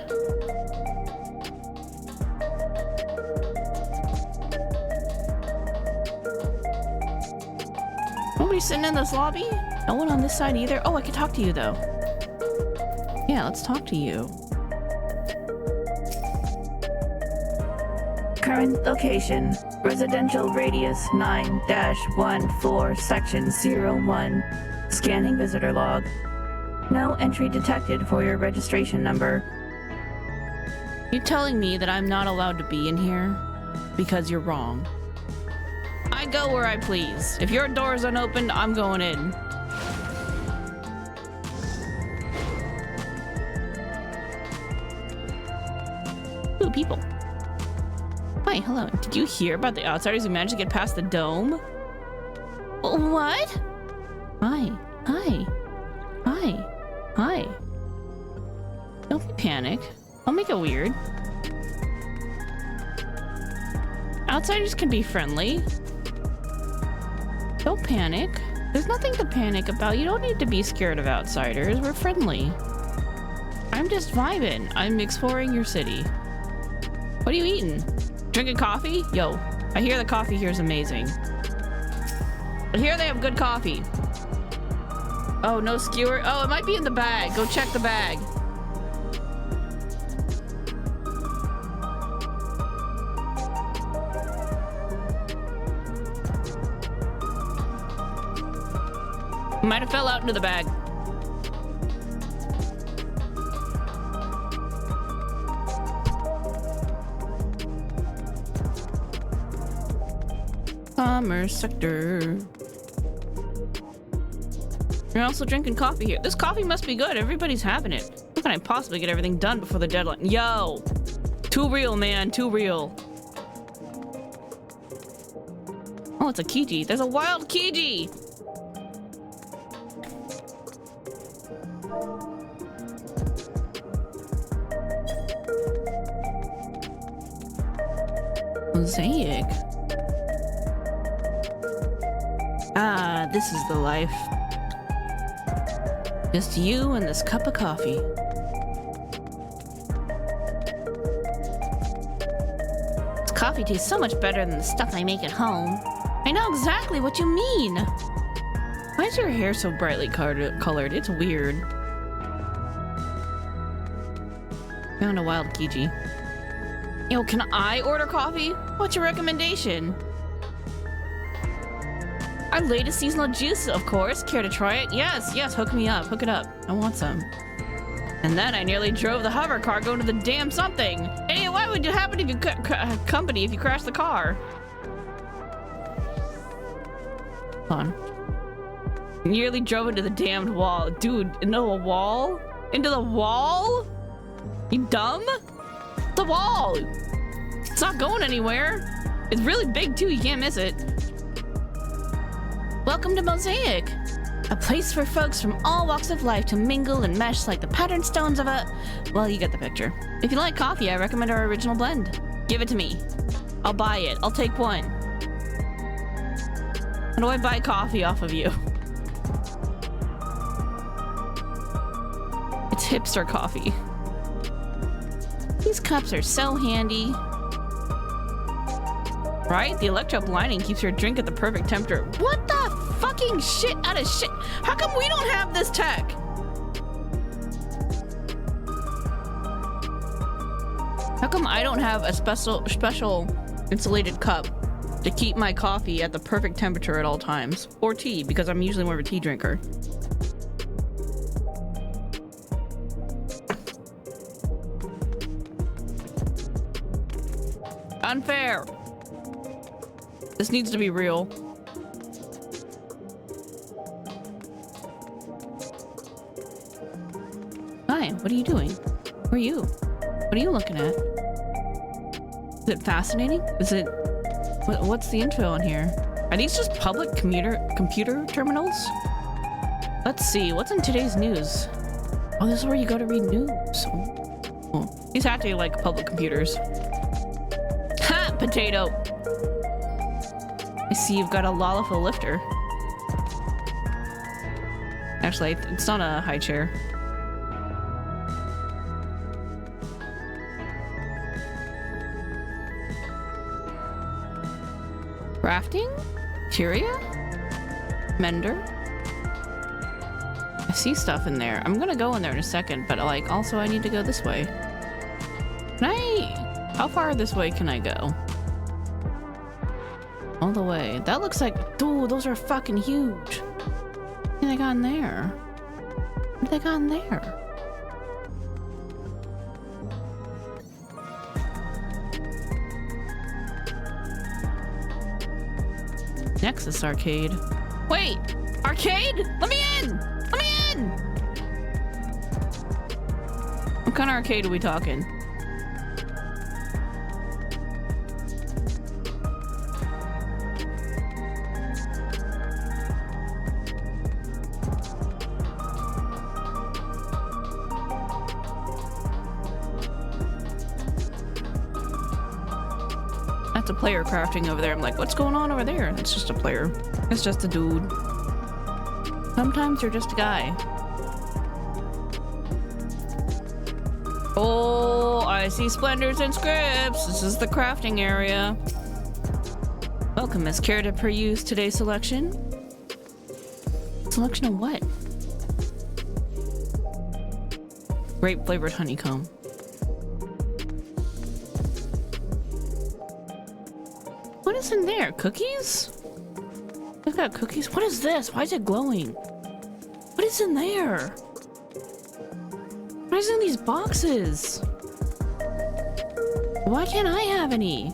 Nobody sitting in this lobby? No one on this side either? Oh, I can talk to you though. Yeah, let's talk to you. Current location, residential radius 9-14, section 01. Scanning visitor log. No entry detected for your registration number. You telling me that I'm not allowed to be in here? Because you're wrong. I go where I please. If your door's unopened, I'm going in. Ooh, people. Hi, hello. Did you hear about the outsiders who managed to get past the dome? What? Hi. Hi. Hi. Hi. Don't panic. I'll make it weird. Outsiders can be friendly. Don't panic. There's nothing to panic about. You don't need to be scared of outsiders. We're friendly. I'm just vibing. I'm exploring your city. What are you eating? Drinking coffee? Yo, I hear the coffee here is amazing. I hear they have good coffee. Oh, no skewer. Oh, it might be in the bag. Go check the bag. Might have fell out into the bag. Commerce sector. You're also drinking coffee here. This coffee must be good. Everybody's having it. How can I possibly get everything done before the deadline? Yo! Too real, man. Too real. Oh, it's a Kiji. There's a wild Kiji! Mosaic. Ah, this is the life. Just you and this cup of coffee. This coffee tastes so much better than the stuff I make at home. I know exactly what you mean. Why is your hair so brightly colored? It's weird. Found a wild Kiji. Yo, can I order coffee? What's your recommendation? Our latest seasonal juice, of course. Care to try it? Yes, yes, hook me up. Hook it up. I want some. And then I nearly drove the hover car going to the damn something. Hey, what would happen if you company if you crashed the car? Hold on. Nearly drove into the damned wall. Dude, into a wall? Into the wall? You dumb? The wall! It's not going anywhere. It's really big too, you can't miss it. Welcome to Mosaic, a place for folks from all walks of life to mingle and mesh like the patterned stones of a... Well, you get the picture. If you like coffee, I recommend our original blend. Give it to me. I'll buy it. I'll take one. How do I buy coffee off of you? It's hipster coffee. These cups are so handy. Right? The electrode lining keeps your drink at the perfect temperature. What the fucking shit out of shit? How come we don't have this tech? How come I don't have a special insulated cup to keep my coffee at the perfect temperature at all times? Or tea, because I'm usually more of a tea drinker. Unfair. This needs to be real. Hi, what are you doing? Who are you? What are you looking at? Is it fascinating? Is it... What's the info on here? Are these just public computer terminals? Let's see, what's in today's news? Oh, this is where you go to read news. Oh. These have to be like public computers. Ha! Potato! I see you've got a Lalafell lifter. Actually, it's not a high chair. Crafting? Materia? Mender? I see stuff in there. I'm gonna go in there in a second, but like, also I need to go this way. Can I... How far this way can I go? All the way. That looks like... Dude, those are fucking huge. What have they got in there? What have they got in there? Nexus Arcade. Wait! Arcade? Let me in! Let me in! What kind of arcade are we talking? That's a player crafting over there. I'm like, what's going on over there? It's just a player. It's just a dude. Sometimes you're just a guy. Oh, I see splendors and scripts. This is the crafting area. Welcome, Miss. Care to peruse today's selection? Selection of what? Grape flavored honeycomb. What is in there? Cookies? I've got cookies. What is this? Why is it glowing? What is in there? What is in these boxes? Why can't I have any?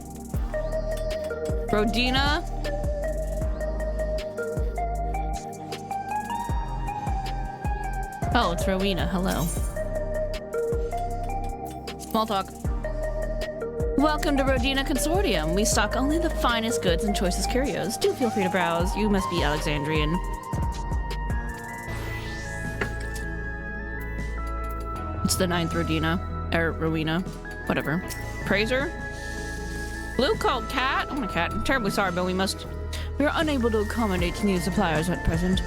Rodina? Oh, it's Rowena. Hello. Small talk. Welcome to Rodina Consortium. We stock only the finest goods and choicest curios. Do feel free to browse. You must be Alexandrian. It's the 9th Rodina. Or Rowena. Whatever. Praiser? Blue called cat? I'm a cat. I'm terribly sorry, but we are unable to accommodate new suppliers at present.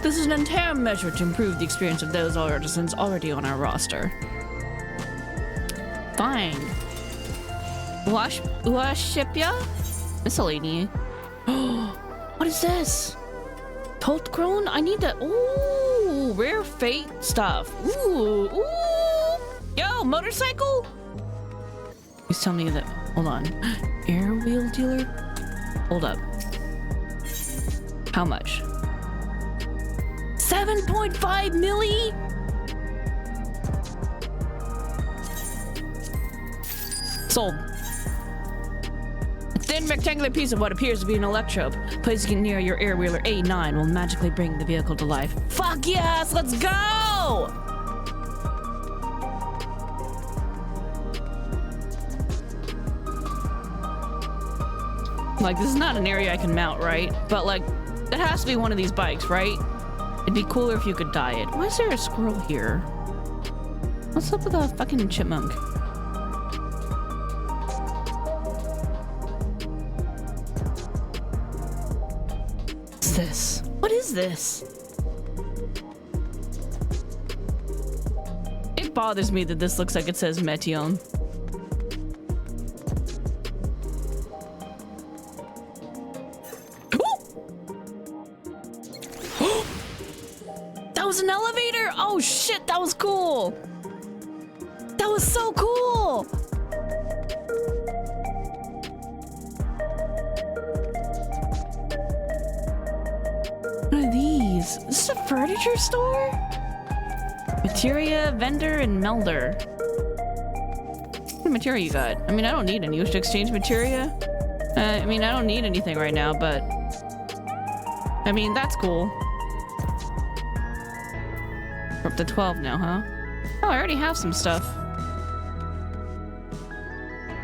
This is an entire measure to improve the experience of those artisans already on our roster. Fine. Washipya? Miscellany. Oh, what is this? Toltgrown? I need that. Ooh, rare fate stuff. Ooh, ooh. Yo, motorcycle? Please tell me that. Hold on. Air wheel dealer? Hold up. How much? 7.5 milli? Sold. A thin rectangular piece of what appears to be an electrode. Placing it near your air wheeler A9 will magically bring the vehicle to life. Fuck yes! Let's go! Like, this is not an area I can mount, right? But like, it has to be one of these bikes, right? It'd be cooler if you could dye it. Why is there a squirrel here? What's up with a fucking chipmunk? What's this? What is this? It bothers me that this looks like it says Metion. That was an elevator! Oh shit, that was cool! That was so cool! What are these? Is this a furniture store? Materia, vendor, and melder. What materia you got? I mean, I don't need any. You should exchange materia. I mean, I don't need anything right now, but... I mean, that's cool. We're up to 12 now, huh? Oh, I already have some stuff.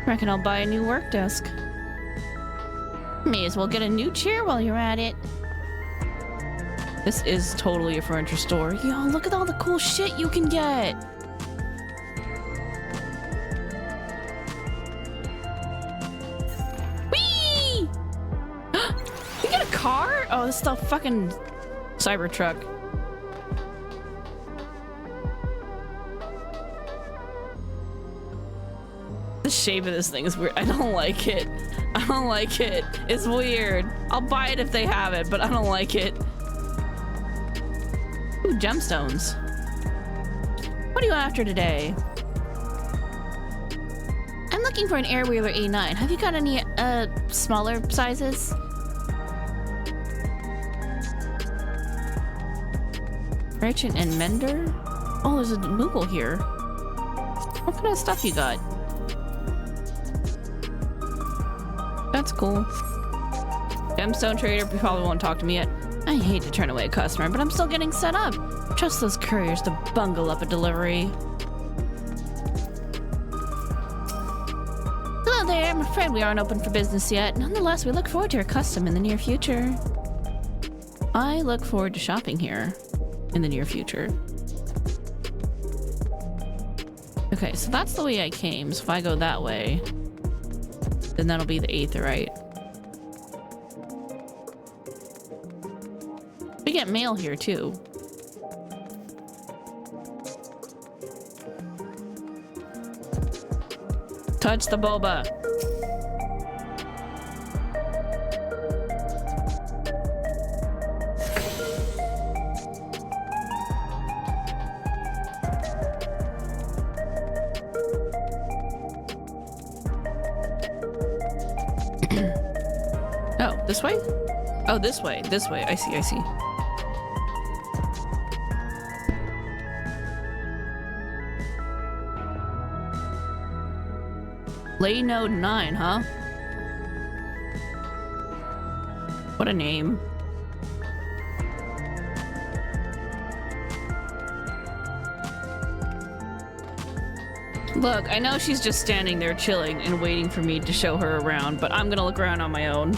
Reckon I'll buy a new work desk. May as well get a new chair while you're at it. This is totally a furniture store. Yo, look at all the cool shit you can get! Whee! You get a car? Oh, this is the fucking Cybertruck. The shape of this thing is weird. I don't like it. I don't like it. It's weird. I'll buy it if they have it, but I don't like it. Ooh, gemstones. What are you after today? I'm looking for an Airwheeler A9. Have you got any, smaller sizes? Merchant and Mender? Oh, there's a Moogle here. What kind of stuff you got? That's cool. Gemstone trader probably won't talk to me yet. I hate to turn away a customer, but I'm still getting set up. Trust those couriers to bungle up a delivery. Hello there, I'm afraid we aren't open for business yet. Nonetheless, we look forward to your custom in the near future. I look forward to shopping here in the near future. Okay, so that's the way I came. So if I go that way, then that'll be the aetherite. We get mail here too. Touch the boba. Oh, this way? Oh, this way. This way. I see, I see. Lay Node 9, huh? What a name. Look, I know she's just standing there chilling and waiting for me to show her around, but I'm gonna look around on my own.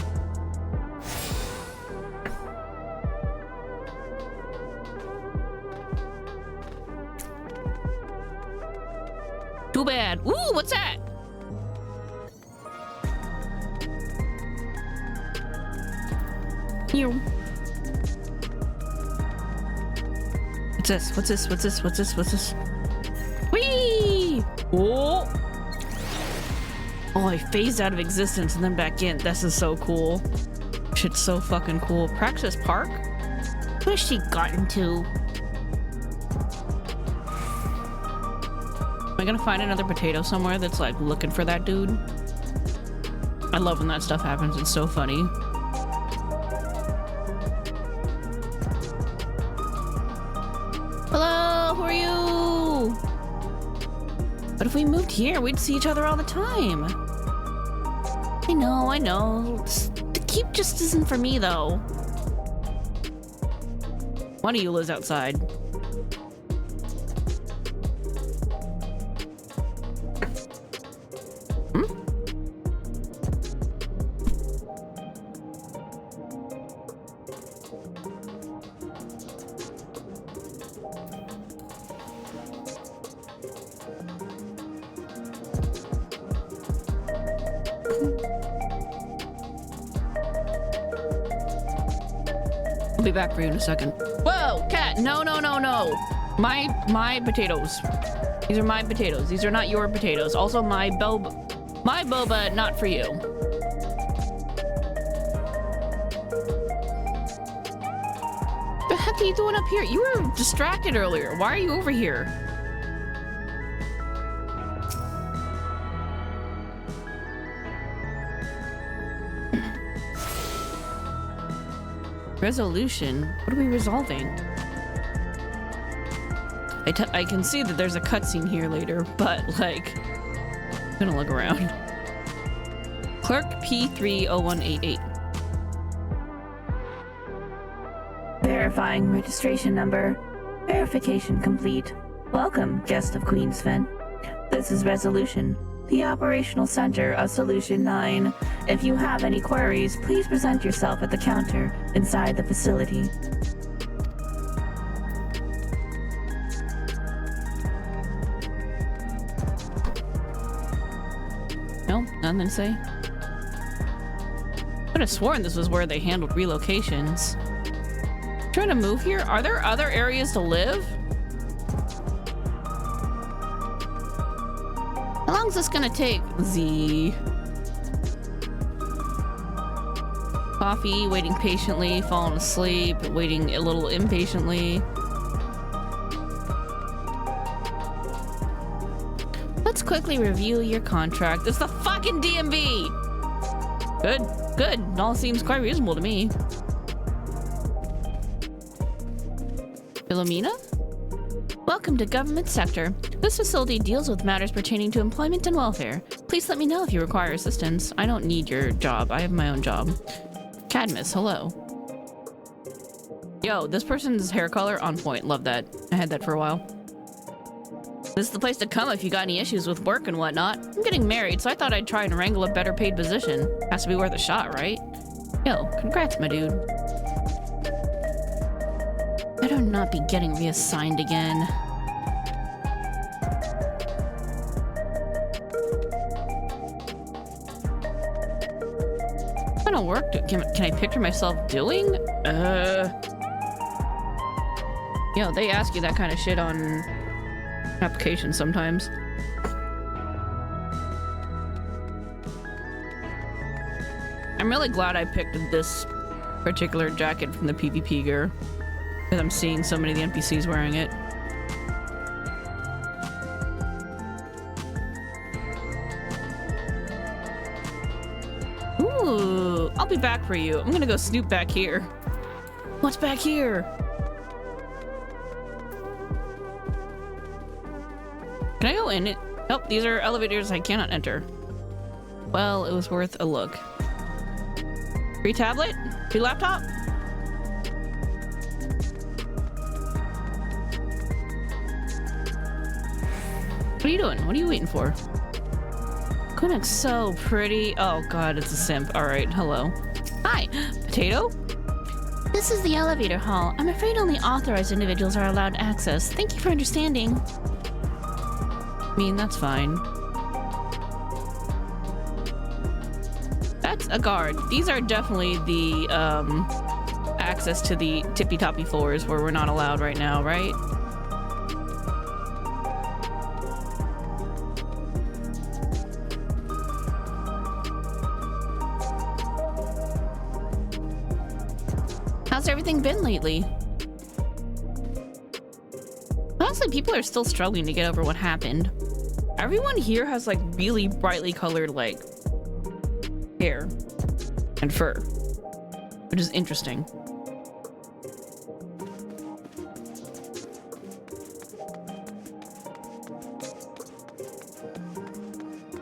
Too bad. Ooh, what's that? You. What's this? What's this? What's this? What's this? What's this? Whee! Oh! Oh, I phased out of existence and then back in. This is so cool. Shit's so fucking cool. Praxis Park? Where's she gotten to? Am I gonna find another potato somewhere that's like looking for that dude? I love when that stuff happens. It's so funny. Hello, who are you? But if we moved here, we'd see each other all the time. I know. The keep just isn't for me, though. One of you lives outside. I'll be back for you in a second. Whoa, cat! No, no, no, no! My potatoes. These are my potatoes. These are not your potatoes. Also, my boba, not for you. The heck are you doing up here? You were distracted earlier. Why are you over here? Resolution? What are we resolving? I can see that there's a cutscene here later, but like, I'm gonna look around. Clerk P30188. Verifying registration number. Verification complete. Welcome, guest of Queen Sven. This is Resolution, the operational center of Solution 9. If you have any queries, please present yourself at the counter inside the facility. No, nothing to say. I would have sworn this was where they handled relocations. Trying to move here? Are there other areas to live? How long is this gonna take? Z. Coffee, waiting patiently, falling asleep, waiting a little impatiently. Let's quickly review your contract. It's the fucking DMV! Good, good. It all seems quite reasonable to me. Philomena? Welcome to Government Sector. This facility deals with matters pertaining to employment and welfare. Please let me know if you require assistance. I don't need your job. I have my own job. Cadmus, hello. Yo, this person's hair color on point. Love that. I had that for a while. This is the place to come if you got any issues with work and whatnot. I'm getting married, so I thought I'd try and wrangle a better paid position. Has to be worth a shot, right? Yo, congrats, my dude. Better not be getting reassigned again. What kind of work can I picture myself doing? Yo, they ask you that kind of shit on applications sometimes. I'm really glad I picked this particular jacket from the PvP gear, because I'm seeing so many of the NPCs wearing it. Ooh, I'll be back for you. I'm gonna go snoop back here. What's back here? Can I go in it? Nope, these are elevators I cannot enter. Well, it was worth a look. Free tablet? Free laptop? What are you doing? What are you waiting for? Kunak's so pretty. Oh god, it's a simp. Alright, hello. Hi, Potato? This is the elevator hall. I'm afraid only authorized individuals are allowed access. Thank you for understanding. I mean, that's fine. That's a guard. These are definitely the access to the tippy-toppy floors where we're not allowed right now, right? How's everything been lately? Honestly, people are still struggling to get over what happened. Everyone here has like really brightly colored like hair and fur, which is interesting.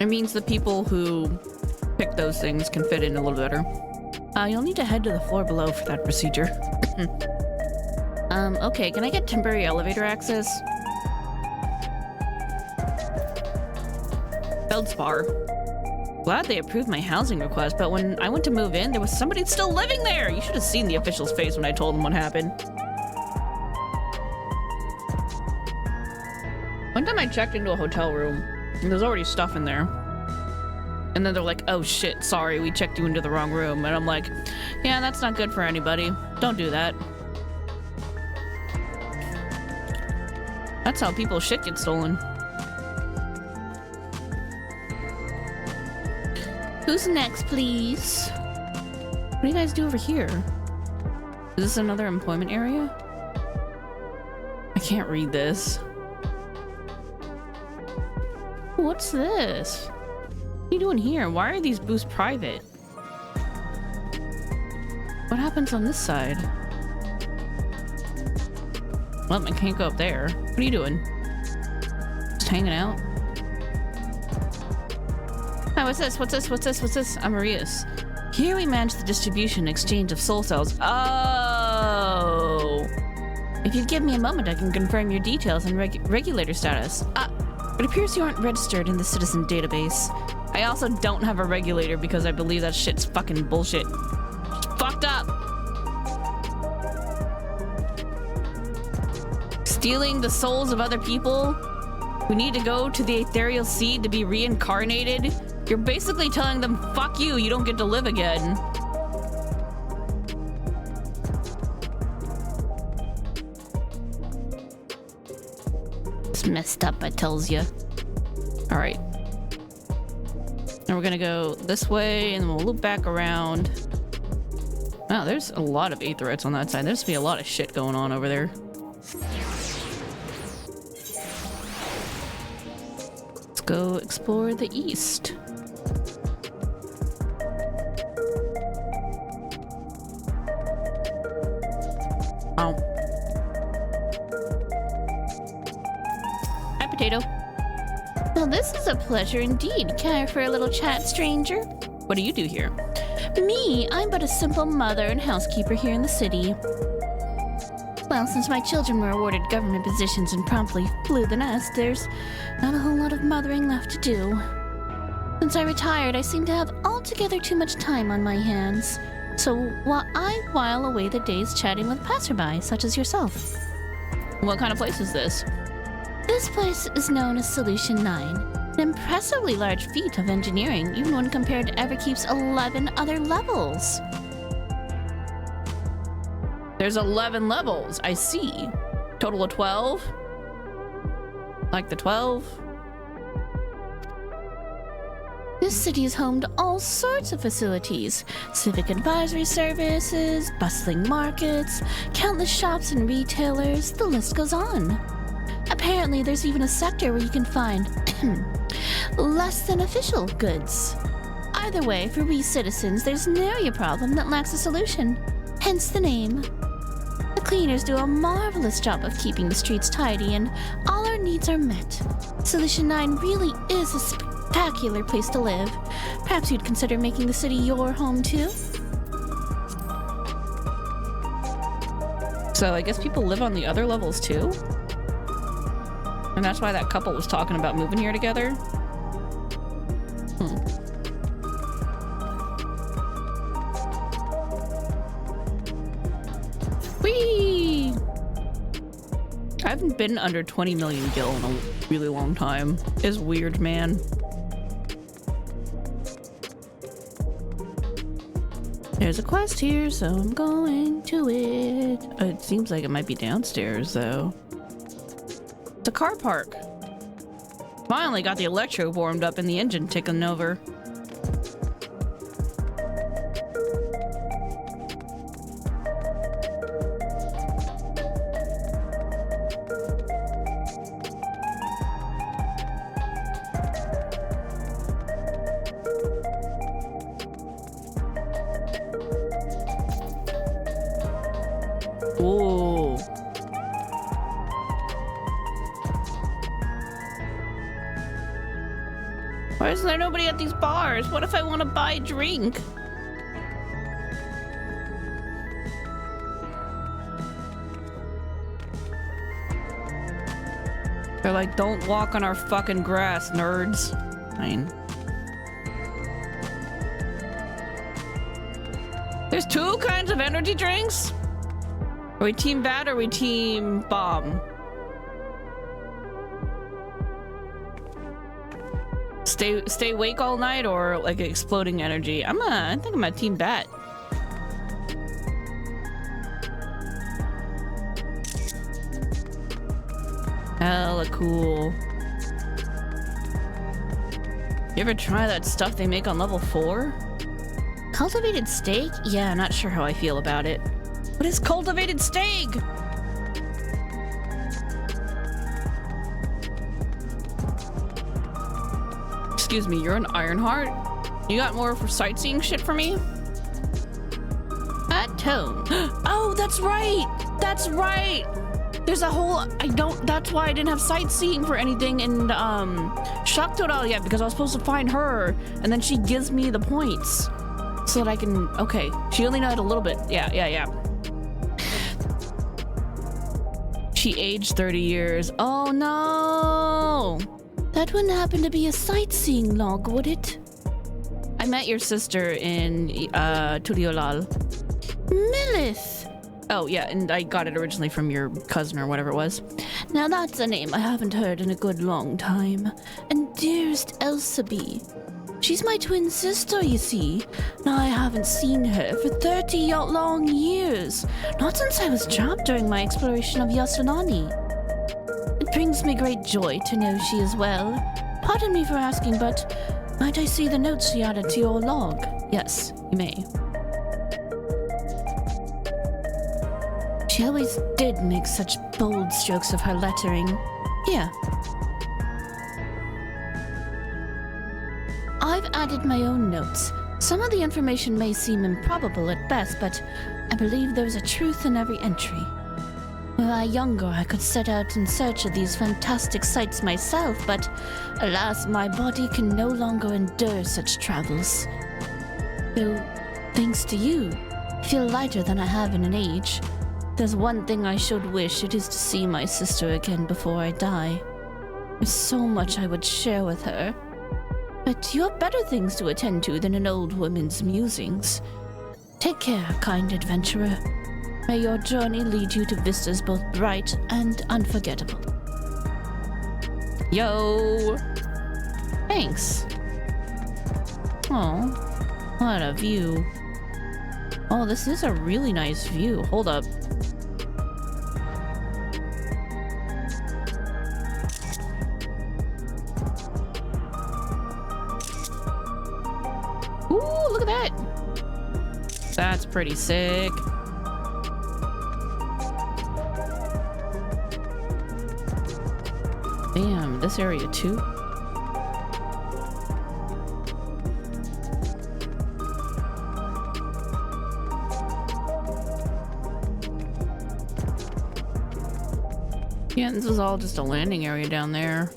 It means the people who pick those things can fit in a little better. You'll need to head to the floor below for that procedure. Okay, can I get temporary elevator access? Feldspar. Glad they approved my housing request, but when I went to move in, there was somebody still living there! You should have seen the official's face when I told them what happened. One time I checked into a hotel room, and there's already stuff in there. And then they're like, oh shit, sorry, we checked you into the wrong room. And I'm like, yeah, that's not good for anybody. Don't do that. That's how people's shit gets stolen. Who's next, please? What do you guys do over here? Is this another employment area? I can't read this. What's this? What are you doing here? Why are these booths private? What happens on this side? Well, I can't go up there. What are you doing? Just hanging out? Hi, what's this? What's this? What's this? What's this? I'm Marius. Here we manage the distribution and exchange of soul cells. Oh! If you'd give me a moment, I can confirm your details and regulator status. It appears you aren't registered in the citizen database. I also don't have a regulator because I believe that shit's fucking bullshit. It's fucked up! Stealing the souls of other people who need to go to the ethereal seed to be reincarnated? You're basically telling them, fuck you, you don't get to live again. It's messed up, I tells you. Alright. Now we're gonna go this way and then we'll loop back around. Wow, there's a lot of aetherites on that side. There's gonna be a lot of shit going on over there. Let's go explore the east. Oh. Hi, potato. Well, this is a pleasure indeed. Care for a little chat, stranger? What do you do here? Me, I'm but a simple mother and housekeeper here in the city. Well, since my children were awarded government positions and promptly flew the nest, there's not a whole lot of mothering left to do. Since I retired, I seem to have altogether too much time on my hands. So I while away the days chatting with passerby, such as yourself. What kind of place is this? This place is known as Solution 9. An impressively large feat of engineering, even when compared to Everkeep's 11 other levels. There's 11 levels, I see. Total of 12? Like the 12? This city is home to all sorts of facilities. Civic advisory services, bustling markets, countless shops and retailers, the list goes on. Apparently, there's even a sector where you can find less than official goods. Either way, for we citizens, there's nary a problem that lacks a solution. Hence the name. The cleaners do a marvelous job of keeping the streets tidy, and all our needs are met. Solution 9 really is a spectacular place to live. Perhaps you'd consider making the city your home too? So I guess people live on the other levels too? And that's why that couple was talking about moving here together? Whee! I haven't been under 20 million gil in a really long time. It's weird, man. There's a quest here, so I'm going to it. It seems like it might be downstairs, though. It's a car park. Finally got the electro warmed up and the engine ticking over. Ooh. Why is there nobody at these bars? What if I want to buy a drink? They're like, don't walk on our fucking grass, nerds. Fine. There's two kinds of energy drinks? Are we team bat or are we team bomb? Stay awake all night or like exploding energy? I think I'm a team bat. Hella cool. You ever try that stuff they make on level 4? Cultivated steak? Yeah, not sure how I feel about it. What is cultivated steak? Excuse me, you're an Ironheart? You got more for sightseeing shit for me? At tone. Oh, that's right! That's right! there's a whole, that's why I didn't have sightseeing for anything in Shock Total yet, because I was supposed to find her, and then she gives me the points so that I can, okay. She only knows a little bit. Yeah. She aged 30 years. Oh no! That wouldn't happen to be a sightseeing log, would it? I met your sister in Tuliolal. Milith! Oh yeah, and I got it originally from your cousin or whatever it was. Now that's a name I haven't heard in a good long time. And dearest Elsabe. She's my twin sister, you see. Now I haven't seen her for 30 long years. Not since I was trapped during my exploration of Yasunani. It brings me great joy to know she is well. Pardon me for asking, but might I see the notes she added to your log? Yes, you may. She always did make such bold strokes of her lettering. Yeah. I've added my own notes. Some of the information may seem improbable at best, but I believe there's a truth in every entry. Were I younger, I could set out in search of these fantastic sights myself, but alas, my body can no longer endure such travels. Though, thanks to you, I feel lighter than I have in an age. There's one thing I should wish, it is to see my sister again before I die. There's so much I would share with her. But you have better things to attend to than an old woman's musings. Take care, kind adventurer. May your journey lead you to vistas both bright and unforgettable. Yo! Thanks. Oh, what a view. Oh, this is a really nice view. Hold up. Ooh, look at that. That's pretty sick. Damn, this area too. Yeah, this is all just a landing area down there.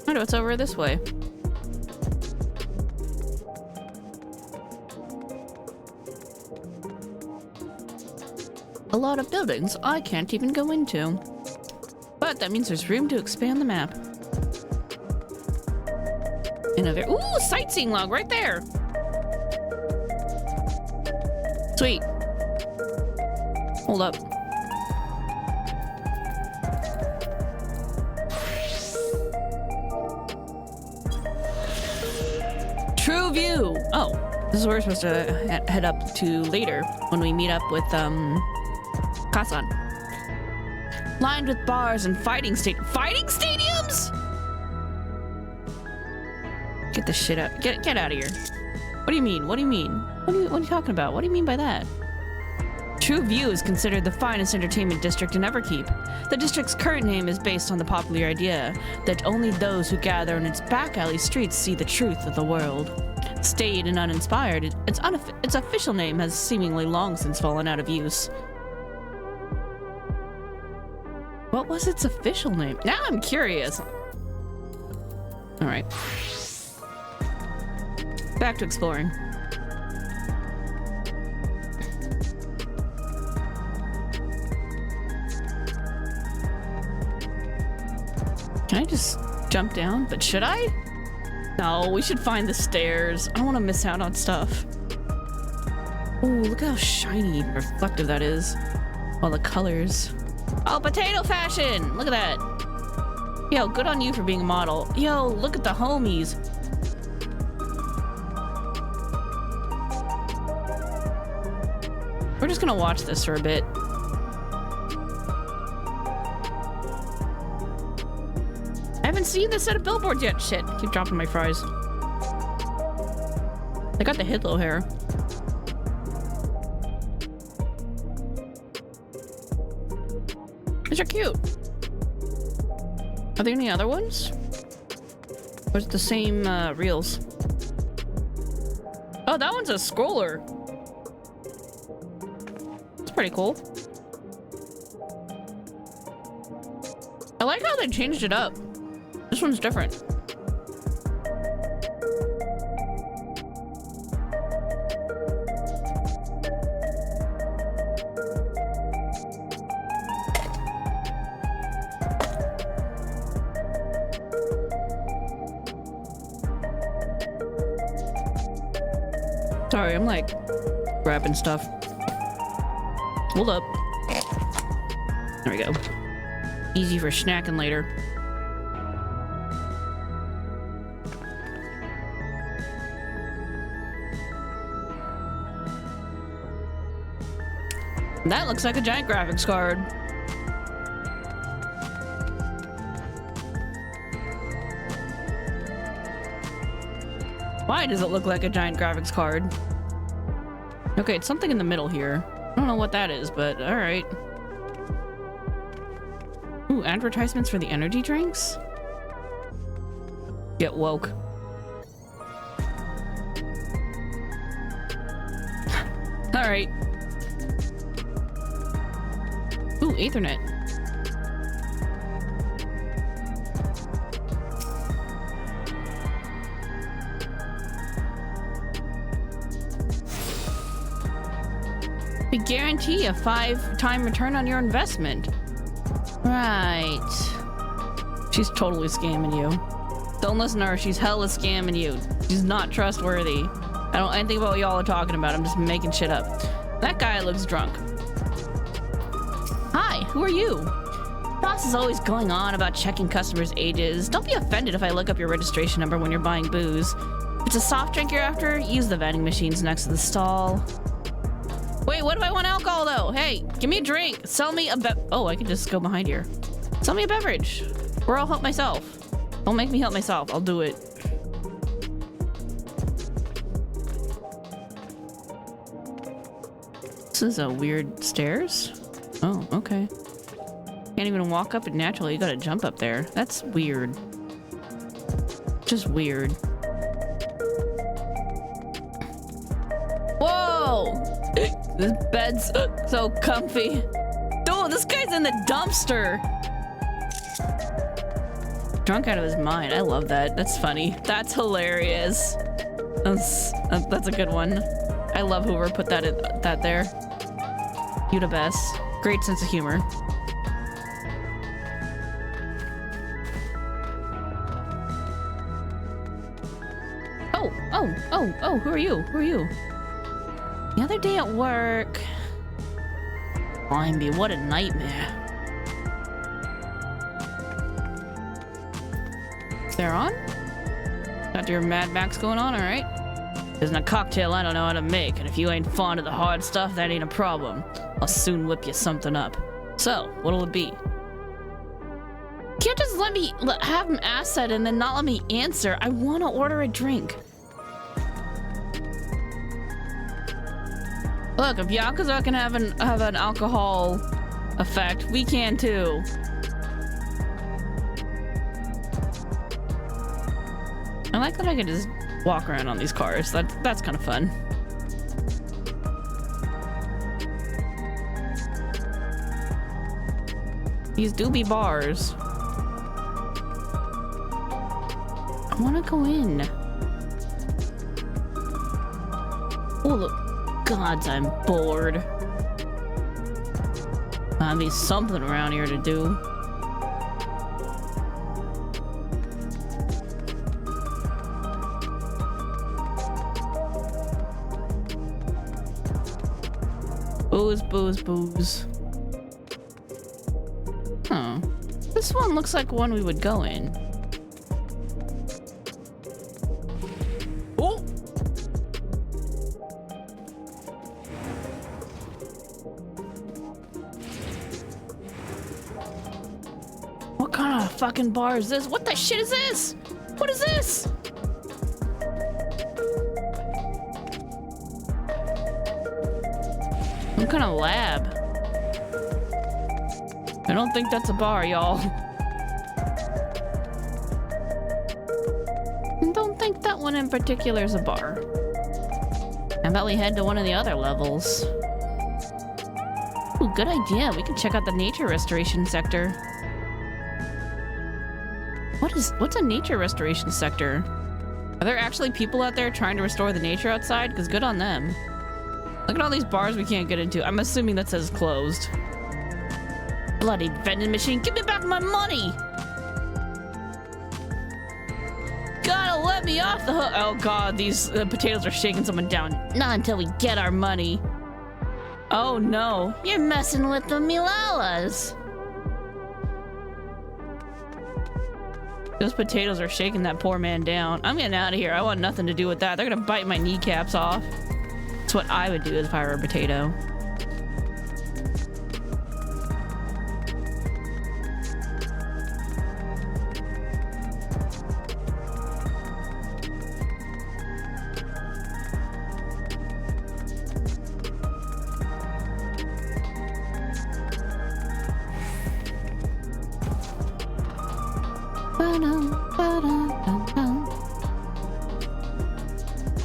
I know it's over this way. A lot of buildings I can't even go into. But that means there's room to expand the map. In a very— ooh, sightseeing log right there! Sweet. Hold up. True view! Oh, this is where we're supposed to head up to later when we meet up with, Kasan. Lined with bars and fighting stadiums? Get this shit out. Get out of here. What do you mean? What do you mean? What are you talking about? What do you mean by that? True View is considered the finest entertainment district in Everkeep. The district's current name is based on the popular idea that only those who gather in its back alley streets see the truth of the world. Staid and uninspired, its official name has seemingly long since fallen out of use. What was its official name? Now I'm curious. All right. Back to exploring. Can I just jump down? But should I? No, we should find the stairs. I don't want to miss out on stuff. Oh, look how shiny and reflective that is. All the colors. Oh, potato fashion! Look at that. Yo, good on you for being a model. Yo, look at the homies. We're just gonna watch this for a bit. I haven't seen this set of billboards yet. Shit, keep dropping my fries. I got the Hitler hair. These are cute. Are there any other ones? Or is it the same reels? Oh, that one's a scroller. Pretty cool. I like how they changed it up. This one's different. Sorry, I'm like grabbing stuff. Hold up. There we go. Easy for snacking later. That looks like a giant graphics card. Why does it look like a giant graphics card? Okay, it's something in the middle here. I don't know what that is, but alright. Ooh, advertisements for the energy drinks? Get woke. Alright. Ooh, Ethernet. We guarantee a 5-time return on your investment. Right. She's totally scamming you. Don't listen to her. She's hella scamming you. She's not trustworthy. I don't know anything about what y'all are talking about. I'm just making shit up. That guy looks drunk. Hi, who are you? Boss is always going on about checking customers' ages. Don't be offended if I look up your registration number when you're buying booze. If it's a soft drink you're after, use the vending machines next to the stall. Wait, what do I want alcohol though? Hey, give me a drink. Sell me a oh, I can just go behind here. Sell me a beverage. Or I'll help myself. Don't make me help myself. I'll do it. This is a weird stairs. Oh, okay. Can't even walk up it naturally. You gotta jump up there. That's weird. Just weird. Whoa! This bed's so comfy. Oh, this guy's in the dumpster. Drunk out of his mind. I love that. That's funny. That's hilarious. That's a good one. I love whoever put that there. You the best. Great sense of humor. Oh, who are you? Who are you? The other day at work. Blimey, what a nightmare. They're on? Got your Mad Max going on, alright? Isn't a cocktail I don't know how to make, and if you ain't fond of the hard stuff, that ain't a problem. I'll soon whip you something up. So, what'll it be? You can't just let me have him ask that and then not let me answer. I want to order a drink. Look, if Yakuza can have an alcohol effect, we can too. I like that I can just walk around on these cars. That's kind of fun. These do be bars. I want to go in. Oh, look. Gods, I'm bored. There'll be something around here to do. Booze, booze, booze. Huh. This one looks like one we would go in. Oh! What kind of fucking bar is this? What the shit is this? What is this? What kind of lab? I don't think that's a bar, y'all. I don't think that one in particular is a bar. How about we head to one of the other levels? Ooh, good idea. We can check out the nature restoration sector. What's a nature restoration sector? Are there actually people out there trying to restore the nature outside? Because good on them. Look at all these bars we can't get into. I'm assuming that says closed. Bloody vending machine, give me back my money! Gotta let me off the hook. Oh god, these potatoes are shaking someone down. Not until we get our money. Oh no. You're messing with the Milalas. Those potatoes are shaking that poor man down. I'm getting out of here. I want nothing to do with that. They're gonna bite my kneecaps off. That's what I would do if I were a potato.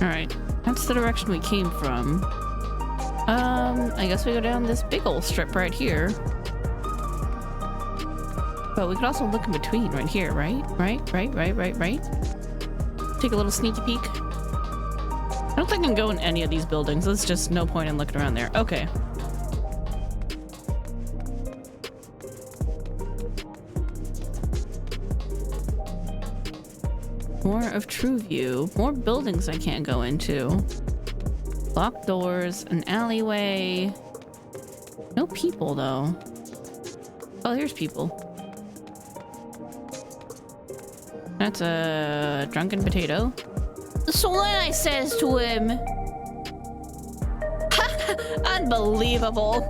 Alright, that's the direction we came from. I guess we go down this big old strip right here. But we could also look in between right here, right? Right. Take a little sneaky peek. I don't think I can go in any of these buildings. There's just no point in looking around there. Okay. More of True View. More buildings I can't go into. Locked doors, an alleyway. No people though. Oh, here's people. That's a drunken potato. So then I says to him, unbelievable.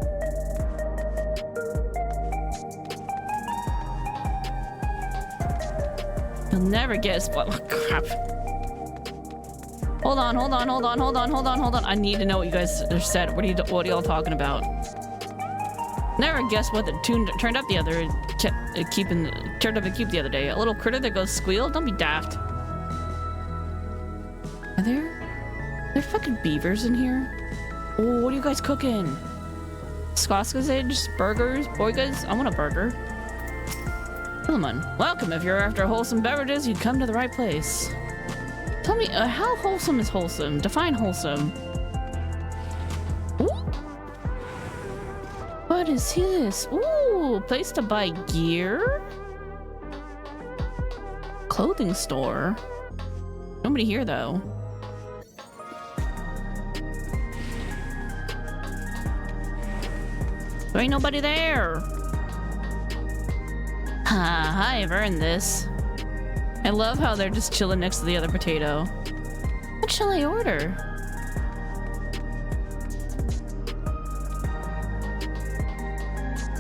You'll never guess what. Oh, crap. Hold on. I need to know what you guys said. What are y'all talking about? Never guess what the tune turned up the other turned up and keep the other day. A little critter that goes squeal. Don't be daft. Are there fucking beavers in here? Oh, what are you guys cooking? Sausage, burgers, boygas. I want a burger. Philemon, welcome. If you're after wholesome beverages, you'd come to the right place. Tell me, how wholesome is wholesome? Define wholesome. Ooh. What is this? Ooh, place to buy gear? Clothing store? Nobody here, though. There ain't nobody there. I've earned this. I love how they're just chilling next to the other potato. What shall I order?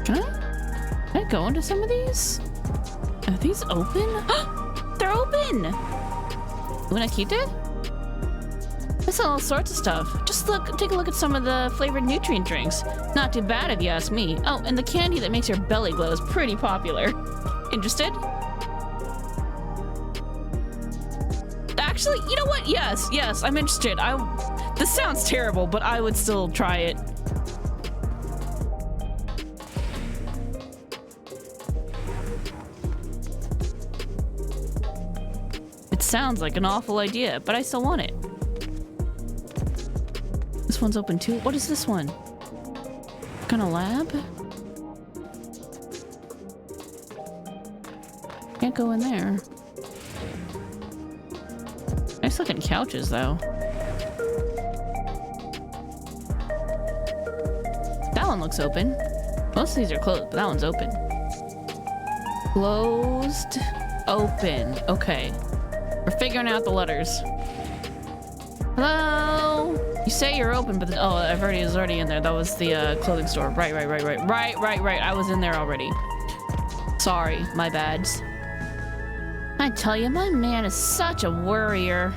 Can I go into some of these? Are these open? They're open! You wanna keep it? There's all sorts of stuff. Just take a look at some of the flavored nutrient drinks. Not too bad if you ask me. Oh, and the candy that makes your belly glow is pretty popular. Interested? Actually, you know what? Yes, I'm interested. This sounds terrible, but I would still try it. It sounds like an awful idea, but I still want it. This one's open too. What is this one? What kind of lab? Can't go in there. Nice looking couches, though. That one looks open. Most of these are closed, but that one's open. Closed. Open. Okay. We're figuring out the letters. Hello? You say you're open, but oh, I was already in there. That was the clothing store. Right. I was in there already. Sorry, my bads. I tell you, my man is such a worrier.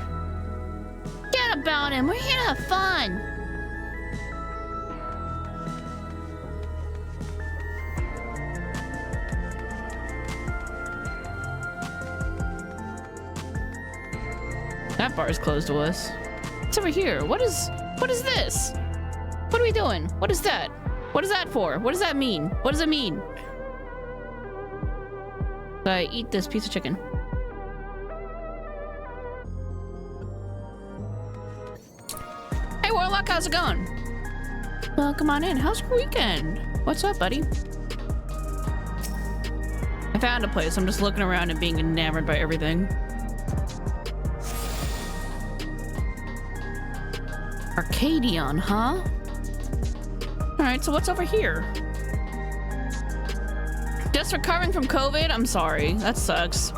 Forget about him. We're here to have fun. That bar is closed to us. What's over here? What is this? What are we doing? What is that? What is that for? What does that mean? What does it mean? I eat this piece of chicken. Hey Warlock, how's it going? Well, come on in. How's your weekend? What's up, buddy? I found a place. I'm just looking around and being enamored by everything. Arcadion, huh? Alright, so what's over here? Just recovering from COVID? I'm sorry. That sucks.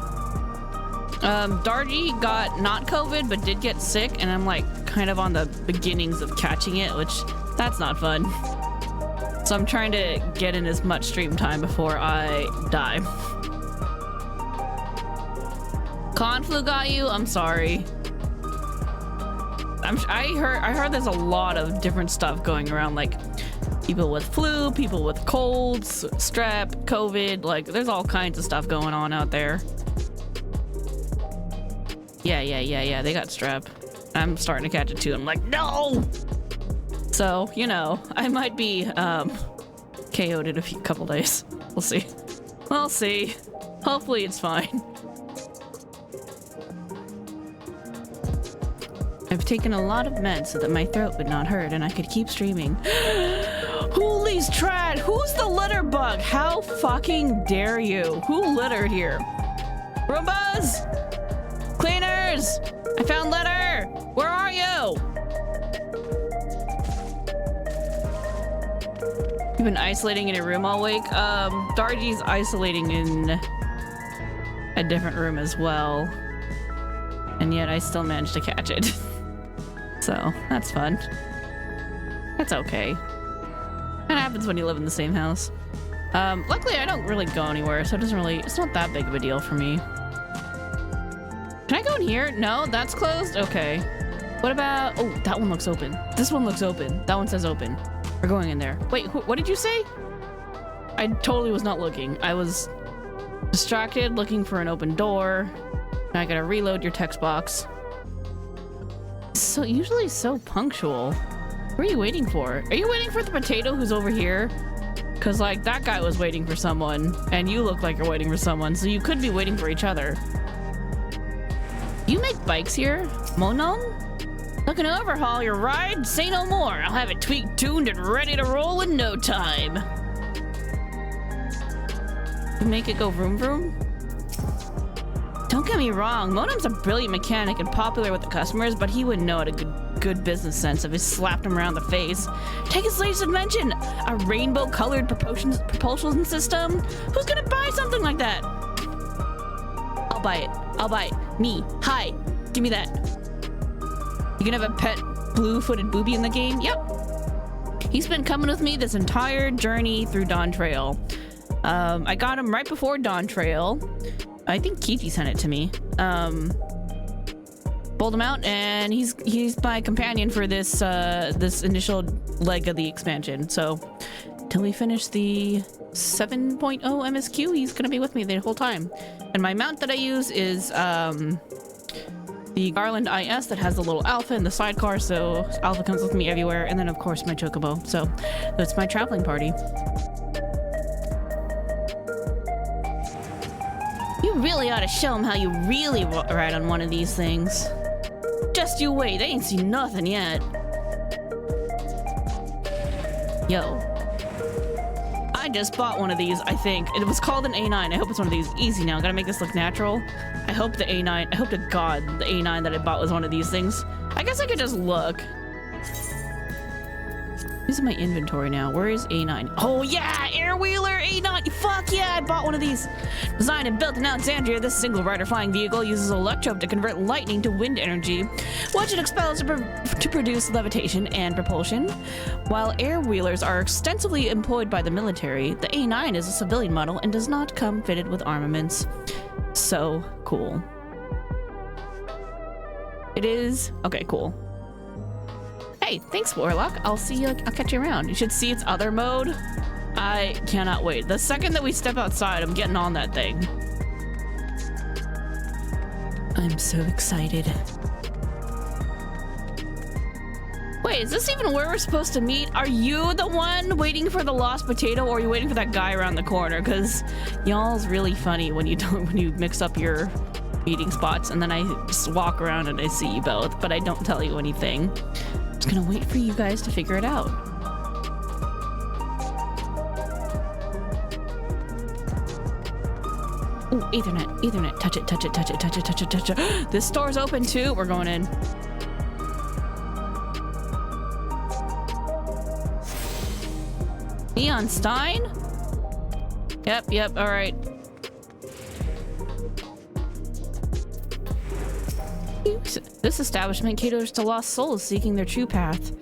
Dargy got not COVID, but did get sick, and I'm like kind of on the beginnings of catching it, which that's not fun. So I'm trying to get in as much stream time before I die. Con flu got you? I'm sorry. I heard there's a lot of different stuff going around, like people with flu, people with colds, strep, COVID, like there's all kinds of stuff going on out there. Yeah, they got strep. I'm starting to catch it too. I'm like, no! So, you know, I might be KO'd in a couple days. We'll see. We'll see. Hopefully it's fine. I've taken a lot of meds so that my throat would not hurt and I could keep streaming. Holy's trad! Who's the litter bug? How fucking dare you? Who littered here? Roombas! Cleaners! I found litter! Where are you? You've been isolating in a room all week? Dargy's isolating in a different room as well. And yet I still managed to catch it. So, that's fun. That's okay. That happens when you live in the same house. Luckily I don't really go anywhere, so it's not that big of a deal for me. Can I go in here? No, that's closed? Okay. What about, oh, that one looks open. This one looks open. That one says open. We're going in there. Wait, what did you say? I totally was not looking. I was distracted looking for an open door. Now I gotta reload your text box. So usually so punctual. What are you waiting for? Are you waiting for the potato who's over here? Cause like that guy was waiting for someone and you look like you're waiting for someone, so you could be waiting for each other. You make bikes here? Monon? Looking to overhaul your ride? Say no more. I'll have it tweaked, tuned, and ready to roll in no time. You make it go vroom vroom? Don't get me wrong, Monum's a brilliant mechanic and popular with the customers, but he wouldn't know it a good business sense if he slapped him around the face. Take his latest invention, a rainbow-colored propulsion system. Who's gonna buy something like that? I'll buy it. I'll buy it. Me. Hi. Give me that. You gonna have a pet blue-footed booby in the game? Yep. He's been coming with me this entire journey through Dawntrail. I got him right before Dawntrail. I think Keithy sent it to me. Pulled him out, and he's my companion for this this initial leg of the expansion. So till we finish the 7.0 MSQ, he's gonna be with me the whole time. And my mount that I use is the Garland IS that has the little Alpha in the sidecar, so Alpha comes with me everywhere. And then of course my Chocobo. So that's my traveling party. You really ought to show them how you really ride on one of these things. Just you wait, they ain't seen nothing yet. Yo. I just bought one of these, I think. It was called an A9. I hope it's one of these. Easy now, gotta make this look natural. I hope the A9, I hope to God the A9 that I bought was one of these things. I guess I could just look. This is my inventory now. Where is A9? Oh yeah, Airwheeler A9. Fuck yeah, I bought one of these. Designed and built in Alexandria, this single rider flying vehicle uses electrode to convert lightning to wind energy, which it expels to produce levitation and propulsion. While Airwheelers are extensively employed by the military, the A9 is a civilian model and does not come fitted with armaments. So cool. It is. Okay, cool. Hey, thanks, Warlock. I'll catch you around. You should see its other mode. I cannot wait. The second that we step outside, I'm getting on that thing. I'm so excited. Wait, is this even where we're supposed to meet? Are you the one waiting for the lost potato, or are you waiting for that guy around the corner? Because y'all's really funny when you mix up your meeting spots, and then I just walk around and I see you both, but I don't tell you anything. I'm just gonna wait for you guys to figure it out. Ooh, Ethernet. Touch it. This store's open too. We're going in. Neon Stein? Yep, alright. This establishment caters to lost souls seeking their true path.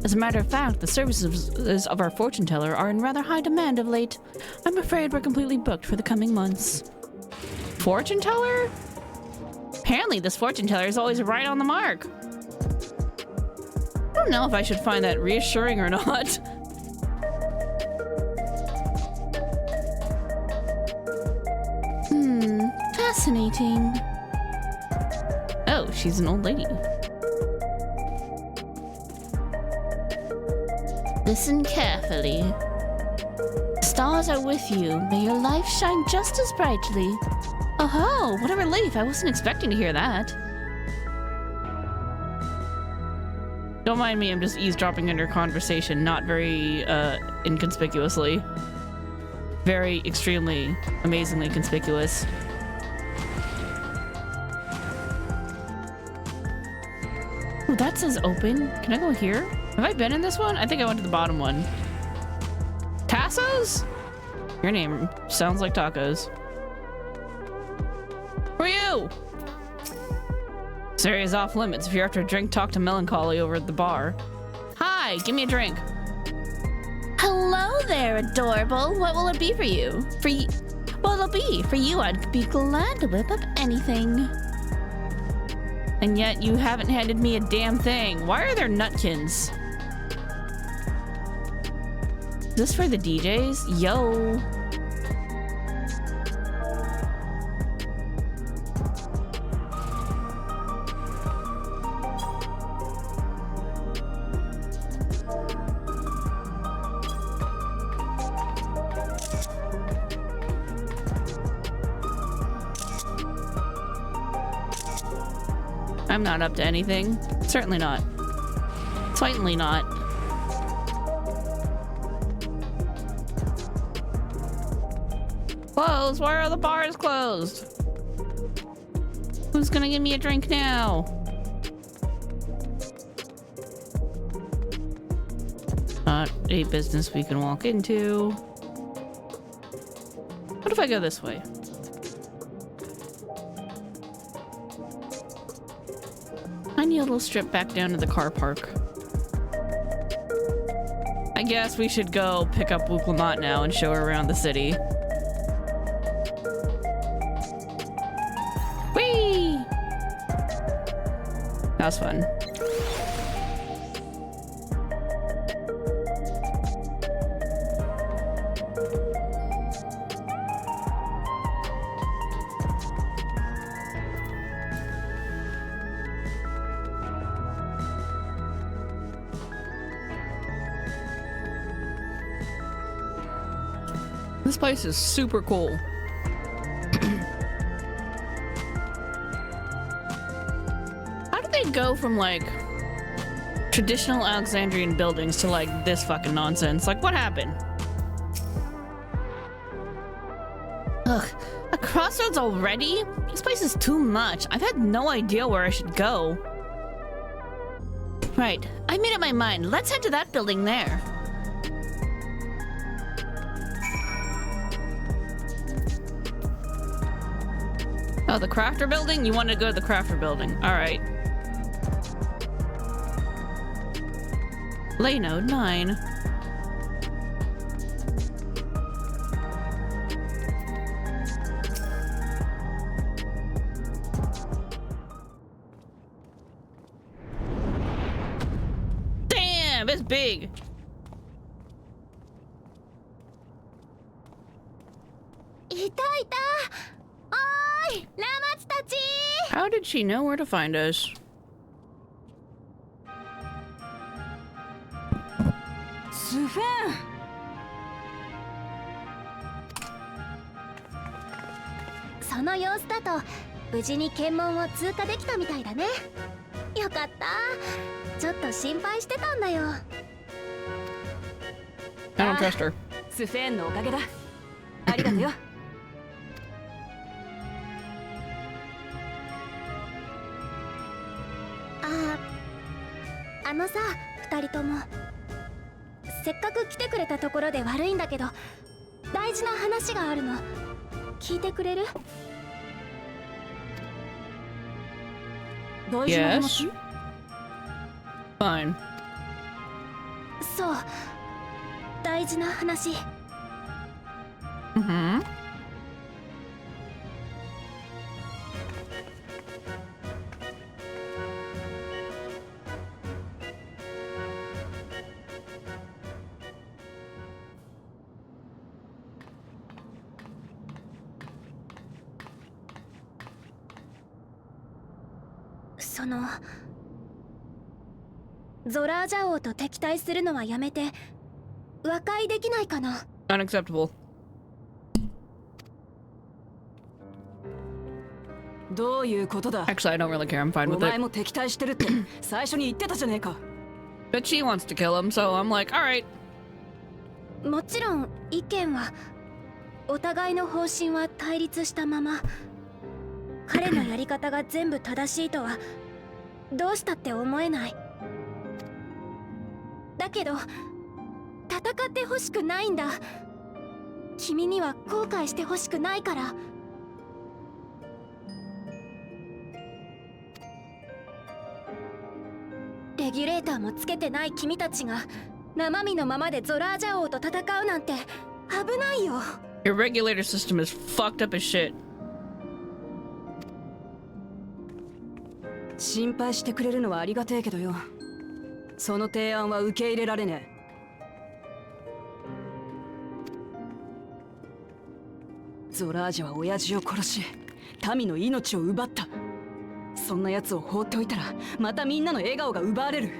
As a matter of fact, the services of our fortune teller are in rather high demand of late. I'm afraid we're completely booked for the coming months. Fortune teller? Apparently this fortune teller is always right on the mark. I don't know if I should find that reassuring or not. Fascinating. Oh, she's an old lady. Listen carefully. Stars are with you. May your life shine just as brightly. Oh ho, what a relief. I wasn't expecting to hear that. Don't mind me, I'm just eavesdropping in your conversation, not very inconspicuously. Very, extremely, amazingly conspicuous. Oh, that says open. Can I go here? Have I been in this one? I think I went to the bottom one. Tassos? Your name sounds like tacos. Who are you? This area is off limits. If you're after a drink, talk to Melancholy over at the bar. Hi, give me a drink. Hello there, adorable. What will it be for you? Well, it'll be for you. I'd be glad to whip up anything. And yet you haven't handed me a damn thing. Why are there nutkins? Is this for the DJs? Yo. I'm not up to anything. Certainly not. Certainly not. Closed? Why are the bars closed? Who's gonna give me a drink now? Not a business we can walk into. What if I go this way? Tiny little strip back down to the car park. I guess we should go pick up Wuklamat now and show her around the city. Whee! That was fun. This place is super cool. How did they go from like traditional Alexandrian buildings to like this fucking nonsense? Like, what happened? Ugh, a crossroads already? This place is too much. I've had no idea where I should go. Right, I made up my mind. Let's head to that building there. Oh, the crafter building? You want to go to the crafter building. All right. Laynode 9. Damn, it's big. How did she know where to find us? フェン。その様子だと無事に検問を通過できたみたいだね。よかった。ちょっと心配してたんだよ。I don't trust her. スフェンのおかげだ。ありがとよ。あのさ、二人ともせっかく来てくれたところで悪いんだけど、大事な話があるの。聞いてくれる？大事な話？ Fine. そう、大事な話。Mm-hmm. そのゾラージャ王と敵対するのはやめて和解できないかな。 Unacceptable. どういうことだ？ Actually, I don't really care. I'm fine お with 前 it. も敵対してるって最初に言ってたじゃねえか。But she wants to kill him, so I'm like, alright. もちろん意見はお互いの方針は対立したまま、彼のやり方が全部正しいとはどうしたって思えない。だけど戦ってほしくないんだ。君には後悔してほしくないから。レギュレーターもつけてない君たちが生身のままでゾラージャ王と戦うなんて危ないよ。 Your regulator system is fucked up as shit. 心配してくれるのはありがてえけどよ、その提案は受け入れられねえ。ゾラージャは親父を殺し民の命を奪った。そんな奴を放っておいたらまたみんなの笑顔が奪われる。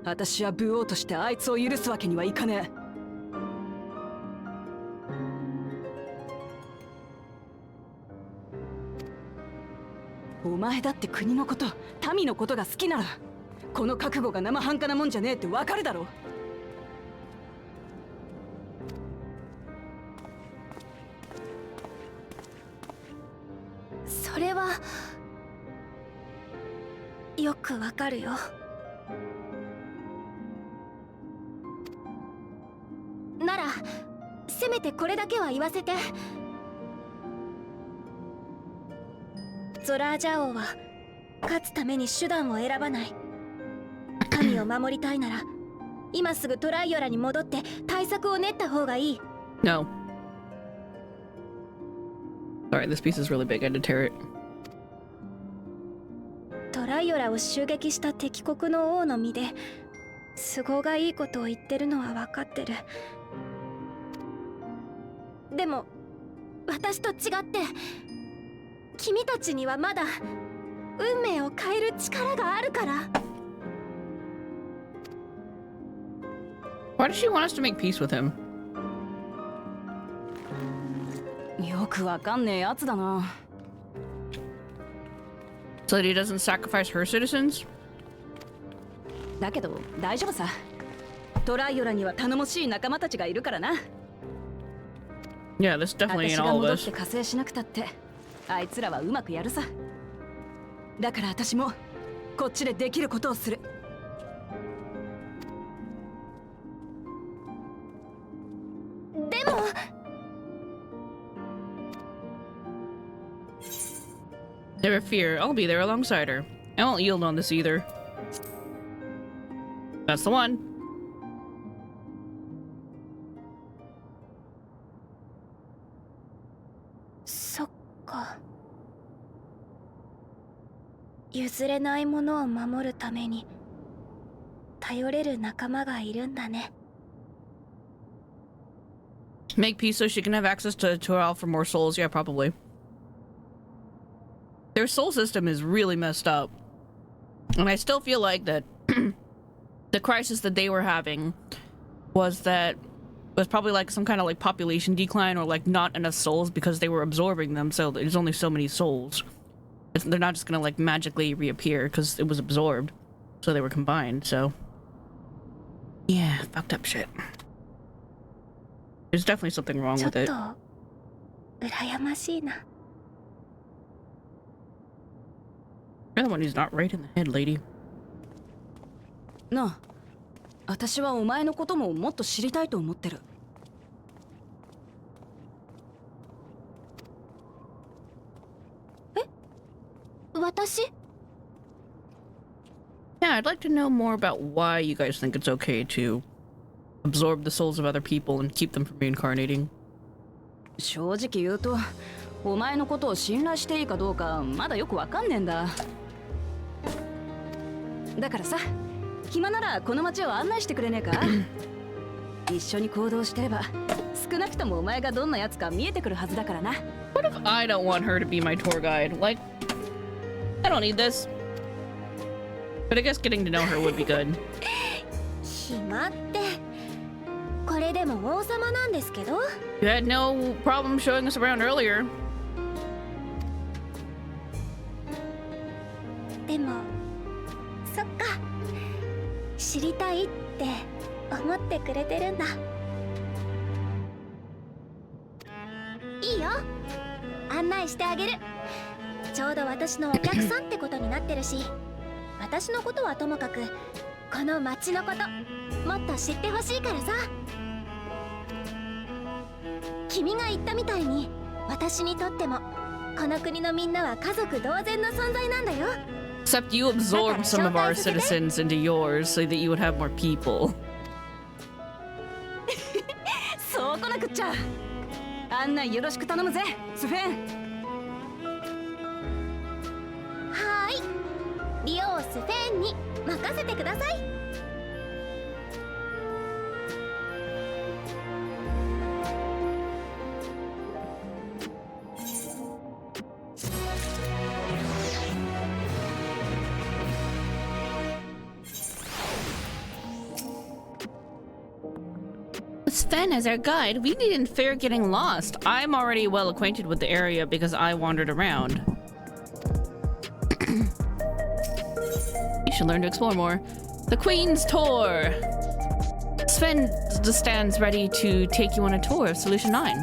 私は武王としてあいつを許すわけにはいかねえ。お前だって国のこと、民のことが好きならこの覚悟が生半可なもんじゃねえってわかるだろ。それはよくわかるよ。ならせめてこれだけは言わせて。ゾラージャ王は勝つために手段を選ばない。民を守りたいなら今すぐトライオラに戻って対策を練った方がいい。 No. Sorry, this piece is really big. I had to tear it. トライオラを襲撃した敵国の王の身で都合がいいことを言ってるのは分かってる。でも私と違って君たちにはまだ運命を変える力があるから。 Why does she want us to make peace with him? よくわかんねえやつだな。 So that he doesn't sacrifice her citizens? だけど大丈夫さ。トライオラには頼もしい仲間たちがいるからな。 Yeah, this definitely 私 ain't が all of 戻っ us. て加勢しなくたってあいつらはうまくやるさ。だから私もこっちでできることをする。でも Never fear, I'll be there alongside her. I won't yield on this either. That's the one. そっか。譲れないものを守るために頼れる仲間がいるんだね。 Make peace so she can have access to Toral for more souls? Yeah, probably. Their soul system is really messed up. And I still feel like that the crisis that they were having was that it was probably like some kind of like population decline or like not enough souls because they were absorbing them, so there's only so many souls. They're not just gonna like magically reappear because it was absorbed, so they were combined. So yeah, fucked up shit. There's definitely something wrong with it. 羨ましいな。 You're the one who's not right in the head, lady. なあ、私はお前のことももっと知りたいと思ってる。え？私？ Yeah, I'd like to know more about why you guys think it's okay to absorb the souls of other people and keep them from reincarnating. 正直言うと、お前のことを信頼していいかどうかまだよくわかんねえんだ。だからさ、暇ならこの街を案内してくれねえか？一緒に行動してれば、少なくともお前がどんなやつか見えてくるはずだからな。What if I don't want her to be my tour guide? Like, I don't need this. But I guess getting to know her would be good. 暇って、これでも王様なんですけど。You had no problem showing us around earlier. でも、そっか。知りたいって思ってくれてるんだ。いいよ。案内してあげる。ちょうど私のお客さんってことになってるし、私のことはともかく、この街のこともっと知ってほしいからさ。君が言ったみたいに、私にとってもこの国のみんなは家族同然の存在なんだよ。Except you absorbed some of our citizens into yours so that you would have more people. そうこなくっちゃ。案内よろしく頼むぜ、スフェン。はーい。リオスフェンに任せてください。Sven as our guide, we needn't fear getting lost. I'm already well acquainted with the area because I wandered around. You should learn to explore more. The Queen's Tour! Sven just stands ready to take you on a tour of Solution 9.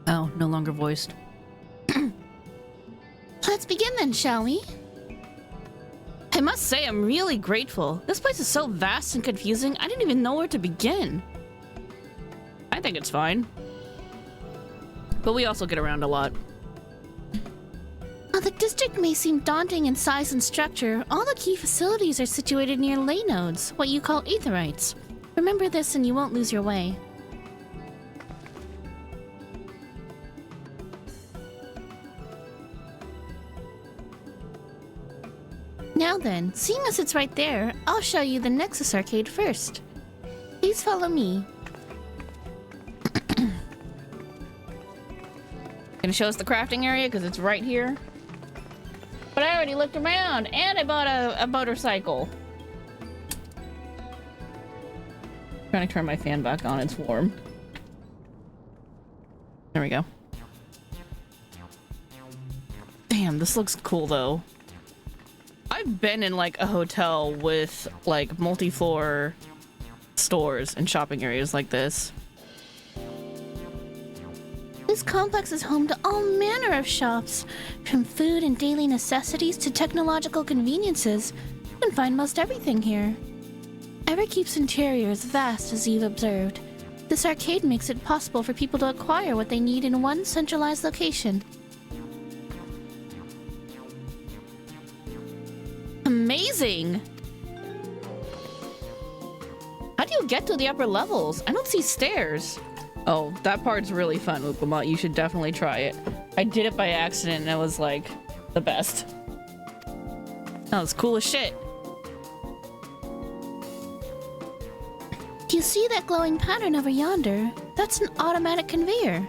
Oh, no longer voiced. Let's begin then, shall we? I must say, I'm really grateful. This place is so vast and confusing, I didn't even know where to begin. I think it's fine. But we also get around a lot. While the district may seem daunting in size and structure, all the key facilities are situated near ley nodes, what you call aetherites. Remember this and you won't lose your way. Now then, seeing as it's right there, I'll show you the Nexus Arcade first. Please follow me. Gonna show us the crafting area because it's right here. But I already looked around and I bought a motorcycle. Trying to turn my fan back on, it's warm. There we go. Damn, this looks cool though. I've been in like a hotel with like multi-floor stores and shopping areas like this. This complex is home to all manner of shops, from food and daily necessities to technological conveniences. You can find most everything here. Everkeep's interior is vast as you've observed. This arcade makes it possible for people to acquire what they need in one centralized location. Amazing! How do you get to the upper levels? I don't see stairs. Oh, that part's really fun, Ukuma. You should definitely try it. I did it by accident and it was like the best. That was cool as shit. Do you see that glowing pattern over yonder? That's an automatic conveyor.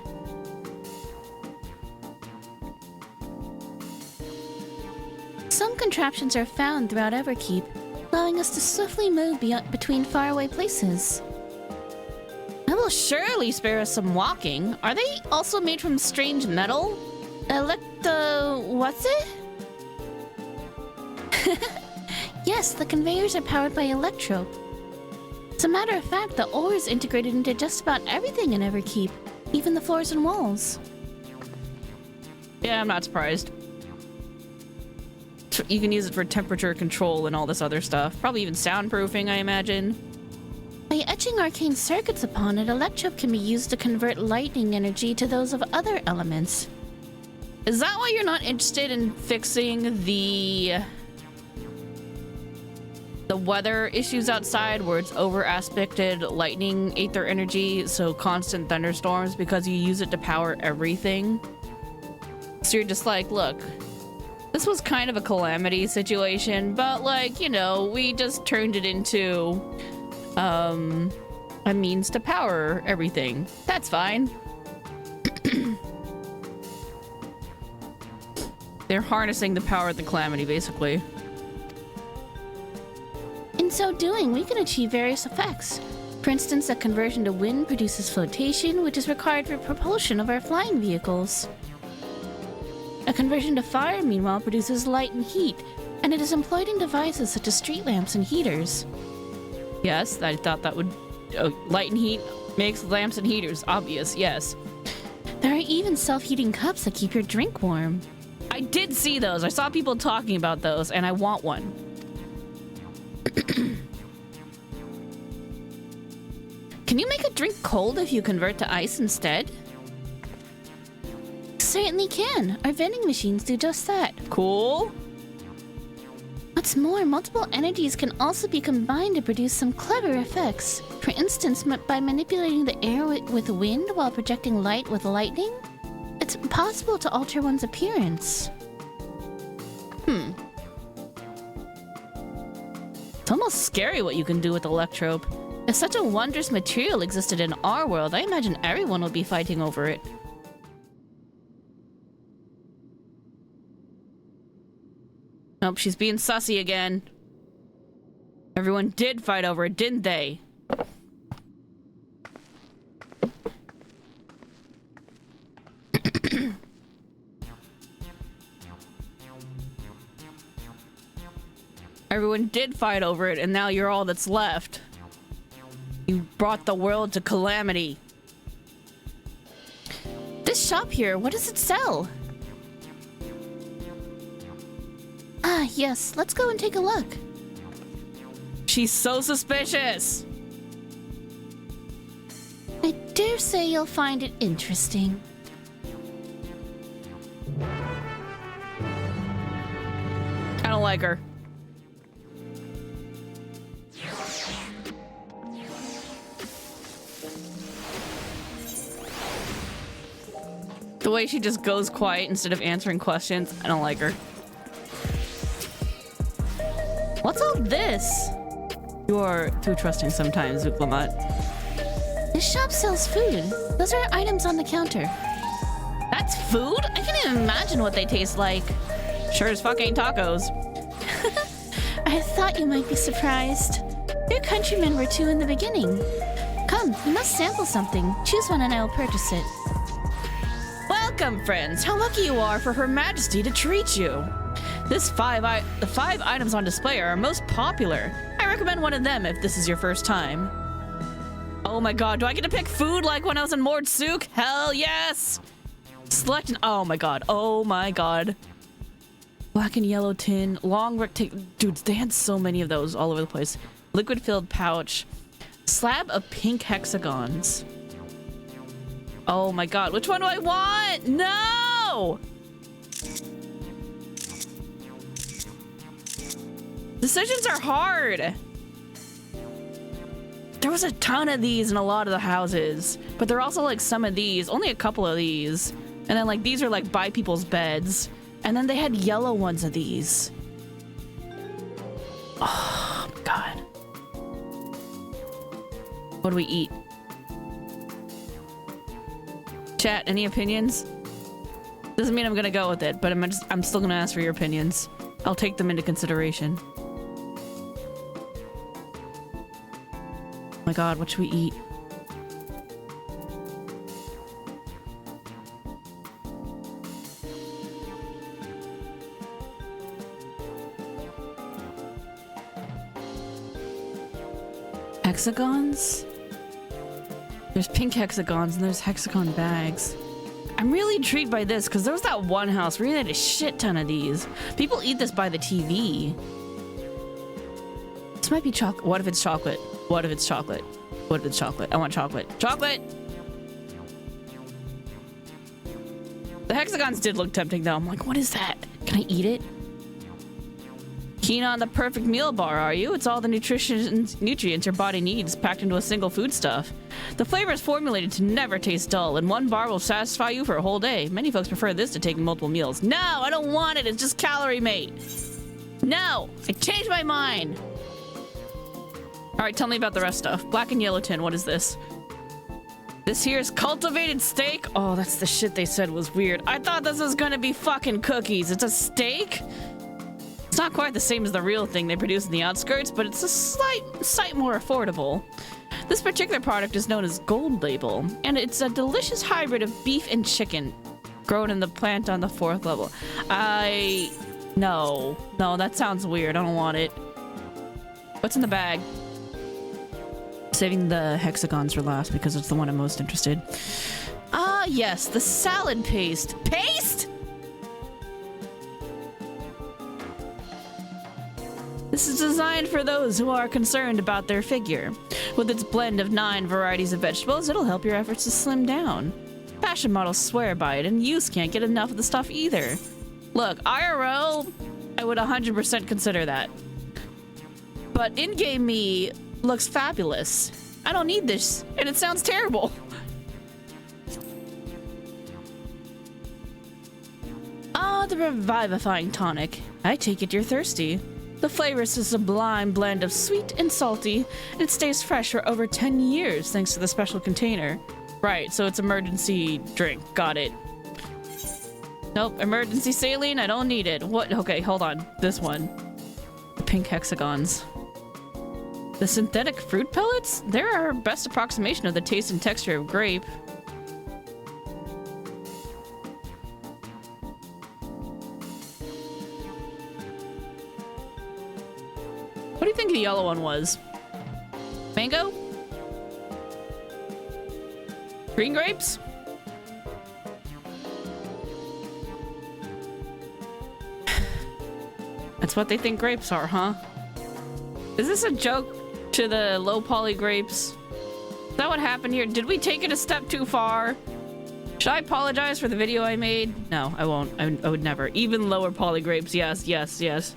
contraptions are found throughout Everkeep, allowing us to swiftly move between faraway places. That will surely spare us some walking. Are they also made from strange metal? What's it? Yes, the conveyors are powered by electrope. As a matter of fact, the ore is integrated into just about everything in Everkeep, even the floors and walls. Yeah, I'm not surprised. You can use it for temperature control and all this other stuff. Probably even soundproofing, I imagine. By etching arcane circuits upon it, electrope can be used to convert lightning energy to those of other elements. Is that why you're not interested in fixing the weather issues outside where it's over aspected lightning aether energy, so constant thunderstorms, because you use it to power everything? So you're just like, look, this was kind of a calamity situation, but like, you know, we just turned it into a means to power everything. That's fine. They're harnessing the power of the calamity, basically. In so doing, we can achieve various effects. For instance, a conversion to wind produces flotation, which is required for propulsion of our flying vehicles. A conversion to fire, meanwhile, produces light and heat, and it is employed in devices such as street lamps and heaters. Yes, I thought that would... light and heat makes lamps and heaters. Obvious, yes. There are even self-heating cups that keep your drink warm. I did see those. I saw people talking about those, and I want one. Can you make a drink cold if you convert to ice instead? Certainly can. Our vending machines do just that. Cool. What's more, multiple energies can also be combined to produce some clever effects. For instance, by manipulating the air with wind while projecting light with lightning, it's possible to alter one's appearance. It's almost scary what you can do with electrope. If such a wondrous material existed in our world, I imagine everyone would be fighting over it. Nope, she's being sussy again. Everyone did fight over it, didn't they? Everyone did fight over it, and now you're all that's left. You brought the world to calamity. This shop here, what does it sell? Ah, yes, let's go and take a look. She's so suspicious. I dare say you'll find it interesting. I don't like her. The way she just goes quiet instead of answering questions, I don't like her. What's all this? You are too trusting sometimes, Zuklamat. This shop sells food. Those are items on the counter. That's food? I can't even imagine what they taste like. Sure as fuck ain't tacos. I thought you might be surprised. Your countrymen were too in the beginning. Come, you must sample something. Choose one and I will purchase it. Welcome, friends. How lucky you are for Her Majesty to treat you. The 5 items on display are our most popular. I recommend one of them if this is your first time. Oh my god, do I get to pick food like when I was in Mordsuk? Hell yes! Select an... Oh my god. Oh my god. Black and yellow tin. Long rectangle... Dude, they had so many of those all over the place. Liquid-filled pouch. Slab of pink hexagons. Oh my god, which one do I want? No! Decisions are hard. There was a ton of these in a lot of the houses, but there are also like some of these, only a couple of these. And then like these are like by people's beds. And then they had yellow ones of these. Oh god. What do we eat? Chat, any opinions? Doesn't mean I'm gonna go with it, but I'm still gonna ask for your opinions. I'll take them into consideration. Oh my god, what should we eat? Hexagons? There's pink hexagons and there's hexagon bags. I'm really intrigued by this because there was that one house where you had a shit ton of these. People eat this by the TV. This might be chocolate. What if it's chocolate? What if it's chocolate? What if it's chocolate? I want chocolate. Chocolate! The hexagons did look tempting though. I'm like, what is that? Can I eat it? Keen on the perfect meal bar, are you? It's all the nutrients your body needs packed into a single foodstuff. The flavor is formulated to never taste dull, and one bar will satisfy you for a whole day. Many folks prefer this to taking multiple meals. No, I don't want it. It's just calorie mate. No, I changed my mind. All right, tell me about the rest stuff. Black and yellow tin. What is this? This here's cultivated steak. Oh, that's the shit they said was weird. I thought this was gonna be fucking cookies. It's a steak? It's not quite the same as the real thing they produce in the outskirts, but it's a slight more affordable. This particular product is known as Gold Label, and it's a delicious hybrid of beef and chicken grown in the plant on the 4th level. No, that sounds weird. I don't want it. What's in the bag? Saving the hexagons for last because it's the one I'm most interested. Ah, yes, the salad paste. Paste? This is designed for those who are concerned about their figure. With its blend of 9 varieties of vegetables, it'll help your efforts to slim down. Fashion models swear by it, and youths can't get enough of the stuff either. Look, IRL, I would 100% consider that. But in-game me looks fabulous. I don't need this, and it sounds terrible. Ah, the revivifying tonic. I take it you're thirsty. The flavor is a sublime blend of sweet and salty, and it stays fresh for over 10 years thanks to the special container. Right, so it's emergency drink. Got it. Nope, emergency saline, I don't need it. What? Okay, hold on. This one. The pink hexagons. The synthetic fruit pellets? They're our best approximation of the taste and texture of grape. What do you think the yellow one was? Mango? Green grapes? That's what they think grapes are, huh? Is this a joke to the low poly grapes? Is that what happened here? Did we take it a step too far? Should I apologize for the video I made? No, I won't. I would never. Even lower poly grapes. Yes, yes, yes.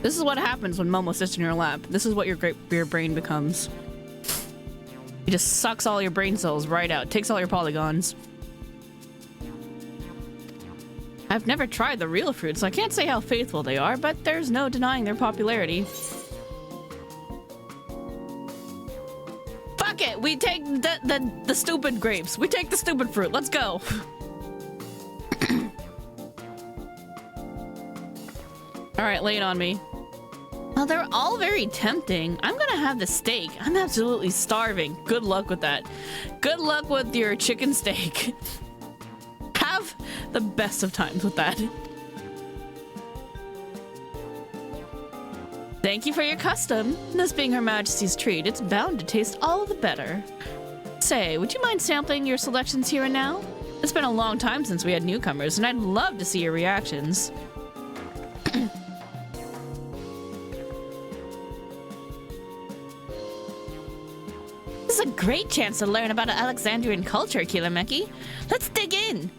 This is what happens when Momo sits in your lap. This is what your brain becomes. He just sucks all your brain cells right out. Takes all your polygons. I've never tried the real fruit, so I can't say how faithful they are, but there's no denying their popularity. Fuck it! We take the stupid grapes. We take the stupid fruit. Let's go. Alright, lay it on me. Well, they're all very tempting. I'm gonna have the steak. I'm absolutely starving. Good luck with that. Good luck with your chicken steak. Have the best of times with that. Thank you for your custom. This being Her Majesty's treat, it's bound to taste all the better. Say, would you mind sampling your selections here and now? It's been a long time since we had newcomers, and I'd love to see your reactions. This is a great chance to learn about Alexandrian culture, Kilameki. Let's dig in.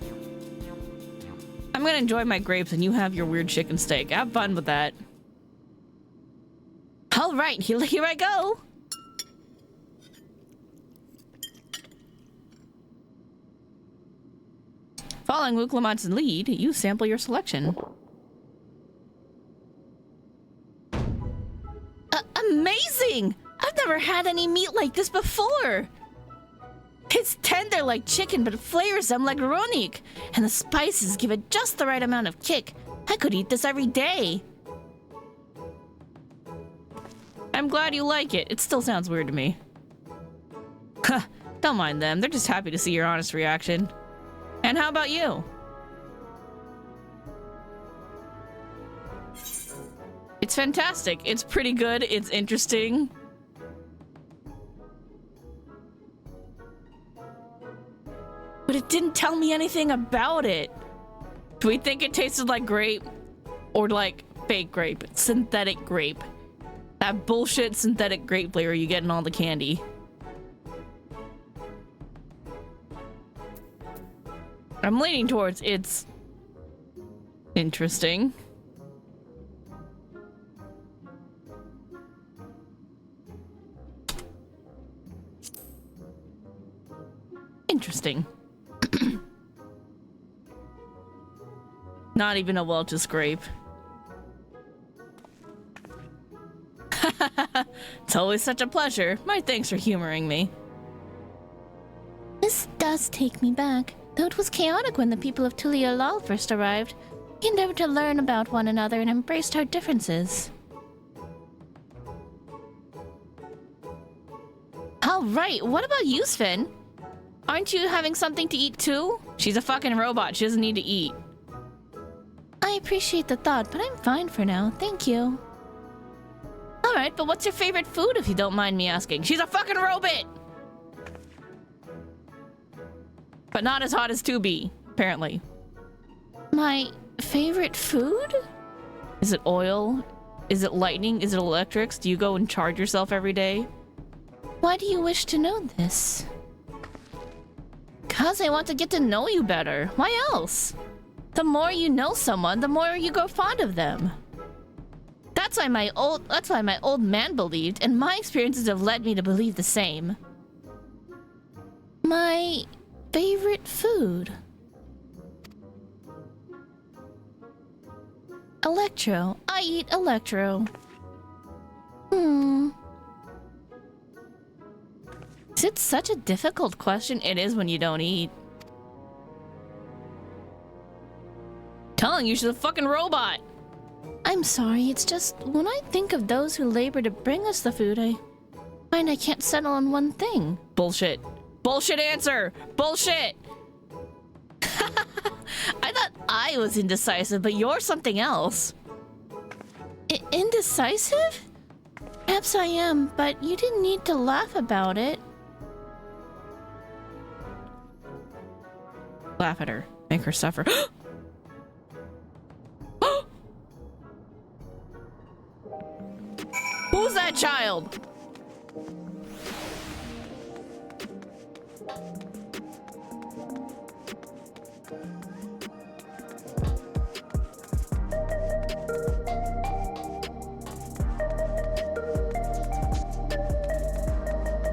I'm gonna enjoy my grapes and you have your weird chicken steak. Have fun with that. All right, here I go. Following Luke Lamont's lead, you sample your selection. Amazing! I've never had any meat like this before. It's tender like chicken, but it flavors them like ronik. And the spices give it just the right amount of kick. I could eat this every day. I'm glad you like it. It still sounds weird to me. Huh, don't mind them. They're just happy to see your honest reaction. And how about you? It's fantastic. It's pretty good. It's interesting. But it didn't tell me anything about it. Do we think it tasted like grape? Or like fake grape? Synthetic grape. That bullshit synthetic grape flavor you get in all the candy. I'm leaning towards it's interesting. Interesting. Not even a Welch's grape. It's always such a pleasure. My thanks for humoring me. This does take me back. Though it was chaotic when the people of Tulialal first arrived, we endeavored to learn about one another and embraced our differences. Alright, what about you, Sven? Aren't you having something to eat too? She's a fucking robot. She doesn't need to eat. I appreciate the thought, but I'm fine for now. Thank you. Alright, but what's your favorite food if you don't mind me asking? She's a fucking robot! But not as hot as 2B, apparently. My favorite food? Is it oil? Is it lightning? Is it electrics? Do you go and charge yourself every day? Why do you wish to know this? Because I want to get to know you better. Why else? The more you know someone, the more you grow fond of them. That's why my old man believed, and my experiences have led me to believe the same. My favorite food? Electro. I eat electro. Is it such a difficult question? It is when you don't eat. Telling you she's a fucking robot. I'm sorry, it's just when I think of those who labor to bring us the food, I find I can't settle on one thing. Bullshit. Bullshit answer. Bullshit. I thought I was indecisive, but you're something else. Indecisive? Perhaps I am, but you didn't need to laugh about it. Laugh at her. Make her suffer. Who's that child?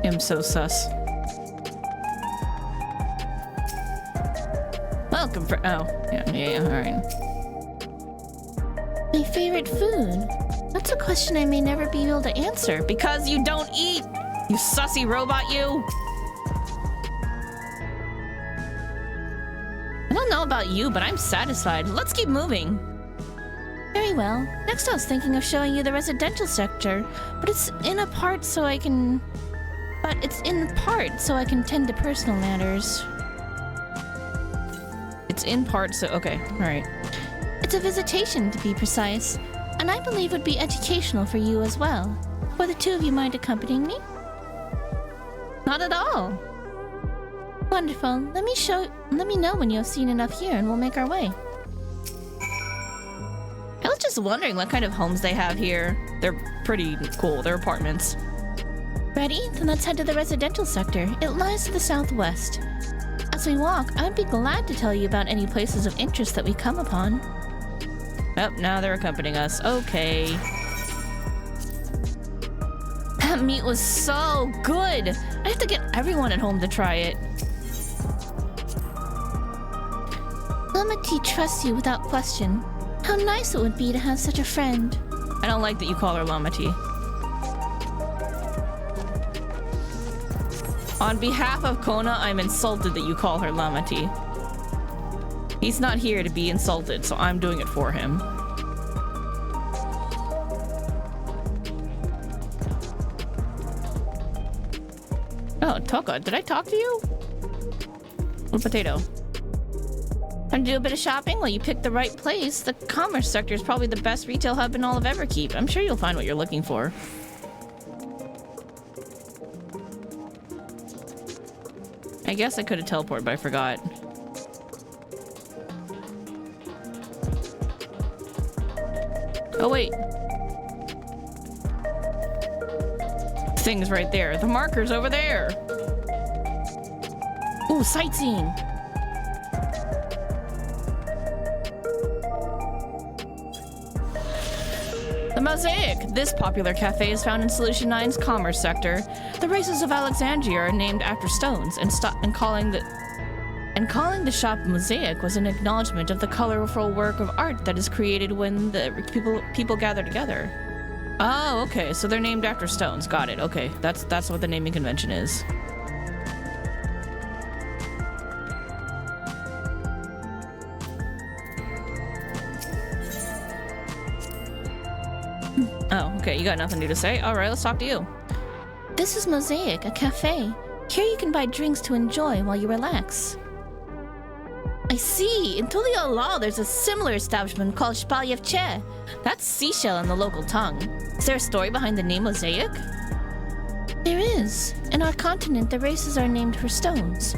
I'm so sus. Welcome for yeah, alright. My favorite food? That's a question I may never be able to answer. Because you don't eat! You sussy robot, you! I don't know about you, but I'm satisfied. Let's keep moving. Very well. Next I was thinking of showing you the residential sector, but it's in part so I can tend to personal matters. It's in part so okay, alright. It's a visitation to be precise, and I believe would be educational for you as well. Would the two of you mind accompanying me? Not at all. Wonderful. Let me know when you have seen enough here and we'll make our way. I was just wondering what kind of homes they have here. They're pretty cool. They're apartments. Ready? Then let's head to the residential sector. It lies to the southwest. As we walk, I'd be glad to tell you about any places of interest that we come upon. Oh, now they're accompanying us. Okay. That meat was so good! I have to get everyone at home to try it. Lama T trusts you without question. How nice it would be to have such a friend. I don't like that you call her Lama T. On behalf of Kona, I'm insulted that you call her Lamati. He's not here to be insulted, so I'm doing it for him. Oh, Toka, did I talk to you? Little potato. Time to do a bit of shopping? Well, you picked the right place. The commerce sector is probably the best retail hub in all of Everkeep. I'm sure you'll find what you're looking for. I guess I could have teleported, but I forgot. Oh, wait. Thing's right there. The marker's over there. Ooh, sightseeing. The Mosaic! This popular cafe is found in Solution 9's commerce sector. The races of Alexandria are named after stones, and calling the shop Mosaic was an acknowledgement of the colorful work of art that is created when the people gather together. Oh, okay, so they're named after stones. Got it. Okay, that's what the naming convention is. Oh, okay, you got nothing new to say? Alright, let's talk to you. This is Mosaic, a cafe. Here you can buy drinks to enjoy while you relax. I see! In Tuliala, there's a similar establishment called FFXIV. That's seashell in the local tongue. Is there a story behind the name Mosaic? There is. In our continent, the races are named for stones.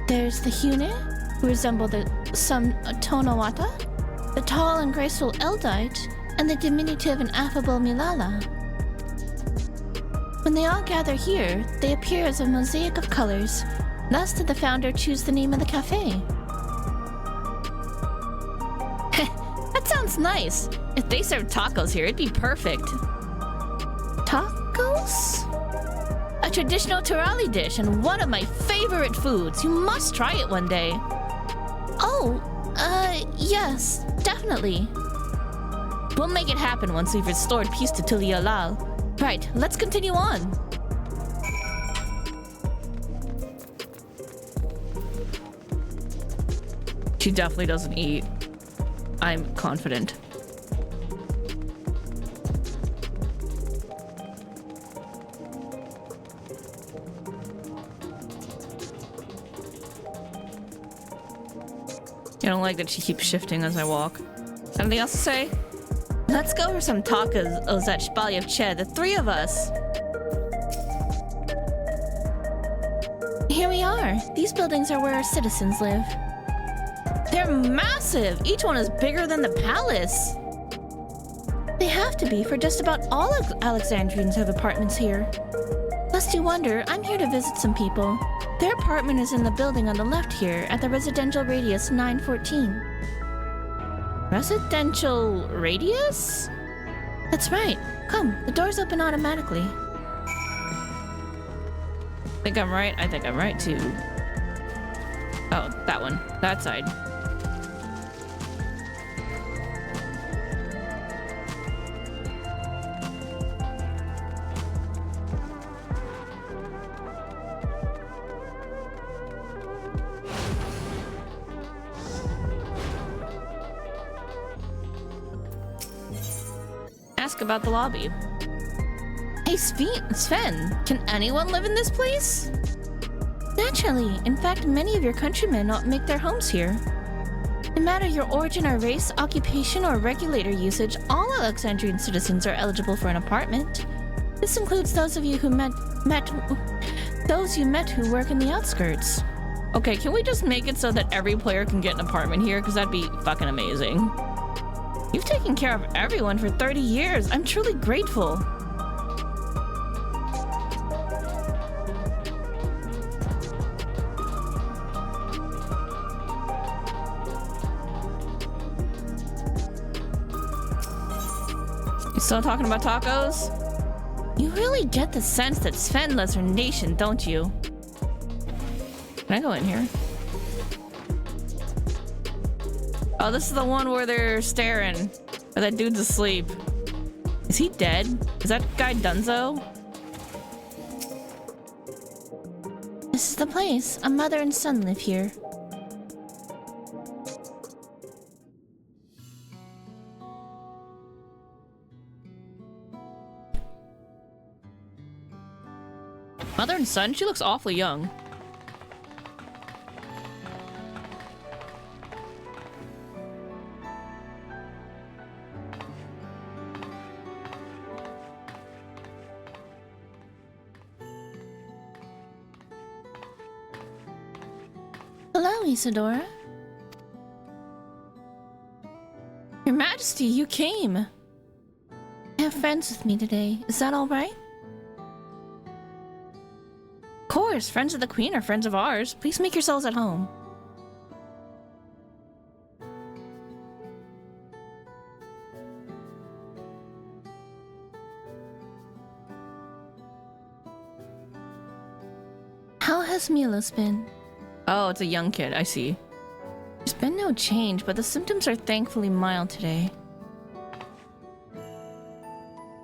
There's the Hune, who resemble some Tonawata, the tall and graceful Eldite, and the diminutive and affable Milala. When they all gather here, they appear as a mosaic of colors. Thus did the founder choose the name of the cafe. That sounds nice. If they served tacos here, it'd be perfect. Tacos? A traditional Turali dish and one of my favorite foods. You must try it one day. Oh, yes, definitely. We'll make it happen once we've restored peace to Tulialal. Right, let's continue on. She definitely doesn't eat. I'm confident. I don't like that she keeps shifting as I walk. Anything else to say? Let's go for some tacos at FFXIV, the three of us. Here we are. These buildings are where our citizens live. They're massive! Each one is bigger than the palace. They have to be, for just about all Alexandrians have apartments here. Lest you wonder, I'm here to visit some people. Their apartment is in the building on the left here, at the residential radius 914. Residential radius? That's right. Come, the doors open automatically. Think I'm right? I think I'm right too. Oh, that one. That side. Ask about the lobby. Hey, Sven, can anyone live in this place? Naturally. In fact, many of your countrymen make their homes here. No matter your origin or race, occupation, or regulator usage, all Alexandrian citizens are eligible for an apartment. This includes those of you who those you met who work in the outskirts. Okay, can we just make it so that every player can get an apartment here? Because that'd be fucking amazing. You've taken care of everyone for 30 years. I'm truly grateful. You still talking about tacos? You really get the sense that Sven loves her nation, don't you? Can I go in here? Oh, this is the one where they're staring. Or that dude's asleep. Is he dead? Is that guy Dunzo? The is the place. A mother and son live here. Mother and son? She looks awfully young. Hello, Isadora. Your Majesty, you came. I have friends with me today. Is that all right? Of course, friends of the Queen are friends of ours. Please make yourselves at home. How has Milos been? Oh, it's a young kid, I see. There's been no change, but the symptoms are thankfully mild today.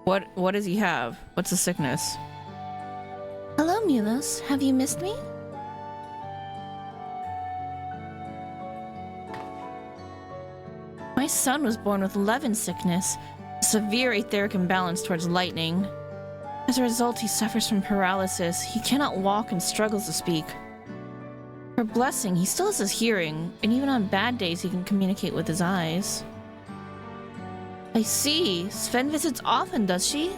What does he have? What's the sickness? Hello, Milos. Have you missed me? My son was born with Levin sickness, a severe etheric imbalance towards lightning. As a result, he suffers from paralysis. He cannot walk and struggles to speak. For blessing, he still has his hearing, and even on bad days he can communicate with his eyes. I see. Sven visits often, does she?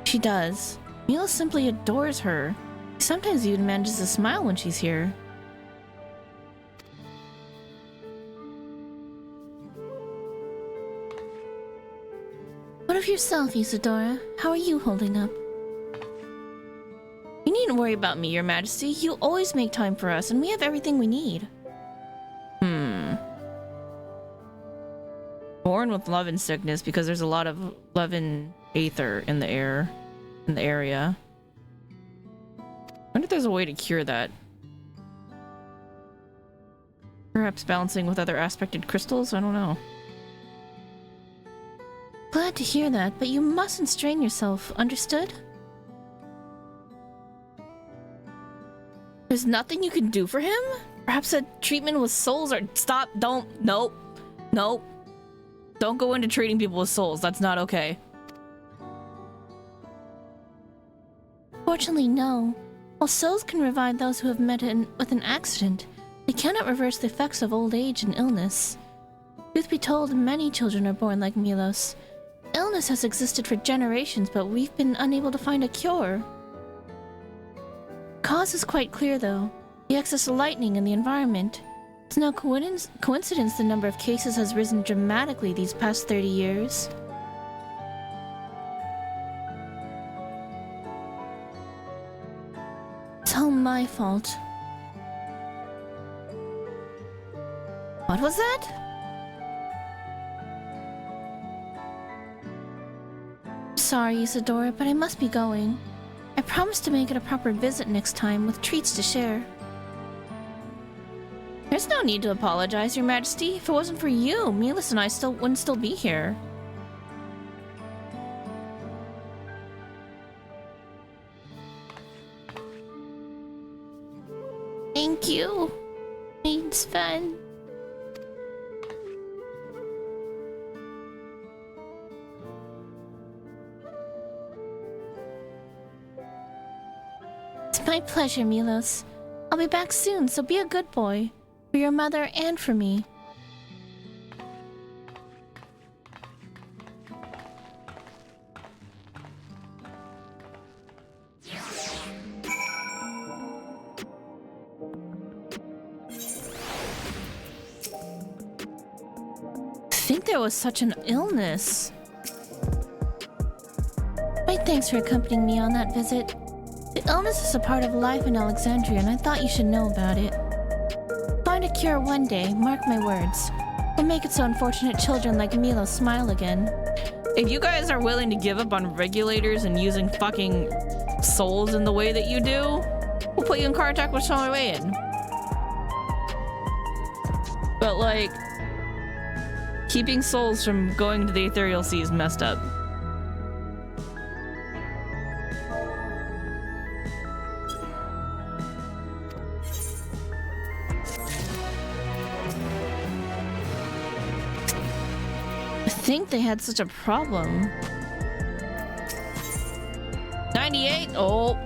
She does. Milos simply adores her. He sometimes even manages to smile when she's here. What of yourself, Isadora? How are you holding up? You needn't worry about me, Your Majesty. You always make time for us, and we have everything we need. Born with Levin sickness because there's a lot of Levin aether in the air, in the area. I wonder if there's a way to cure that. Perhaps balancing with other aspected crystals? I don't know. Glad to hear that, but you mustn't strain yourself, understood? There's nothing you can do for him? Perhaps a treatment with souls or— Stop, don't, nope, nope. Don't go into treating people with souls, that's not okay. Fortunately, no. While souls can revive those who have met with an accident, they cannot reverse the effects of old age and illness. Truth be told, many children are born like Milos. Illness has existed for generations, but we've been unable to find a cure. Cause is quite clear, though. The excess lightning in the environment. It's no coincidence the number of cases has risen dramatically these past 30 years. It's all my fault. What was that? Sorry, Isadora, but I must be going. I promise to make it a proper visit next time with treats to share. There's no need to apologize, Your Majesty. If it wasn't for you, Milos and I wouldn't still be here. Thank you. It's fun. It's my pleasure, Milos. I'll be back soon, so be a good boy. For your mother and for me. I think there was such an illness. My thanks for accompanying me on that visit. The illness is a part of life in Alexandria, and I thought you should know about it. Find a cure one day, mark my words. We'll make it so unfortunate children like Milos smile again. If you guys are willing to give up on regulators and using fucking souls in the way that you do, we'll put you in contact with Sean Wayne. But like, keeping souls from going to the ethereal sea is messed up. I think they had such a problem. 98! Oh!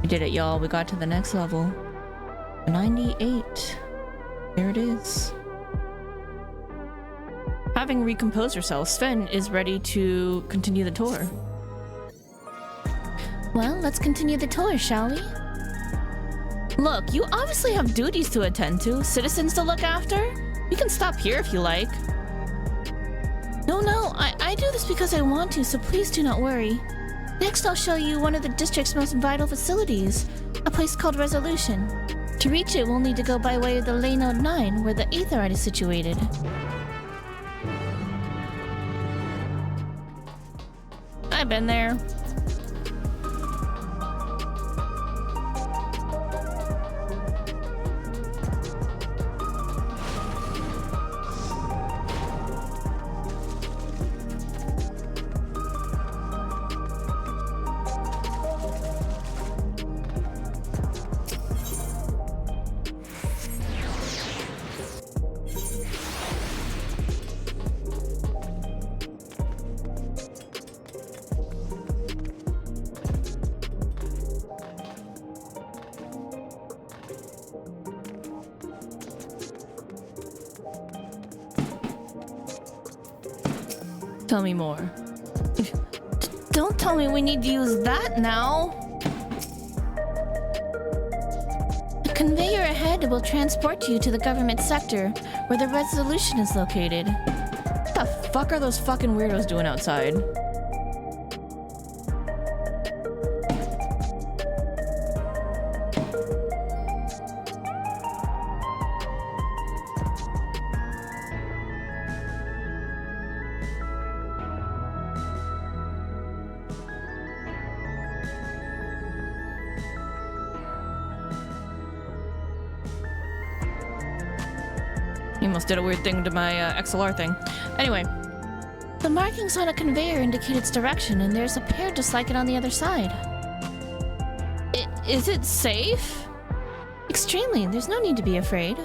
We did it, y'all. We got to the next level. 98. There it is. Having recomposed herself, Sven is ready to continue the tour. Well, let's continue the tour, shall we? Look, you obviously have duties to attend to, citizens to look after. We can stop here if you like. No, I do this because I want to, so please do not worry. Next, I'll show you one of the district's most vital facilities, a place called Resolution. To reach it, we'll need to go by way of the Ley Node 9, where the Aetherite is situated. I've been there. Tell me more. Don't tell me we need to use that now. The conveyor ahead will transport you to the government sector, where the Resolution is located. What the fuck are those fucking weirdos doing outside? You must did a weird thing to my XLR thing. Anyway. The markings on a conveyor indicate its direction, and there's a pair just like it on the other side. Is it safe? Extremely. There's no need to be afraid.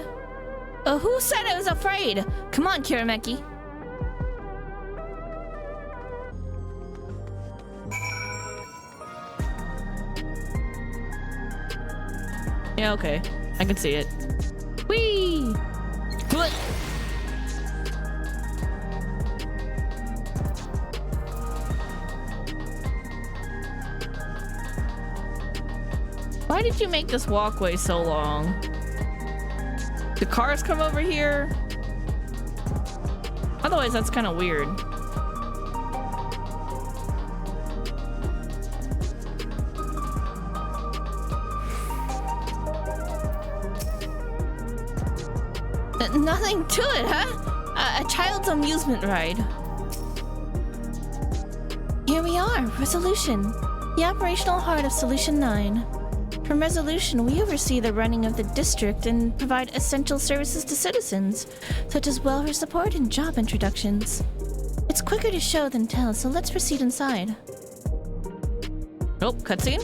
Who said I was afraid? Come on, Kirameki. Yeah, okay. I can see it. Whee! What? Why did you make this walkway so long? The cars come over here? Otherwise, that's kind of weird. Nothing to it, huh? A child's amusement ride. Here we are, Resolution, the operational heart of Solution 9. From Resolution, we oversee the running of the district and provide essential services to citizens, such as welfare support and job introductions. It's quicker to show than tell, so let's proceed inside. Oh, cutscene?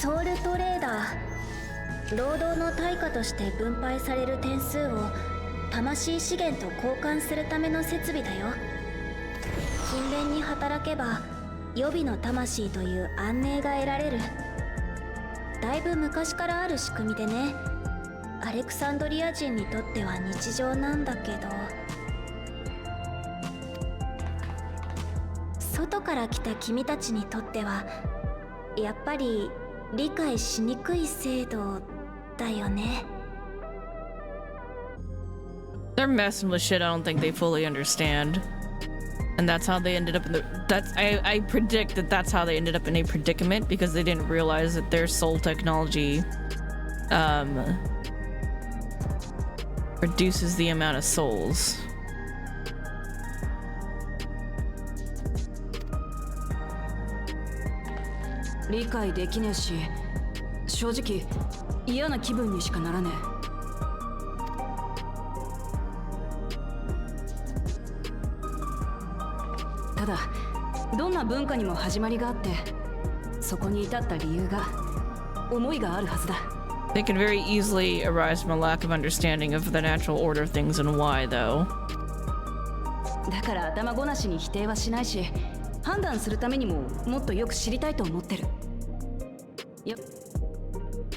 ソウルトレーダー。労働の対価として分配される点数を魂資源と交換するための設備だよ。勤勉に働けば予備の魂という安寧が得られる。だいぶ昔からある仕組みでね、アレクサンドリア人にとっては日常なんだけど、外から来た君たちにとってはやっぱり理解しにくい制度だよね。They're messing with shit I don't think they fully understand. And that's how they ended up in the... I predict that that's how they ended up in a predicament, because they didn't realize that their soul technology reduces the amount of souls.理解できねえし、正直嫌な気分にしかならねえ。ただどんな文化にも始まりがあって、そこに至った理由が、思いがあるはずだ。They can very easily arise from a lack of understanding of the natural order of things and why, though. だから頭ごなしに否定はしないし、判断するためにももっとよく知りたいと思ってる。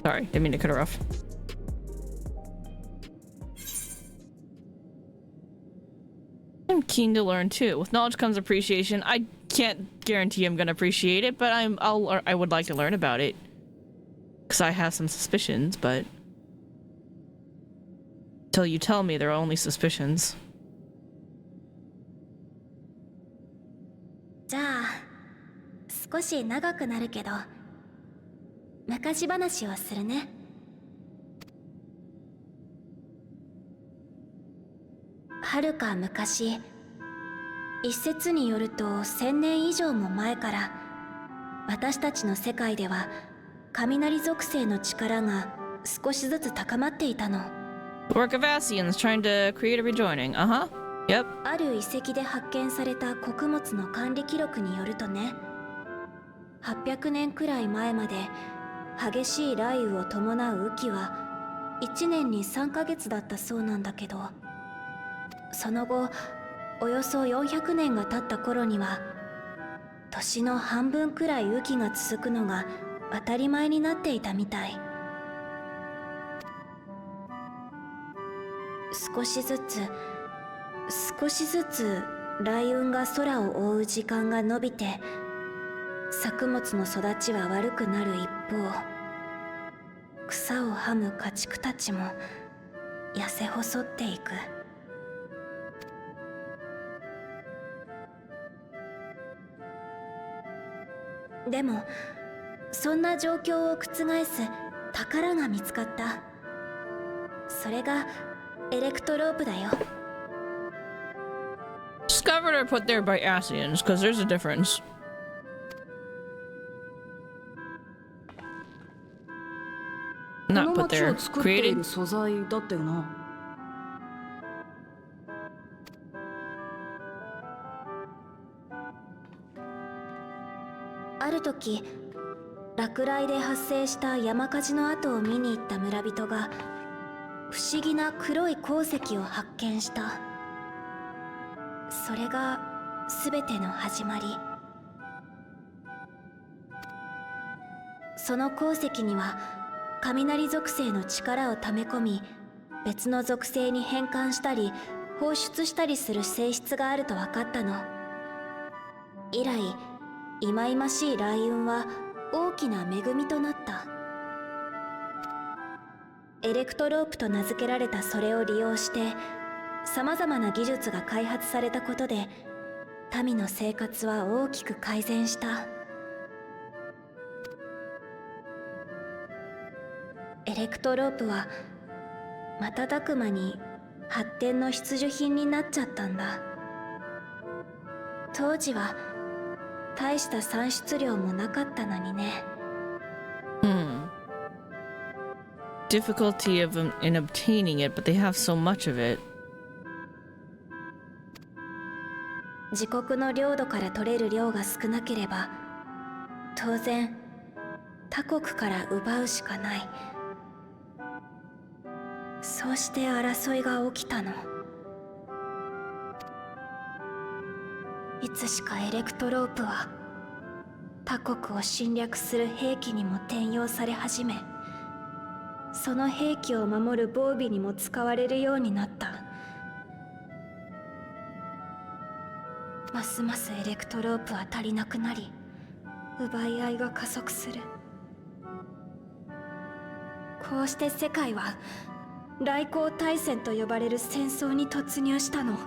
Sorry, didn't mean to cut her off. I'm keen to learn too. With knowledge comes appreciation. I can't guarantee I'm gonna appreciate it, but I would like to learn about it. Because I have some suspicions, but till you tell me they're only suspicions. じゃあ少し長くなるけど昔話をするね。はるか昔、一説によると1000年以上も前から私たちの世界では雷属性の力が少しずつ高まっていたの。 The work of Asians trying to create a rejoining. Uh-huh. Yep. ある遺跡で発見された穀物の管理記録によるとね、800年くらい前まで激しい雷雨を伴う雨季は1年に3ヶ月だったそうなんだけど、その後およそ400年が経った頃には年の半分くらい雨季が続くのが当たり前になっていたみたい。少しずつ雷雲が空を覆う時間が延びて、作物の育ちは悪くなる一方、草をはむ家畜たちも痩せ細っていく。でもそんな状況を覆す宝が見つかった。それがエレクトロープだよ。Discovered or put there by Asians, because there's a difference. Not put there. Created. 素材だったよな。ある時、落雷で発生した山火事の跡を見に行った村人が不思議な黒い鉱石を発見した。それが全ての始まり。その鉱石には雷属性の力を溜め込み、別の属性に変換したり放出したりする性質があると分かったの。以来忌々しい雷雲は大きな恵みとなった。エレクトロープと名付けられたそれを利用して様々な技術が開発されたことで、民の生活は大きく改善した。エレクトロープは瞬く間に発展の必需品になっちゃったんだ。当時は大した産出量もなかったのにね。Difficulty in obtaining it, but they have so much of it. 自国の領土から取れる量が少なければ、当然他国から奪うしかない。そうして争いが起きたの。いつしかエレクトロープは他国を侵略する兵器にも転用され始め、その兵器を守る防備にも使われるようになった。ますますエレクトロープは足りなくなり、奪い合いが加速する。こうして世界は来航大戦と呼ばれる戦争に突入したの。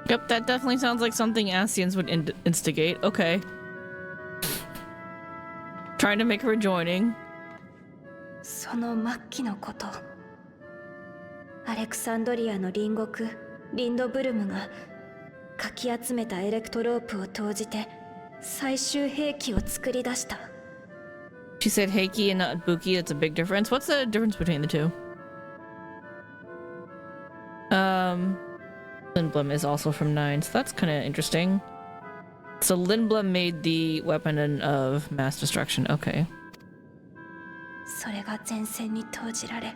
Yep, that definitely sounds like something Asians would instigate. Okay. Trying to make a rejoining. その末期のこと。アレクサンドリアの隣国リンドブルムがかき集めたエレクトロープを投じて最終兵器を作り出した。 She said Heiki and not Buki. That's a big difference. What's the difference between the two? Lindblom is also from 9, so that's kind of interesting. So Lindblom made the weapon of mass destruction. Okay. それが前線に投じられ、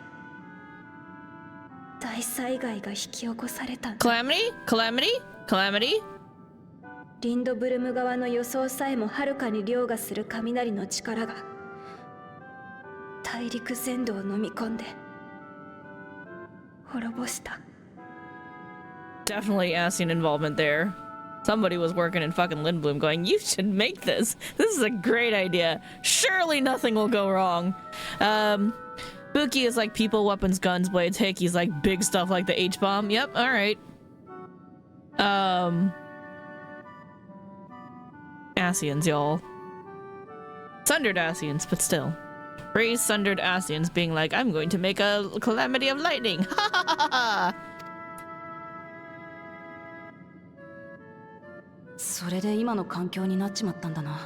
大災害が引き起こされた。 Calamity? Calamity? Calamity? リンドブルム側の予想さえもはるかに凌駕する雷の力が大陸全土を飲み込んで滅ぼした。 Definitely Asian involvement there. Somebody was working in fucking Lindblom going, you should make this. This is a great idea. Surely nothing will go wrong. Buki is like people, weapons, guns, blades. Heiki's like big stuff like the H-bomb. Yep, alright. Asians, y'all. Sundered Asians, but still. Raised sundered Asians being like, I'm going to make a calamity of lightning. Ha ha ha ha! それで今の環境になっちまったんだな。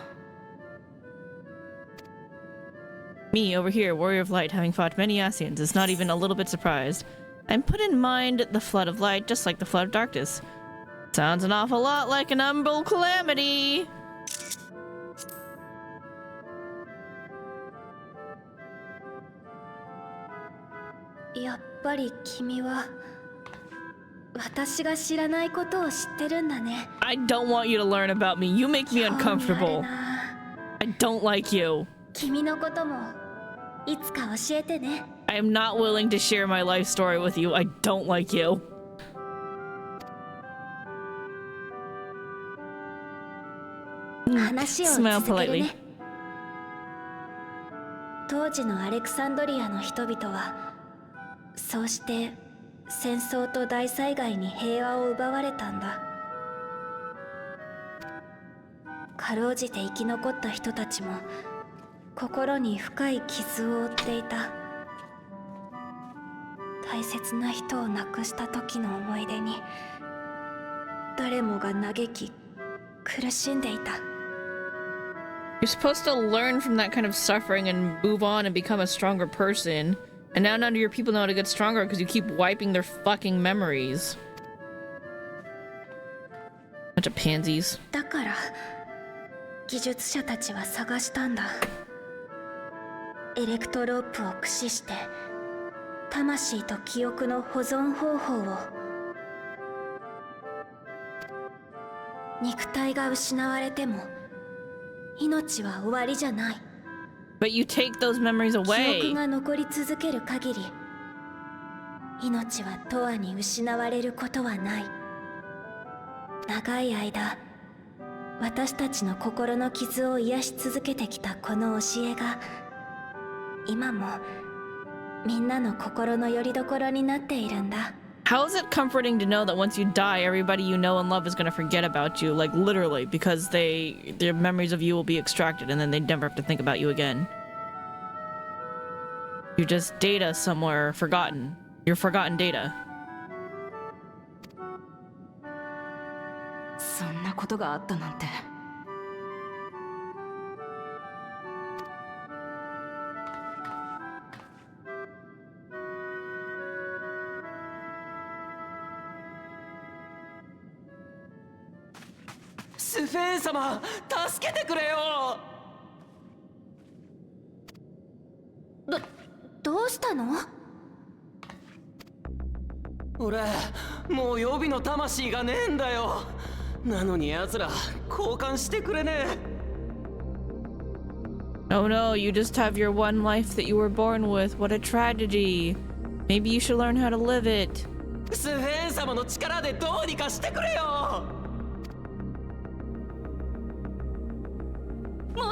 Me over here, warrior of light, having fought many Asians, is not even a little bit surprised. I'm put in mind the flood of light, just like the flood of darkness. Sounds an awful lot like an umbral calamity.やっぱり君は私が知らないことを知ってるんだね。 I don't want you to learn about me. You make me uncomfortable. I don't like you. 君のこともいつか教えてね。 I am not willing to share my life story with you. I don't like you. 話を Smile 続ける politely. ね。当時のアレクサンドリアの人々はそうして戦争と大災害に平和を奪われたんだ。かろうじて生き残った人たちも心に深い傷を負っていた。大切な人を亡くした時の思い出に誰もが嘆き苦しんでいた。 You're supposed to learn from that kind of suffering and move on and become a stronger person. And now none of your people know how to get stronger because you keep wiping their fucking memories. Bunch of pansies. だから技術者たちは探したんだ。エレクトロープを駆使して魂と記憶の保存方法を。肉体が失われても命は終わりじゃない。 But you take those memories 記 away. 憶が残り続ける限り命は永遠に失われることはない。長い間私たちの心の傷を癒し続けてきたこの教えが今もみんなの心の拠り所になっているんだ。 How is it comforting to know that once you die, everybody you know and love is going to forget about you, like literally, because their memories of you will be extracted and then they never have to think about you again. You're just data somewhere forgotten. You're forgotten data. そんなことがあったなんて。スフェーン様、助けてくれよ。どうしたの？俺、もう予備の魂がねえんだよ。なのに奴ら交換してくれねえ。 Oh no, you just have your one life that you were born with. What a tragedy. Maybe you should learn how to live it. スフェーン様の力でどうにかしてくれよ。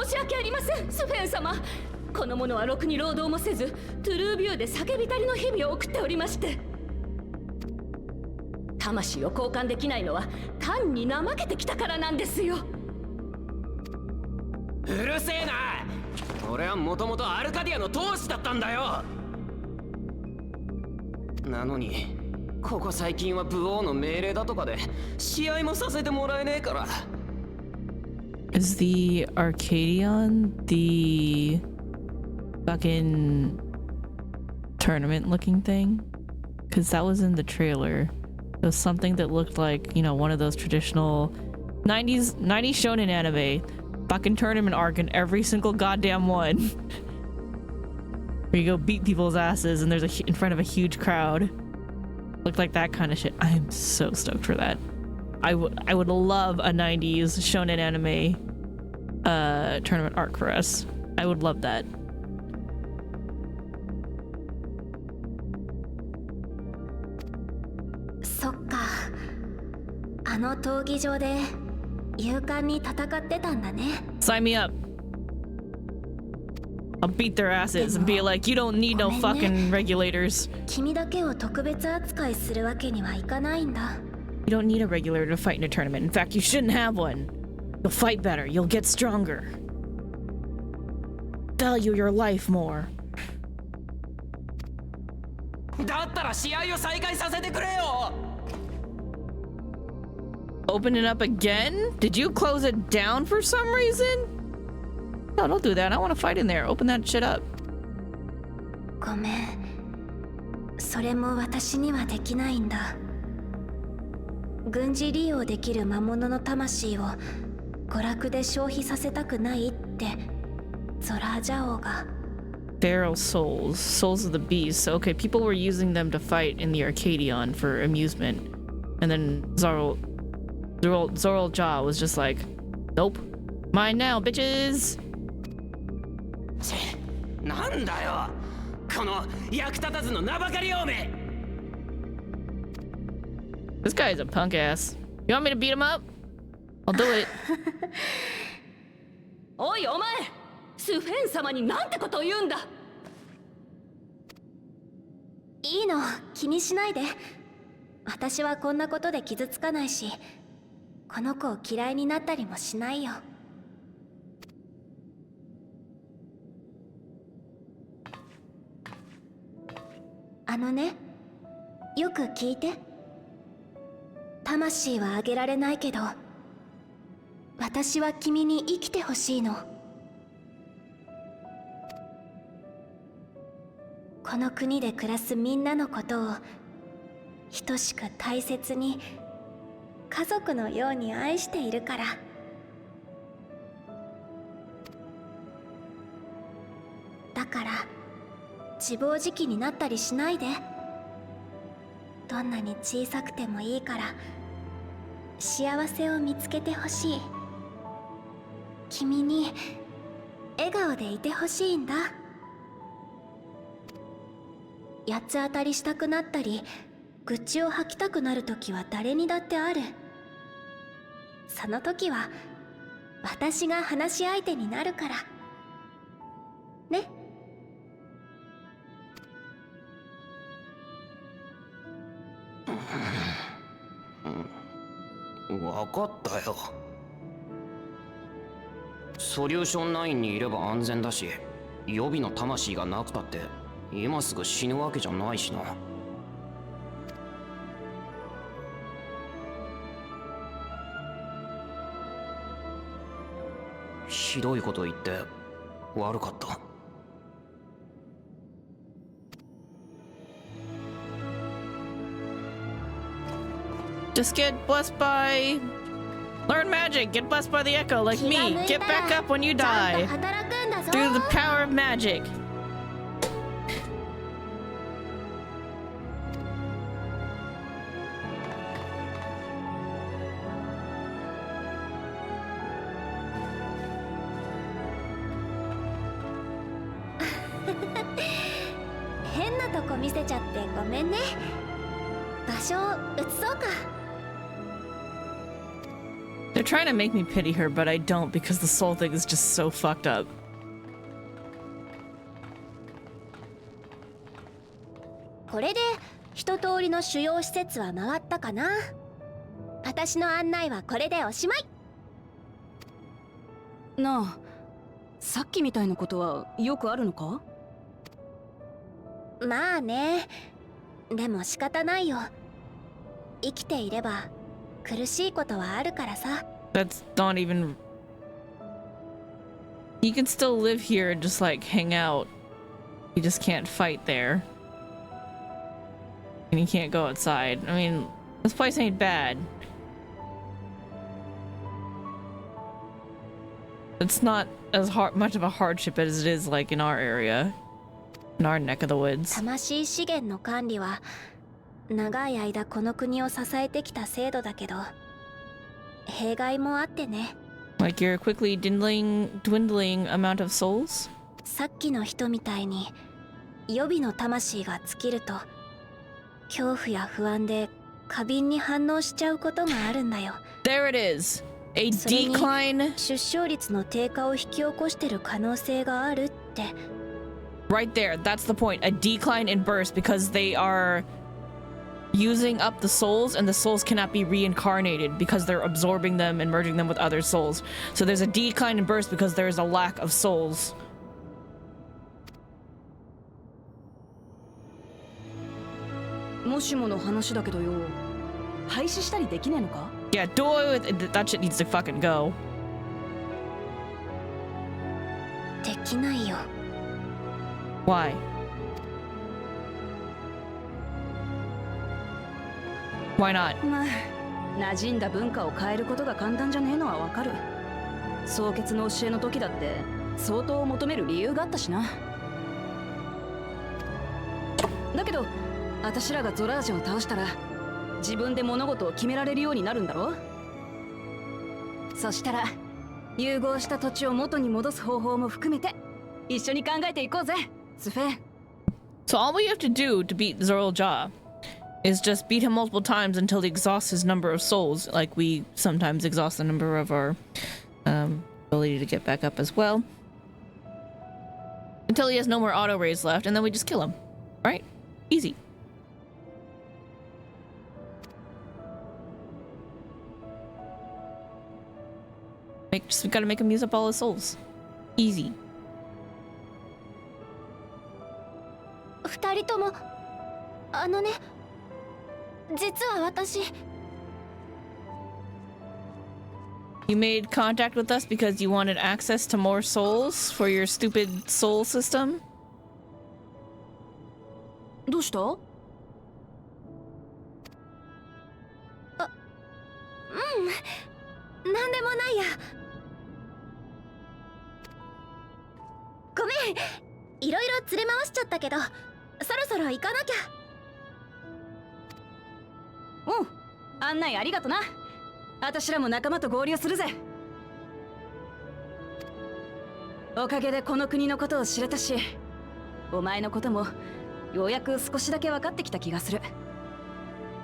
申し訳ありません、スフェン様。この者はろくに労働もせず、トゥルービューで叫びたりの日々を送っておりまして。魂を交換できないのは単に怠けてきたからなんですよ。うるせえな。俺はもともとアルカディアの当主だったんだよ。なのにここ最近は武王の命令だとかで試合もさせてもらえねえから。 Is the Arcadion the fucking tournament looking thing? Because that was in the trailer. It was something that looked like, you know, one of those traditional 90s shonen anime. Fucking tournament arc in every single goddamn one. Where you go beat people's asses and there's in front of a huge crowd. Looked like that kind of shit. I am so stoked for that. I would love a 90s shonen anime tournament arc for us. I would love that. So Sign me up. I'll beat their asses and be like, you don't need no fucking regulators. You don't need a regulator to fight in a tournament. In fact, you shouldn't have one. You'll fight better. You'll get stronger. Value your life more. Open it up again? Did you close it down for some reason? No, don't do that. I want to fight in there. Open that shit up. ごめん。それも私にはできないんだ。軍事利用できる魔物の魂を娯楽で消費させたくないってゾラージャ王が。Feral souls. Souls of the beast. So, okay, people were using them to fight in the Arcadion for amusement. And then Zoral Jaw was just like, nope. Mine now, bitches! なんだよこの役立たずの名ばかりおめ。 This guy's a punk ass. You want me to beat him up? I'll do it. おいお前、スフェン様になんてことを言うんだ。いいの、気にしないで。私はこんなことで傷つかないし、この子を嫌いになったりもしないよ。あのね、よく聞いて。魂はあげられないけど、私は君に生きてほしいの。この国で暮らすみんなのことを等しく大切に家族のように愛しているから。だから自暴自棄になったりしないで。どんなに小さくてもいいから幸せを見つけてほしい。君に笑顔でいてほしいんだ。八つ当たりしたくなったり愚痴を吐きたくなる時は誰にだってある。その時は私が話し相手になるからね。わかったよ。ソリューション9にいれば安全だし、予備の魂がなくたって今すぐ死ぬわけじゃないしな。ひどいこと言って悪かった。Just get blessed by... Learn magic! Get blessed by the echo like me! Get back up when you die! Through the power of magic! They're trying to make me pity her, but I don't because the soul thing is just so fucked up. これで一通りの主要施設は回ったかな。私の案内はこれでおしまい。なあ、さっきみたいなことはよくあるのか？まあね。でも仕方ないよ。生きていれば苦しいことはあるからさ。That's not even... You can still live here and just like hang out. You just can't fight there. And you can't go outside. I mean, this place ain't bad. It's not as much of a hardship as it is like in our area. In our neck of the woods. 魂資源の管理は長い間この国を支えてきた制度だけど、弊害もあってね。Like your quickly dwindling amount of souls? さっきの人みたいに予備の魂が尽きると恐怖や不安で過敏に反応しちゃうことがあるんだよ。 There it is. A decline. 出生率の低下を引き起こしてる可能性があるって。 Right there. That's the point. A decline in births because they are using up the souls and the souls cannot be reincarnated because they're absorbing them and merging them with other souls. So there's a decline in births because there's a lack of souls. もしもの話だけどよ、廃止したりできねえのか？ Yeah, do away with it. That shit needs to fucking go. できないよ。 Why? Why not? まあ、馴染んだ文化を変えることが簡単じゃねえのはわかる。創決の教えの時だって相当を求める理由があったしな。だけど、私らがゾラージュを倒したら自分で物事を決められるようになるんだろ？そしたら融合した土地を元に戻す方法も含めて一緒に考えていこうぜ、スフェン。 So all we have to do to beat Zorlja is just beat him multiple times until he exhausts his number of souls, like we sometimes exhaust the number of our ability to get back up as well. Until he has no more auto raise left, and then we just kill him. Right? Easy. Just gotta make him use up all his souls. Easy. 二人ともあのね、実は私 You made contact with us because you wanted access to more souls for your stupid soul system? どうした？うん、なんでもないや。ごめん、いろいろ連れ回しちゃったけど、そろそろ行かなきゃ。うん、案内ありがとな。私らも仲間と合流するぜ。おかげでこの国のことを知れたし、お前のこともようやく少しだけ分かってきた気がする。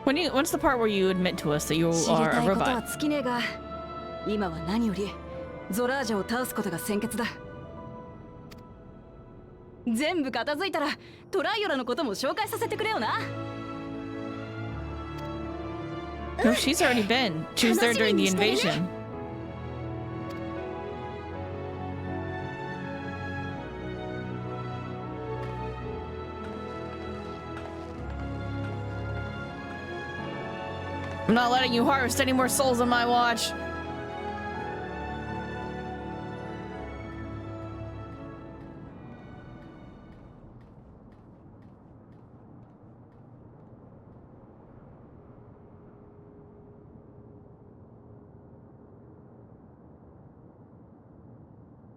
What's the part where you admit to us that you 知り are た a いことは robot? 尽きねえが、今は何よりゾラージャを倒すことが先決だ。全部片付いたらトライオラのことも紹介させてくれよな。No, she's already been. She was there during the invasion. I'm not letting you harvest any more souls on my watch. "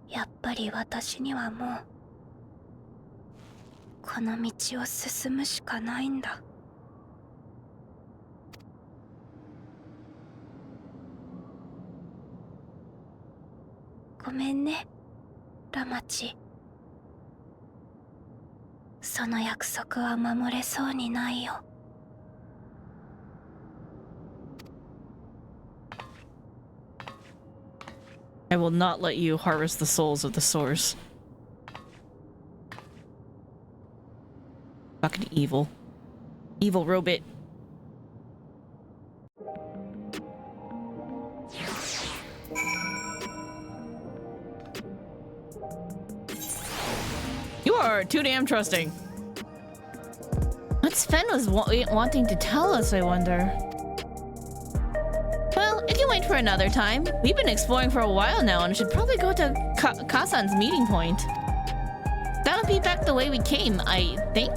やっぱり私にはもうこの道を進むしかないんだ。ごめんね、ラマチ。その約束は守れそうにないよ。I will not let you harvest the souls of the source. Fucking evil. Evil robot. are too damn trusting. What Sven was wanting to tell us, I wonder. Well, if you wait for another time, we've been exploring for a while now and should probably go to Kasan's meeting point. That'll be back the way we came, I think.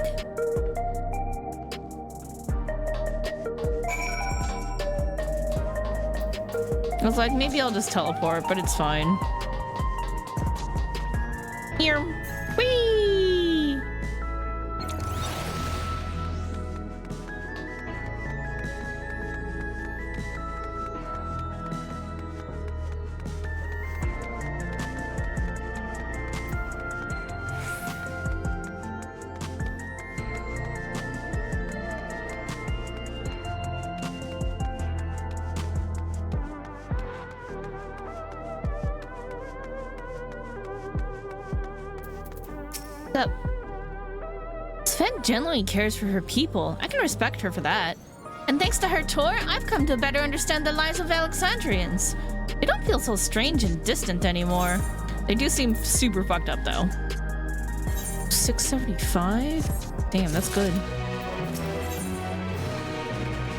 I was like, maybe I'll just teleport, but it's fine. Here. Whee! Up. Sven genuinely cares for her people. I can respect her for that. And thanks to her tour, I've come to better understand the lives of Alexandrians. They don't feel so strange and distant anymore. They do seem super fucked up though. 675? Damn, that's good.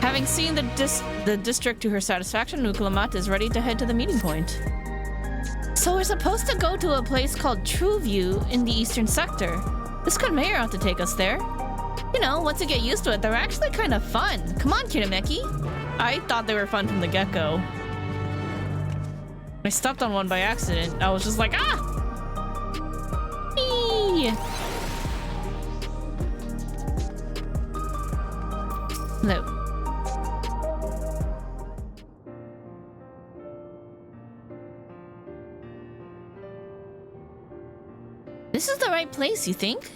Having seen the district to her satisfaction, Nuklamat is ready to head to the meeting point. So we're supposed to go to a place called True View in the eastern sector. This good mayor ought to take us there. You know, once you get used to it, they're actually kind of fun. Come on, Kitameki. I thought they were fun from the get-go. I stepped on one by accident. I was just like, ah! Eee! No. This is the right place, you think?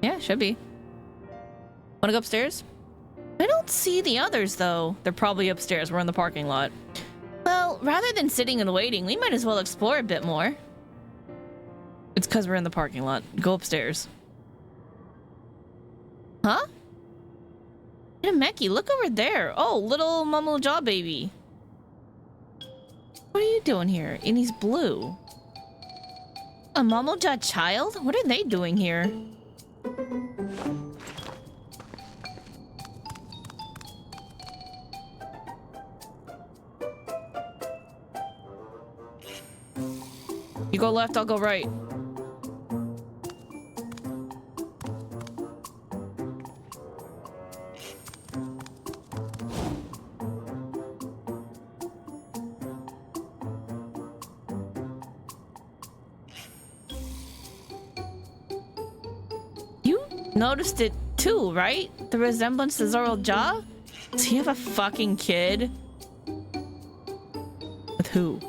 Yeah, should be. Wanna go upstairs? I don't see the others, though. They're probably upstairs. We're in the parking lot. Well, rather than sitting and waiting, we might as well explore a bit more. It's because we're in the parking lot. Go upstairs. Huh? Meki, look over there. Oh, little Momo Jaw baby. What are you doing here? And he's blue. A Momoja child? What are they doing here? You go left, I'll go right. Noticed it too, right? The resemblance to Zoro Jaw? Does he have a fucking kid? With who?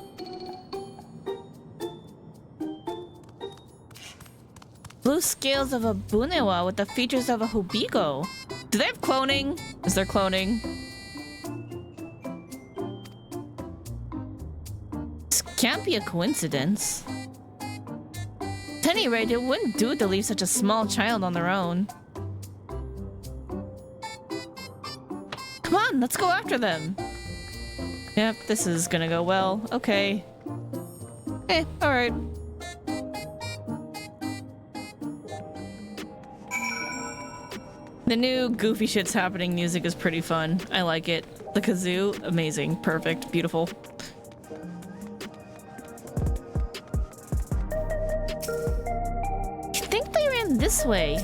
Blue scales of a Bunewa with the features of a Hubigo. Do they have cloning? Is there cloning? This can't be a coincidence. At any rate, it wouldn't do to leave such a small child on their own. Come on, let's go after them. Yep, this is gonna go well. Okay. Alright. The new goofy shit's happening music is pretty fun. I like it. The kazoo, amazing, perfect, beautiful. This way.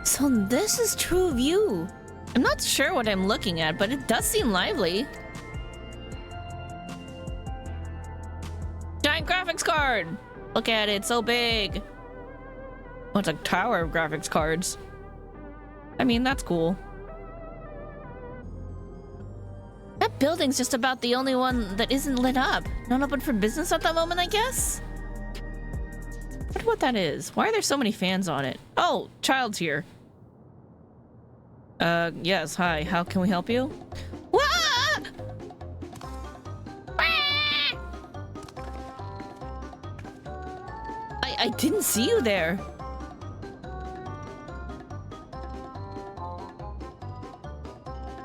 So this is True View. I'm not sure what I'm looking at, but it does seem lively. Giant graphics card! Look at it, so big. Oh, it's a tower of graphics cards. I mean, that's cool. Yep, building's just about the only one that isn't lit up. Not open for business at the moment, I guess? I wonder what that is. Why are there so many fans on it? Oh, Child's here. Yes, hi. How can we help you? Wah! I didn't see you there.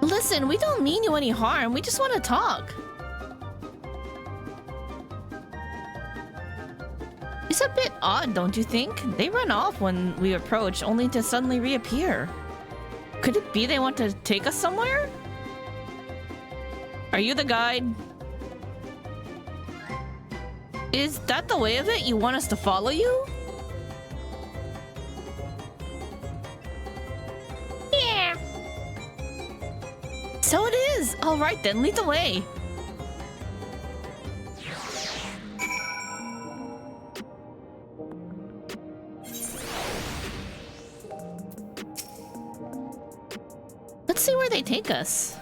Listen, we don't mean you any harm. We just want to talk. It's a bit odd, don't you think? They run off when we approach, only to suddenly reappear. Could it be they want to take us somewhere? Are you the guide? Is that the way of it? You want us to follow you? Yeah. So it is. All right then, lead the way. Let's see where they take us.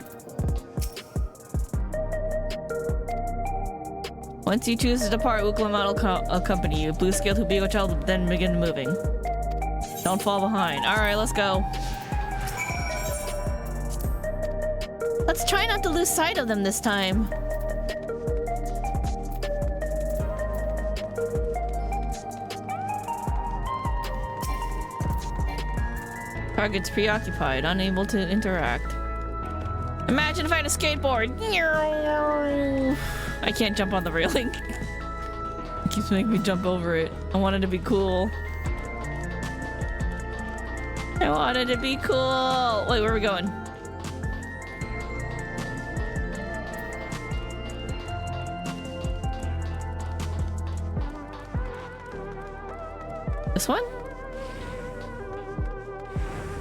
Once you choose to depart, Uklamat will accompany you. Blue scale to Bigo Child will then begin moving. Don't fall behind. Alright, let's go. Let's try not to lose sight of them this time. Target's preoccupied, unable to interact. Imagine if I had a skateboard. I can't jump on the railing. It keeps making me jump over it. I wanted to be cool. I wanted to be cool. Wait, where are we going? This one?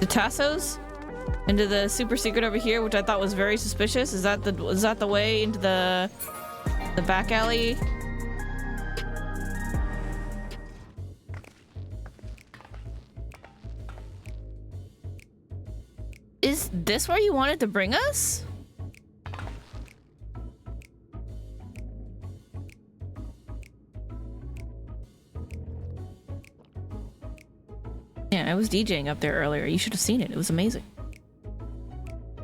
The Tassos? Into the super secret over here, which I thought was very suspicious. Is that the way into the back alley? Is this where you wanted to bring us? Yeah, I was DJing up there earlier. You should have seen it. It was amazing.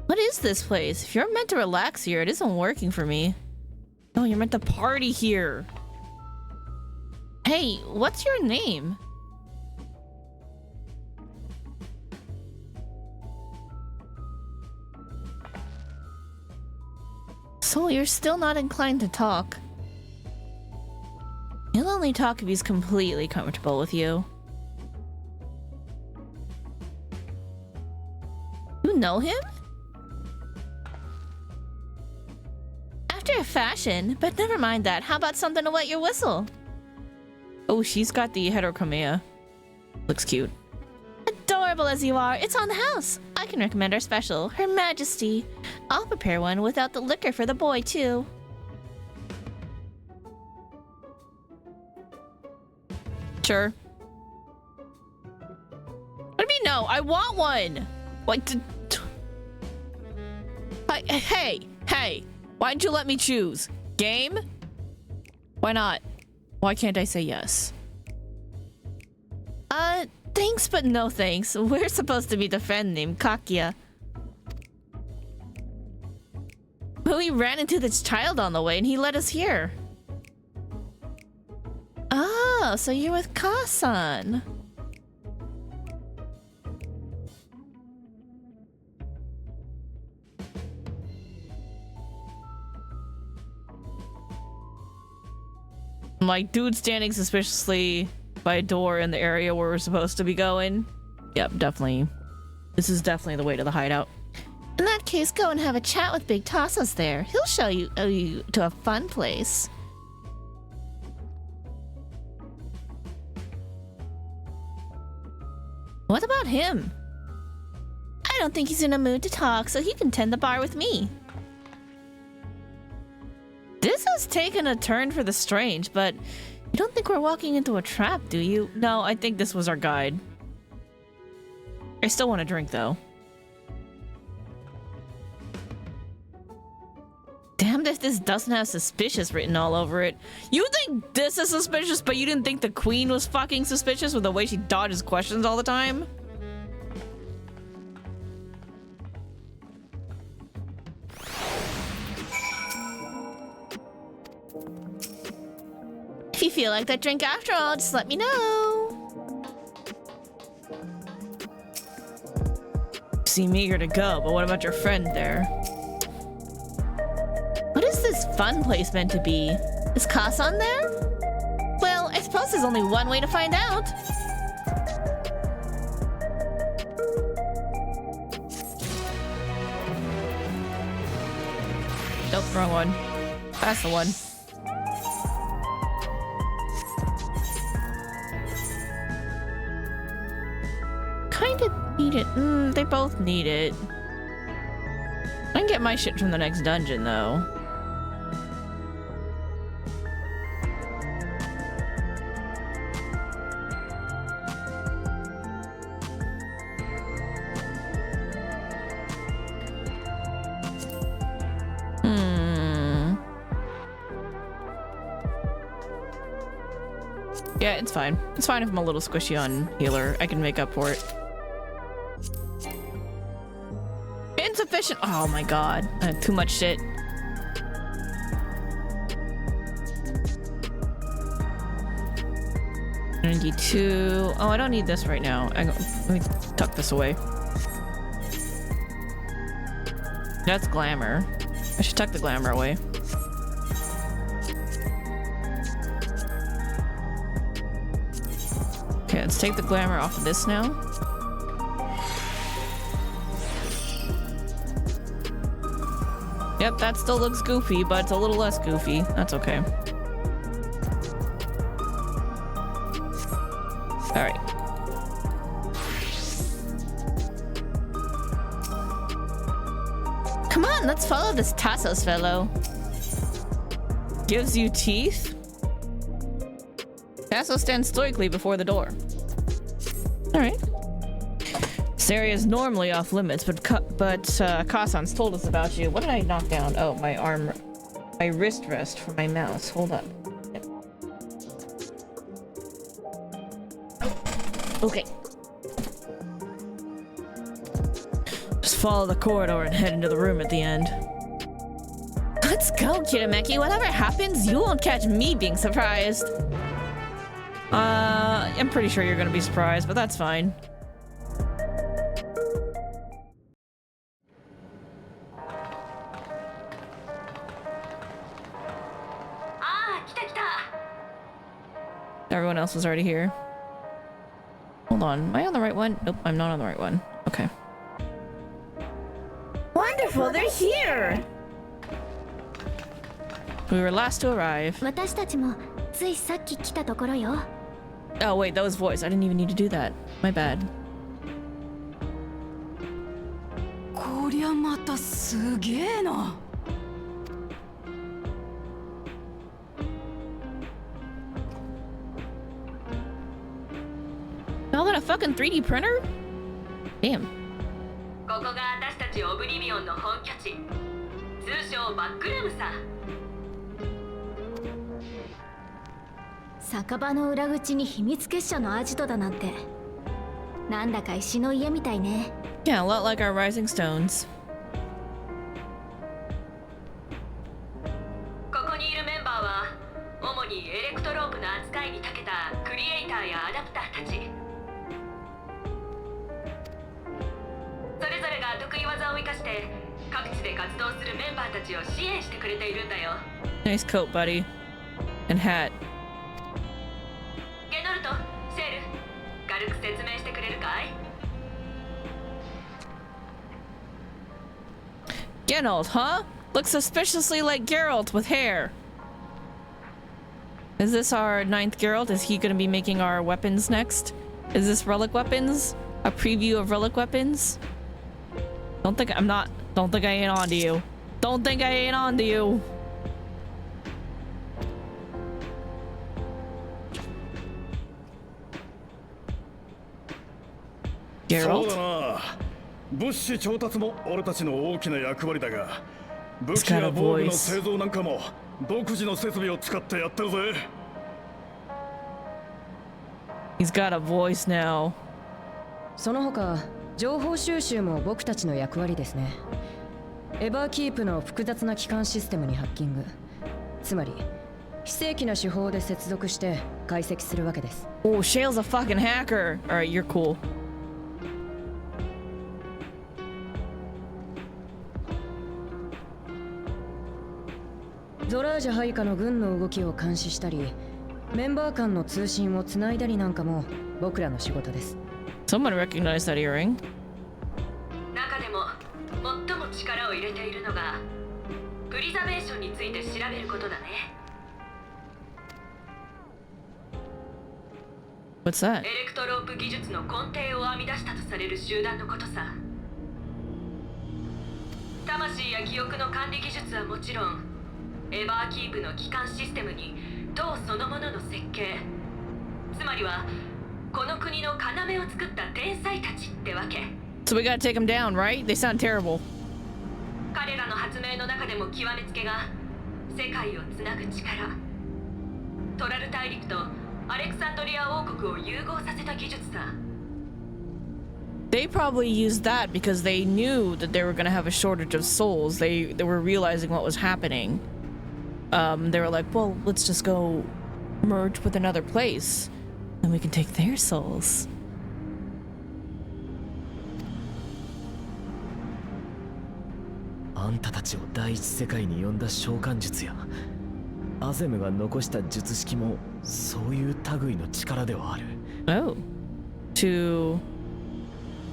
What is this place? If you're meant to relax here, it isn't working for me. No, you're meant to party here. Hey, what's your name? So you're still not inclined to talk. He'll only talk if he's completely comfortable with you. You know him? After a fashion, but never mind that. How about something to wet your whistle? Oh, she's got the heterochromia. Looks cute. Adorable as you are, it's on the house. I can recommend our special, Her Majesty. I'll prepare one without the liquor for the boy, too. Sure. What do you mean no? I want one! What? Hey! Why didn't you let me choose? Game? Why not? Why can't I say yes? Thanks but no thanks. We're supposed to be the friend named Kakia. But we ran into this child on the way and he led us here. Oh, so you're with Ka-san. Like, dude standing suspiciously by a door in the area where we're supposed to be going. Yep, definitely. This is definitely the way to the hideout. In that case, go and have a chat with Big Tassos there. He'll show you to a fun place. What about him? I don't think he's in a mood to talk, so he can tend the bar with me. This has taken a turn for the strange, but you don't think we're walking into a trap, do you? No, I think this was our guide. I still want a drink, though. Damned if this doesn't have suspicious written all over it. You think this is suspicious, but you didn't think the queen was fucking suspicious with the way she dodges questions all the time? If you feel like that drink after all, just let me know. Seem eager to go, but what about your friend there? What is this fun place meant to be? Is Kasan there? Well, I suppose there's only one way to find out. Nope, wrong one. That's the one. Kind of need it. They both need it. I can get my shit from the next dungeon, though. Yeah, it's fine. It's fine if I'm a little squishy on healer. I can make up for it. Insufficient. Oh my god. I have too much shit. $92. Oh, I don't need this right now. Let me tuck this away. That's glamour. I should tuck the glamour away. Okay, let's take the glamour off of this now. Yep, that still looks goofy, but it's a little less goofy. That's okay. Alright. Come on, let's follow this Tassos fellow. Gives you teeth? Tassos stands stoically before the door. Alright. This area is normally off limits, but Kasan's told us about you. What did I knock down? Oh, my arm, my wrist rest for my mouse. Hold up. Yep. Okay. Just follow the corridor and head into the room at the end. Let's go, Kirameki. Whatever happens, you won't catch me being surprised. I'm pretty sure you're gonna be surprised, but that's fine. Everyone else was already here. Hold on, am I on the right one? Nope, I'm not on the right one. Okay. Wonderful, they're here! We were last to arrive. Oh wait, that was voice. I didn't even need to do that. My bad. こりゃまたすげえな。Y'all got a fucking 3D printer? Damn. ここが私たちオブリビオンの本拠地。通称バックルームさ。酒場の裏口に秘密結社のアジトだなんて。なんだか石の家みたいね。Yeah, a lot like our Rising Stones. ここにいるメンバーは主にエレクトロープの扱いに長けたクリエイターやアダプターたち。それぞれが得意技を生かして各地で活動するメンバーたちを支援してくれているんだよ。Nice coat, buddy. And hat. ゲノルト、セール、軽く説明してくれるかい？ Geralt, huh? Looks suspiciously like Geralt with hair. Is this our 9th Geralt? Is he gonna be making our weapons next? Is this relic weapons? A preview of relic weapons? Don't think I ain't on to you. Don't think I ain't on to you. Geralt? そうだな。物資調達も俺たちの大きな役割だが、武器や防具の製造なんかも独自の設備を使ってやってるぜ。He's got a voice now. その他情報収集も僕たちの役割ですね。エバーキープの複雑な基幹システムにハッキング、つまり非正規な手法で接続して解析するわけです。Oh, Shale's a fucking hacker. All right, you're cool. ゾラージャ配下の軍の動きを監視したり、メンバー間の通信をつないだりなんかも僕らの仕事です。Someone recognized that earring. 中でも最も力を入れているのがプリザベーションについて調べることだね。What's that? エレクトロープ技術の根底を編み出したとされる集団のことさ。魂や記憶の管理技術はもちろん、エバーキープの基幹システムに塔そのものの設計、つまりはこの国の要を作った天才たちってわけ。 So we gotta take them down, right? They sound terrible. 彼らの発明の中でも極めつけが世界をつなぐ力、トラル大陸とアレクサンドリア王国を融合させた技術さ。 They probably used that because they knew that they were gonna have a shortage of souls. They were realizing what was happening. They were like, well, let's just go merge with another place, and we can take their souls. あんたたちを第一世界に呼んだ召喚術やアゼムが残した術式もそういう類の力ではある。Oh, to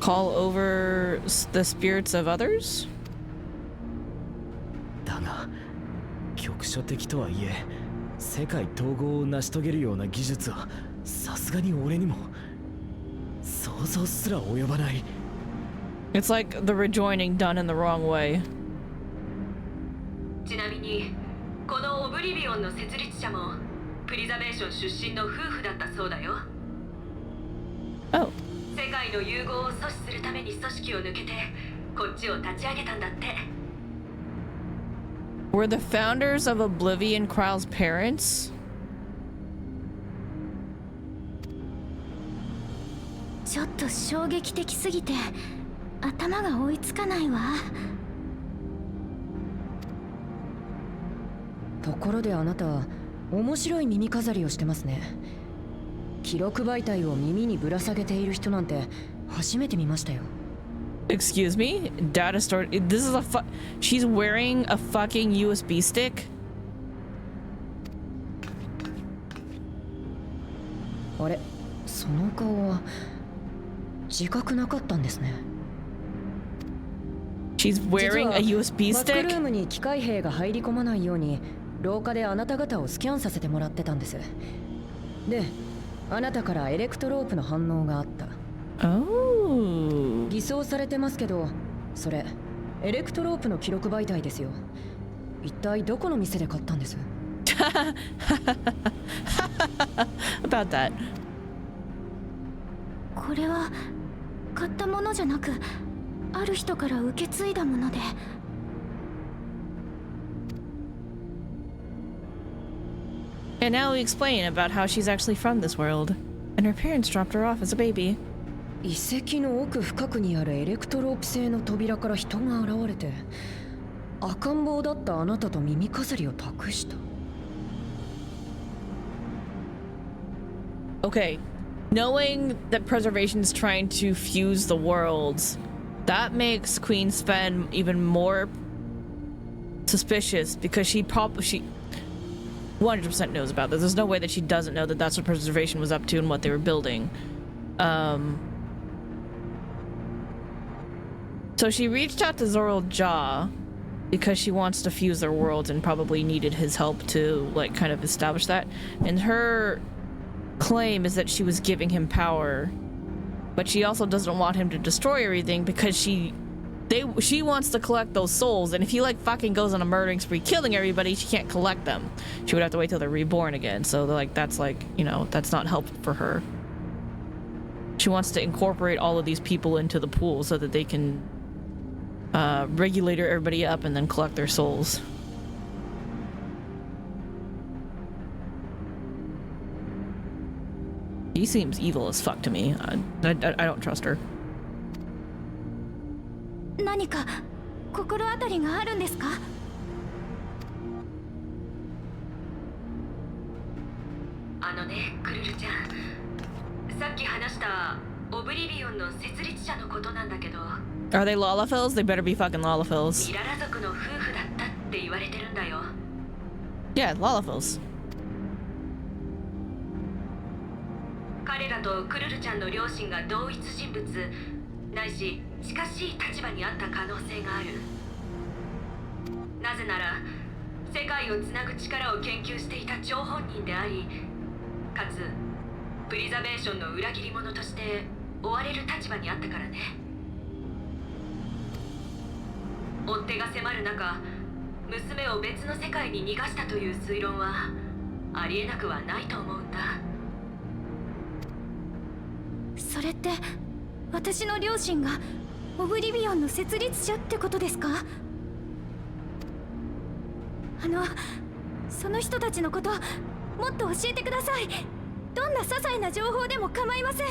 call over the spirits of others? だが局所的とはいえ世界統合を成し遂げるような技術はさすがに俺にも想像すら及ばない。 It's like the rejoining done in the wrong way. ちなみにこのオブリビオンの設立者もプリザベーション出身の夫婦だったそうだよ。 Oh. 世界の融合を阻止するために組織を抜けてこっちを立ち上げたんだって。 Were the founders of Oblivion Kryl's parents? ちょっと衝撃的すぎて頭が追いつかないわ。ところであなた面白い耳飾りをしてますね。記録媒体を耳にぶら下げている人なんて初めて見ましたよ。 Excuse me? Data store. This is she's wearing a fucking USB stick? あれ、その顔は自覚なかったんですね。 She's wearing a USB バックル stick? ームに機械兵が入り込まないように廊下であなた方をスキャンさせてもらってたんです。で、あなたからエレクトロープの反応があった。Oh. 偽装されてますけど、それエレクトロープの記録媒体ですよ。一体どこの店で買ったんです？ About that. これは買ったものじゃなく、ある人から受け継いだもので。And now we explain about how she's actually from this world, and her parents dropped her off as a baby. 遺跡の奥深くにあるエレクトロープ製の扉から人が現れて、赤ん坊だったあなたと耳飾りを託した。 Okay, knowing that preservation is trying to fuse the worlds, that makes Queen Sven even more suspicious because she 100% knows about this. There's no way that she doesn't know that that's what preservation was up to and what they were building. So she reached out to Zoral Jaw because she wants to fuse their worlds and probably needed his help to like kind of establish that. And her claim is that she was giving him power, but she also doesn't want him to destroy everything because she wants to collect those souls, and if he like fucking goes on a murdering spree killing everybody, she can't collect them. She would have to wait till they're reborn again. So like that's like, you know, that's not helpful for her. She wants to incorporate all of these people into the pool so that they can regulator everybody up and then collect their souls. He seems evil as fuck to me. I don't trust her. 何か心当たりがあるんですか？あのね、クルルちゃん。さっき話したオブリビオンの設立者のことなんだけど。Are they Lalafels? They better be fucking Lalafels. ミララ族の夫婦だったって言われてるんだよ。Yeah, Lalafels. 彼らとクルルちゃんの両親が同一人物ないし近しい立場にあった可能性がある。なぜなら世界をつなぐ力を研究していた張本人であり、かつプリザベーションの裏切り者として追われる立場にあったからね。追っ手が迫る中、娘を別の世界に逃がしたという推論はありえなくはないと思うんだ。それって私の両親がオブリビオンの設立者ってことですか？その人たちのこともっと教えてください。どんな些細な情報でも構いません。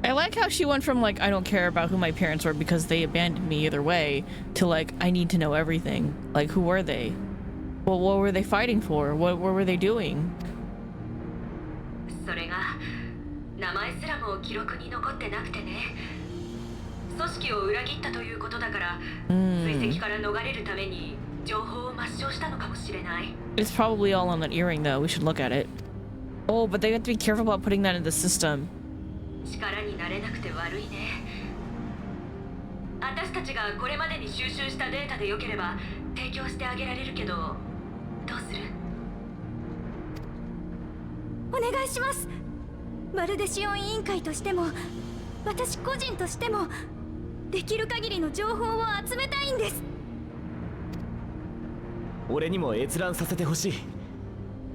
I like how she went from like I don't care about who my parents were because they abandoned me either way to like I need to know everything. Like who were they? Well, what were they fighting for? What were they doing? それが名前すらも記録に残ってなくてね。組織を裏切ったということだから、追跡から逃れるために情報を抹消したのかもしれない。It's probably all on that earring though. We should look at it. Oh, but they have to be careful about putting that in the system. 力になれなくて悪いね。私たちがこれまでに収集したデータでよければ提供してあげられるけど、どうする？お願いします。まるでシオン委員会としても私個人としてもできる限りの情報を集めたいんです。俺にも閲覧させてほしい。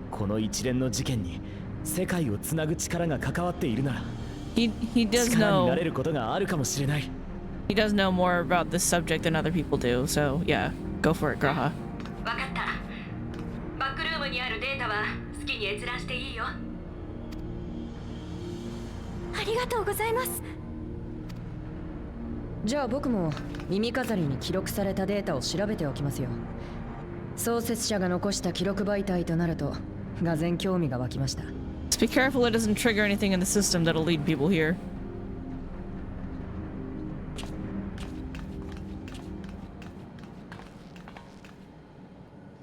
この一連の事件に世界をつなぐ力が関わっているなら、He does 力にな know れることがあるかもしれない。he does know more about this subject than other people do. So yeah, go for it, Graha. わかった。バックルームにあるデータは好きに閲覧していいよ。ありがとうございます。じゃあ僕も耳飾りに記録されたデータを調べておきますよ。創設者が残した記録媒体となると、がぜん興味が湧きました。Just be careful it doesn't trigger anything in the system that'll lead people here.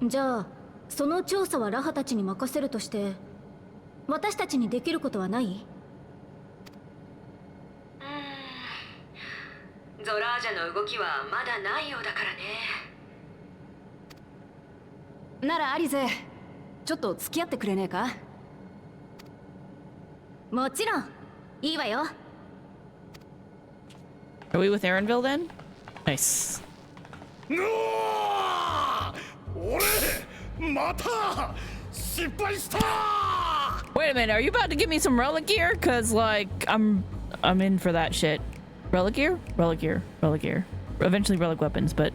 じゃあその調査はラハたちに任せるとして、私たちにできることはない？ゾラージャの動きはまだないようだからね。ならアリゼ、ちょっと付き合ってくれねえか？もちろんいいわよ。 Are we with Aaronville then? Nice. 俺また失敗した。 Wait a minute, are you about to give me some relic gear? Cause like I'm in for that shit. Relic gear? Relic gear. Relic gear. Eventually relic weapons, but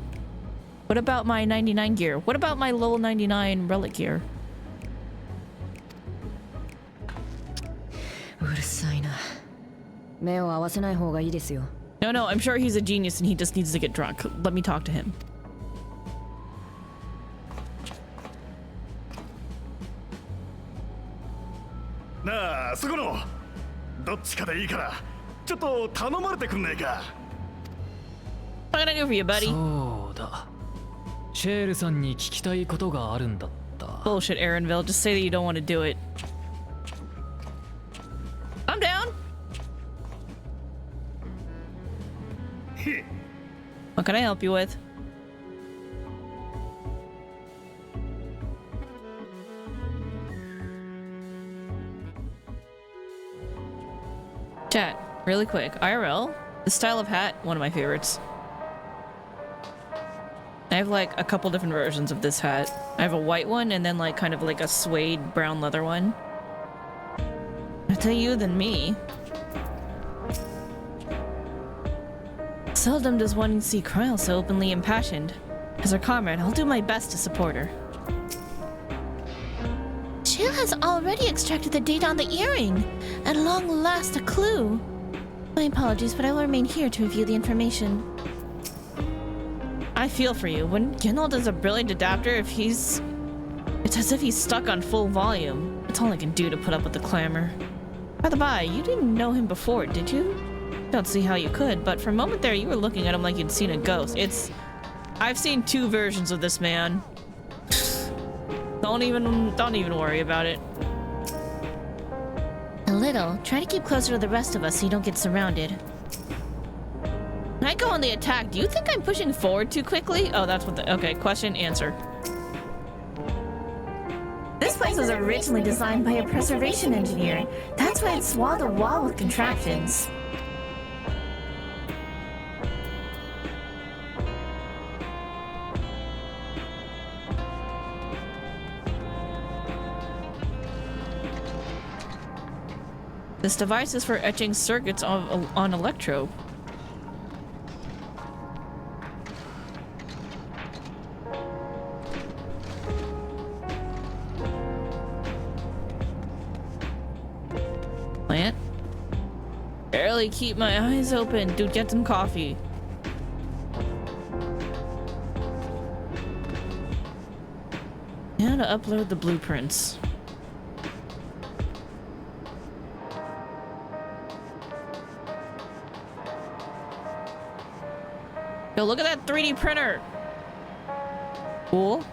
what about my 99 gear? What about my level 99 relic gear? うるさいな。目を合わせない方がいいですよ。No, no, I'm sure he's a genius and he just needs to get drunk. Let me talk to him. なあ、そこのどっちかでいいからちょっと頼まれてくんねえか。 What can I do for you, buddy? そうだ。シェールさんに聞きたいことがあるんだった。 Bullshit, Aaronville. Just say that you don't want to do it. I'm down. What can I help you with? Chat, really quick. IRL, the style of hat, one of my favorites. I have like a couple different versions of this hat. I have a white one and then like kind of like a suede brown leather one. I tell you than me. Seldom does one see Kryl so openly impassioned. As her comrade, I'll do my best to support her. Jill has already extracted the data on the earring. At long last, a clue. My apologies, but I will remain here to review the information. I feel for you. When Genold is a brilliant adapter, it's as if he's stuck on full volume. That's all I can do to put up with the clamor. By the by, you didn't know him before, did you? Don't see how you could, but for a moment there, you were looking at him like you'd seen a ghost. I've seen two versions of this man. Don't even worry about it. A little. Try to keep closer to the rest of us so you don't get surrounded. When I go on the attack, do you think I'm pushing forward too quickly? Oh, that's what okay, question, answer. This place was originally designed by a preservation engineer. That's why it's wall to wall with contraptions. This device is for etching circuits on electro. Plant. Barely keep my eyes open. Dude, get some coffee. Now to upload the blueprints. Yo, look at that 3D printer. Cool.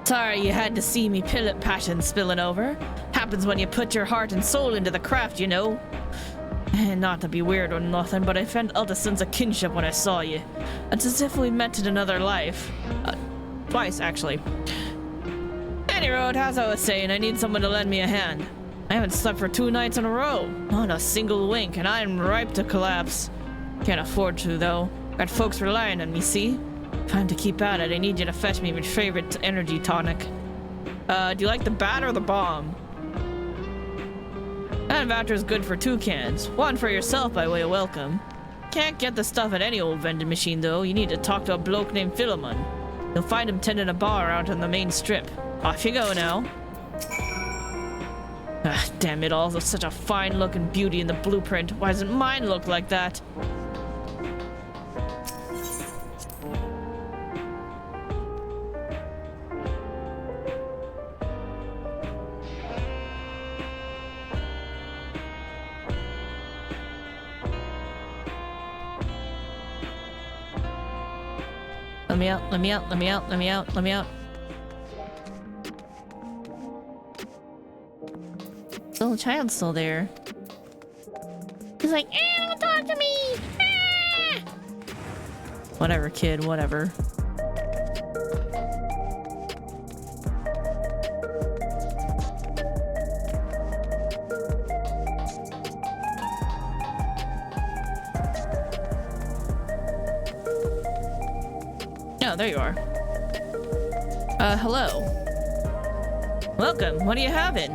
Sorry you had to see me passion spilling over. Happens when you put your heart and soul into the craft, you know. And not to be weird or nothing, but I felt a sense of kinship when I saw you. It's as if we met in another life. Twice, actually. Any road, as I was saying, I need someone to lend me a hand. I haven't slept for 2 nights in a row. Not a single wink, and I am ripe to collapse. Can't afford to, though. Got folks relying on me, see? Time to keep at it. I need you to fetch me my favorite energy tonic. Do you like the bat or the bomb? That voucher is good for 2 cans. 1 for yourself by way of welcome. Can't get the stuff at any old vending machine, though. You need to talk to a bloke named Philemon. You'll find him tending a bar out on the main strip. Off you go now. Ah, damn it all. There's such a fine-looking beauty in the blueprint. Why doesn't mine look like that? Let me out, let me out, let me out, let me out, let me out. Little child's still there. He's like, don't talk to me! Ah! Whatever, kid, whatever. Oh, there you are. Hello. Welcome. What are you having?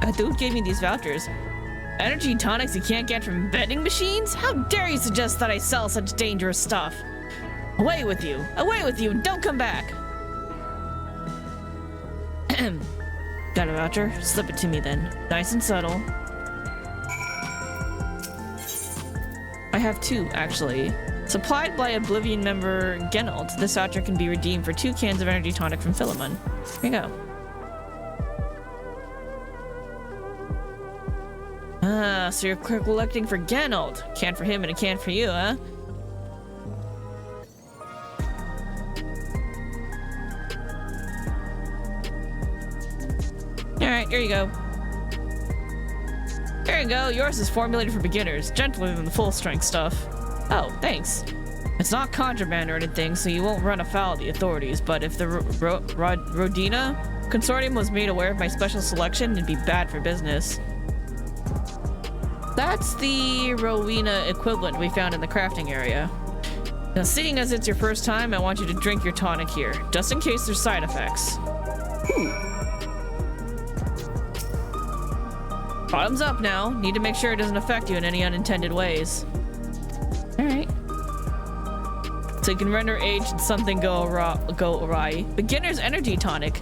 A dude gave me these vouchers. Energy tonics you can't get from vending machines? How dare you suggest that I sell such dangerous stuff? Away with you. Away with you. Don't come back. Got a voucher? Slip it to me then. Nice and subtle. I have 2, actually. Supplied by Oblivion member Genold, this voucher can be redeemed for 2 cans of energy tonic from Philemon. Here you go. Ah, so you're collecting for Genold. Can for him and a can for you, huh? Alright, here you go. Here you go, yours is formulated for beginners, gentler than the full-strength stuff. Oh, thanks. It's not contraband or anything, so you won't run afoul of the authorities, but if the Rodina Consortium was made aware of my special selection, it'd be bad for business. That's the Rowena equivalent we found in the crafting area. Now, seeing as it's your first time, I want you to drink your tonic here, just in case there's side effects. Ooh. Bottoms up now. Need to make sure it doesn't affect you in any unintended ways. Alright. So you can render age and something go awry. Beginner's Energy Tonic.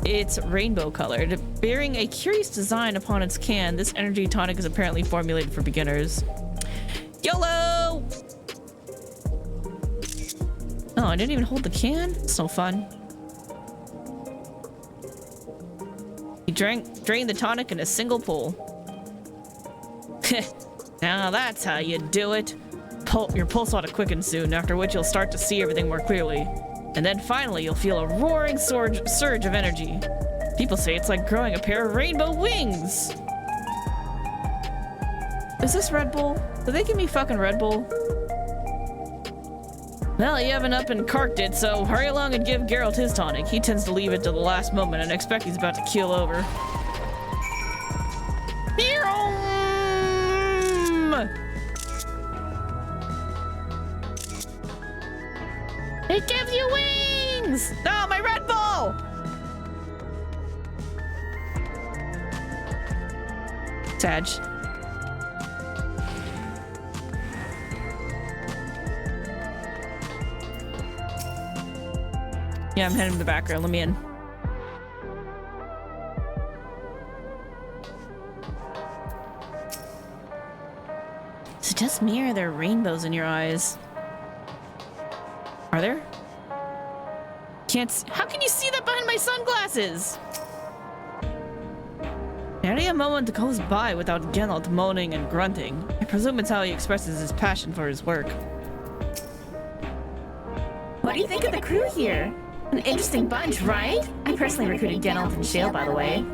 It's rainbow colored. Bearing a curious design upon its can, this energy tonic is apparently formulated for beginners. YOLO! Oh, I didn't even hold the can? It's no fun. You drain the tonic in a single pull. Now that's how you do it. Your pulse ought to quicken soon, after which you'll start to see everything more clearly. And then finally, you'll feel a roaring surge of energy. People say it's like growing a pair of rainbow wings. Is this Red Bull? Did they give me fucking Red Bull? Well, you haven't up and carked it, so hurry along and give Geralt his tonic. He tends to leave it to the last moment and expect he's about to keel over. It gives you wings! No, my Red Bull! Sag. Yeah, I'm heading to the back row. Let me in. So just mirror their rainbows in your eyes. Are there? Can't see. How can you see that behind my sunglasses? Barely a moment goes by without Geralt moaning and grunting. I presume it's how he expresses his passion for his work. What do you think of the crew here? An interesting bunch, right? I personally recruited Geralt and Shale, by the way.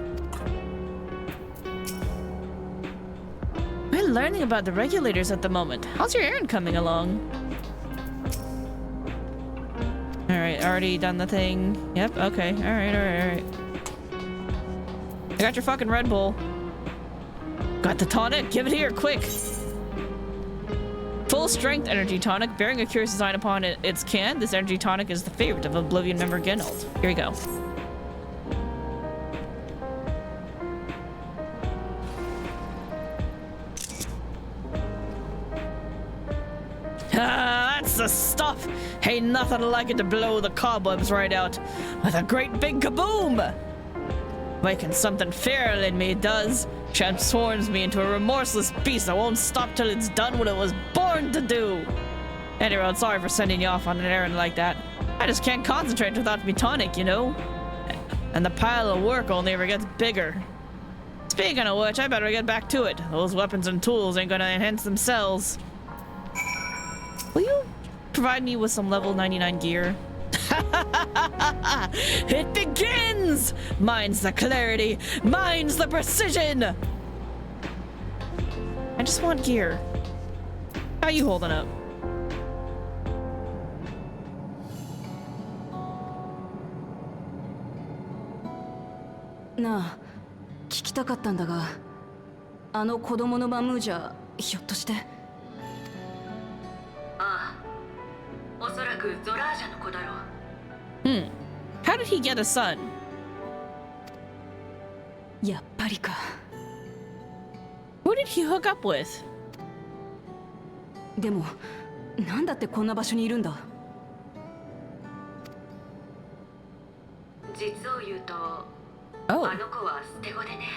We're learning about the regulators at the moment. How's your errand coming along? Alright, already done the thing. Yep, okay. Alright. I got your fucking Red Bull. Got the tonic. Give it here, quick. Full strength energy tonic, bearing a curious design upon its can. This energy tonic is the favorite of Oblivion member Geralt. Here you go. That's the stuff. Ain't nothing like it to blow the cobwebs right out with a great big kaboom. Waking something feral in me, it does. Transforms me into a remorseless beast that won't stop till it's done what it was born to do. Anyway, I'm sorry for sending you off on an errand like that. I just can't concentrate without me tonic, you know? And the pile of work only ever gets bigger. Speaking of which, I better get back to it. Those weapons and tools ain't gonna enhance themselves. Will you provide me with some level 99 gear? It begins! Mine's the clarity, mine's the precision! I just want gear. How you holding up?なあ、聞きたかったんだが、あの子供のマムーじゃひょっとして。ああ、おそらくゾラージャの子だろう。How did he get a son? やっぱりか。Who did he hook up with? でも、なんだってこんな場所にいるんだ。実を言うと、あの子は捨て子でね。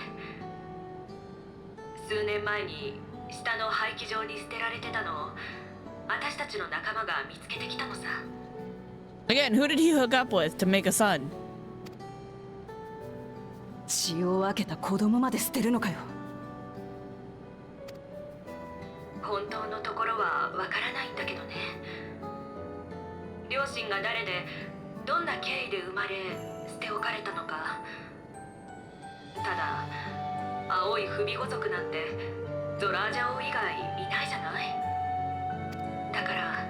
数年前に下の廃棄場に捨てられてたのを私たちの仲間が見つけてきたのさ。Again, who did he hook up with to make a son? 血を分けた子供まで捨てるのかよ。本当のところはわからないんだけどね。両親が誰でどんな経緯で生まれ捨て置かれたのか。ただ青い不備語族なんてゾラージャ王以外いないじゃない。だから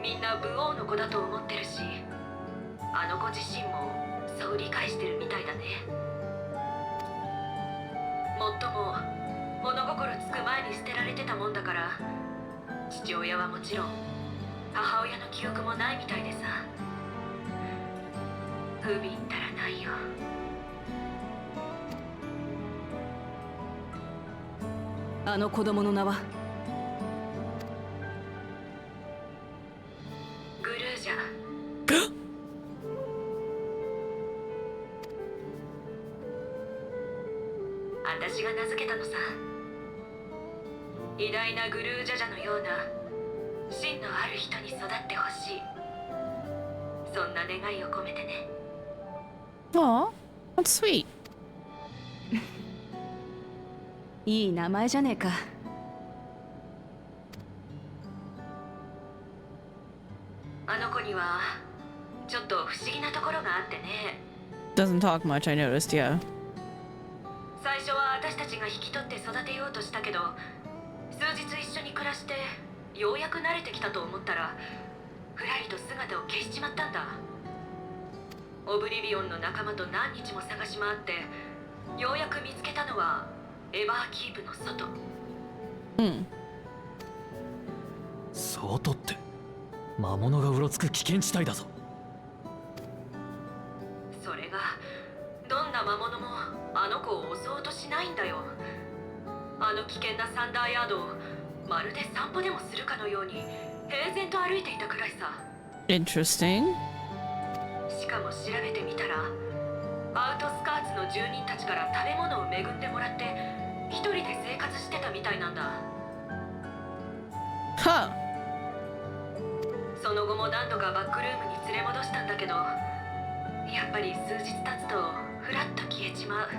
みんな武王の子だと思ってるし、あの子自身もそう理解してるみたいだね。もっとも物心つく前に捨てられてたもんだから、父親はもちろん母親の記憶もないみたいでさ。不憫ったらないよ。あの子供の名は？グルージャ。私が名付けたのさ。偉大なグルージャジャのような芯のある人に育ってほしい。そんな願いを込めてね。Aw, that's sweet. いい名前じゃねえか。あの子にはちょっと不思議なところがあってね。 Doesn't talk much, I noticed, yeah. 最初は私たちが引き取って育てようとしたけど、数日一緒に暮らしてようやく慣れてきたと思ったら、ふらりと姿を消しちまったんだ。オブリビオンの仲間と何日も探し回って、ようやく見つけたのはエバーキープの外。外って魔物がうろつく危険地帯だぞ。それがどんな魔物もあの子を襲おうとしないんだよ。あの危険なサンダーヤードをまるで散歩でもするかのように平然と歩いていたくらいさ。 Interesting. しかも調べてみたら、アウトスカーツの住人たちから食べ物を恵んでもらって一人で生活してたみたいなんだ。はあ。その後も何度かバックルームに連れ戻したんだけど、やっぱり数日経つとふらっと消えちまう。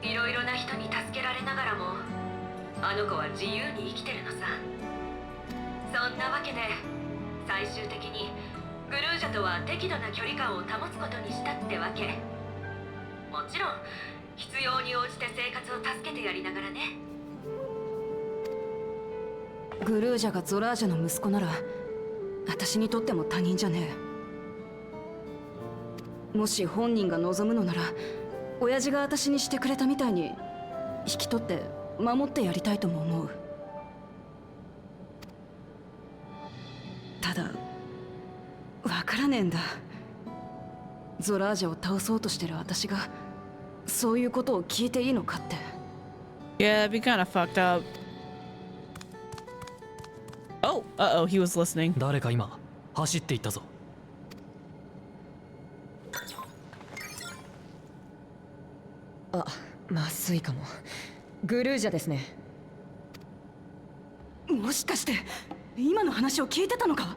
いろいろな人に助けられながらもあの子は自由に生きてるのさ。そんなわけで最終的にグルージャとは適度な距離感を保つことにしたってわけ。もちろん必要に応じて生活を助けてやりながらね。グルージャがゾラージャの息子なら私にとっても他人じゃねえ。もし本人が望むのなら親父が私にしてくれたみたいに引き取って守ってやりたいとも思う。ただわからねえんだ。ゾラージャを倒そうとしてる私がそういうことを聞いていいのかって。 Yeah, it'd be kind of fucked up. Oh, uh-oh, he was listening. 誰か今走っていったぞ。あ、まずいかも。グルージャですね。もしかして今の話を聞いてたのか？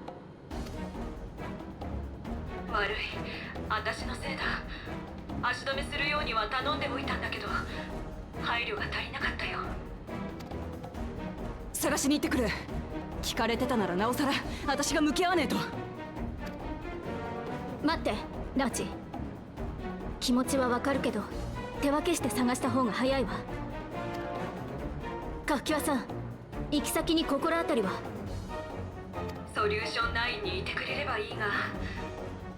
悪い、私のせいだ。足止めするようには頼んでおいたんだけど、配慮が足りなかったよ。探しに行ってくる。聞かれてたならなおさら私が向き合わねえと。待って、ラーチ。気持ちはわかるけど手分けして探した方が早いわ。カフキワさん、行き先に心当たりは？ソリューション9にいてくれればいいが、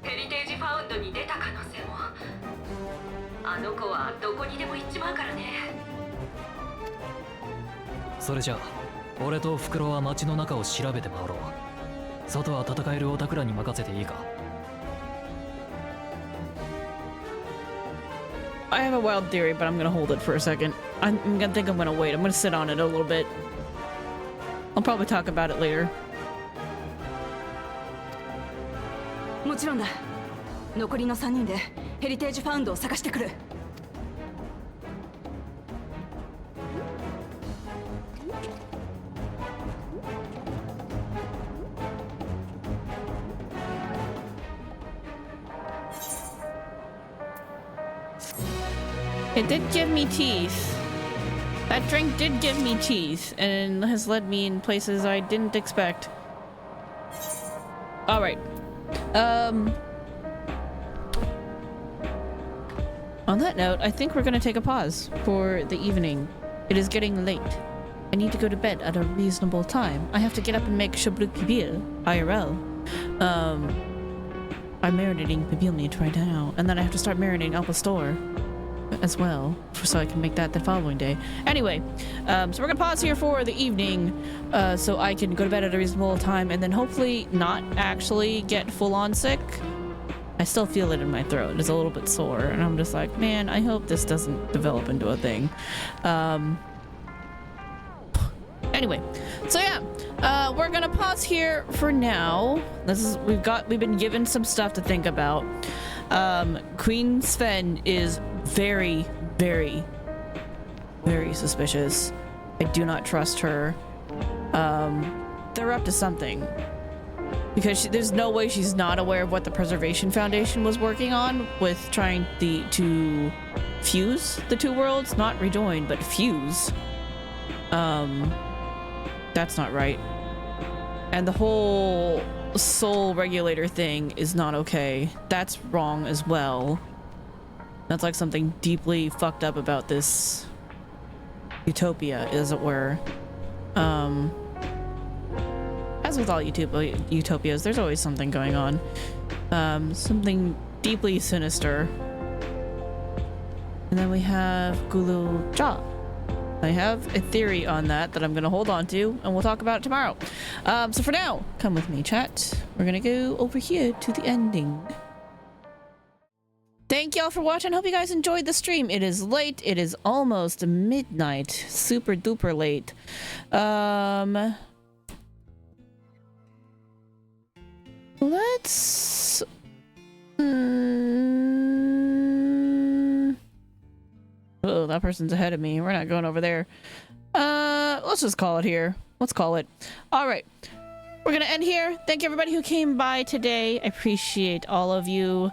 ヘリテージファウンドに出た可能性も。あの子はどこにでも行っちまうからね。それじゃあ俺とフクロは街の中を調べて回ろう。外は戦えるオタクらに任せていいか？ I have a wild theory, but I'm gonna hold it for a second. I'm gonna think I'm gonna wait. I'm gonna sit on it a little bit. I'll probably talk about it later. もちろんだ。残りの3人でヘリテージファウンドを探してくる。It did give me teeth. That drink did give me teeth and has led me in places I didn't expect. All right. On that note, I think we're gonna take a pause for the evening. It is getting late. I need to go to bed at a reasonable time. I have to get up and make shabruki bil, IRL. I'm marinating pibil meat right now, and then I have to start marinating al pastor as well, so I can make that the following day. Anyway, so we're gonna pause here for the evening, so I can go to bed at a reasonable time, and then hopefully not actually get full-on sick. I still feel it in my throat. It's a little bit sore, and I'm just like, man, I hope this doesn't develop into a thing. Anyway, so yeah, we're gonna pause here for now. We've been given some stuff to think about. Queen Sven is very, very, very suspicious. I do not trust her. They're up to something. Because there's no way she's not aware of what the Preservation Foundation was working on with trying to fuse the two worlds. Not rejoin, but fuse. That's not right. And the whole soul regulator thing is not okay. That's wrong as well. That's like something deeply fucked up about this utopia, as it were. As with all utopias, there's always something going on. Something deeply sinister. And then we have Gulu Ja. I have a theory on that I'm going to hold on to, and we'll talk about it tomorrow. So for now, come with me, chat. We're going to go over here to the ending. Thank y'all for watching. Hope you guys enjoyed the stream. It is late. It is almost midnight. Super duper late. Let's... Oh, that person's ahead of me. We're not going over there. Let's just call it here. Let's call it. All right. We're going to end here. Thank you, everybody who came by today. I appreciate all of you.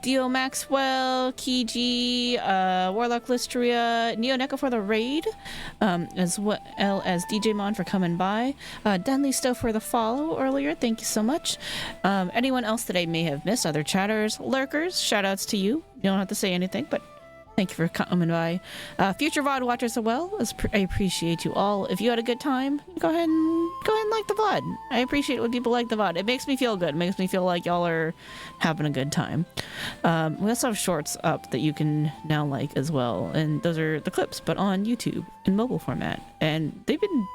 Dio Maxwell, Kiji, Warlock Lystria, Neo Neko for the raid, as well as DJ Mon for coming by. Denley Stowe for the follow earlier. Thank you so much. Anyone else that I may have missed, other chatters, lurkers, shout outs to you. You don't have to say anything, but thank you for coming by. Future VoD watchers as well. I appreciate you all. If you had a good time, go ahead and like the VoD. I appreciate it when people like the VoD. It makes me feel good. It makes me feel like y'all are having a good time. We also have shorts up that you can now like as well. And those are the clips, but on YouTube in mobile format. And they've been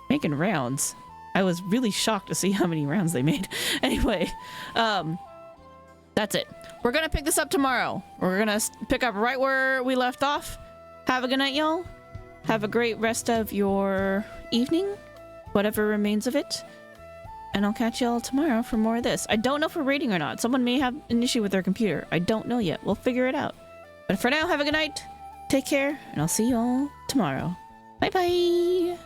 making rounds. I was really shocked to see how many rounds they made. Anyway, that's it. We're gonna pick this up tomorrow. We're gonna pick up right where we left off. Have a good night, y'all. Have a great rest of your evening, whatever remains of it. And I'll catch y'all tomorrow for more of this. I don't know if we're raiding or not. Someone may have an issue with their computer. I don't know yet. We'll figure it out. But for now, have a good night. Take care, and I'll see you all tomorrow. Bye-bye.